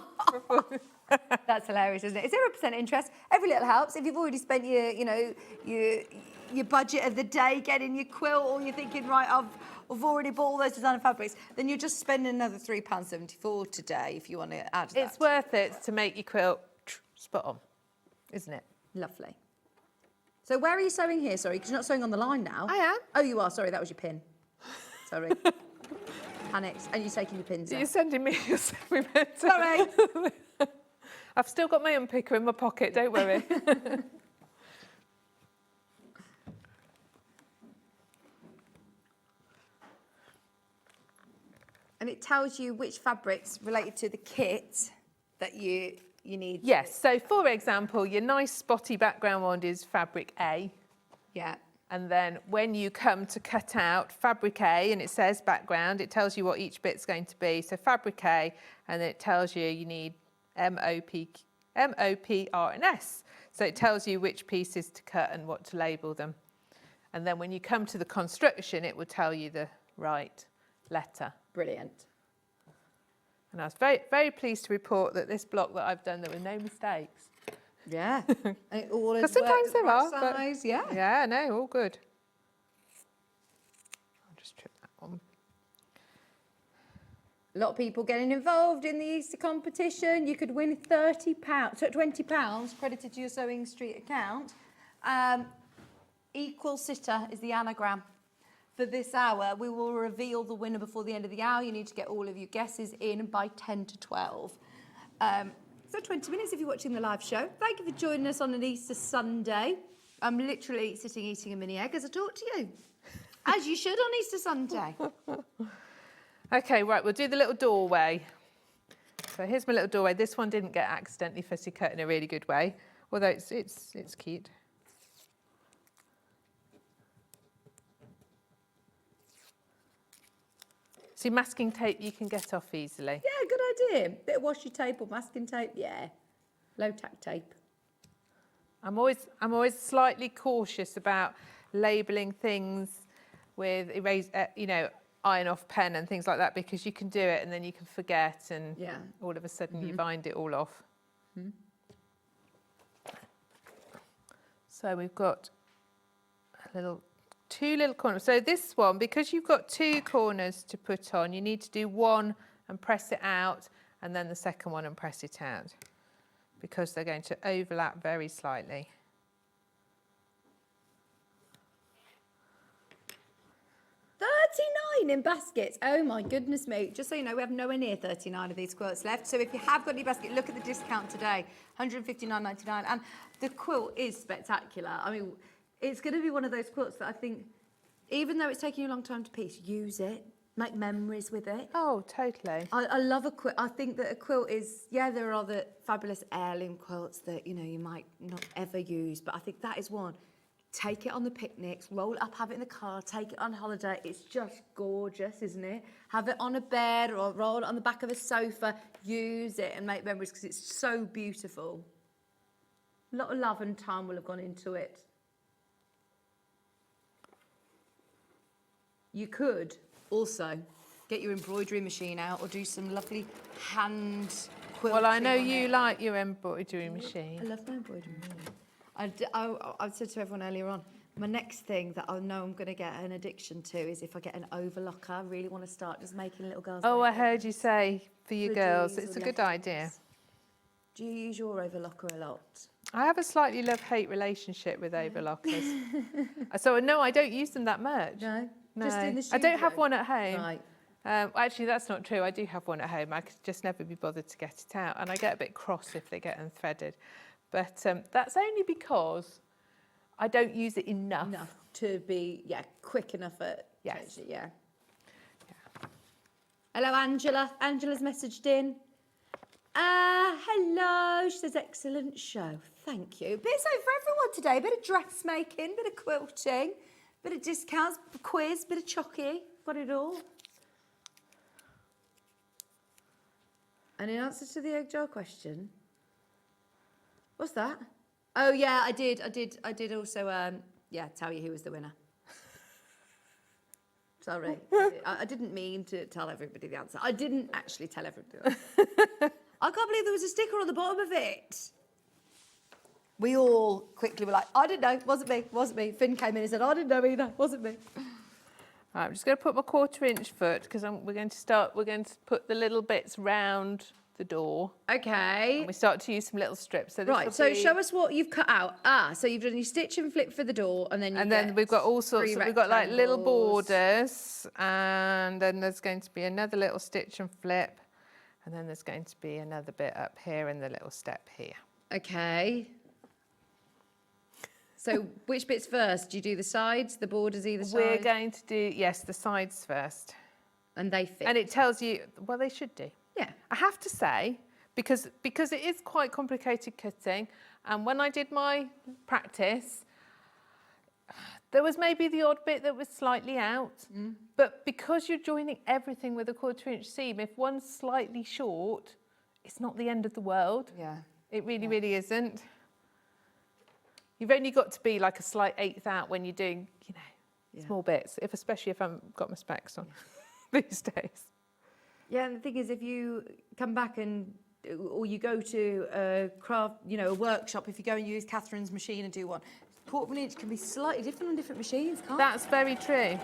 [SPEAKER 4] That's hilarious, isn't it? It's 0% interest. Every little helps. If you've already spent your budget of the day getting your quilt, or you're thinking, right, I've already bought all those designer fabrics, then you're just spending another £3.74 today if you want to add that.
[SPEAKER 9] It's worth it to make your quilt spot on, isn't it?
[SPEAKER 4] Lovely. So where are you sewing here? Sorry, because you're not sewing on the line now.
[SPEAKER 9] I am.
[SPEAKER 4] Oh, you are. Sorry, that was your pin. Sorry. Panics. And you're taking your pins out.
[SPEAKER 9] You're sending me your sewing pin.
[SPEAKER 4] Sorry.
[SPEAKER 9] I've still got my unpicker in my pocket, don't worry.
[SPEAKER 4] And it tells you which fabrics related to the kit that you need.
[SPEAKER 9] Yes, so for example, your nice spotty background one is fabric A.
[SPEAKER 4] Yeah.
[SPEAKER 9] And then when you come to cut out fabric A and it says background, it tells you what each bit's going to be. So fabric A, and then it tells you need MOP, R and S. So it tells you which pieces to cut and what to label them. And then when you come to the construction, it will tell you the right letter.
[SPEAKER 4] Brilliant.
[SPEAKER 9] And I was very, very pleased to report that this block that I've done, there were no mistakes.
[SPEAKER 4] Yeah. And it all is
[SPEAKER 9] Because sometimes there are.
[SPEAKER 4] size, yeah.
[SPEAKER 9] Yeah, no, all good. I'll just trim that one.
[SPEAKER 4] A lot of people getting involved in the Easter competition. You could win £30, so £20 credited to your SewingStreet account. Equal sitter is the anagram. For this hour, we will reveal the winner before the end of the hour. You need to get all of your guesses in by 10 to 12. So 20 minutes if you're watching the live show. Thank you for joining us on an Easter Sunday. I'm literally sitting eating a mini egg as I talk to you, as you should on Easter Sunday.
[SPEAKER 9] Okay, right, we'll do the little doorway. So here's my little doorway. This one didn't get accidentally fussy cut in a really good way, although it's cute. See, masking tape you can get off easily.
[SPEAKER 4] Yeah, good idea. Bit of washi tape or masking tape, yeah. Low tack tape.
[SPEAKER 9] I'm always slightly cautious about labelling things with iron off pen and things like that, because you can do it and then you can forget, and all of a sudden you bind it all off. So we've got two little corners. So this one, because you've got two corners to put on, you need to do one and press it out, and then the second one and press it out, because they're going to overlap very slightly.
[SPEAKER 4] $39 in baskets. Oh my goodness me. Just so you know, we have nowhere near 39 of these quilts left. So if you have got any basket, look at the discount today, $159.99. And the quilt is spectacular. I mean, it's going to be one of those quilts that I think, even though it's taking you a long time to piece, use it, make memories with it.
[SPEAKER 9] Oh, totally.
[SPEAKER 4] I love a quilt. I think that a quilt is, there are the fabulous heirloom quilts that, you might not ever use, but I think that is one. Take it on the picnics, roll it up, have it in the car, take it on holiday. It's just gorgeous, isn't it? Have it on a bed or roll it on the back of a sofa, use it and make memories, because it's so beautiful. A lot of love and time will have gone into it. You could also get your embroidery machine out or do some lovely hand quilting.
[SPEAKER 9] Well, I know you like your embroidery machine.
[SPEAKER 4] I love my embroidery machine. I said to everyone earlier on, my next thing that I know I'm going to get an addiction to is if I get an overlocker. I really want to start just making little girls.
[SPEAKER 9] Oh, I heard you say for your girls. It's a good idea.
[SPEAKER 4] Do you use your overlocker a lot?
[SPEAKER 9] I have a slightly love-hate relationship with overlockers. So no, I don't use them that much.
[SPEAKER 4] No?
[SPEAKER 9] No.
[SPEAKER 4] Just in the
[SPEAKER 9] I don't have
[SPEAKER 4] studio?
[SPEAKER 9] one at home.
[SPEAKER 4] Right.
[SPEAKER 9] Actually, that's not true. I do have one at home. I could just never be bothered to get it out, and I get a bit cross if they get unthreaded. But that's only because I don't use it enough.
[SPEAKER 4] Enough to be, quick enough at
[SPEAKER 9] Yes.
[SPEAKER 4] changing it, yeah. Hello, Angela. Angela's messaged in. Hello. She says, excellent show. Thank you. Bit so for everyone today. Bit of dressmaking, bit of quilting, bit of discounts, quiz, bit of chocky. Got it all. And in answer to the egg jar question, what's that? Oh yeah, I did also tell you who was the winner. Sorry, I didn't mean to tell everybody the answer. I didn't actually tell everybody the answer. I can't believe there was a sticker on the bottom of it. We all quickly were like, I didn't know, wasn't me. Finn came in and said, I didn't know either, wasn't me.
[SPEAKER 9] Right, I'm just going to put my 1/4 foot because we're going to put the little bits round the door.
[SPEAKER 4] Okay.
[SPEAKER 9] And we start to use some little strips. So
[SPEAKER 4] Right, so show us what you've cut out. So you've done your stitch and flip for the door, and then
[SPEAKER 9] we've got all sorts. We've got like little
[SPEAKER 4] rectangles.
[SPEAKER 9] borders, and then there's going to be another little stitch and flip, and then there's going to be another bit up here and the little step here.
[SPEAKER 4] Okay. So which bits first? Do you do the sides, the borders either side?
[SPEAKER 9] We're going to do, yes, the sides first.
[SPEAKER 4] And they fit.
[SPEAKER 9] And it tells you, well, they should do.
[SPEAKER 4] Yeah.
[SPEAKER 9] I have to say, because it is quite complicated cutting, and when I did my practice, there was maybe the odd bit that was slightly out, but because you're joining everything with a 1/4 seam, if one's slightly short, it's not the end of the world.
[SPEAKER 4] Yeah.
[SPEAKER 9] It really, really isn't. You've only got to be like a slight 1/8 out when you're doing, small bits, especially if I've got my specs on these days. Yeah,
[SPEAKER 4] and the thing is, if you come back or you go to a craft, a workshop, if you go and use Catherine's machine and do one, 1/4 inch can be slightly different on different machines, can't it?
[SPEAKER 9] That's very true.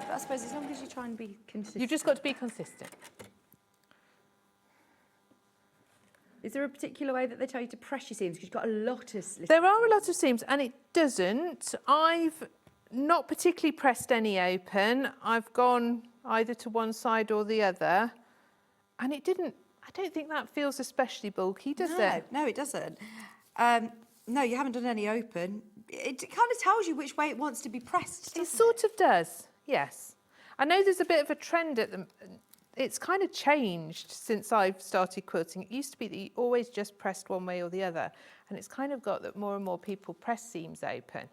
[SPEAKER 4] But I suppose as long as you try and be consistent.
[SPEAKER 9] You've just got to be consistent.
[SPEAKER 4] Is there a particular way that they tell you to press your seams? Because you've got a lot of...
[SPEAKER 9] There are a lot of seams, and it doesn't. I've not particularly pressed any open. I've gone either to one side or the other, and it didn't... I don't think that feels especially bulky, does it?
[SPEAKER 4] No, it doesn't. No, you haven't done any open. It kind of tells you which way it wants to be pressed,
[SPEAKER 9] It sort of does, yes. I know there's a bit of a trend at the... It's kind of changed since I've started quilting. It used to be that you always just pressed one way or the other, and it's kind of got that more and more people press seams open.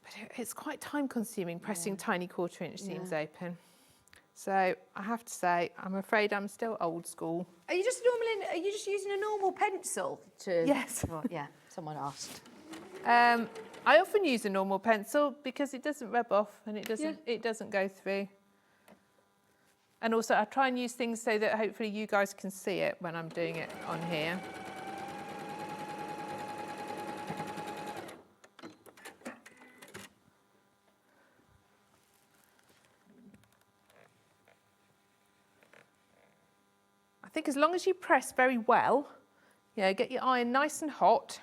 [SPEAKER 9] But it's quite time-consuming pressing tiny 1/4 seams open. So I have to say, I'm afraid I'm still old school.
[SPEAKER 4] Are you just using a normal pencil to?
[SPEAKER 9] Yes.
[SPEAKER 4] Oh, yeah, someone asked.
[SPEAKER 9] I often use a normal pencil because it doesn't rub off and it doesn't go through. And also I try and use things so that hopefully you guys can see it when I'm doing it on here. I think as long as you press very well, get your iron nice and hot,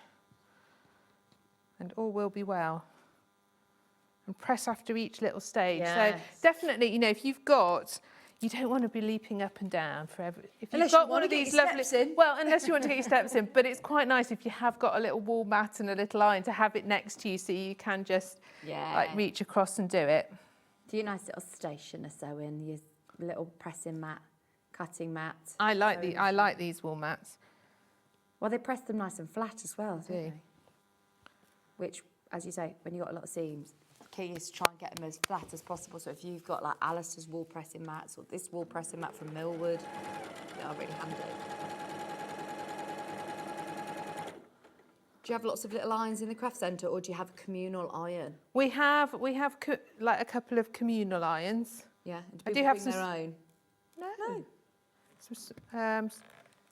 [SPEAKER 9] and all will be well. And press after each little stage.
[SPEAKER 4] Yes.
[SPEAKER 9] So definitely, if you've got... You don't want to be leaping up and down forever. If
[SPEAKER 4] Unless
[SPEAKER 9] you've got
[SPEAKER 4] you
[SPEAKER 9] one
[SPEAKER 4] want
[SPEAKER 9] of
[SPEAKER 4] to get
[SPEAKER 9] these
[SPEAKER 4] your
[SPEAKER 9] lovely,
[SPEAKER 4] steps in.
[SPEAKER 9] well, unless you want to get your steps in, but it's quite nice if you have got a little wall mat and a little iron to have it next to you, so you can just reach across and do it.
[SPEAKER 4] Do your nice little station of sewing, your little pressing mat, cutting mat.
[SPEAKER 9] I like these wall mats.
[SPEAKER 4] Well, they press them nice and flat as well, don't
[SPEAKER 9] Do.
[SPEAKER 4] they? Which, as you say, when you've got a lot of seams, key is to try and get them as flat as possible. So if you've got like Alistair's wall pressing mats or this wall pressing mat from Millwood, they are really handy. Do you have lots of little irons in the craft centre, or do you have a communal iron?
[SPEAKER 9] We have like a couple of communal irons.
[SPEAKER 4] Yeah, and
[SPEAKER 9] I do have
[SPEAKER 4] their own.
[SPEAKER 9] No. Some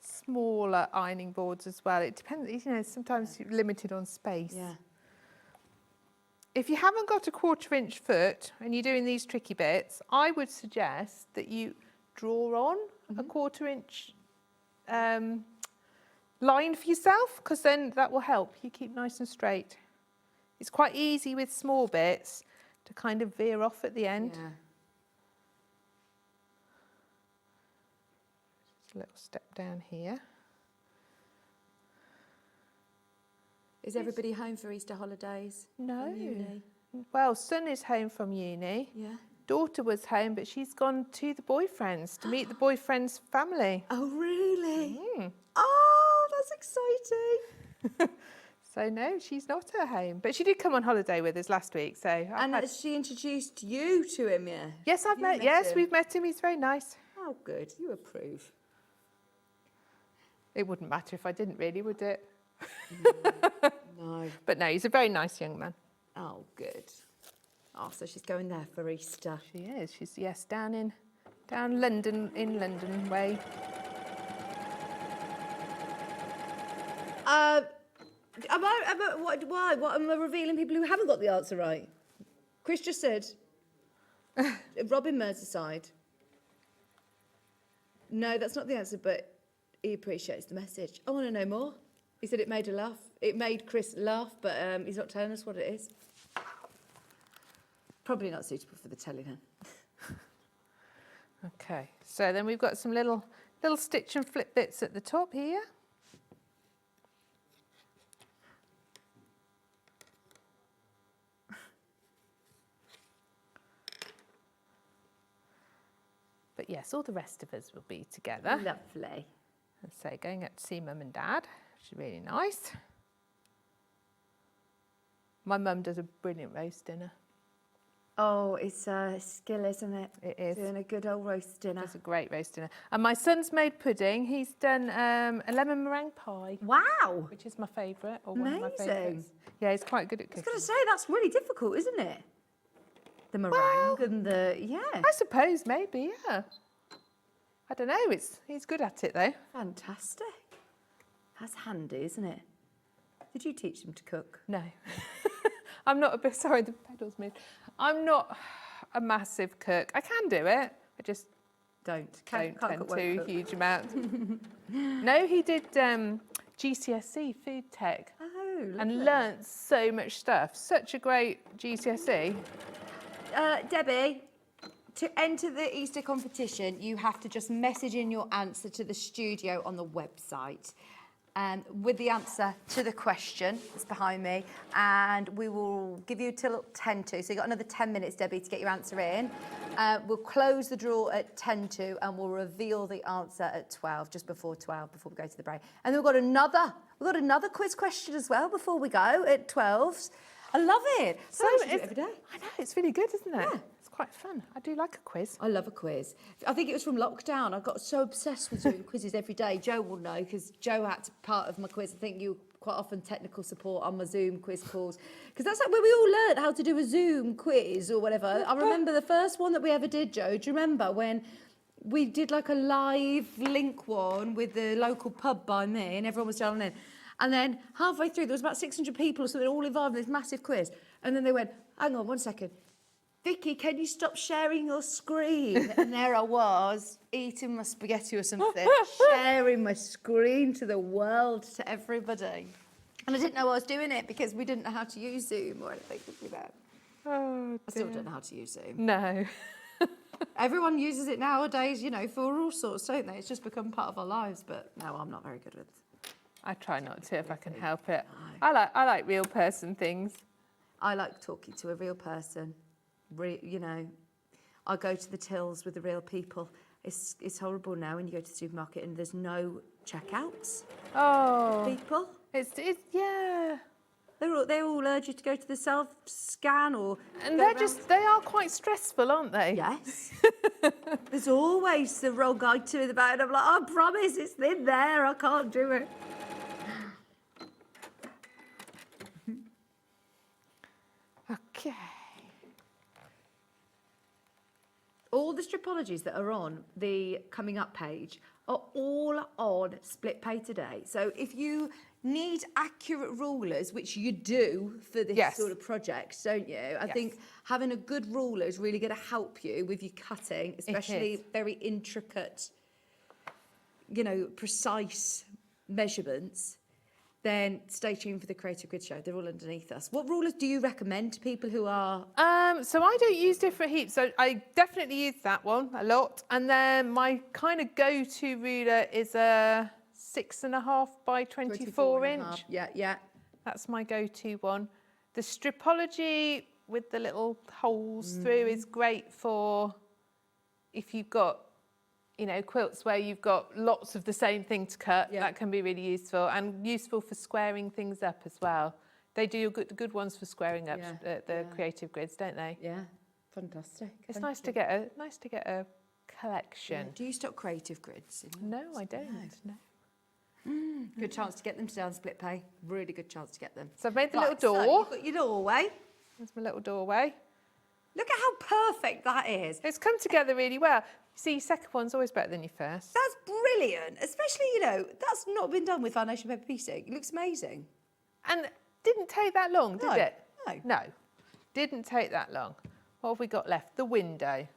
[SPEAKER 9] smaller ironing boards as well. It depends. Sometimes you're limited on space.
[SPEAKER 4] Yeah.
[SPEAKER 9] If you haven't got a 1/4 foot and you're doing these tricky bits, I would suggest that you draw on a 1/4 line for yourself, because then that will help you keep nice and straight. It's quite easy with small bits to kind of veer off at the end.
[SPEAKER 4] Yeah.
[SPEAKER 9] Just a little step down here.
[SPEAKER 4] Is everybody home for Easter holidays?
[SPEAKER 9] No.
[SPEAKER 4] From uni?
[SPEAKER 9] Well, son is home from uni.
[SPEAKER 4] Yeah.
[SPEAKER 9] Daughter was home, but she's gone to the boyfriend's to meet the boyfriend's family.
[SPEAKER 4] Oh, really?
[SPEAKER 9] Mm.
[SPEAKER 4] Oh, that's exciting.
[SPEAKER 9] So no, she's not at home. But she did come on holiday with us last week. So
[SPEAKER 4] And has she introduced you to him, yeah?
[SPEAKER 9] yes, I've met. Yes, we've met him. He's very nice.
[SPEAKER 4] Oh, good. You approve.
[SPEAKER 9] It wouldn't matter if I didn't really, would it?
[SPEAKER 4] No.
[SPEAKER 9] But no, he's a very nice young man.
[SPEAKER 4] Oh, good. Oh, so she's going there for Easter.
[SPEAKER 9] She is. She's down London, in London way.
[SPEAKER 4] Why? What am I revealing people who haven't got the answer right? Chris just said, Robin Merseyside. No, that's not the answer, but he appreciates the message. I want to know more. He said it made her laugh. It made Chris laugh, but he's not telling us what it is. Probably not suitable for the telly then.
[SPEAKER 9] Okay, so then we've got some little stitch and flip bits at the top here. But yes, all the rest of us will be together.
[SPEAKER 4] Lovely.
[SPEAKER 9] So going up to see Mum and Dad, which is really nice. My mum does a brilliant roast dinner.
[SPEAKER 4] Oh, it's a skill, isn't it?
[SPEAKER 9] It is.
[SPEAKER 4] Doing a good old roast dinner.
[SPEAKER 9] It's a great roast dinner. And my son's made pudding. He's done a lemon meringue pie.
[SPEAKER 4] Wow.
[SPEAKER 9] Which is my favourite, or one of my
[SPEAKER 4] Amazing.
[SPEAKER 9] favourites. Yeah, he's quite good at
[SPEAKER 4] I was
[SPEAKER 9] cooking.
[SPEAKER 4] going to say, that's really difficult, isn't it? The meringue and the, yeah.
[SPEAKER 9] I suppose, maybe, yeah. I don't know, he's good at it though.
[SPEAKER 4] Fantastic. That's handy, isn't it? Did you teach them to cook?
[SPEAKER 9] No. I'm not a bit, sorry, the pedals moved. I'm not a massive cook. I can do it, I just
[SPEAKER 4] don't
[SPEAKER 9] tend
[SPEAKER 4] cook,
[SPEAKER 9] to huge amounts. No, he did GCSE food tech.
[SPEAKER 4] Oh, lovely.
[SPEAKER 9] And learnt so much stuff. Such a great GCSE.
[SPEAKER 4] Debbie, to enter the Easter competition, you have to just message in your answer to the studio on the website. With the answer to the question that's behind me, and we will give you till 10 to. So you've got another 10 minutes, Debbie, to get your answer in. We'll close the draw at 10 to, and we'll reveal the answer at 12, just before 12, before we go to the break. And then we've got another quiz question as well before we go at 12. I love it. So I do it every day.
[SPEAKER 9] I know, it's really good, isn't it?
[SPEAKER 4] Yeah.
[SPEAKER 9] It's quite fun. I do like a quiz.
[SPEAKER 4] I love a quiz. I think it was from lockdown. I got so obsessed with doing quizzes every day. Joe will know, because Joe had to part of my quiz. I think you quite often technical support on my Zoom quiz calls. Because that's like where we all learned how to do a Zoom quiz or whatever. I remember the first one that we ever did, Joe. Do you remember when we did like a live link one with the local pub by me and everyone was dialing in? And then halfway through, there was about 600 people or something all involved in this massive quiz. And then they went, hang on 1 second. Vicki, can you stop sharing your screen? And there I was, eating my spaghetti or something, sharing my screen to the world, to everybody. And I didn't know I was doing it because we didn't know how to use Zoom or anything like that.
[SPEAKER 9] Oh,
[SPEAKER 4] I still don't know how to use Zoom.
[SPEAKER 9] No.
[SPEAKER 4] Everyone uses it nowadays, you know, for all sorts, don't they? It's just become part of our lives, but no, I'm not very good with it.
[SPEAKER 9] I try not to if I can help it. I like real person things.
[SPEAKER 4] I like talking to a real person. You know, I go to the tills with the real people. It's horrible now when you go to the supermarket and there's no checkouts.
[SPEAKER 9] Oh,
[SPEAKER 4] People.
[SPEAKER 9] It's yeah.
[SPEAKER 4] They all urge you to go to the self-scan or.
[SPEAKER 9] And they are quite stressful, aren't they?
[SPEAKER 4] Yes. There's always the wrong item in the bag, and I'm like, I promise it's in there. I can't do it.
[SPEAKER 9] Okay.
[SPEAKER 4] All the stripologies that are on the coming up page are all on Split Pay today. So if you need accurate rulers, which you do for this sort of project, don't you? I think having a good ruler is really going to help you with your cutting, especially very intricate, you know, precise measurements. Then stay tuned for the Creative Grid Show. They're all underneath us. What rulers do you recommend to people who are...
[SPEAKER 9] So I don't use different heaps. So I definitely use that one a lot. And then my kind of go-to ruler is a 6.5 by 24 inch.
[SPEAKER 4] Yeah.
[SPEAKER 9] That's my go-to one. The Stripology with the little holes through is great for if you've got, you know, quilts where you've got lots of the same thing to cut. That can be really useful, and useful for squaring things up as well. They do good ones for squaring up the creative grids, don't they?
[SPEAKER 4] Yeah, fantastic.
[SPEAKER 9] It's nice to get a collection.
[SPEAKER 4] Yeah. Do you stock creative grids?
[SPEAKER 9] No, I don't. No.
[SPEAKER 4] Good chance to get them to down split pay. Really good chance to get them.
[SPEAKER 9] So I've made the
[SPEAKER 4] Right,
[SPEAKER 9] little door.
[SPEAKER 4] So you've got your doorway.
[SPEAKER 9] There's my little doorway.
[SPEAKER 4] Look at how perfect that is.
[SPEAKER 9] It's come together really well. See, your second one's always better than your first.
[SPEAKER 4] That's brilliant. Especially, you know, that's not been done with foundation paper piecing. It looks amazing.
[SPEAKER 9] And didn't take that long, did it?
[SPEAKER 4] No.
[SPEAKER 9] No, didn't take that long. What have we got left? The window.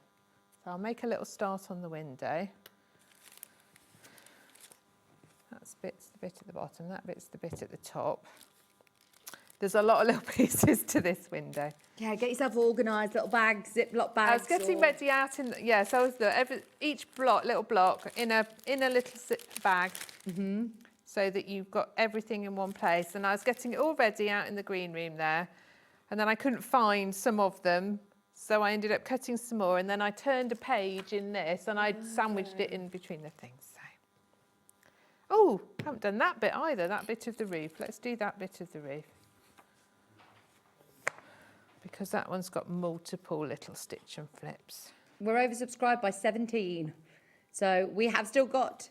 [SPEAKER 9] So I'll make a little start on the window. That's the bit at the bottom, that bit's the bit at the top. There's a lot of little pieces to this window.
[SPEAKER 4] Yeah, get yourself organised, little bags, Ziploc bags.
[SPEAKER 9] I was getting ready out in, so I was each little block in a little bag, so that you've got everything in one place. And I was getting it all ready out in the green room there, and then I couldn't find some of them, so I ended up cutting some more, and then I turned a page in this, and I sandwiched it in between the things. So. Oh, I haven't done that bit either, that bit of the roof. Let's do that bit of the roof. Because that one's got multiple little stitch and flips.
[SPEAKER 4] We're oversubscribed by 17. So we have still got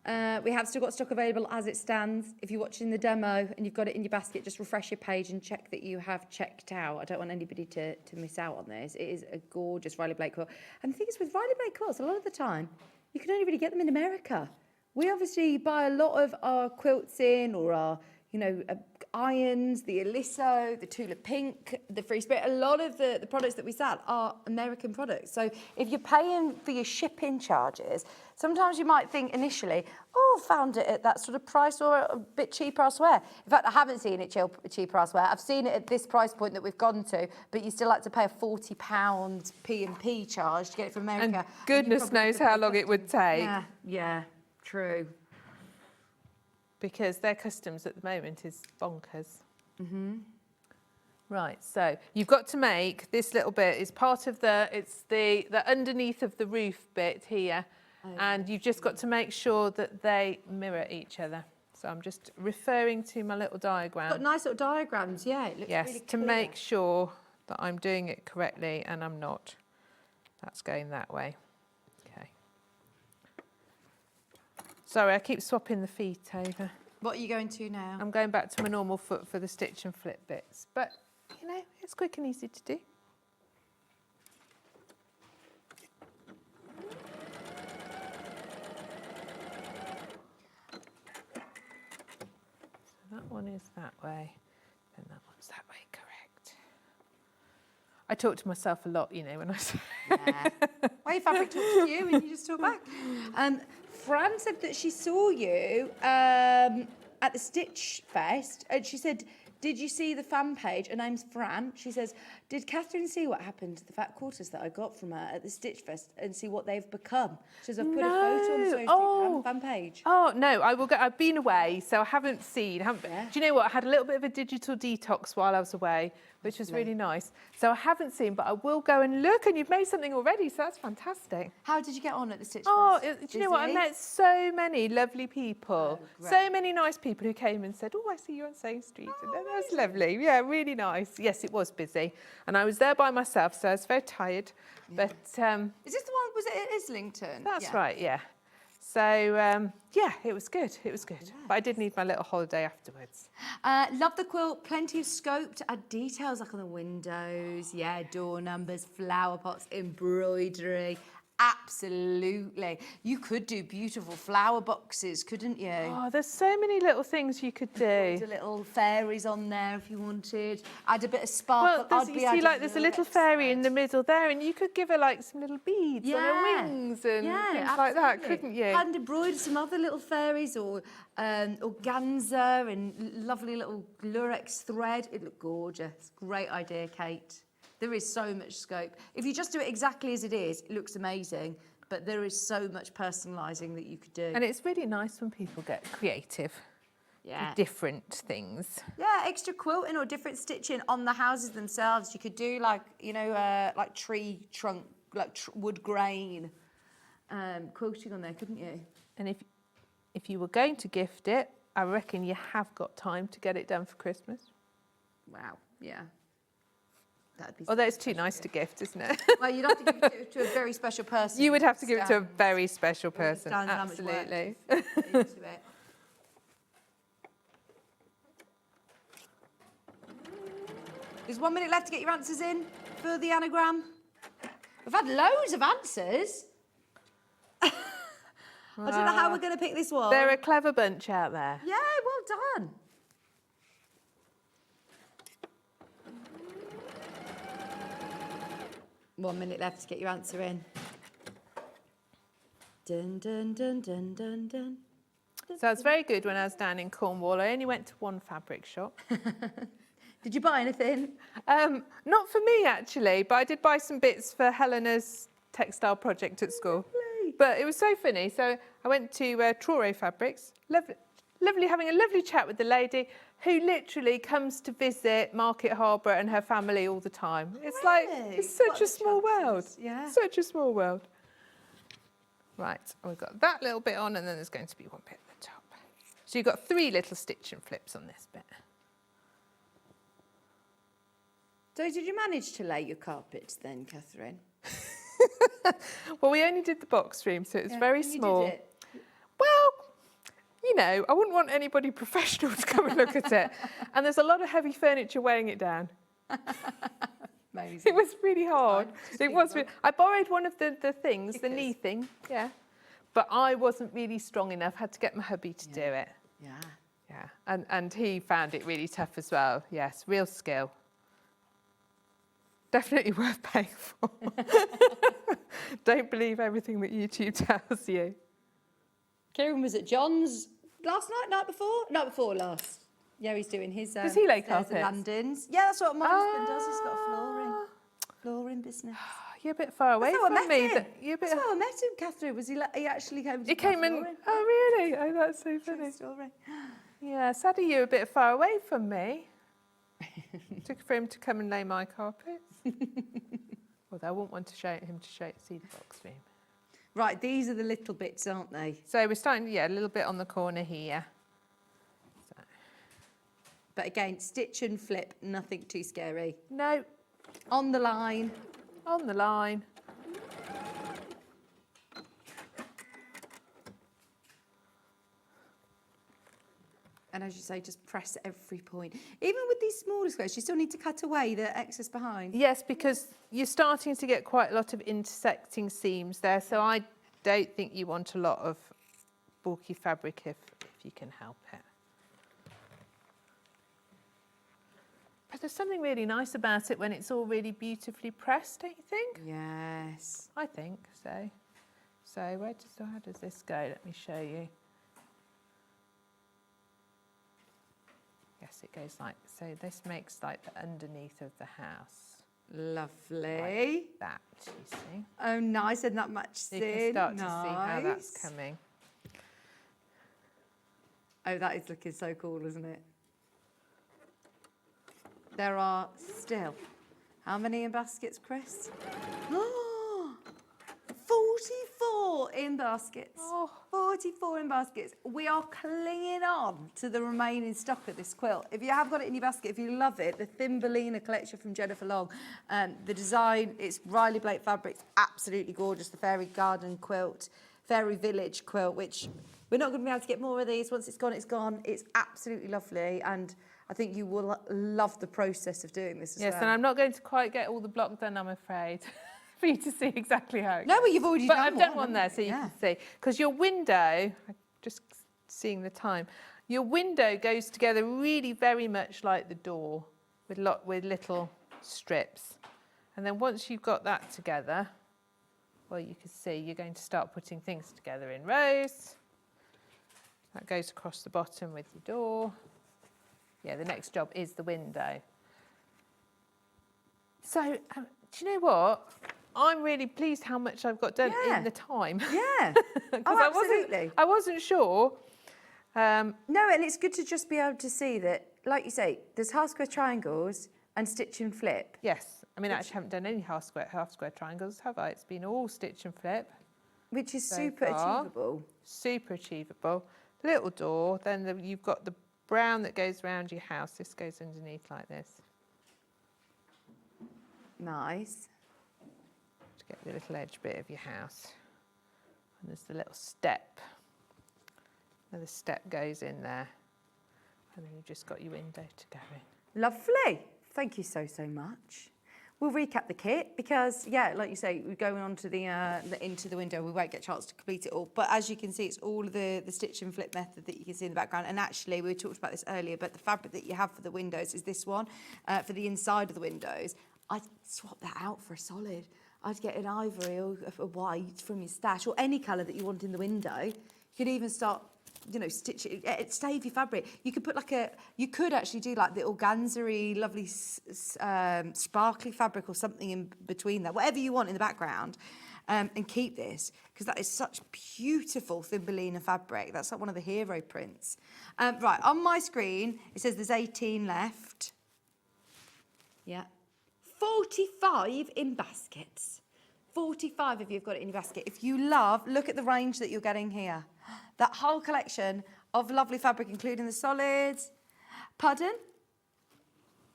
[SPEAKER 4] stock available as it stands. If you're watching the demo and you've got it in your basket, just refresh your page and check that you have checked out. I don't want anybody to miss out on this. It is a gorgeous Riley Blake quilt. And the thing is, with Riley Blake quilts, a lot of the time, you can only really get them in America. We obviously buy a lot of our quilts in, or our, you know, irons, the Aliso, the Tulip Pink, the Free Spirit. A lot of the products that we sell are American products. So if you're paying for your shipping charges, sometimes you might think initially, oh, found it at that sort of price or a bit cheaper elsewhere. In fact, I haven't seen it cheaper elsewhere. I've seen it at this price point that we've gone to, but you still like to pay a £40 P&P charge to get it from America.
[SPEAKER 9] And goodness knows how long it would take.
[SPEAKER 4] Yeah, true.
[SPEAKER 9] Because their customs at the moment is bonkers. Right, so you've got to make this little bit is part of it's the underneath of the roof bit here, and you've just got to make sure that they mirror each other. So I'm just referring to my little diagram.
[SPEAKER 4] Got nice little diagrams, yeah. It looks really
[SPEAKER 9] to
[SPEAKER 4] clear.
[SPEAKER 9] make sure that I'm doing it correctly, and I'm not. That's going that way. Okay. Sorry, I keep swapping the feet over.
[SPEAKER 4] What are you going to now?
[SPEAKER 9] I'm going back to my normal foot for the stitch and flip bits, but you know, it's quick and easy to do. So that one is that way, and that one's that way, correct. I talk to myself a lot, you know, when I say...
[SPEAKER 4] Yeah. Well, your fabric talks to you and you just talk back. Fran said that she saw you at the Stitch Fest, and she said, did you see the fan page? Her name's Fran. She says, did Catherine see what happened to the fat quarters that I got from her at the Stitch Fest and see what they've become? She says, I've put a photo on the SewingStreet fan page.
[SPEAKER 9] Oh, no, I will go. I've been away, so I haven't seen. Do you know what? I had a little bit of a digital detox while I was away, which was really nice. So I haven't seen, but I will go and look, and you've made something already, so that's fantastic.
[SPEAKER 4] How did you get on at the Stitch
[SPEAKER 9] Fest? Do you know what? I met so many lovely people, so many nice people who came and said, oh, I see you on SewingStreet. That's lovely. Yeah, really nice. Yes, it was busy. And I was there by myself, so I was very tired. Yeah. But
[SPEAKER 4] is this the one, was it at Islington?
[SPEAKER 9] That's right, yeah. So, yeah, it was good. It was good. Yes. But I did need my little holiday afterwards.
[SPEAKER 4] Love the quilt. Plenty of scope to add details like on the windows. Yeah, door numbers, flower pots, embroidery. Absolutely. You could do beautiful flower boxes, couldn't you?
[SPEAKER 9] Oh, there's so many little things you could do.
[SPEAKER 4] Put little fairies on there if you wanted. Add a bit of sparkle.
[SPEAKER 9] Well, you see, like, there's a little fairy in the middle there, and you could give her, like, some little beads on her wings and things like that, couldn't you?
[SPEAKER 4] And embroider some other little fairies, or organza and lovely little lurex thread. It looked gorgeous. Great idea, Kate. There is so much scope. If you just do it exactly as it is, it looks amazing, but there is so much personalising that you could do.
[SPEAKER 9] And it's really nice when people get creative. different things.
[SPEAKER 4] Yeah, extra quilting or different stitching on the houses themselves. You could do like, you know, like tree trunk, like wood grain quilting on there, couldn't you?
[SPEAKER 9] And if you were going to gift it, I reckon you have got time to get it done for Christmas.
[SPEAKER 4] Wow, yeah. That'd be
[SPEAKER 9] Although it's too nice to gift, isn't it?
[SPEAKER 4] Well, you'd have to give it to a very special person.
[SPEAKER 9] You would have to give it to a very special person,
[SPEAKER 4] Understands how much work
[SPEAKER 9] absolutely.
[SPEAKER 4] you've put into it. There's 1 minute left to get your answers in for the anagram. We've had loads of answers. I don't know how we're going to pick this one.
[SPEAKER 9] They're a clever bunch out there.
[SPEAKER 4] Yeah, well done. One minute left to get your answer in. Dun, dun, dun, dun, dun, dun.
[SPEAKER 9] So it's very good when I was down in Cornwall. I only went to one fabric shop.
[SPEAKER 4] Did you buy anything?
[SPEAKER 9] Not for me, actually, but I did buy some bits for Helena's textile project at school.
[SPEAKER 4] Lovely.
[SPEAKER 9] But it was so funny. So I went to Trore Fabrics. Lovely, having a lovely chat with the lady who literally comes to visit Market Harbour and her family all the time. It's like, it's such a small world.
[SPEAKER 4] Yeah.
[SPEAKER 9] Such a small world. Right, we've got that little bit on, and then there's going to be one bit at the top. So you've got 3 little stitch and flips on this bit.
[SPEAKER 4] So did you manage to lay your carpets then, Catherine?
[SPEAKER 9] Well, we only did the box room, so it's very
[SPEAKER 4] You
[SPEAKER 9] small.
[SPEAKER 4] did it.
[SPEAKER 9] Well, you know, I wouldn't want anybody professional to come and look at it. And there's a lot of heavy furniture weighing it down.
[SPEAKER 4] Amazing.
[SPEAKER 9] It was really hard.
[SPEAKER 4] Fine.
[SPEAKER 9] It was. I borrowed one of the things, the knee thing, yeah. But I wasn't really strong enough. Had to get my hubby to do it.
[SPEAKER 4] Yeah.
[SPEAKER 9] Yeah. And he found it really tough as well. Yes, real skill. Definitely worth paying for. Don't believe everything that YouTube tells you.
[SPEAKER 4] Kieran was at John's last night before last. Yeah, he's doing his
[SPEAKER 9] Does he lay
[SPEAKER 4] stairs and
[SPEAKER 9] carpets?
[SPEAKER 4] landings. Yeah, that's what my husband does. He's got a flooring business.
[SPEAKER 9] You're a bit far away
[SPEAKER 4] That's how I
[SPEAKER 9] from
[SPEAKER 4] met
[SPEAKER 9] me.
[SPEAKER 4] him.
[SPEAKER 9] You're a bit.
[SPEAKER 4] That's how I met him, Catherine. Was he actually came to
[SPEAKER 9] He came in.
[SPEAKER 4] flooring.
[SPEAKER 9] Oh, really? Oh, that's so
[SPEAKER 4] True
[SPEAKER 9] funny.
[SPEAKER 4] story.
[SPEAKER 9] Yeah, sadly you're a bit far away from me. Took for him to come and lay my carpets. Although I wouldn't want to him to see the box room.
[SPEAKER 4] Right, these are the little bits, aren't they?
[SPEAKER 9] So we're starting, yeah, a little bit on the corner here. So.
[SPEAKER 4] But again, stitch and flip, nothing too scary.
[SPEAKER 9] No,
[SPEAKER 4] On the line.
[SPEAKER 9] on the line.
[SPEAKER 4] And as you say, just press every point. Even with these smaller squares, you still need to cut away the excess behind.
[SPEAKER 9] Yes, because you're starting to get quite a lot of intersecting seams there, so I don't think you want a lot of bulky fabric if you can help it. But there's something really nice about it when it's all really beautifully pressed, don't you think?
[SPEAKER 4] Yes.
[SPEAKER 9] I think so. So how does this go? Let me show you. Yes, it goes like, so this makes like the underneath of the house.
[SPEAKER 4] Lovely.
[SPEAKER 9] Like that, you see.
[SPEAKER 4] Oh, nice, and that matches
[SPEAKER 9] You can
[SPEAKER 4] in.
[SPEAKER 9] start to see how that's
[SPEAKER 4] Nice.
[SPEAKER 9] coming.
[SPEAKER 4] Oh, that is looking so cool, isn't it? There are still, how many in baskets, Chris? 44 in baskets.
[SPEAKER 9] Oh.
[SPEAKER 4] 44 in baskets. We are clinging on to the remaining stock of this quilt. If you have got it in your basket, if you love it, the Thumbelina collection from Jennifer Long, the design, it's Riley Blake Fabrics, absolutely gorgeous. The Fairy Garden quilt, Fairy Village quilt, which we're not going to be able to get more of these. Once it's gone, it's gone. It's absolutely lovely, and I think you will love the process of doing this as well.
[SPEAKER 9] Yes, and I'm not going to quite get all the block done, I'm afraid, for you to see exactly how it
[SPEAKER 4] No,
[SPEAKER 9] goes.
[SPEAKER 4] but you've already
[SPEAKER 9] But
[SPEAKER 4] done
[SPEAKER 9] I've
[SPEAKER 4] one.
[SPEAKER 9] done one there, so you
[SPEAKER 4] Yeah.
[SPEAKER 9] can see. Because your window, just seeing the time, your window goes together really very much like the door, with little strips. And then once you've got that together, well, you can see you're going to start putting things together in rows. That goes across the bottom with your door. Yeah, the next job is the window. So, do you know what? I'm really pleased how much I've got done
[SPEAKER 4] Yeah.
[SPEAKER 9] in the time.
[SPEAKER 4] Yeah.
[SPEAKER 9] Because
[SPEAKER 4] Oh, absolutely.
[SPEAKER 9] I wasn't sure
[SPEAKER 4] No, and it's good to just be able to see that, like you say, there's half square triangles and stitch and flip.
[SPEAKER 9] Yes. I mean, I actually haven't done any half square triangles, have I? It's been all stitch and flip.
[SPEAKER 4] Which is
[SPEAKER 9] so
[SPEAKER 4] super
[SPEAKER 9] far.
[SPEAKER 4] achievable.
[SPEAKER 9] Super achievable. Little door, then you've got the brown that goes around your house. This goes underneath like this.
[SPEAKER 4] Nice.
[SPEAKER 9] To get the little edge bit of your house. And there's the little step. And the step goes in there. And then you've just got your window to go in.
[SPEAKER 4] Lovely. Thank you so, so much. We'll recap the kit because, yeah, like you say, we're going on to the into the window. We won't get a chance to complete it all. But as you can see, it's all of the stitch and flip method that you can see in the background. And actually, we talked about this earlier, but the fabric that you have for the windows is this one, for the inside of the windows. I'd swap that out for a solid. I'd get an ivory or a white from your stash or any colour that you want in the window. You could even start, you know, stitch it, save your fabric. You could put you could actually do like the organza-y, lovely sparkly fabric or something in between that, whatever you want in the background, and keep this, because that is such beautiful Thumbelina fabric. That's like one of the hero prints. Right, on my screen, it says there's 18 left. Yeah. 45 in baskets. 45 of you have got it in your basket. If you love, look at the range that you're getting here. That whole collection of lovely fabric, including the solids. Pardon?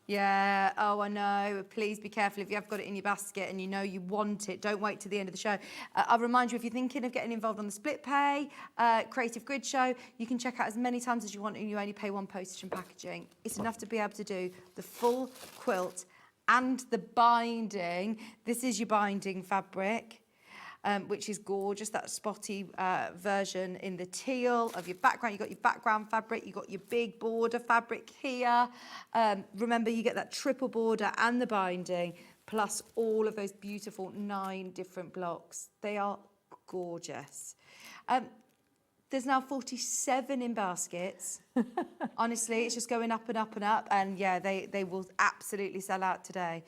[SPEAKER 4] Yeah, oh, I know. Please be careful if you have got it in your basket and you know you want it. Don't wait till the end of the show. I'll remind you, if you're thinking of getting involved on the split pay, creative grid show, you can check out as many times as you want and you only pay one postage and packaging. It's enough to be able to do the full quilt and the binding. This is your binding fabric, which is gorgeous, that spotty version in the teal of your background. You've got your background fabric, you've got your big border fabric here. Remember, you get that triple border and the binding, plus all of those beautiful 9 different blocks. They are gorgeous. There's now 47 in baskets. Honestly, it's just going up and up and up. And yeah, they will absolutely sell out today.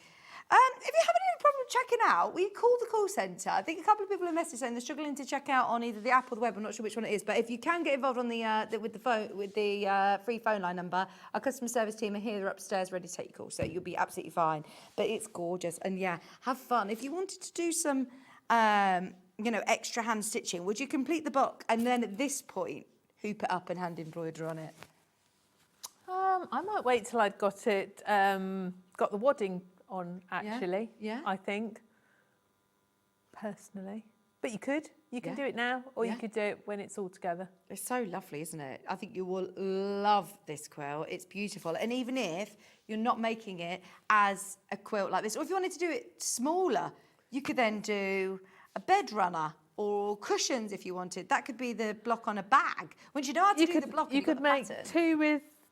[SPEAKER 4] If you have any problem checking out, we call the call centre. I think a couple of people have messaged saying they're struggling to check out on either the app or the web. I'm not sure which one it is. But if you can get involved on with the free phone line number, our customer service team are here. They're upstairs ready to take your call. So you'll be absolutely fine. But it's gorgeous. And yeah, have fun. If you wanted to do some... you know, extra hand stitching, would you complete the book and then at this point hoop it up and hand embroider on it?
[SPEAKER 9] I might wait till I've got it, got the wadding on actually. Yeah. I think, personally. But you could do it now, or you could do it when it's all together.
[SPEAKER 4] It's so lovely, isn't it? I think you will love this quilt. It's beautiful. And even if you're not making it as a quilt like this, or if you wanted to do it smaller, you could then do a bed runner or cushions if you wanted. That could be the block on a bag. Once you know how to do the block,
[SPEAKER 9] you could make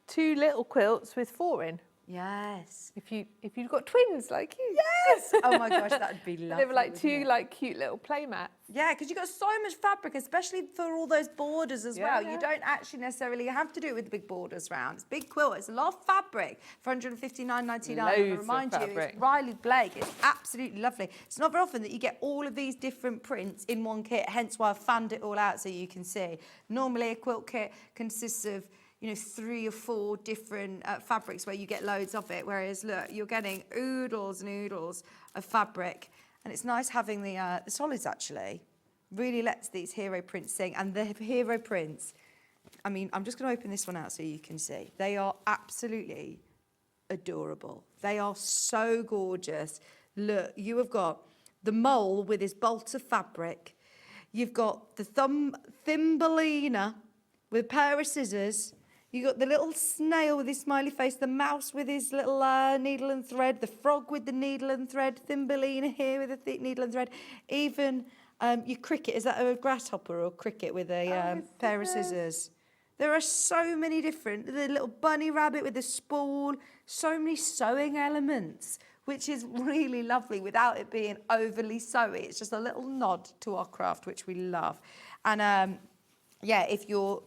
[SPEAKER 9] two little quilts with 4 in.
[SPEAKER 4] Yes.
[SPEAKER 9] If you've got twins like you.
[SPEAKER 4] Yes. Oh my gosh, that'd be lovely.
[SPEAKER 9] They were like 2 like cute little play mats.
[SPEAKER 4] Yeah, because you've got so much fabric, especially for all those borders as well. You don't actually necessarily have to do it with the big borders round. It's a big quilt. It's a lot of fabric for £159.99. I remind you, it's Riley Blake. It's absolutely lovely. It's not very often that you get all of these different prints in one kit, hence why I've fanned it all out so you can see. Normally a quilt kit consists of 3 or 4 different fabrics where you get loads of it, whereas look, you're getting oodles and oodles of fabric, and it's nice having the solids actually. Really lets these hero prints sing, and the hero prints, I mean, I'm just going to open this one out so you can see. They are absolutely adorable. They are so gorgeous. Look, you have got the mole with his bolt of fabric. You've got the Thumbelina with a pair of scissors. You got the little snail with his smiley face, the mouse with his little needle and thread, the frog with the needle and thread, Thumbelina here with the needle and thread, even your cricket. Is that a grasshopper or cricket with a pair of scissors? There are so many different, the little bunny rabbit with the spool, so many sewing elements, which is really lovely without it being overly sewy. It's just a little nod to our craft, which we love. And yeah, if you're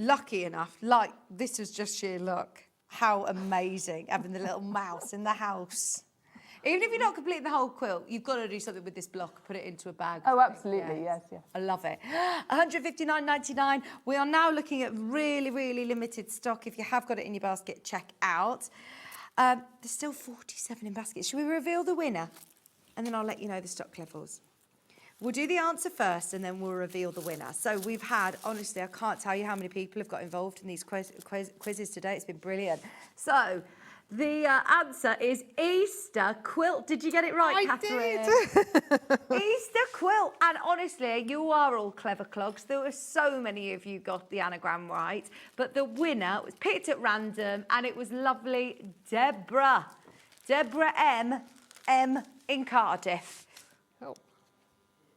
[SPEAKER 4] lucky enough, like this was just sheer luck. How amazing, having the little mouse in the house. Even if you're not completing the whole quilt, you've got to do something with this block, put it into a bag.
[SPEAKER 9] Oh, absolutely, yes.
[SPEAKER 4] I love it. £159.99. We are now looking at really, really limited stock. If you have got it in your basket, check out. There's still 47 in baskets. Should we reveal the winner? And then I'll let you know the stock levels. We'll do the answer first and then we'll reveal the winner. So we've had, honestly, I can't tell you how many people have got involved in these quizzes today. It's been brilliant. So the answer is Easter quilt. Did you get it right, Catherine?
[SPEAKER 9] Did.
[SPEAKER 4] Easter quilt. And honestly, you are all clever clogs. There were so many of you got the anagram right. But the winner was picked at random and it was lovely Deborah. Deborah M in Cardiff.
[SPEAKER 9] Oh.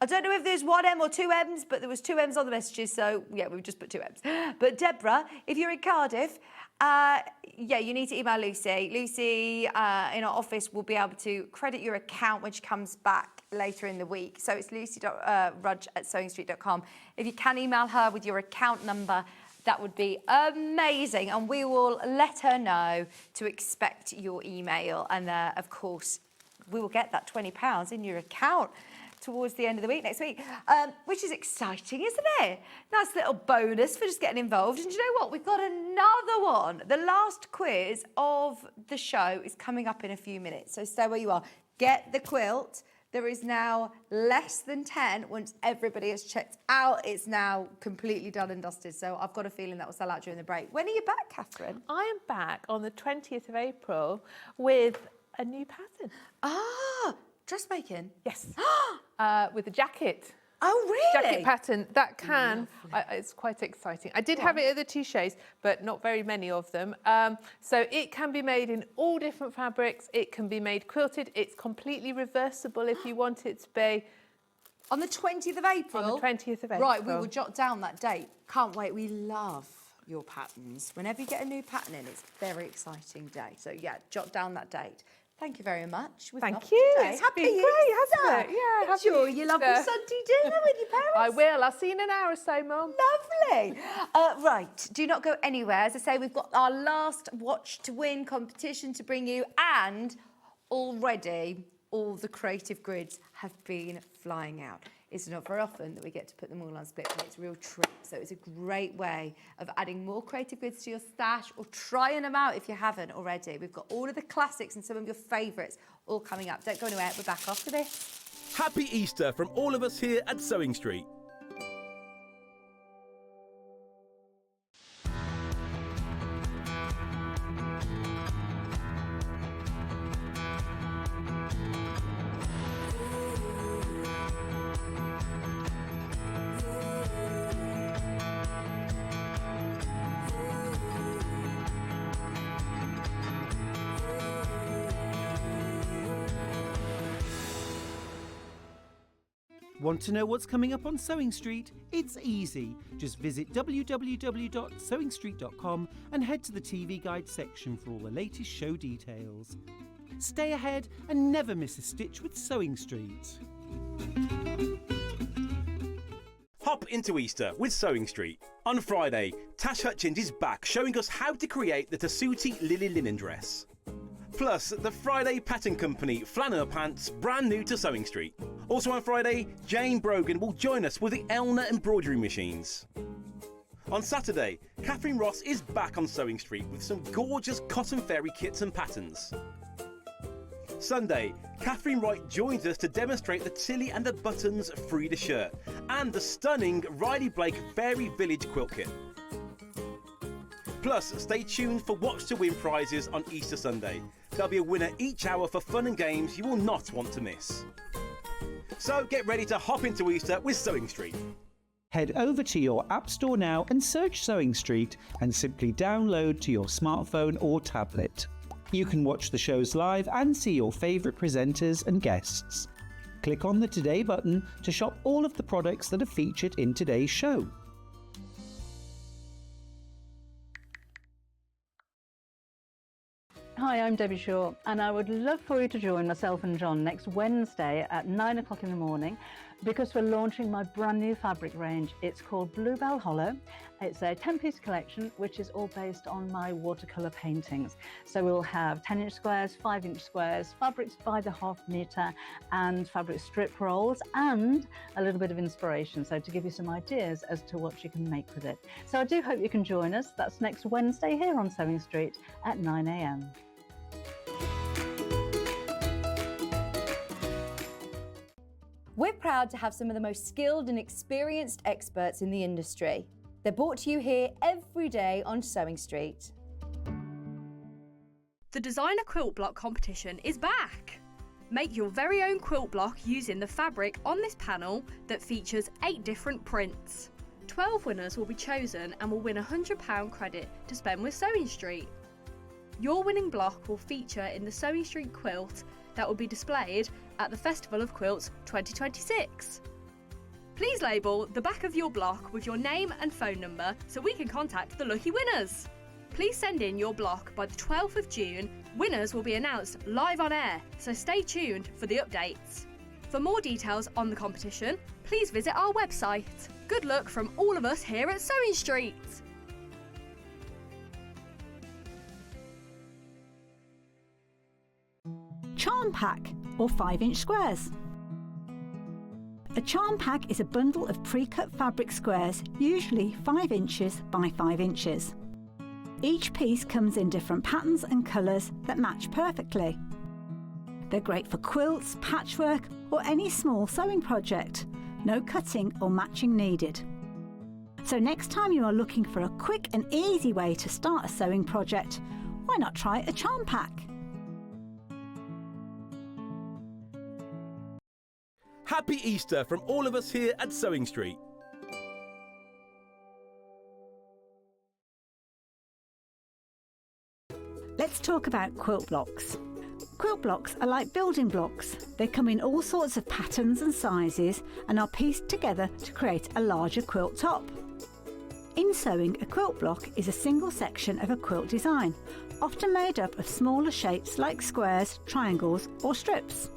[SPEAKER 4] I don't know if there's one M or two M's, but there was two M's on the messages, so yeah, we've just put two M's. But Deborah, if you're in Cardiff, yeah, you need to email Lucy. Lucy in our office will be able to credit your account when she comes back later in the week. So it's lucy.rudge@SewingStreet.com. If you can email her with your account number, that would be amazing. And we will let her know to expect your email. And of course, we will get that £20 in your account towards the end of the week next week, which is exciting, isn't it? Nice little bonus for just getting involved. And you know what? We've got another one. The last quiz of the show is coming up in a few minutes, so stay where you are. Get the quilt. There is now less than 10. Once everybody has checked out, it's now completely done and dusted. So I've got a feeling that will sell out during the break. When are you back, Catherine?
[SPEAKER 9] I am back on the 20th of April with a new pattern.
[SPEAKER 4] Ah, dressmaking?
[SPEAKER 9] Yes. With a jacket.
[SPEAKER 4] Oh, really?
[SPEAKER 9] Jacket pattern that can, it's quite exciting. I did have it at the two shows, but not very many of them. So it can be made in all different fabrics. It can be made quilted. It's completely reversible if you want it to be.
[SPEAKER 4] On the 20th of April?
[SPEAKER 9] On the 20th of April.
[SPEAKER 4] Right, we will jot down that date. Can't wait. We love your patterns. Whenever you get a new pattern in, it's a very exciting day. So yeah, jot down that date. Thank you very much.
[SPEAKER 9] Thank you.
[SPEAKER 4] Today.
[SPEAKER 9] It's
[SPEAKER 4] Happy
[SPEAKER 9] been great, hasn't it? Yeah.
[SPEAKER 4] Enjoy your lovely Sunday dinner with your parents.
[SPEAKER 9] I will. I'll see you in an hour or so, Mum.
[SPEAKER 4] Lovely. Right, do not go anywhere. As I say, we've got our last Watch to Win competition to bring you, and already all the creative grids have been flying out. It's not very often that we get to put them all on split plate. It's a real treat. So it's a great way of adding more creative grids to your stash or trying them out if you haven't already. We've got all of the classics and some of your favourites all coming up. Don't go anywhere. We're back after this.
[SPEAKER 5] Happy Easter from all of us here at Sewing Street.
[SPEAKER 6] Want to know what's coming up on Sewing Street? It's easy. Just visit www.sewingstreet.com and head to the TV Guide section for all the latest show details. Stay ahead and never miss a stitch with Sewing Street.
[SPEAKER 5] Hop into Easter with Sewing Street. On Friday, Tash Hutchins is back showing us how to create the Tessuti Lily linen dress. Plus, the Friday Pattern Company flannel pants, brand new to Sewing Street. Also on Friday, Jane Brogan will join us with the Elna embroidery machines. On Saturday, Katharine Ross is back on Sewing Street with some gorgeous cotton fairy kits and patterns. Sunday, Katharine Wright joins us to demonstrate the Tilly and the Buttons Frida Shirt and the stunning Riley Blake Fairy Village quilt kit. Plus, stay tuned for Watch to Win prizes on Easter Sunday. There'll be a winner each hour for fun and games you will not want to miss. So get ready to hop into Easter with Sewing Street.
[SPEAKER 6] Head over to your App Store now and search Sewing Street and simply download to your smartphone or tablet. You can watch the shows live and see your favourite presenters and guests. Click on the Today button to shop all of the products that are featured in today's show.
[SPEAKER 7] Hi, I'm Debbie Shaw, and I would love for you to join myself and John next Wednesday at 9 o'clock in the morning, because we're launching my brand new fabric range. It's called Bluebell Hollow. It's a 10-piece collection which is all based on my watercolour paintings. So we'll have 10-inch squares, 5-inch squares, fabrics by the half metre and fabric strip rolls and a little bit of inspiration, so to give you some ideas as to what you can make with it. So I do hope you can join us. That's next Wednesday here on Sewing Street at 9 a.m.
[SPEAKER 4] We're proud to have some of the most skilled and experienced experts in the industry. They're brought to you here every day on Sewing Street.
[SPEAKER 8] The Designer Quilt Block competition is back! Make your very own quilt block using the fabric on this panel that features 8 different prints. 12 winners will be chosen and will win a £100 credit to spend with Sewing Street. Your winning block will feature in the Sewing Street quilt that will be displayed at the Festival of Quilts 2026. Please label the back of your block with your name and phone number so we can contact the lucky winners. Please send in your block by the 12th of June. Winners will be announced live on air, so stay tuned for the updates. For more details on the competition, please visit our website. Good luck from all of us here at Sewing Street.
[SPEAKER 10] Charm pack or 5-inch squares. A charm pack is a bundle of pre-cut fabric squares, usually 5 inches by 5 inches. Each piece comes in different patterns and colours that match perfectly. They're great for quilts, patchwork or any small sewing project. No cutting or matching needed. So next time you are looking for a quick and easy way to start a sewing project, why not try a charm pack?
[SPEAKER 5] Happy Easter from all of us here at Sewing Street.
[SPEAKER 10] Let's talk about quilt blocks. Quilt blocks are like building blocks. They come in all sorts of patterns and sizes and are pieced together to create a larger quilt top. In sewing, a quilt block is a single section of a quilt design, often made up of smaller shapes like squares, triangles or strips.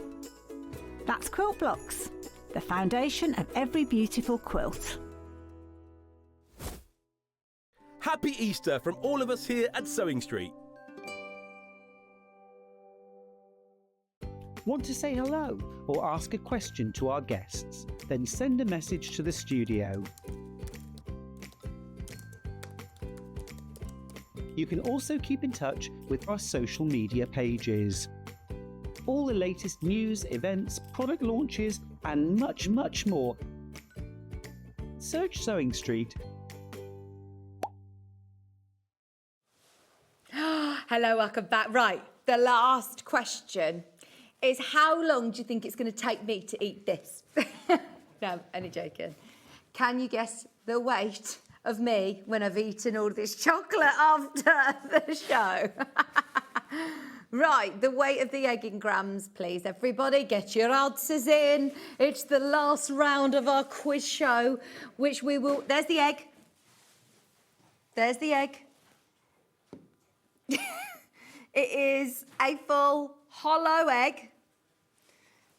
[SPEAKER 10] That's quilt blocks, the foundation of every beautiful quilt.
[SPEAKER 5] Happy Easter from all of us here at Sewing Street.
[SPEAKER 6] Want to say hello or ask a question to our guests? Then send a message to the studio. You can also keep in touch with our social media pages. All the latest news, events, product launches and much, much more. Search Sewing Street.
[SPEAKER 4] Hello, welcome back. Right, the last question is how long do you think it's going to take me to eat this? No, only joking. Can you guess the weight of me when I've eaten all this chocolate after the show? Right, the weight of the egg in grams, please. Everybody, get your answers in. It's the last round of our quiz show, which we will... There's the egg. There's the egg. It is a full hollow egg.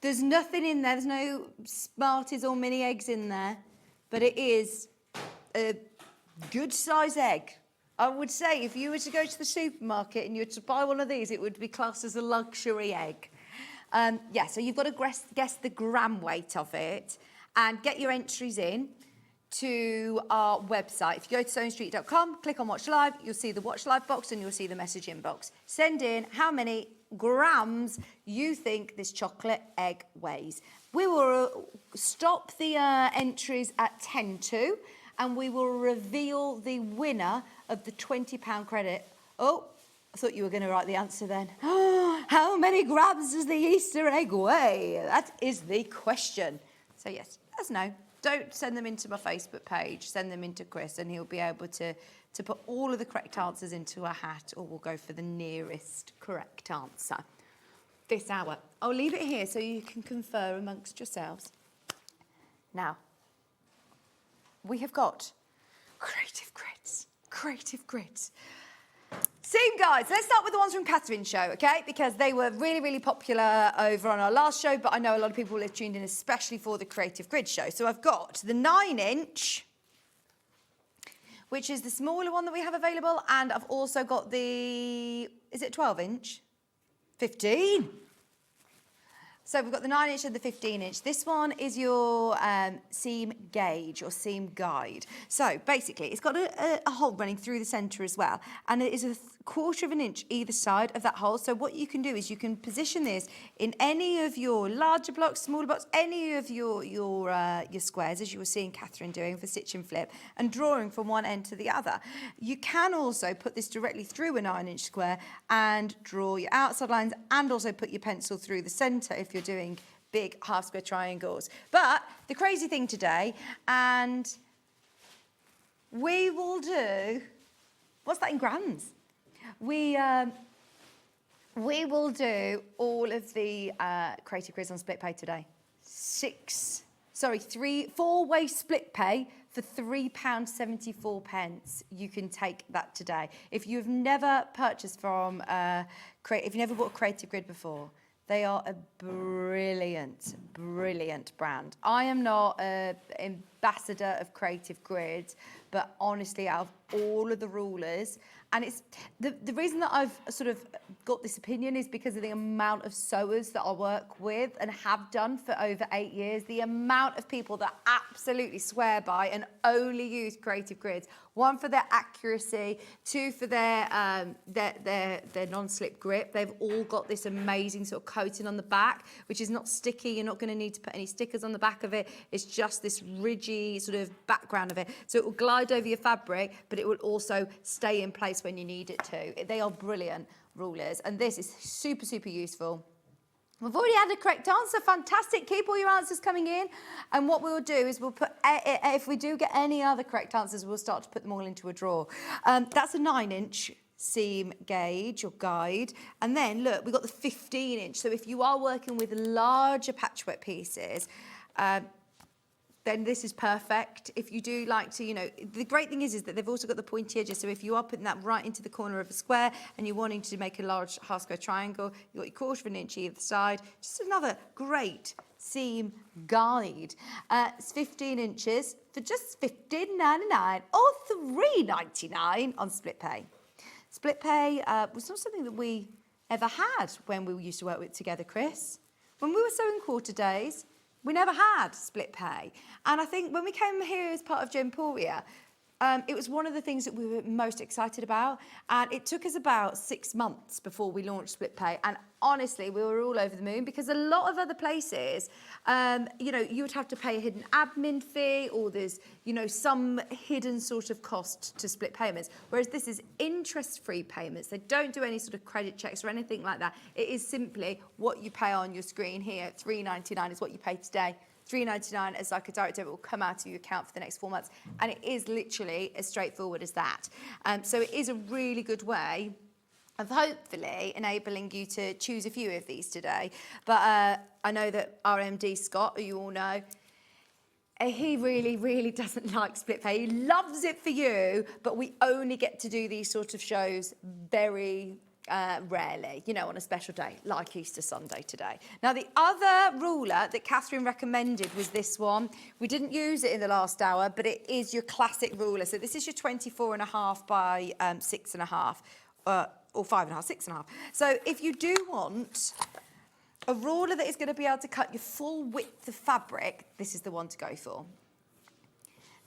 [SPEAKER 4] There's nothing in there. There's no Smarties or mini eggs in there. But it is a good size egg. I would say if you were to go to the supermarket and you were to buy one of these, it would be classed as a luxury egg. Yeah, so you've got to guess the gram weight of it and get your entries in to our website. If you go to SewingStreet.com, click on Watch Live, you'll see the Watch Live box and you'll see the message inbox. Send in how many grams you think this chocolate egg weighs. We will stop the entries at 10 to, and we will reveal the winner of the £20 credit. Oh, I thought you were going to write the answer then. How many grams does the Easter egg weigh? That is the question. So yes, let us know. Don't send them into my Facebook page. Send them into Chris and he'll be able to put all of the correct answers into a hat, or we'll go for the nearest correct answer this hour. I'll leave it here so you can confer amongst yourselves. Now, we have got creative grids. Creative grids. Seam guides. Let's start with the ones from Katharine's show, okay? Because they were really, really popular over on our last show, but I know a lot of people have tuned in especially for the Creative Grid show. So I've got the 9-inch, which is the smaller one that we have available, and I've also got the, is it 12-inch? 15. So we've got the 9-inch and the 15-inch. This one is your seam gauge or seam guide. So basically, it's got a hole running through the centre as well, and it is a quarter of an inch either side of that hole. So what you can do is you can position this in any of your larger blocks, smaller blocks, any of your squares, as you were seeing Katharine doing for stitch and flip, and drawing from one end to the other. You can also put this directly through a 9-inch square and draw your outside lines, and also put your pencil through the centre if you're doing big half square triangles. But the crazy thing today, and we will do, what's that in grams? We will do all of the creative grids on split pay today. 4-way split pay for £3.74. You can take that today. If you've never purchased from, if you've never bought a creative grid before, they are a brilliant, brilliant brand. I am not an ambassador of creative grids, but honestly, out of all of the rulers, and it's the reason that I've sort of got this opinion is because of the amount of sewers that I work with and have done for over 8 years, the amount of people that absolutely swear by and only use creative grids. One, for their accuracy, two, for their non-slip grip. They've all got this amazing sort of coating on the back, which is not sticky. You're not going to need to put any stickers on the back of it. It's just this ridgy sort of background of it. So it will glide over your fabric, but it will also stay in place when you need it to. They are brilliant rulers, and this is super, super useful. We've already had a correct answer. Fantastic. Keep all your answers coming in. And what we'll do is we'll put, if we do get any other correct answers, we'll start to put them all into a drawer. That's a 9-inch seam gauge or guide. And then, look, we've got the 15-inch. So if you are working with larger patchwork pieces, then this is perfect. If you do like to, the great thing is that they've also got the pointy edges. So if you are putting that right into the corner of a square and you're wanting to make a large half square triangle, you've got your quarter of an inch either side. Just another great seam guide. It's 15 inches for just $15.99 or $3.99 on split pay. Split pay was not something that we ever had when we used to work with together, Chris. When we were sewing quarter days, we never had split pay. And I think when we came here as part of Gemporia, it was one of the things that we were most excited about. And it took us about 6 months before we launched split pay. And honestly, we were all over the moon because a lot of other places, you would have to pay a hidden admin fee, or there's, some hidden sort of cost to split payments. Whereas this is interest-free payments. They don't do any sort of credit checks or anything like that. It is simply what you pay on your screen here. $3.99 is what you pay today. $3.99 as like a direct debit will come out of your account for the next 4 months. And it is literally as straightforward as that. So it is a really good way of hopefully enabling you to choose a few of these today. But I know that our MD, Scott, who you all know, he really, really doesn't like split pay. He loves it for you, but we only get to do these sort of shows very rarely, on a special day, like Easter Sunday today. Now, the other ruler that Katharine recommended was this one. We didn't use it in the last hour, but it is your classic ruler. So this is your 24.5 by 6.5, or 5.5, 6.5. So if you do want a ruler that is going to be able to cut your full width of fabric, this is the one to go for.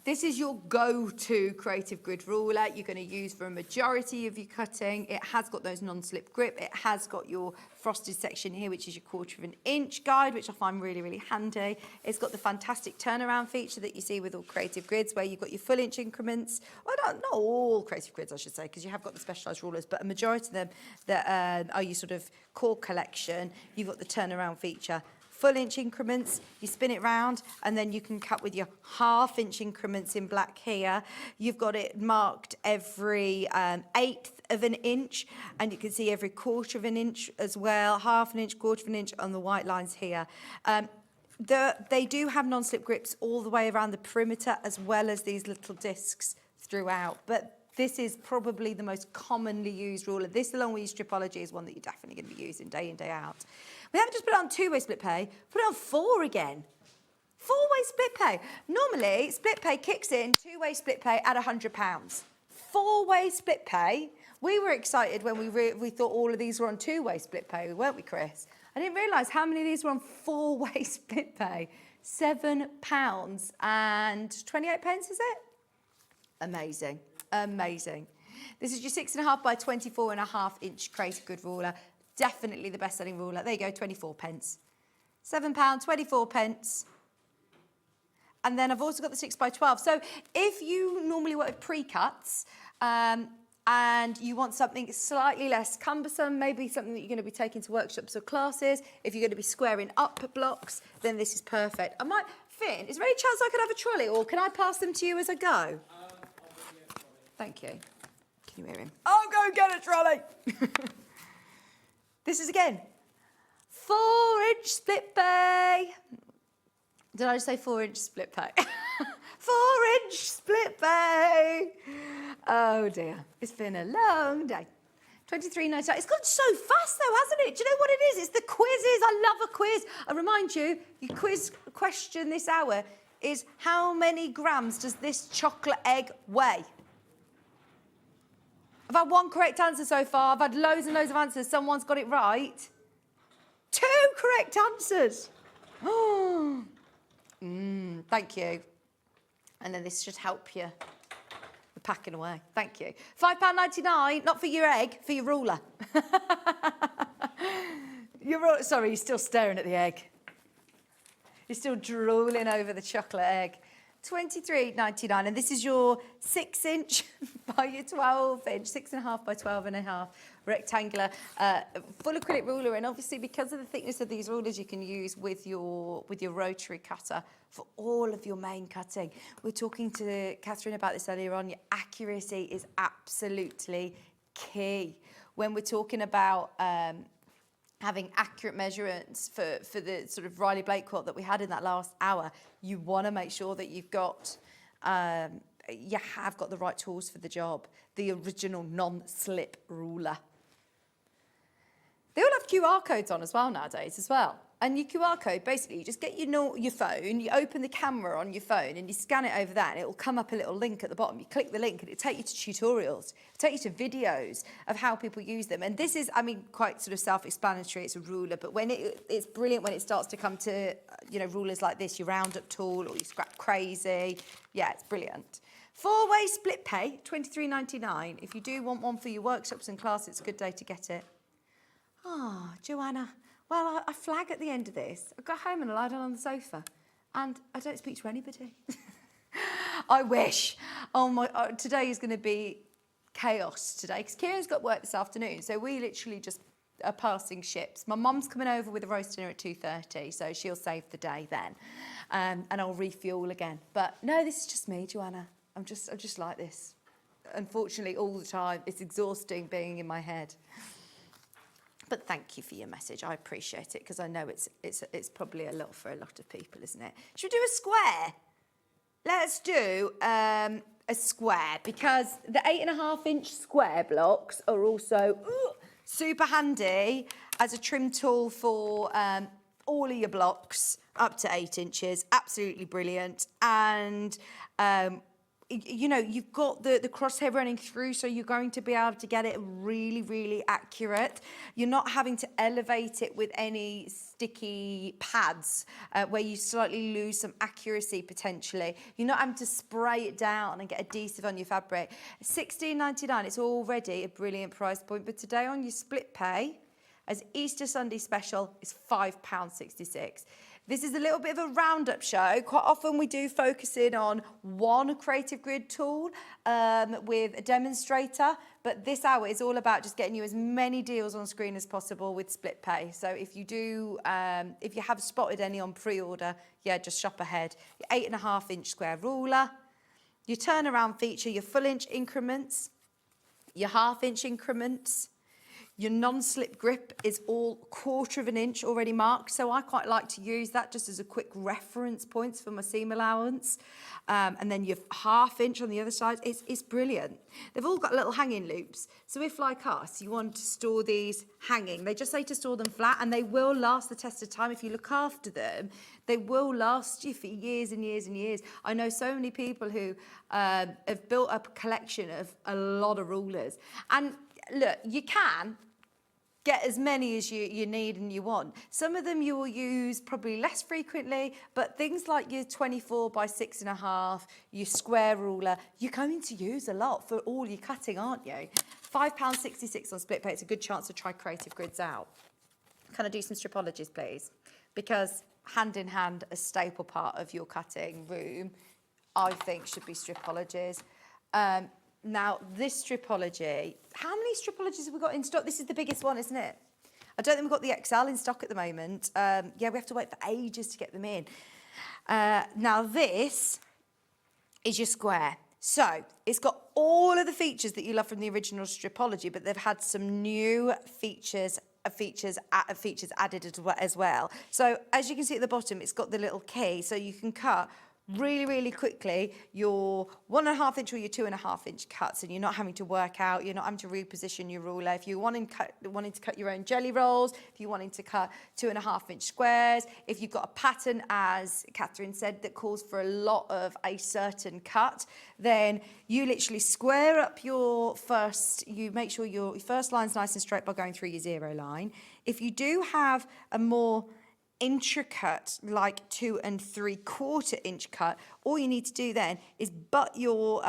[SPEAKER 4] This is your go-to creative grid ruler you're going to use for a majority of your cutting. It has got those non-slip grip. It has got your frosted section here, which is your quarter of an inch guide, which I find really, really handy. It's got the fantastic turnaround feature that you see with all creative grids, where you've got your full inch increments. Well, not all creative grids, I should say, because you have got the specialised rulers, but a majority of them that are your sort of core collection, you've got the turnaround feature. Full inch increments, you spin it round, and then you can cut with your half inch increments in black here. You've got it marked every 1/8 of an inch, and you can see every quarter of an inch as well, half an inch, quarter of an inch on the white lines here. They do have non-slip grips all the way around the perimeter, as well as these little discs throughout, but This is probably the most commonly used ruler. This, along with stripology, is one that you're definitely going to be using day in, day out. We haven't just put it on two-way split pay, put it on 4 again. 4-way split pay. Normally, split pay kicks in, two-way split pay at £100. 4-way split pay. We were excited when we thought all of these were on two-way split pay, weren't we, Chris? I didn't realise how many of these were on 4-way split pay. £7 and 28 pence, is it? Amazing, amazing. This is your 6.5 by 24.5 inch creative good ruler. Definitely the best-selling ruler. There you go, 24 pence. £7, 24 pence. And then I've also got the 6 by 12. So if you normally work with pre-cuts and you want something slightly less cumbersome, maybe something that you're going to be taking to workshops or classes, if you're going to be squaring up blocks, then this is perfect. Finn, is there any chance I could have a trolley, or can I pass them to you as I go? Thank you. Can you hear him? I'll go get a trolley. This is again 4-inch split pay. Did I just say 4-inch split pay? 4-inch split pay. Oh dear, it's been a long day. 23.99. It's gone so fast though, hasn't it? Do you know what it is? It's the quizzes. I love a quiz. I remind you, your quiz question this hour is how many grams does this chocolate egg weigh? I've had one correct answer so far. I've had loads and loads of answers. Someone's got it right. 2 correct answers. Oh. Thank you. And then this should help you with packing away. Thank you. £5.99, not for your egg, for your ruler. Sorry, you're still staring at the egg. You're still drooling over the chocolate egg. £23.99, and this is your 6-inch by your 12-inch, 6.5 by 12.5 rectangular full acrylic ruler. And obviously, because of the thickness of these rulers, you can use with your rotary cutter for all of your main cutting. We were talking to Katharine about this earlier on. Your accuracy is absolutely key when we're talking about having accurate measurements for the sort of Riley Blake quilt that we had in that last hour. You want to make sure that you've got, you have got the right tools for the job. The original non-slip ruler. They all have QR codes on as well nowadays as well. And your QR code, basically, you just get your phone, you open the camera on your phone and you scan it over that and it will come up a little link at the bottom. You click the link and it'll take you to tutorials, it'll take you to videos of how people use them. And this is, I mean, quite sort of self-explanatory, it's a ruler, but when it's brilliant when it starts to come to, rulers like this, your round-up tool or your scrap crazy. Yeah, it's brilliant. 4-way split pay, £23.99. If you do want one for your workshops and class, it's a good day to get it. Oh, Joanna. Well, I flag at the end of this. I got home and I lie down on the sofa and I don't speak to anybody. I wish. Today is going to be chaos today because Kieran's got work this afternoon. So we literally just are passing ships. My mum's coming over with a roast dinner at 2:30, so she'll save the day then. And I'll refuel again. But no, this is just me, Joanna. I'm just like this. Unfortunately, all the time. It's exhausting being in my head. But thank you for your message. I appreciate it because I know it's probably a lot for a lot of people, isn't it? Should we do a square? Let's do a square because the 8.5-inch square blocks are also super handy as a trim tool for all of your blocks up to 8 inches. Absolutely brilliant. And you've got the crosshair running through, so you're going to be able to get it really, really accurate. You're not having to elevate it with any sticky pads where you slightly lose some accuracy potentially. You're not having to spray it down and get adhesive on your fabric. £16.99, it's already a brilliant price point, but today on your split pay, as Easter Sunday special, is £5.66. This is a little bit of a roundup show. Quite often we do focus in on one creative grid tool with a demonstrator, but this hour is all about just getting you as many deals on screen as possible with split pay. So if you have spotted any on pre-order, yeah, just shop ahead. Your 8.5-inch square ruler, your turnaround feature, your full-inch increments, your half-inch increments, Your non-slip grip is all 1/4 of an inch already marked, so I quite like to use that just as a quick reference points for my seam allowance. And then your 1/2 inch on the other side is brilliant. They've all got little hanging loops. So if, like us, you want to store these hanging, they just say to store them flat, and they will last the test of time. If you look after them, they will last you for years and years and years. I know so many people who have built up a collection of a lot of rulers. And look, you can get as many as you need and you want. Some of them you will use probably less frequently, but things like your 24 by 6.5, your square ruler, you're going to use a lot for all your cutting, aren't you? £5.66 on split pay. It's a good chance to try creative grids out. Can I do some stripologies, please? Because hand in hand, a staple part of your cutting room, I think, should be stripologies. Now, this stripology, how many stripologies have we got in stock? This is the biggest one, isn't it? I don't think we've got the XL in stock at the moment. Yeah, we have to wait for ages to get them in. Now, this is your square. So, it's got all of the features that you love from the original stripology, but they've had some new features added as well. So, as you can see at the bottom, it's got the little key, so you can cut really, really quickly your 1.5 inch or your 2.5 inch cuts, and you're not having to work out, you're not having to reposition your ruler. If you're wanting to cut your own jelly rolls, if you're wanting to cut 2.5 inch squares, if you've got a pattern, as Katharine said, that calls for a lot of a certain cut, then you literally square up you make sure your first line's nice and straight by going through your 0 line. If you do have a more intricate, like 2 3/4 inch cut, all you need to do then is butt your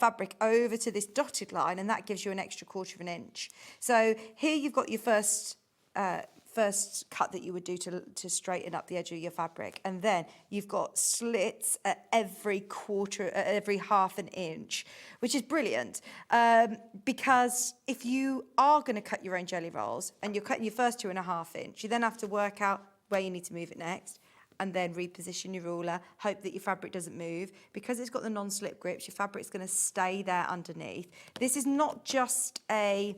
[SPEAKER 4] fabric over to this dotted line, and that gives you an extra 1/4 of an inch. So here you've got your first cut that you would do to straighten up the edge of your fabric, and then you've got slits at every 1/2 an inch, which is brilliant, because if you are going to cut your own jelly rolls and you're cutting your first 2.5 inch, you then have to work out where you need to move it next, and then reposition your ruler, hope that your fabric doesn't move. Because it's got the non-slip grips, your fabric's going to stay there underneath. This is not just a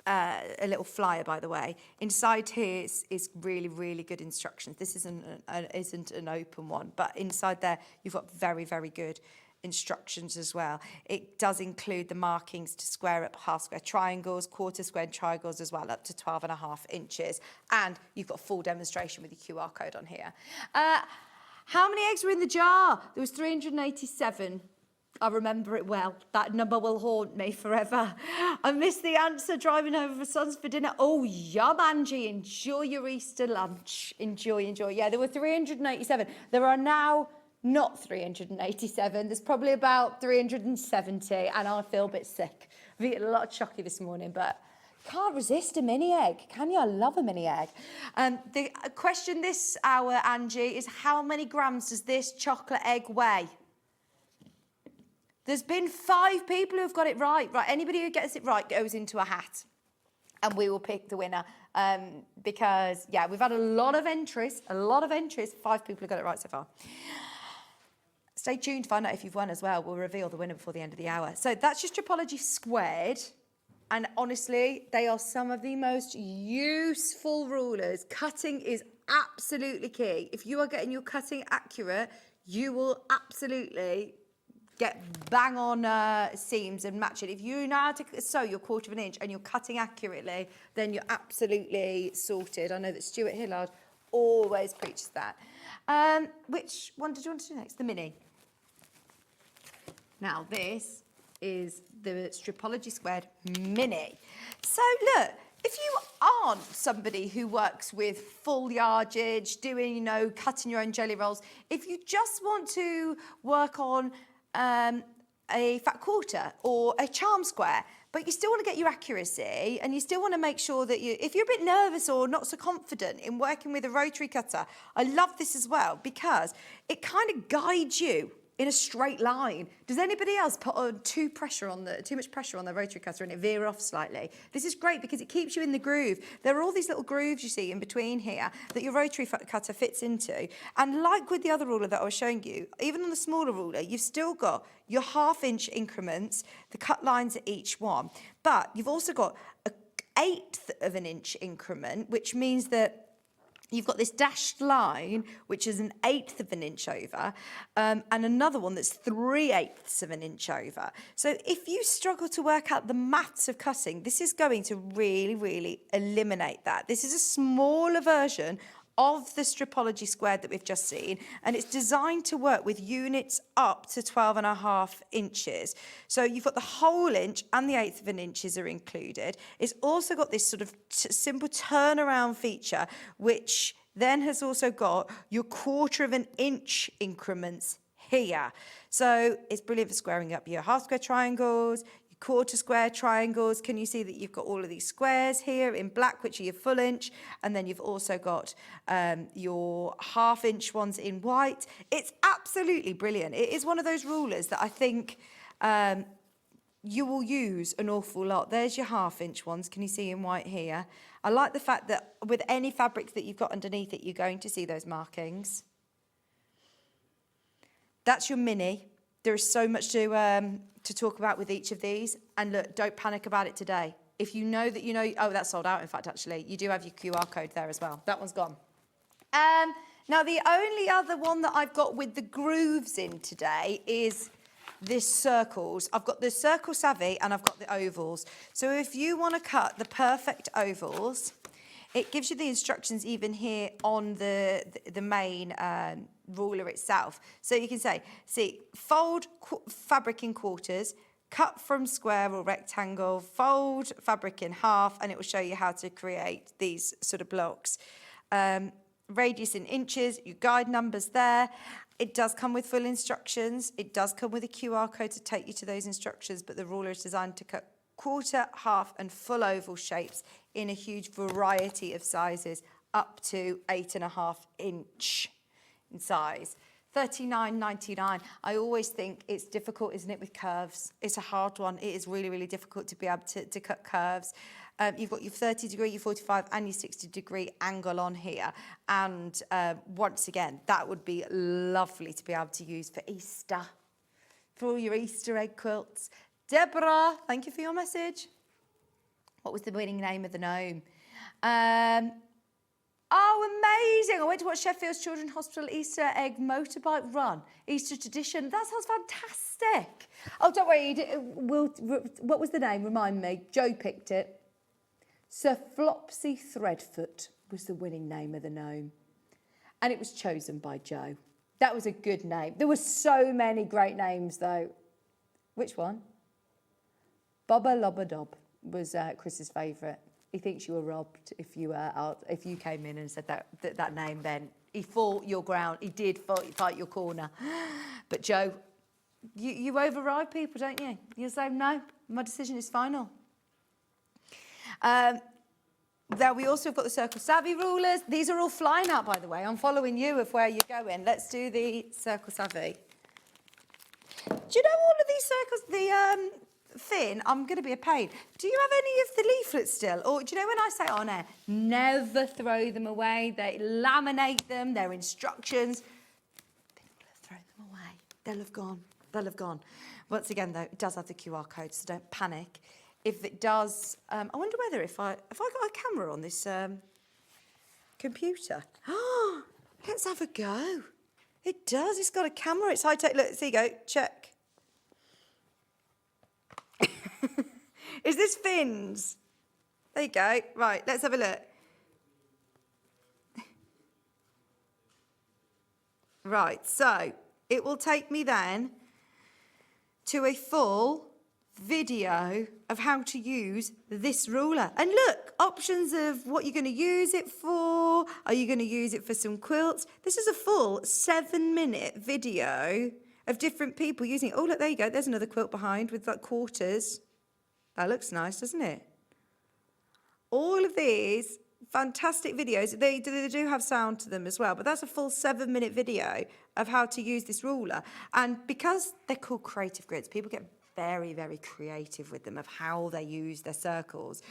[SPEAKER 4] little flyer, by the way. Inside here is really, really good instructions. This isn't an open one, but inside there you've got very, very good instructions as well. It does include the markings to square up half square triangles, 1/4 square triangles as well, up to 12.5 inches. And you've got a full demonstration with your QR code on here. How many eggs were in the jar? There was 387. I remember it well. That number will haunt me forever. I missed the answer driving over for Sons for dinner. Oh, yum, Angie. Enjoy your Easter lunch. Enjoy, enjoy. Yeah, there were 387. There are now not 387. There's probably about 370, and I feel a bit sick. I've eaten a lot of chocky this morning, but can't resist a mini egg, can you? I love a mini egg. The question this hour, Angie, is how many grams does this chocolate egg weigh? There's been 5 people who have got it right. Right, anybody who gets it right goes into a hat, and we will pick the winner. Because, yeah, we've had a lot of entries. 5 people have got it right so far. Stay tuned to find out if you've won as well. We'll reveal the winner before the end of the hour. So that's just Stripology squared. And honestly, they are some of the most useful rulers. Cutting is absolutely key. If you are getting your cutting accurate, you will absolutely get bang on seams and match it. If you know how to sew your 1/4 of an inch and you're cutting accurately, then you're absolutely sorted. I know that Stuart Hillard always preaches that. Which one did you want to do next? The mini. Now, this is the Stripology Squared Mini. So, look, if you aren't somebody who works with full yardage, doing, cutting your own jelly rolls, if you just want to work on a fat 1/4 or a charm square, but you still want to get your accuracy and you still want to make sure that if you're a bit nervous or not so confident in working with a rotary cutter, I love this as well because it kind of guides you in a straight line. Does anybody else put on too much pressure on the rotary cutter and it veer off slightly? This is great because it keeps you in the groove. There are all these little grooves you see in between here that your rotary cutter fits into. And like with the other ruler that I was showing you, even on the smaller ruler, you've still got your 1/2 inch increments, the cut lines at each one, but you've also got 1/8 of an inch increment, which means that you've got this dashed line, which is 1/8 of an inch over, and another one that's 3/8 of an inch over. So if you struggle to work out the maths of cutting, this is going to really, really eliminate that. This is a smaller version of the stripology squared that we've just seen, and it's designed to work with units up to 12.5 inches. So you've got the whole inch and the 1/8 of an inches are included. It's also got this sort of simple turnaround feature, which then has also got your 1/4 of an inch increments here. So it's brilliant for squaring up your half square triangles, 1/4 square triangles. Can you see that you've got all of these squares here in black, which are your full inch, and then you've also got your 1/2 inch ones in white. It's absolutely brilliant. It is one of those rulers that I think you will use an awful lot. There's your 1/2 inch ones. Can you see in white here? I like the fact that with any fabrics that you've got underneath it, you're going to see those markings. That's your mini. There is so much to talk about with each of these. And look, don't panic about it today. If you know that you know, oh, that's sold out, in fact, actually. You do have your QR code there as well. That one's gone. Now, the only other one that I've got with the grooves in today is this circles. I've got the Circle Savvy and I've got the ovals. So if you want to cut the perfect ovals, it gives you the instructions even here on the main ruler itself. So you can say, see, fold fabric in quarters, cut from square or rectangle, fold fabric in half, and it will show you how to create these sort of blocks. Radius in inches, your guide numbers there. It does come with full instructions. It does come with a QR code to take you to those instructions, but the ruler is designed to cut 1/4, 1/2 and full oval shapes in a huge variety of sizes, up to 8.5 inch in size. $39.99. I always think it's difficult, isn't it, with curves? It's a hard one. It is really, really difficult to be able to cut curves. You've got your 30 degree, your 45 and your 60 degree angle on here. And once again, that would be lovely to be able to use for Easter, for all your Easter egg quilts. Deborah, thank you for your message. What was the winning name of the gnome? Oh, amazing. I went to watch Sheffield's Children's Hospital Easter egg motorbike run. Easter tradition. That sounds fantastic. Oh, don't worry. What was the name? Remind me. Joe picked it. Sir Flopsy Threadfoot was the winning name of the gnome. And it was chosen by Joe. That was a good name. There were so many great names, though. Which one? Bobba Lobba Dob was Chris's favourite. He thinks you were robbed if you came in and said that name then. He fought your ground. He did fight your corner. But Joe, you override people, don't you? You say, no, my decision is final. Now we also have got the Circle Savvy rulers. These are all flying out, by the way. I'm following you of where you're going. Let's do the Circle Savvy. Do you know all of these circles, Finn, I'm going to be a pain. Do you have any of the leaflets still? Or do you know when I say on air, never throw them away. They laminate them, their instructions. Finn will have thrown them away. They'll have gone. They'll have gone. Once again, though, it does have the QR code, so don't panic. If it does, I wonder whether if I got a camera on this computer. Oh, let's have a go. It does. It's got a camera. It's high tech. Look, there you go. Check. Is this Finn's? There you go. Right, let's have a look. Right, so it will take me then to a full video of how to use this ruler. And look, options of what you're going to use it for. Are you going to use it for some quilts? This is a full 7-minute video of different people using it. Oh, look, there you go. There's another quilt behind with like quarters. That looks nice, doesn't it? All of these fantastic videos. They do have sound to them as well, but that's a full 7-minute video of how to use this ruler. And because they're called creative grids, people get very, very creative with them of how they use their circles.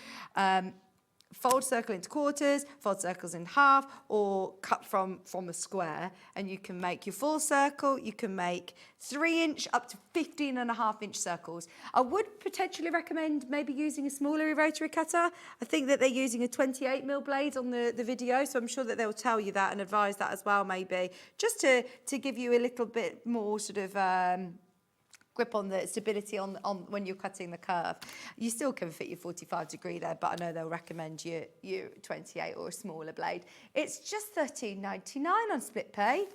[SPEAKER 4] fold circle into quarters, fold circles in half, or cut from a square, and you can make your full circle. You can make 3-inch up to 15.5-inch circles. I would potentially recommend maybe using a smaller rotary cutter. I think that they're using a 28mm blade on the video, so I'm sure that they'll tell you that and advise that as well, maybe, just to give you a little bit more sort of grip on the stability on when you're cutting the curve. You still can fit your 45-degree there, but I know they'll recommend you 28 or a smaller blade. It's just $13.99 on split pay.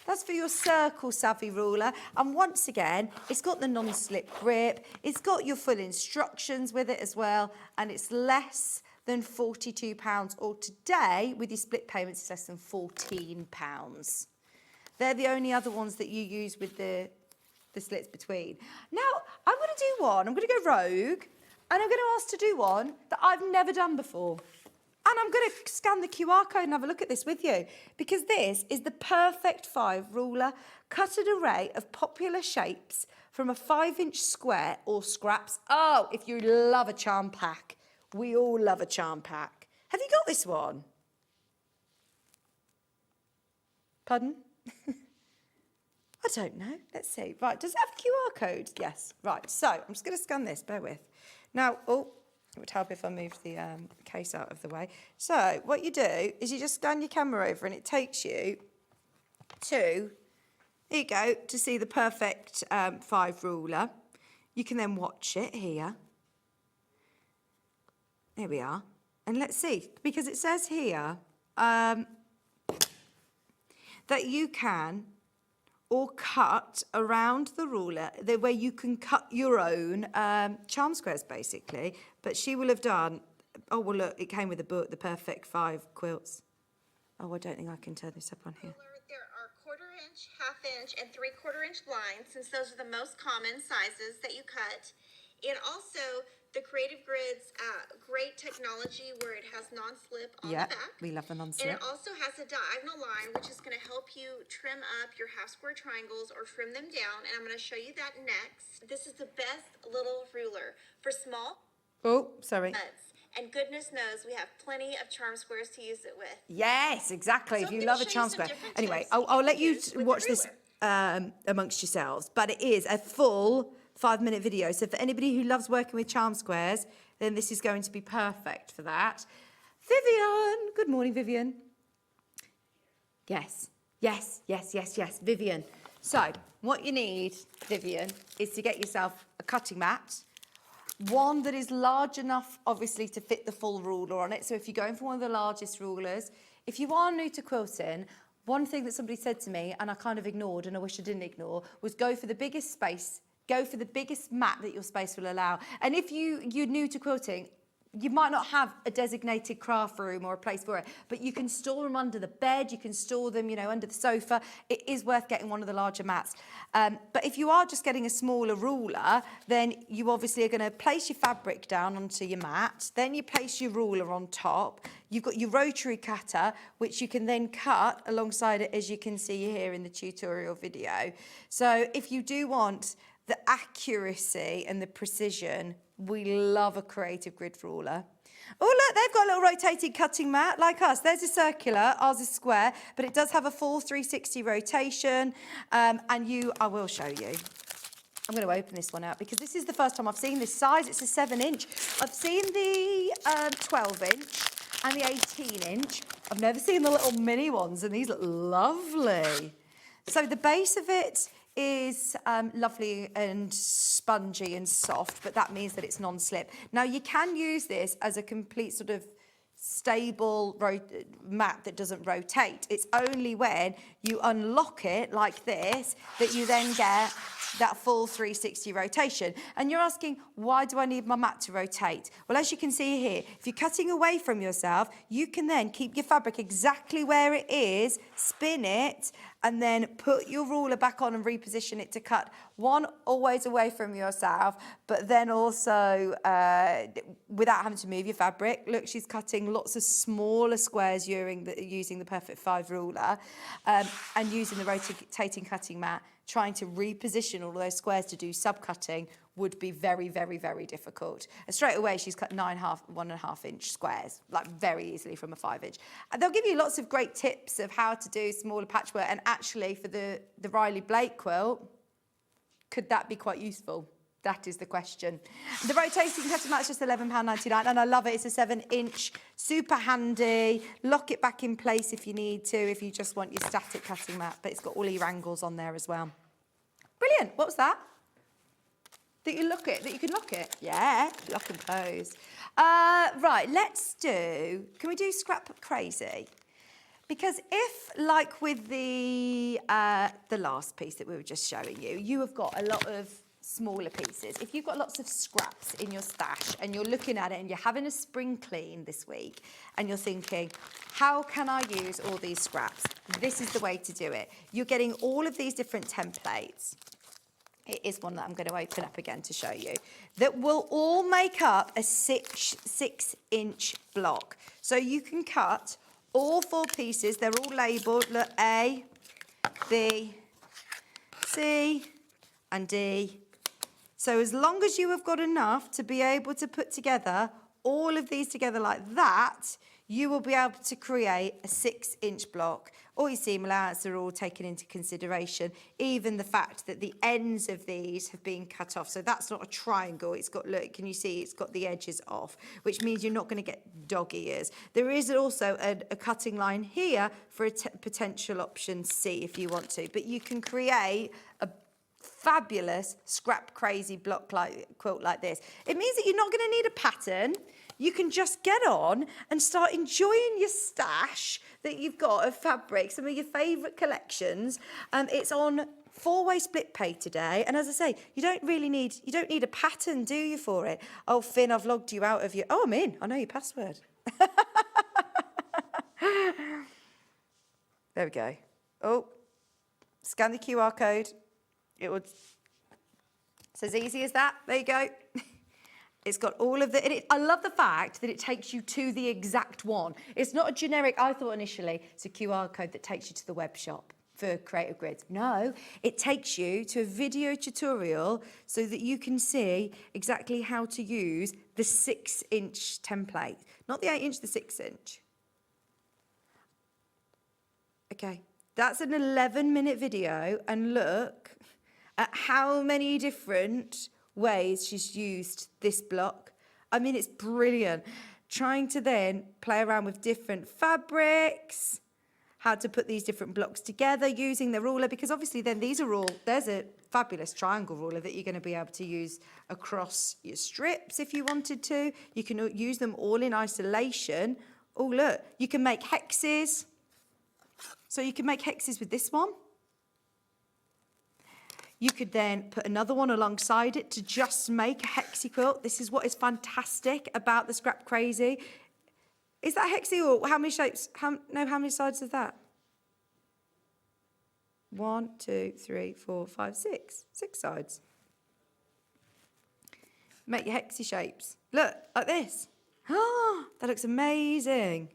[SPEAKER 4] That's for your circle savvy ruler. And once again, it's got the non-slip grip. It's got your full instructions with it as well. And it's less than £42, or today with your split payments, it's less than £14. They're the only other ones that you use with the slits between. Now, I'm going to do one. I'm going to go rogue, and I'm going to ask to do one that I've never done before. And I'm going to scan the QR code and have a look at this with you, because this is the Perfect 5 ruler, cut an array of popular shapes from a 5-inch square or scraps. Oh, if you love a charm pack. We all love a charm pack. Have you got this one? Pardon? I don't know. Let's see. Right, does it have a QR code? Yes. Right, so I'm just going to scan this. Bear with. Now, oh, it would help if I moved the case out of the way. So what you do is you just scan your camera over and it takes you to, here you go, to see the Perfect 5 ruler. You can then watch it here. There we are. And let's see, because it says here that you can or cut around the ruler, the way you can cut your own charm squares, basically. But she will have done, oh, well, look, it came with a book, the Perfect 5 quilts. Oh, I don't think I can turn this up on here.
[SPEAKER 12] There are 1/4-inch, 1/2-inch, and 3/4-inch lines, since those are the most common sizes that you cut. And also, the Creative Grid's great technology where it has non-slip on the back.
[SPEAKER 4] We love the non-slip.
[SPEAKER 12] And it also has a diagonal line, which is going to help you trim up your half-square triangles or trim them down. And I'm going to show you that next. This is the best little ruler for small.
[SPEAKER 4] Oh, sorry.
[SPEAKER 12] And goodness knows we have plenty of charm squares to use it with.
[SPEAKER 4] Yes, exactly.
[SPEAKER 12] So
[SPEAKER 4] if you love a charm square. Anyway, I'll let you watch this amongst yourselves. But it is a full 5-minute video. So for anybody who loves working with charm squares, then this is going to be perfect for that. Vivian. Good morning, Vivian. Yes, Vivian. So what you need, Vivian, is to get yourself a cutting mat. One that is large enough, obviously, to fit the full ruler on it. So if you're going for one of the largest rulers, if you are new to quilting, one thing that somebody said to me, and I kind of ignored, and I wish I didn't ignore, was go for the biggest space. Go for the biggest mat that your space will allow. And if you're new to quilting, you might not have a designated craft room or a place for it, but you can store them under the bed, you can store them, under the sofa. It is worth getting one of the larger mats. But if you are just getting a smaller ruler, then you obviously are going to place your fabric down onto your mat, then you place your ruler on top. You've got your rotary cutter, which you can then cut alongside it, as you can see here in the tutorial video. So if you do want the accuracy and the precision, we love a Creative Grid ruler. Oh, look, they've got a little rotating cutting mat like us. There's a circular, ours is square, but it does have a full 360 rotation. I will show you. I'm going to open this one out because this is the first time I've seen this size. It's a 7-inch. I've seen the 12-inch and the 18-inch. I've never seen the little mini ones, and these look lovely. So the base of it is lovely and spongy and soft, but that means that it's non-slip. Now, you can use this as a complete sort of stable mat that doesn't rotate. It's only when you unlock it like this that you then get that full 360 rotation. And you're asking, why do I need my mat to rotate? Well, as you can see here, if you're cutting away from yourself, you can then keep your fabric exactly where it is, spin it, and then put your ruler back on and reposition it to cut. One, always away from yourself, but then also without having to move your fabric. Look, she's cutting lots of smaller squares using the Perfect 5 ruler and using the rotating cutting mat. trying to reposition all of those squares to do subcutting would be very, very, very difficult. And straight away, she's cut 1.5 inch squares, like very easily from a 5 inch. And they'll give you lots of great tips of how to do smaller patchwork. And actually, for the Riley Blake quilt, could that be quite useful? That is the question. The rotating cutting mat's just £11.99, and I love it. It's a 7 inch, super handy. Lock it back in place if you need to, if you just want your static cutting mat, but it's got all your angles on there as well. Brilliant. What was that? That you can lock it? Yeah, lock and close. Right, can we do Scrap Crazy? Because if, like with the last piece that we were just showing you, you have got a lot of smaller pieces. If you've got lots of scraps in your stash and you're looking at it and you're having a spring clean this week and you're thinking, how can I use all these scraps? This is the way to do it. You're getting all of these different templates. It is one that I'm going to open up again to show you, that will all make up a 6 inch block. So you can cut all 4 pieces. They're all labelled, look, A, B, C, and D. So as long as you have got enough to be able to put together all of these together like that, you will be able to create a 6 inch block. All your seam allowance are all taken into consideration, even the fact that the ends of these have been cut off. So that's not a triangle. It's got, look, can you see it's got the edges off, which means you're not going to get dog ears. There is also a cutting line here for a potential option C if you want to, but you can create a fabulous Scrap Crazy quilt like this. It means that you're not going to need a pattern. You can just get on and start enjoying your stash that you've got of fabric, some of your favourite collections. It's on 4-way split pay today, and as I say, you don't need a pattern, do you, for it? Oh, Finn, I've logged you out of your. Oh, I'm in. I know your password. There we go. Oh, scan the QR code. It's as easy as that. There you go. It's got all of the... I love the fact that it takes you to the exact one. It's not a generic... I thought initially it's a QR code that takes you to the web shop for Creative Grids. No, it takes you to a video tutorial so that you can see exactly how to use the 6 inch template. Not the 8 inch, the 6 inch. Okay, that's an 11-minute video, and look at how many different ways she's used this block. I mean, it's brilliant. Trying to then play around with different fabrics, how to put these different blocks together using the ruler, because obviously then there's a fabulous triangle ruler that you're going to be able to use across your strips if you wanted to. You can use them all in isolation. Oh, look, you can make hexes. So you can make hexes with this one. You could then put another one alongside it to just make a hexie quilt. This is what is fantastic about the Scrap Crazy. Is that hexie, or how many shapes? How many sides is that? 1, 2, 3, 4, 5, 6. 6 sides. Make your hexie shapes. Look, like this. Oh, that looks amazing.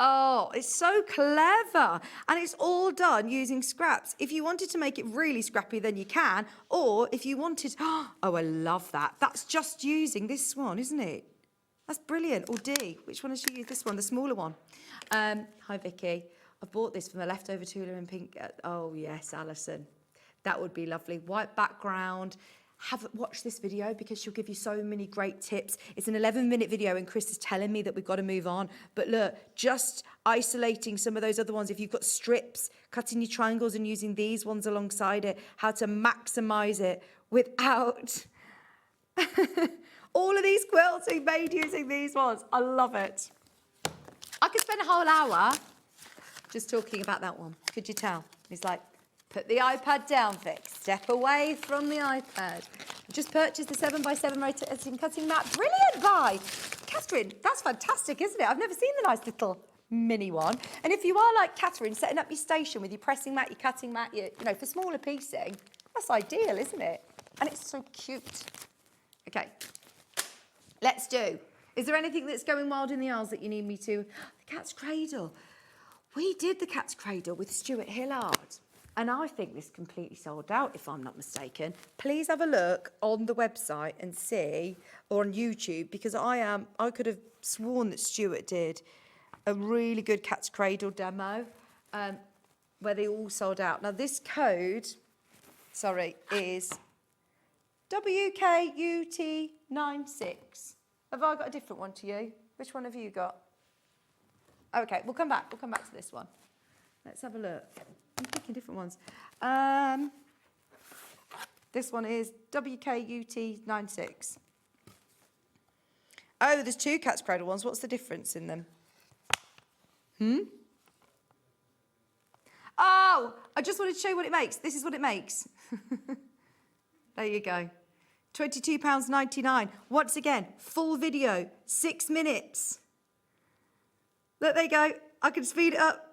[SPEAKER 4] Oh, it's so clever. And it's all done using scraps. If you wanted to make it really scrappy, then you can. Or if you wanted... Oh, I love that. That's just using this one, isn't it? That's brilliant. Or D. Which one has she used? This one, the smaller one. Hi, Vicki. I've bought this from the leftover Tula in pink. Oh, yes, Alison. That would be lovely. White background. Watch this video because she'll give you so many great tips. It's an 11-minute video and Chris is telling me that we've got to move on. But look, just isolating some of those other ones. If you've got strips, cutting your triangles and using these ones alongside it, how to maximise it without all of these quilts we made using these ones. I love it. I could spend a whole hour just talking about that one. Could you tell? It's like, put the iPad down, Vic. Step away from the iPad. Just purchased the 7x7 rotating cutting mat. Brilliant buy. Catherine, that's fantastic, isn't it? I've never seen the nice little mini one. And if you are like Catherine, setting up your station with your pressing mat, your cutting mat, for smaller piecing, that's ideal, isn't it? And it's so cute. Okay, let's do. Is there anything that's going wild in the aisles that you need me to? The Cat's Cradle. We did the Cat's Cradle with Stuart Hillard. And I think this completely sold out, if I'm not mistaken. Please have a look on the website and see, or on YouTube, because I could have sworn that Stuart did a really good Cat's Cradle demo where they all sold out. Now this code, is WKUT96. Have I got a different one to you? Which one have you got? Okay, we'll come back to this one. Let's have a look. I'm picking different ones. This one is WKUT96. Oh, there's two Cat's Cradle ones. What's the difference in them? Oh, I just wanted to show you what it makes. This is what it makes. There you go. £22.99. Once again, full video, 6 minutes. Look, there you go. I can speed it up.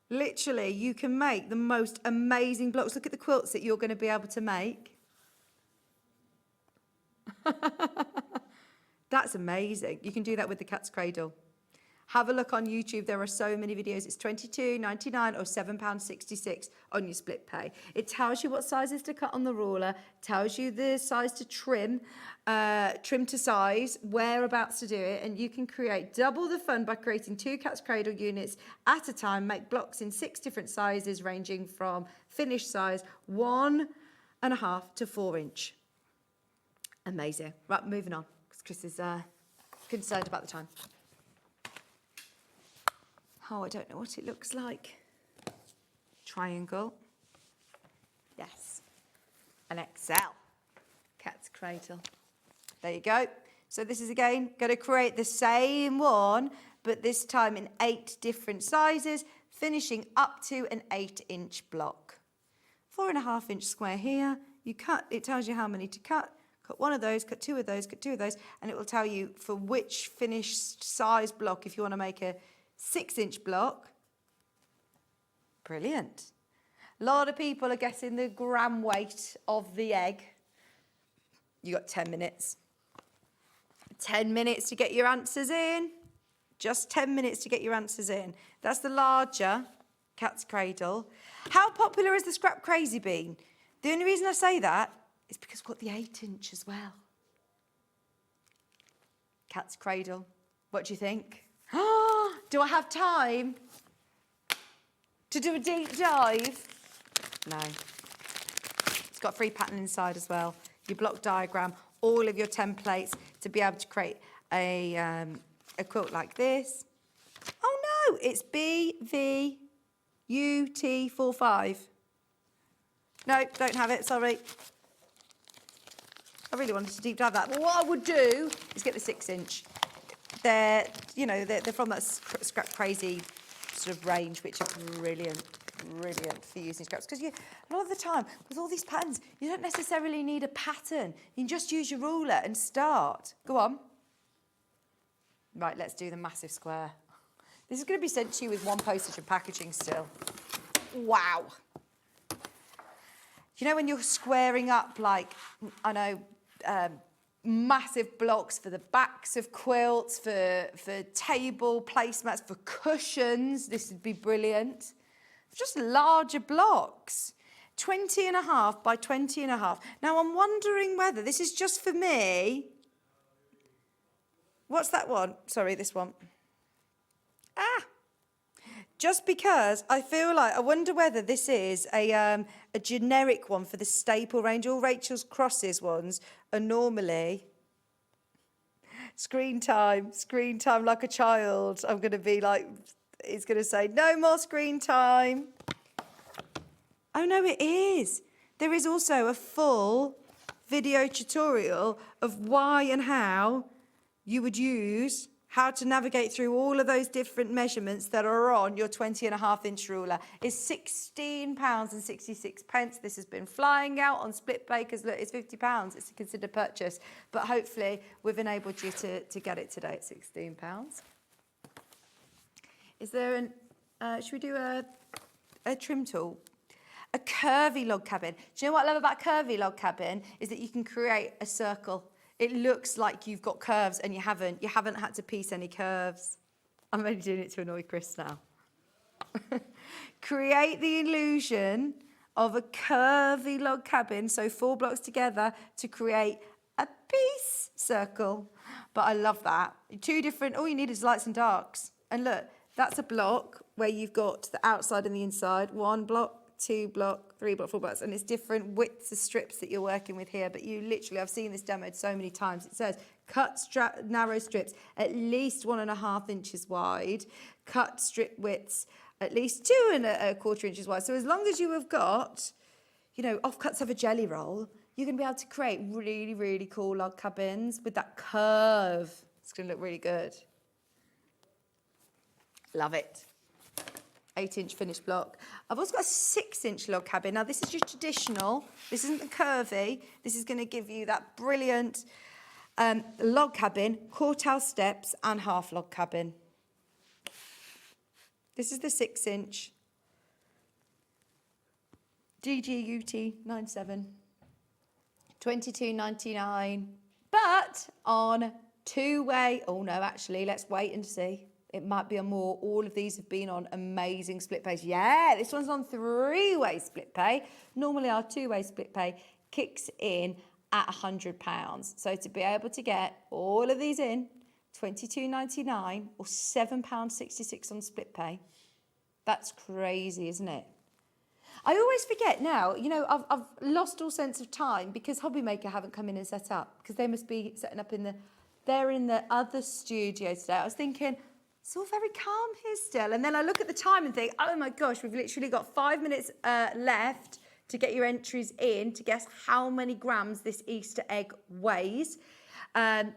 [SPEAKER 4] Literally, you can make the most amazing blocks. Look at the quilts that you're going to be able to make. That's amazing. You can do that with the Cat's Cradle. Have a look on YouTube. There are so many videos. It's £22.99 or £7.66 on your split pay. It tells you what sizes to cut on the ruler, tells you the size to trim, trim to size, whereabouts to do it, and you can create double the fun by creating 2 Cat's Cradle units at a time. Make blocks in 6 different sizes, ranging from finished size 1.5 to 4 inch. Amazing. Right, moving on, because Chris is concerned about the time. Oh, I don't know what it looks like. Triangle. Yes. An XL. Cat's Cradle. There you go. So this is, again, going to create the same one, but this time in 8 different sizes, finishing up to an 8-inch block. 4.5 inch square here. You cut, it tells you how many to cut. Cut 1 of those, cut 2 of those, cut 2 of those, and it will tell you for which finished size block, if you want to make a 6-inch block. Brilliant. A lot of people are guessing the gram weight of the egg. You got 10 minutes. 10 minutes to get your answers in. Just 10 minutes to get your answers in. That's the larger Cat's Cradle. How popular has the Scrap Crazy been? The only reason I say that is because we've got the 8-inch as well. Cat's Cradle. What do you think? Do I have time to do a deep dive? No. It's got free pattern inside as well. Your block diagram, all of your templates to be able to create a quilt like this. Oh no, it's BVUT45. No, don't have it, sorry. I really wanted to deep dive that. But what I would do is get the 6-inch. They're from that Scrap Crazy sort of range, which are brilliant for using scraps. Because a lot of the time, with all these patterns, you don't necessarily need a pattern. You can just use your ruler and start. Go on. Right, let's do the massive square. This is going to be sent to you with 1 postage and packaging still. Wow. You know when you're squaring up, like, I know, massive blocks for the backs of quilts, for table placemats, for cushions. This would be brilliant. Just larger blocks. 20.5 by 20.5. Now I'm wondering whether this is just for me. What's that one? Sorry, this one. Just because I feel like, I wonder whether this is a generic one for the staple range. All Rachel's Crosses ones are normally screen time like a child. I'm going to be like, it's going to say, no more screen time. Oh no, it is. There is also a full video tutorial of why and how you would use, how to navigate through all of those different measurements that are on your 20.5 inch ruler. Is £16.66. This has been flying out on split pay because look, it's £50. It's a considered purchase, but hopefully we've enabled you to get it today at £16. Is there should we do a trim tool? A curvy log cabin. Do you know what I love about curvy log cabin is that you can create a circle. It looks like you've got curves and you haven't had to piece any curves. I'm only doing it to annoy Chris now. create the illusion of a curvy log cabin, so 4 blocks together to create a peace circle. But I love that. 2 different, all you need is lights and darks. And look, that's a block where you've got the outside and the inside, 1 block, 2 block, 3 block, 4 blocks, and it's different widths of strips that you're working with here. But you literally, I've seen this demoed so many times. It says cut narrow strips at least 1.5 inches wide, cut strip widths at least 2.25 inches wide. So as long as you have got, you know, offcuts of a jelly roll, you're going to be able to create really, really cool log cabins with that curve. It's going to look really good. Love it. 8-inch finished block. I've also got a 6-inch log cabin. Now, this is your traditional. This isn't the curvy. This is going to give you that brilliant log cabin, quartile steps, and half log cabin. This is the 6-inch. DGUT 97. $22.99. But on 2-way. Oh, no, actually, let's wait and see. It might be on more. All of these have been on amazing split pays. Yeah, this one's on 3-way split pay. Normally our 2-way split pay kicks in at £100. So to be able to get all of these in, $22.99 or £7.66 on split pay. That's crazy, isn't it? I always forget now, you know, I've lost all sense of time because Hobbymaker haven't come in and set up because they must be setting up they're in the other studio today. I was thinking, it's all very calm here still. And then I look at the time and think, oh my gosh, we've literally got 5 minutes left to get your entries in to guess how many grams this Easter egg weighs.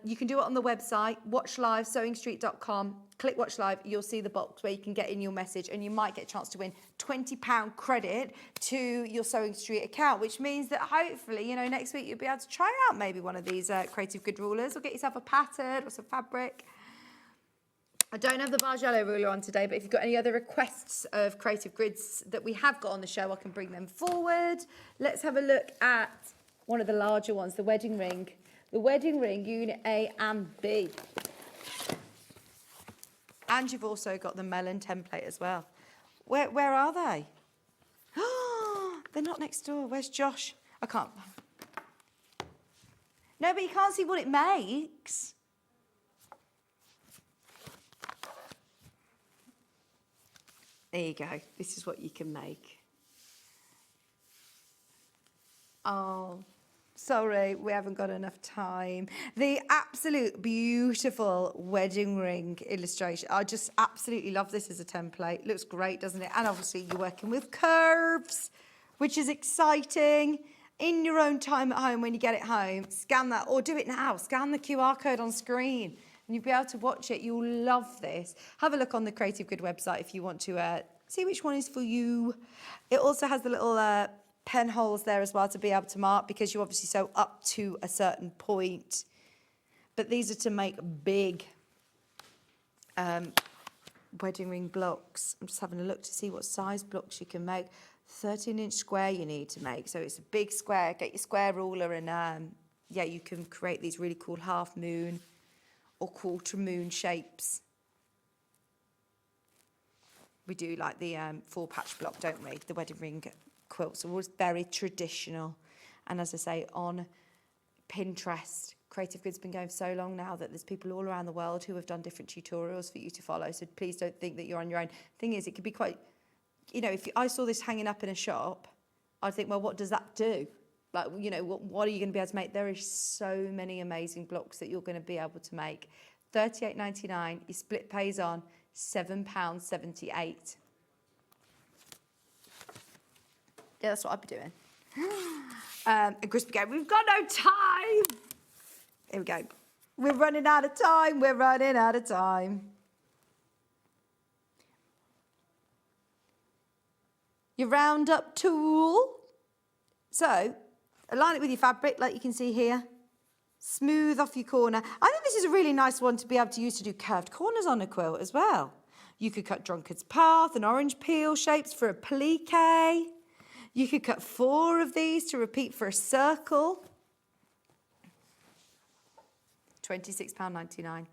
[SPEAKER 4] You can do it on the website, watch live, SewingStreet.com. Click watch live, you'll see the box where you can get in your message and you might get a chance to win £20 credit to your Sewing Street account, which means that hopefully, you know, next week you'll be able to try out maybe one of these creative grid rulers or get yourself a pattern or some fabric. I don't have the Bargello ruler on today, but if you've got any other requests of creative grids that we have got on the show, I can bring them forward. Let's have a look at one of the larger ones, the wedding ring. The wedding ring, unit A and B. And you've also got the melon template as well. Where are they? Oh, they're not next door. Where's Josh? I can't. No, but you can't see what it makes. There you go. This is what you can make. Oh, sorry, we haven't got enough time. The absolute beautiful wedding ring illustration. I just absolutely love this as a template. Looks great, doesn't it? And obviously you're working with curves, which is exciting. In your own time at home, when you get it home, scan that, or do it now. Scan the QR code on screen and you'll be able to watch it. You'll love this. Have a look on the Creative Grid website if you want to see which one is for you. It also has the little pen holes there as well to be able to mark because you obviously sew up to a certain point. But these are to make big wedding ring blocks. I'm just having a look to see what size blocks you can make. 13-inch square you need to make. So it's a big square. Get your square ruler and yeah, you can create these really cool half moon or quarter moon shapes. We do like the 4-patch block, don't we? The wedding ring quilts are always very traditional. And as I say, on Pinterest, Creative Grid's been going for so long now that there's people all around the world who have done different tutorials for you to follow. So please don't think that you're on your own. Thing is, it could be quite, you know, if I saw this hanging up in a shop, I'd think, well, what does that do? Like, you know, what are you going to be able to make? There is so many amazing blocks that you're going to be able to make. $38.99, your split pays on £7.78. Yeah, that's what I'd be doing. And Crispy Game, we've got no time. Here we go. We're running out of time. We're running out of time. Your round-up tool. So, align it with your fabric, like you can see here. Smooth off your corner. I think this is a really nice one to be able to use to do curved corners on a quilt as well. You could cut drunkard's path and orange peel shapes for a plique. You could cut 4 of these to repeat for a circle. £26.99.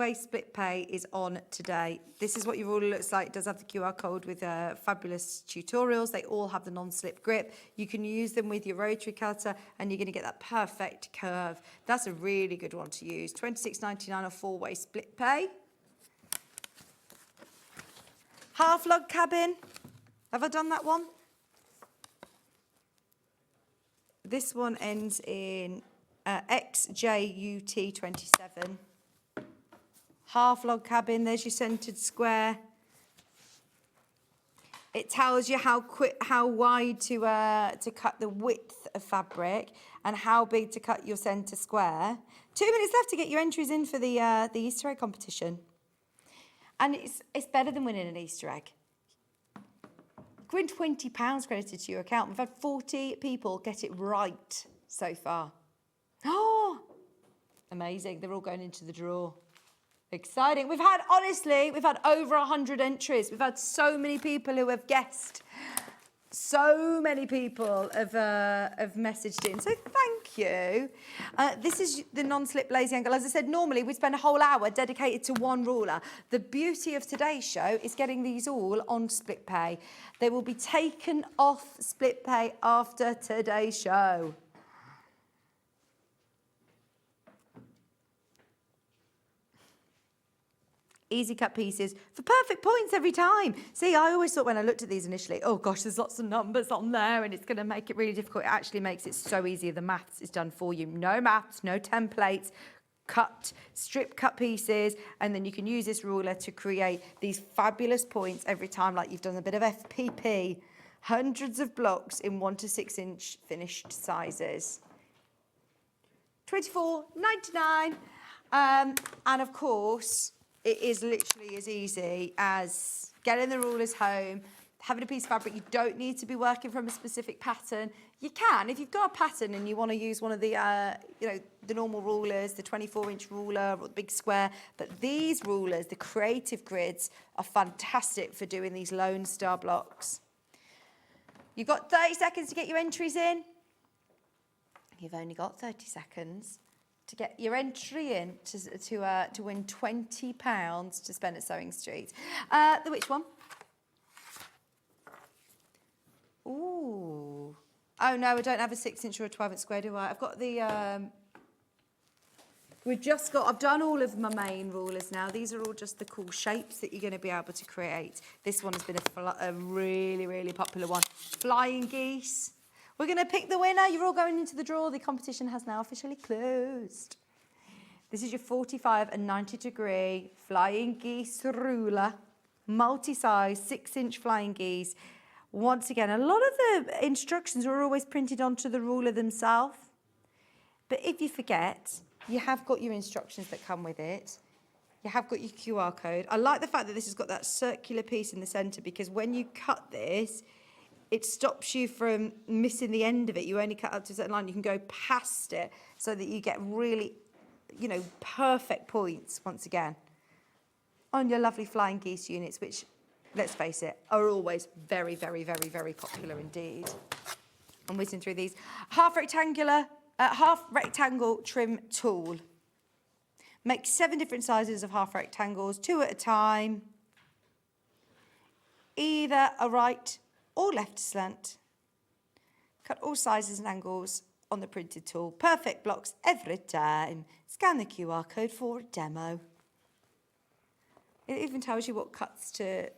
[SPEAKER 4] way split pay is on today. This is what your ruler looks like. It does have the QR code with fabulous tutorials. They all have the non-slip grip. You can use them with your rotary cutter and you're going to get that perfect curve. That's a really good one to use. $26.99 or 4-way split pay. Half log cabin. Have I done that one? This one ends in XJUT27. Half log cabin, there's your centered square. It tells you how wide to cut the width of fabric and how big to cut your center square. 2 minutes left to get your entries in for the Easter egg competition. And it's better than winning an Easter egg. Win £20 credited to your account. We've had 40 people get it right so far. Oh, amazing. They're all going into the draw. Exciting. We've had over 100 entries. We've had so many people who have guessed. So many people have messaged in. So thank you. This is the non-slip lazy angle. As I said, normally we'd spend a whole hour dedicated to one ruler. The beauty of today's show is getting these all on split pay. They will be taken off split pay after today's show. Easy cut pieces for perfect points every time. See, I always thought when I looked at these initially, oh gosh, there's lots of numbers on there and it's going to make it really difficult. It actually makes it so easy. The maths is done for you. No maths, no templates, strip cut pieces, and then you can use this ruler to create these fabulous points every time, like you've done a bit of FPP. Hundreds of blocks in 1 to 6 inch finished sizes. $24.99. And of course, it is literally as easy as getting the rulers home, having a piece of fabric. You don't need to be working from a specific pattern. You can, if you've got a pattern and you want to use one of the, the normal rulers, the 24-inch ruler or the big square. But these rulers, the creative grids, are fantastic for doing these Lone Star blocks. You've got 30 seconds to get your entries in. You've only got 30 seconds to get your entry in to win £20 to spend at SewingStreet. The which one? Ooh. Oh no, I don't have a 6-inch or a 12-inch square, do I? I've got the, I've done all of my main rulers now. These are all just the cool shapes that you're going to be able to create. This one has been a really, really popular one. Flying geese. We're going to pick the winner. You're all going into the draw. The competition has now officially closed. This is your 45 and 90 degree flying geese ruler, multi-size 6-inch flying geese. Once again, a lot of the instructions are always printed onto the ruler themselves. But if you forget, you have got your instructions that come with it. You have got your QR code. I like the fact that this has got that circular piece in the centre, because when you cut this, it stops you from missing the end of it. You only cut up to a certain line. You can go past it so that you get really, perfect points once again on your lovely flying geese units, which, let's face it, are always very, very, very, very popular indeed. I'm whizzing through these. Half rectangle trim tool. Make 7 different sizes of half rectangles, 2 at a time. Either a right or left slant. Cut all sizes and angles on the printed tool. Perfect blocks every time. Scan the QR code for a demo. It even tells you what cuts to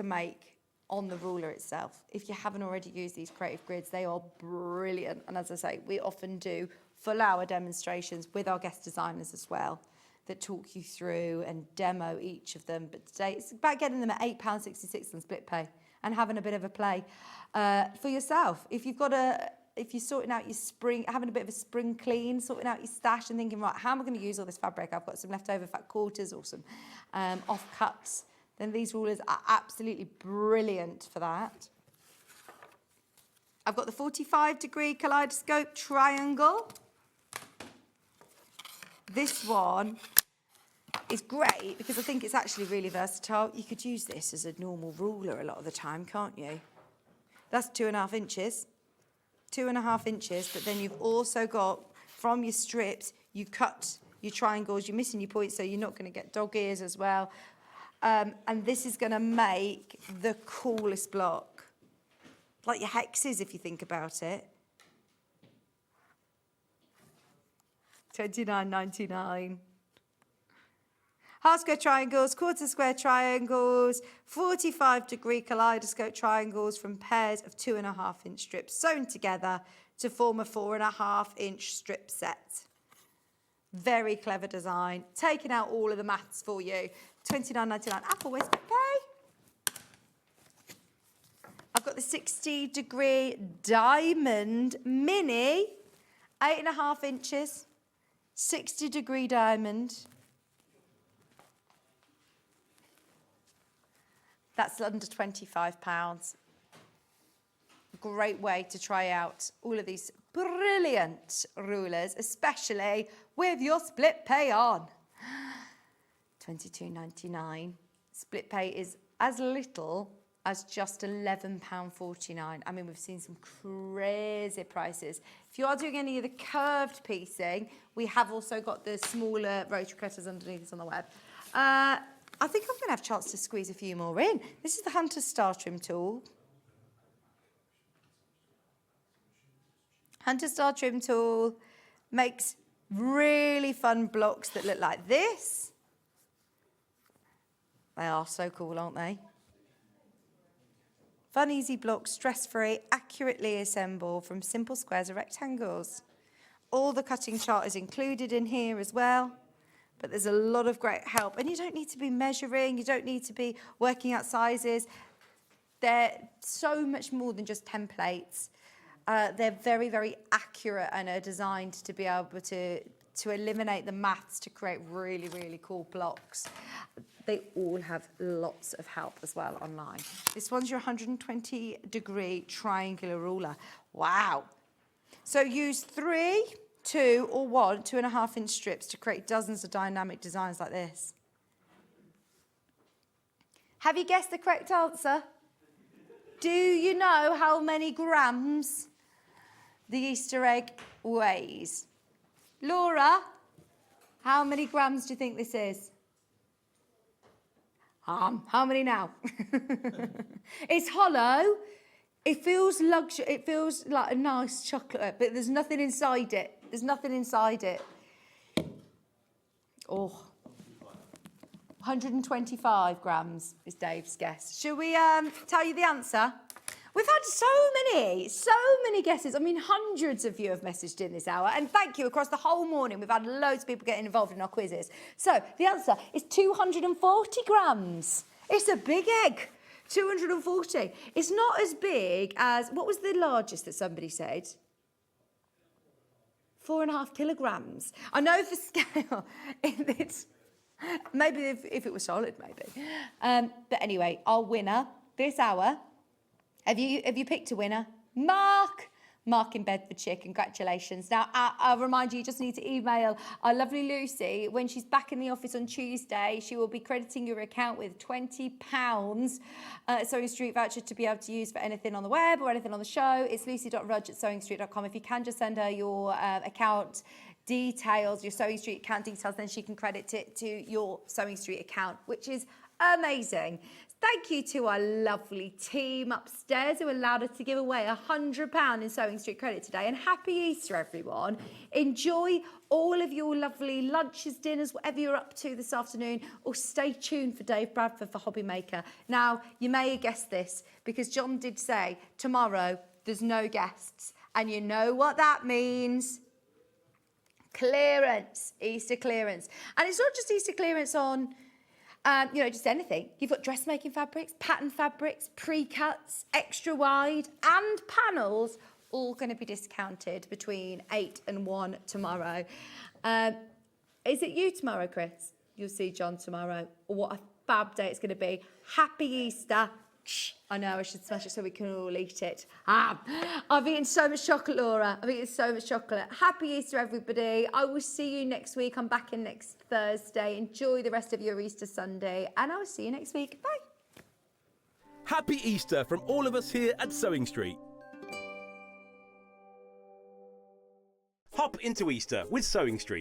[SPEAKER 4] make on the ruler itself. If you haven't already used these creative grids, they are brilliant. And as I say, we often do full hour demonstrations with our guest designers as well, that talk you through and demo each of them. But today it's about getting them at £8.66 on split pay and having a bit of a play for yourself. If you're sorting out your spring, having a bit of a spring clean, sorting out your stash and thinking, right, how am I going to use all this fabric? I've got some leftover fat quarters or some off-cuts. Then these rulers are absolutely brilliant for that. I've got the 45-degree kaleidoscope triangle. This one is great because I think it's actually really versatile. You could use this as a normal ruler a lot of the time, can't you? That's 2.5 inches. 2.5 inches, but then you've also got, from your strips, you cut your triangles, you're missing your points, so you're not going to get dog ears as well. And this is going to make the coolest block. Like your hexes, if you think about it. $29.99. Half square triangles, quarter square triangles, 45-degree kaleidoscope triangles from pairs of 2.5-inch strips sewn together to form a 4.5-inch strip set. Very clever design. Taking out all of the maths for you. $29.99. Apple, where's the pay? I've got the 60-degree diamond mini, 8.5 inches, 60-degree diamond. That's under £25. Great way to try out all of these brilliant rulers, especially with your split pay on. $22.99. Split pay is as little as just £11.49. I mean, we've seen some crazy prices. If you are doing any of the curved piecing, we have also got the smaller rotary cutters underneath us on the web. I think I'm going to have a chance to squeeze a few more in. This is the Hunter Star Trim tool. Hunter Star Trim tool makes really fun blocks that look like this. They are so cool, aren't they? Fun, easy blocks, stress-free, accurately assembled from simple squares or rectangles. All the cutting chart is included in here as well. But there's a lot of great help. And you don't need to be measuring. You don't need to be working out sizes. They're so much more than just templates. They're very, very accurate and are designed to be able to eliminate the maths to create really, really cool blocks. They all have lots of help as well online. This one's your 120-degree triangular ruler. Wow. So use 3, 2 or 1 2.5-inch strips to create dozens of dynamic designs like this. Have you guessed the correct answer? Do you know how many grams the Easter egg weighs? Laura, how many grams do you think this is? How many now? It's hollow. It feels luxury. It feels like a nice chocolate, but there's nothing inside it. There's nothing inside it. Oh, 125 grams is Dave's guess. Shall we tell you the answer? We've had so many guesses. I mean, hundreds of you have messaged in this hour, and thank you across the whole morning. We've had loads of people getting involved in our quizzes. So the answer is 240 grams. It's a big egg. 240. It's not as big as, what was the largest that somebody said? 4.5 kilograms. I know for scale, it's maybe if it was solid, maybe. But anyway, our winner this hour. Have you picked a winner? Mark in Bedfordshire, congratulations. Now, I'll remind you just need to email our lovely Lucy. When she's back in the office on Tuesday, she will be crediting your account with £20 SewingStreet voucher to be able to use for anything on the web or anything on the show. It's lucy.rudge@sewingstreet.com. If you can just send her your account details, your SewingStreet account details, then she can credit it to your SewingStreet account, which is amazing. Thank you to our lovely team upstairs who allowed us to give away £100 in SewingStreet credit today. And happy Easter, everyone. Enjoy all of your lovely lunches, dinners, whatever you're up to this afternoon, or stay tuned for Dave Bradford for Hobby Maker. Now, you may have guessed this because John did say tomorrow there's no guests. And you know what that means? Clearance, Easter clearance. And it's not just Easter clearance on just anything. You've got dressmaking fabrics, pattern fabrics, pre-cuts, extra wide and panels, all going to be discounted between 8 and 1 tomorrow. Is it you tomorrow, Chris? You'll see John tomorrow. What a fab day it's going to be. Happy Easter. I know, I should smash it so we can all eat it. I've eaten so much chocolate, Laura. I've eaten so much chocolate. Happy Easter, everybody. I will see you next week. I'm back in next Thursday. Enjoy the rest of your Easter Sunday, and I will see you next week. Bye.
[SPEAKER 5] Happy Easter from all of us here at Sewing Street. Hop into Easter with Sewing Street.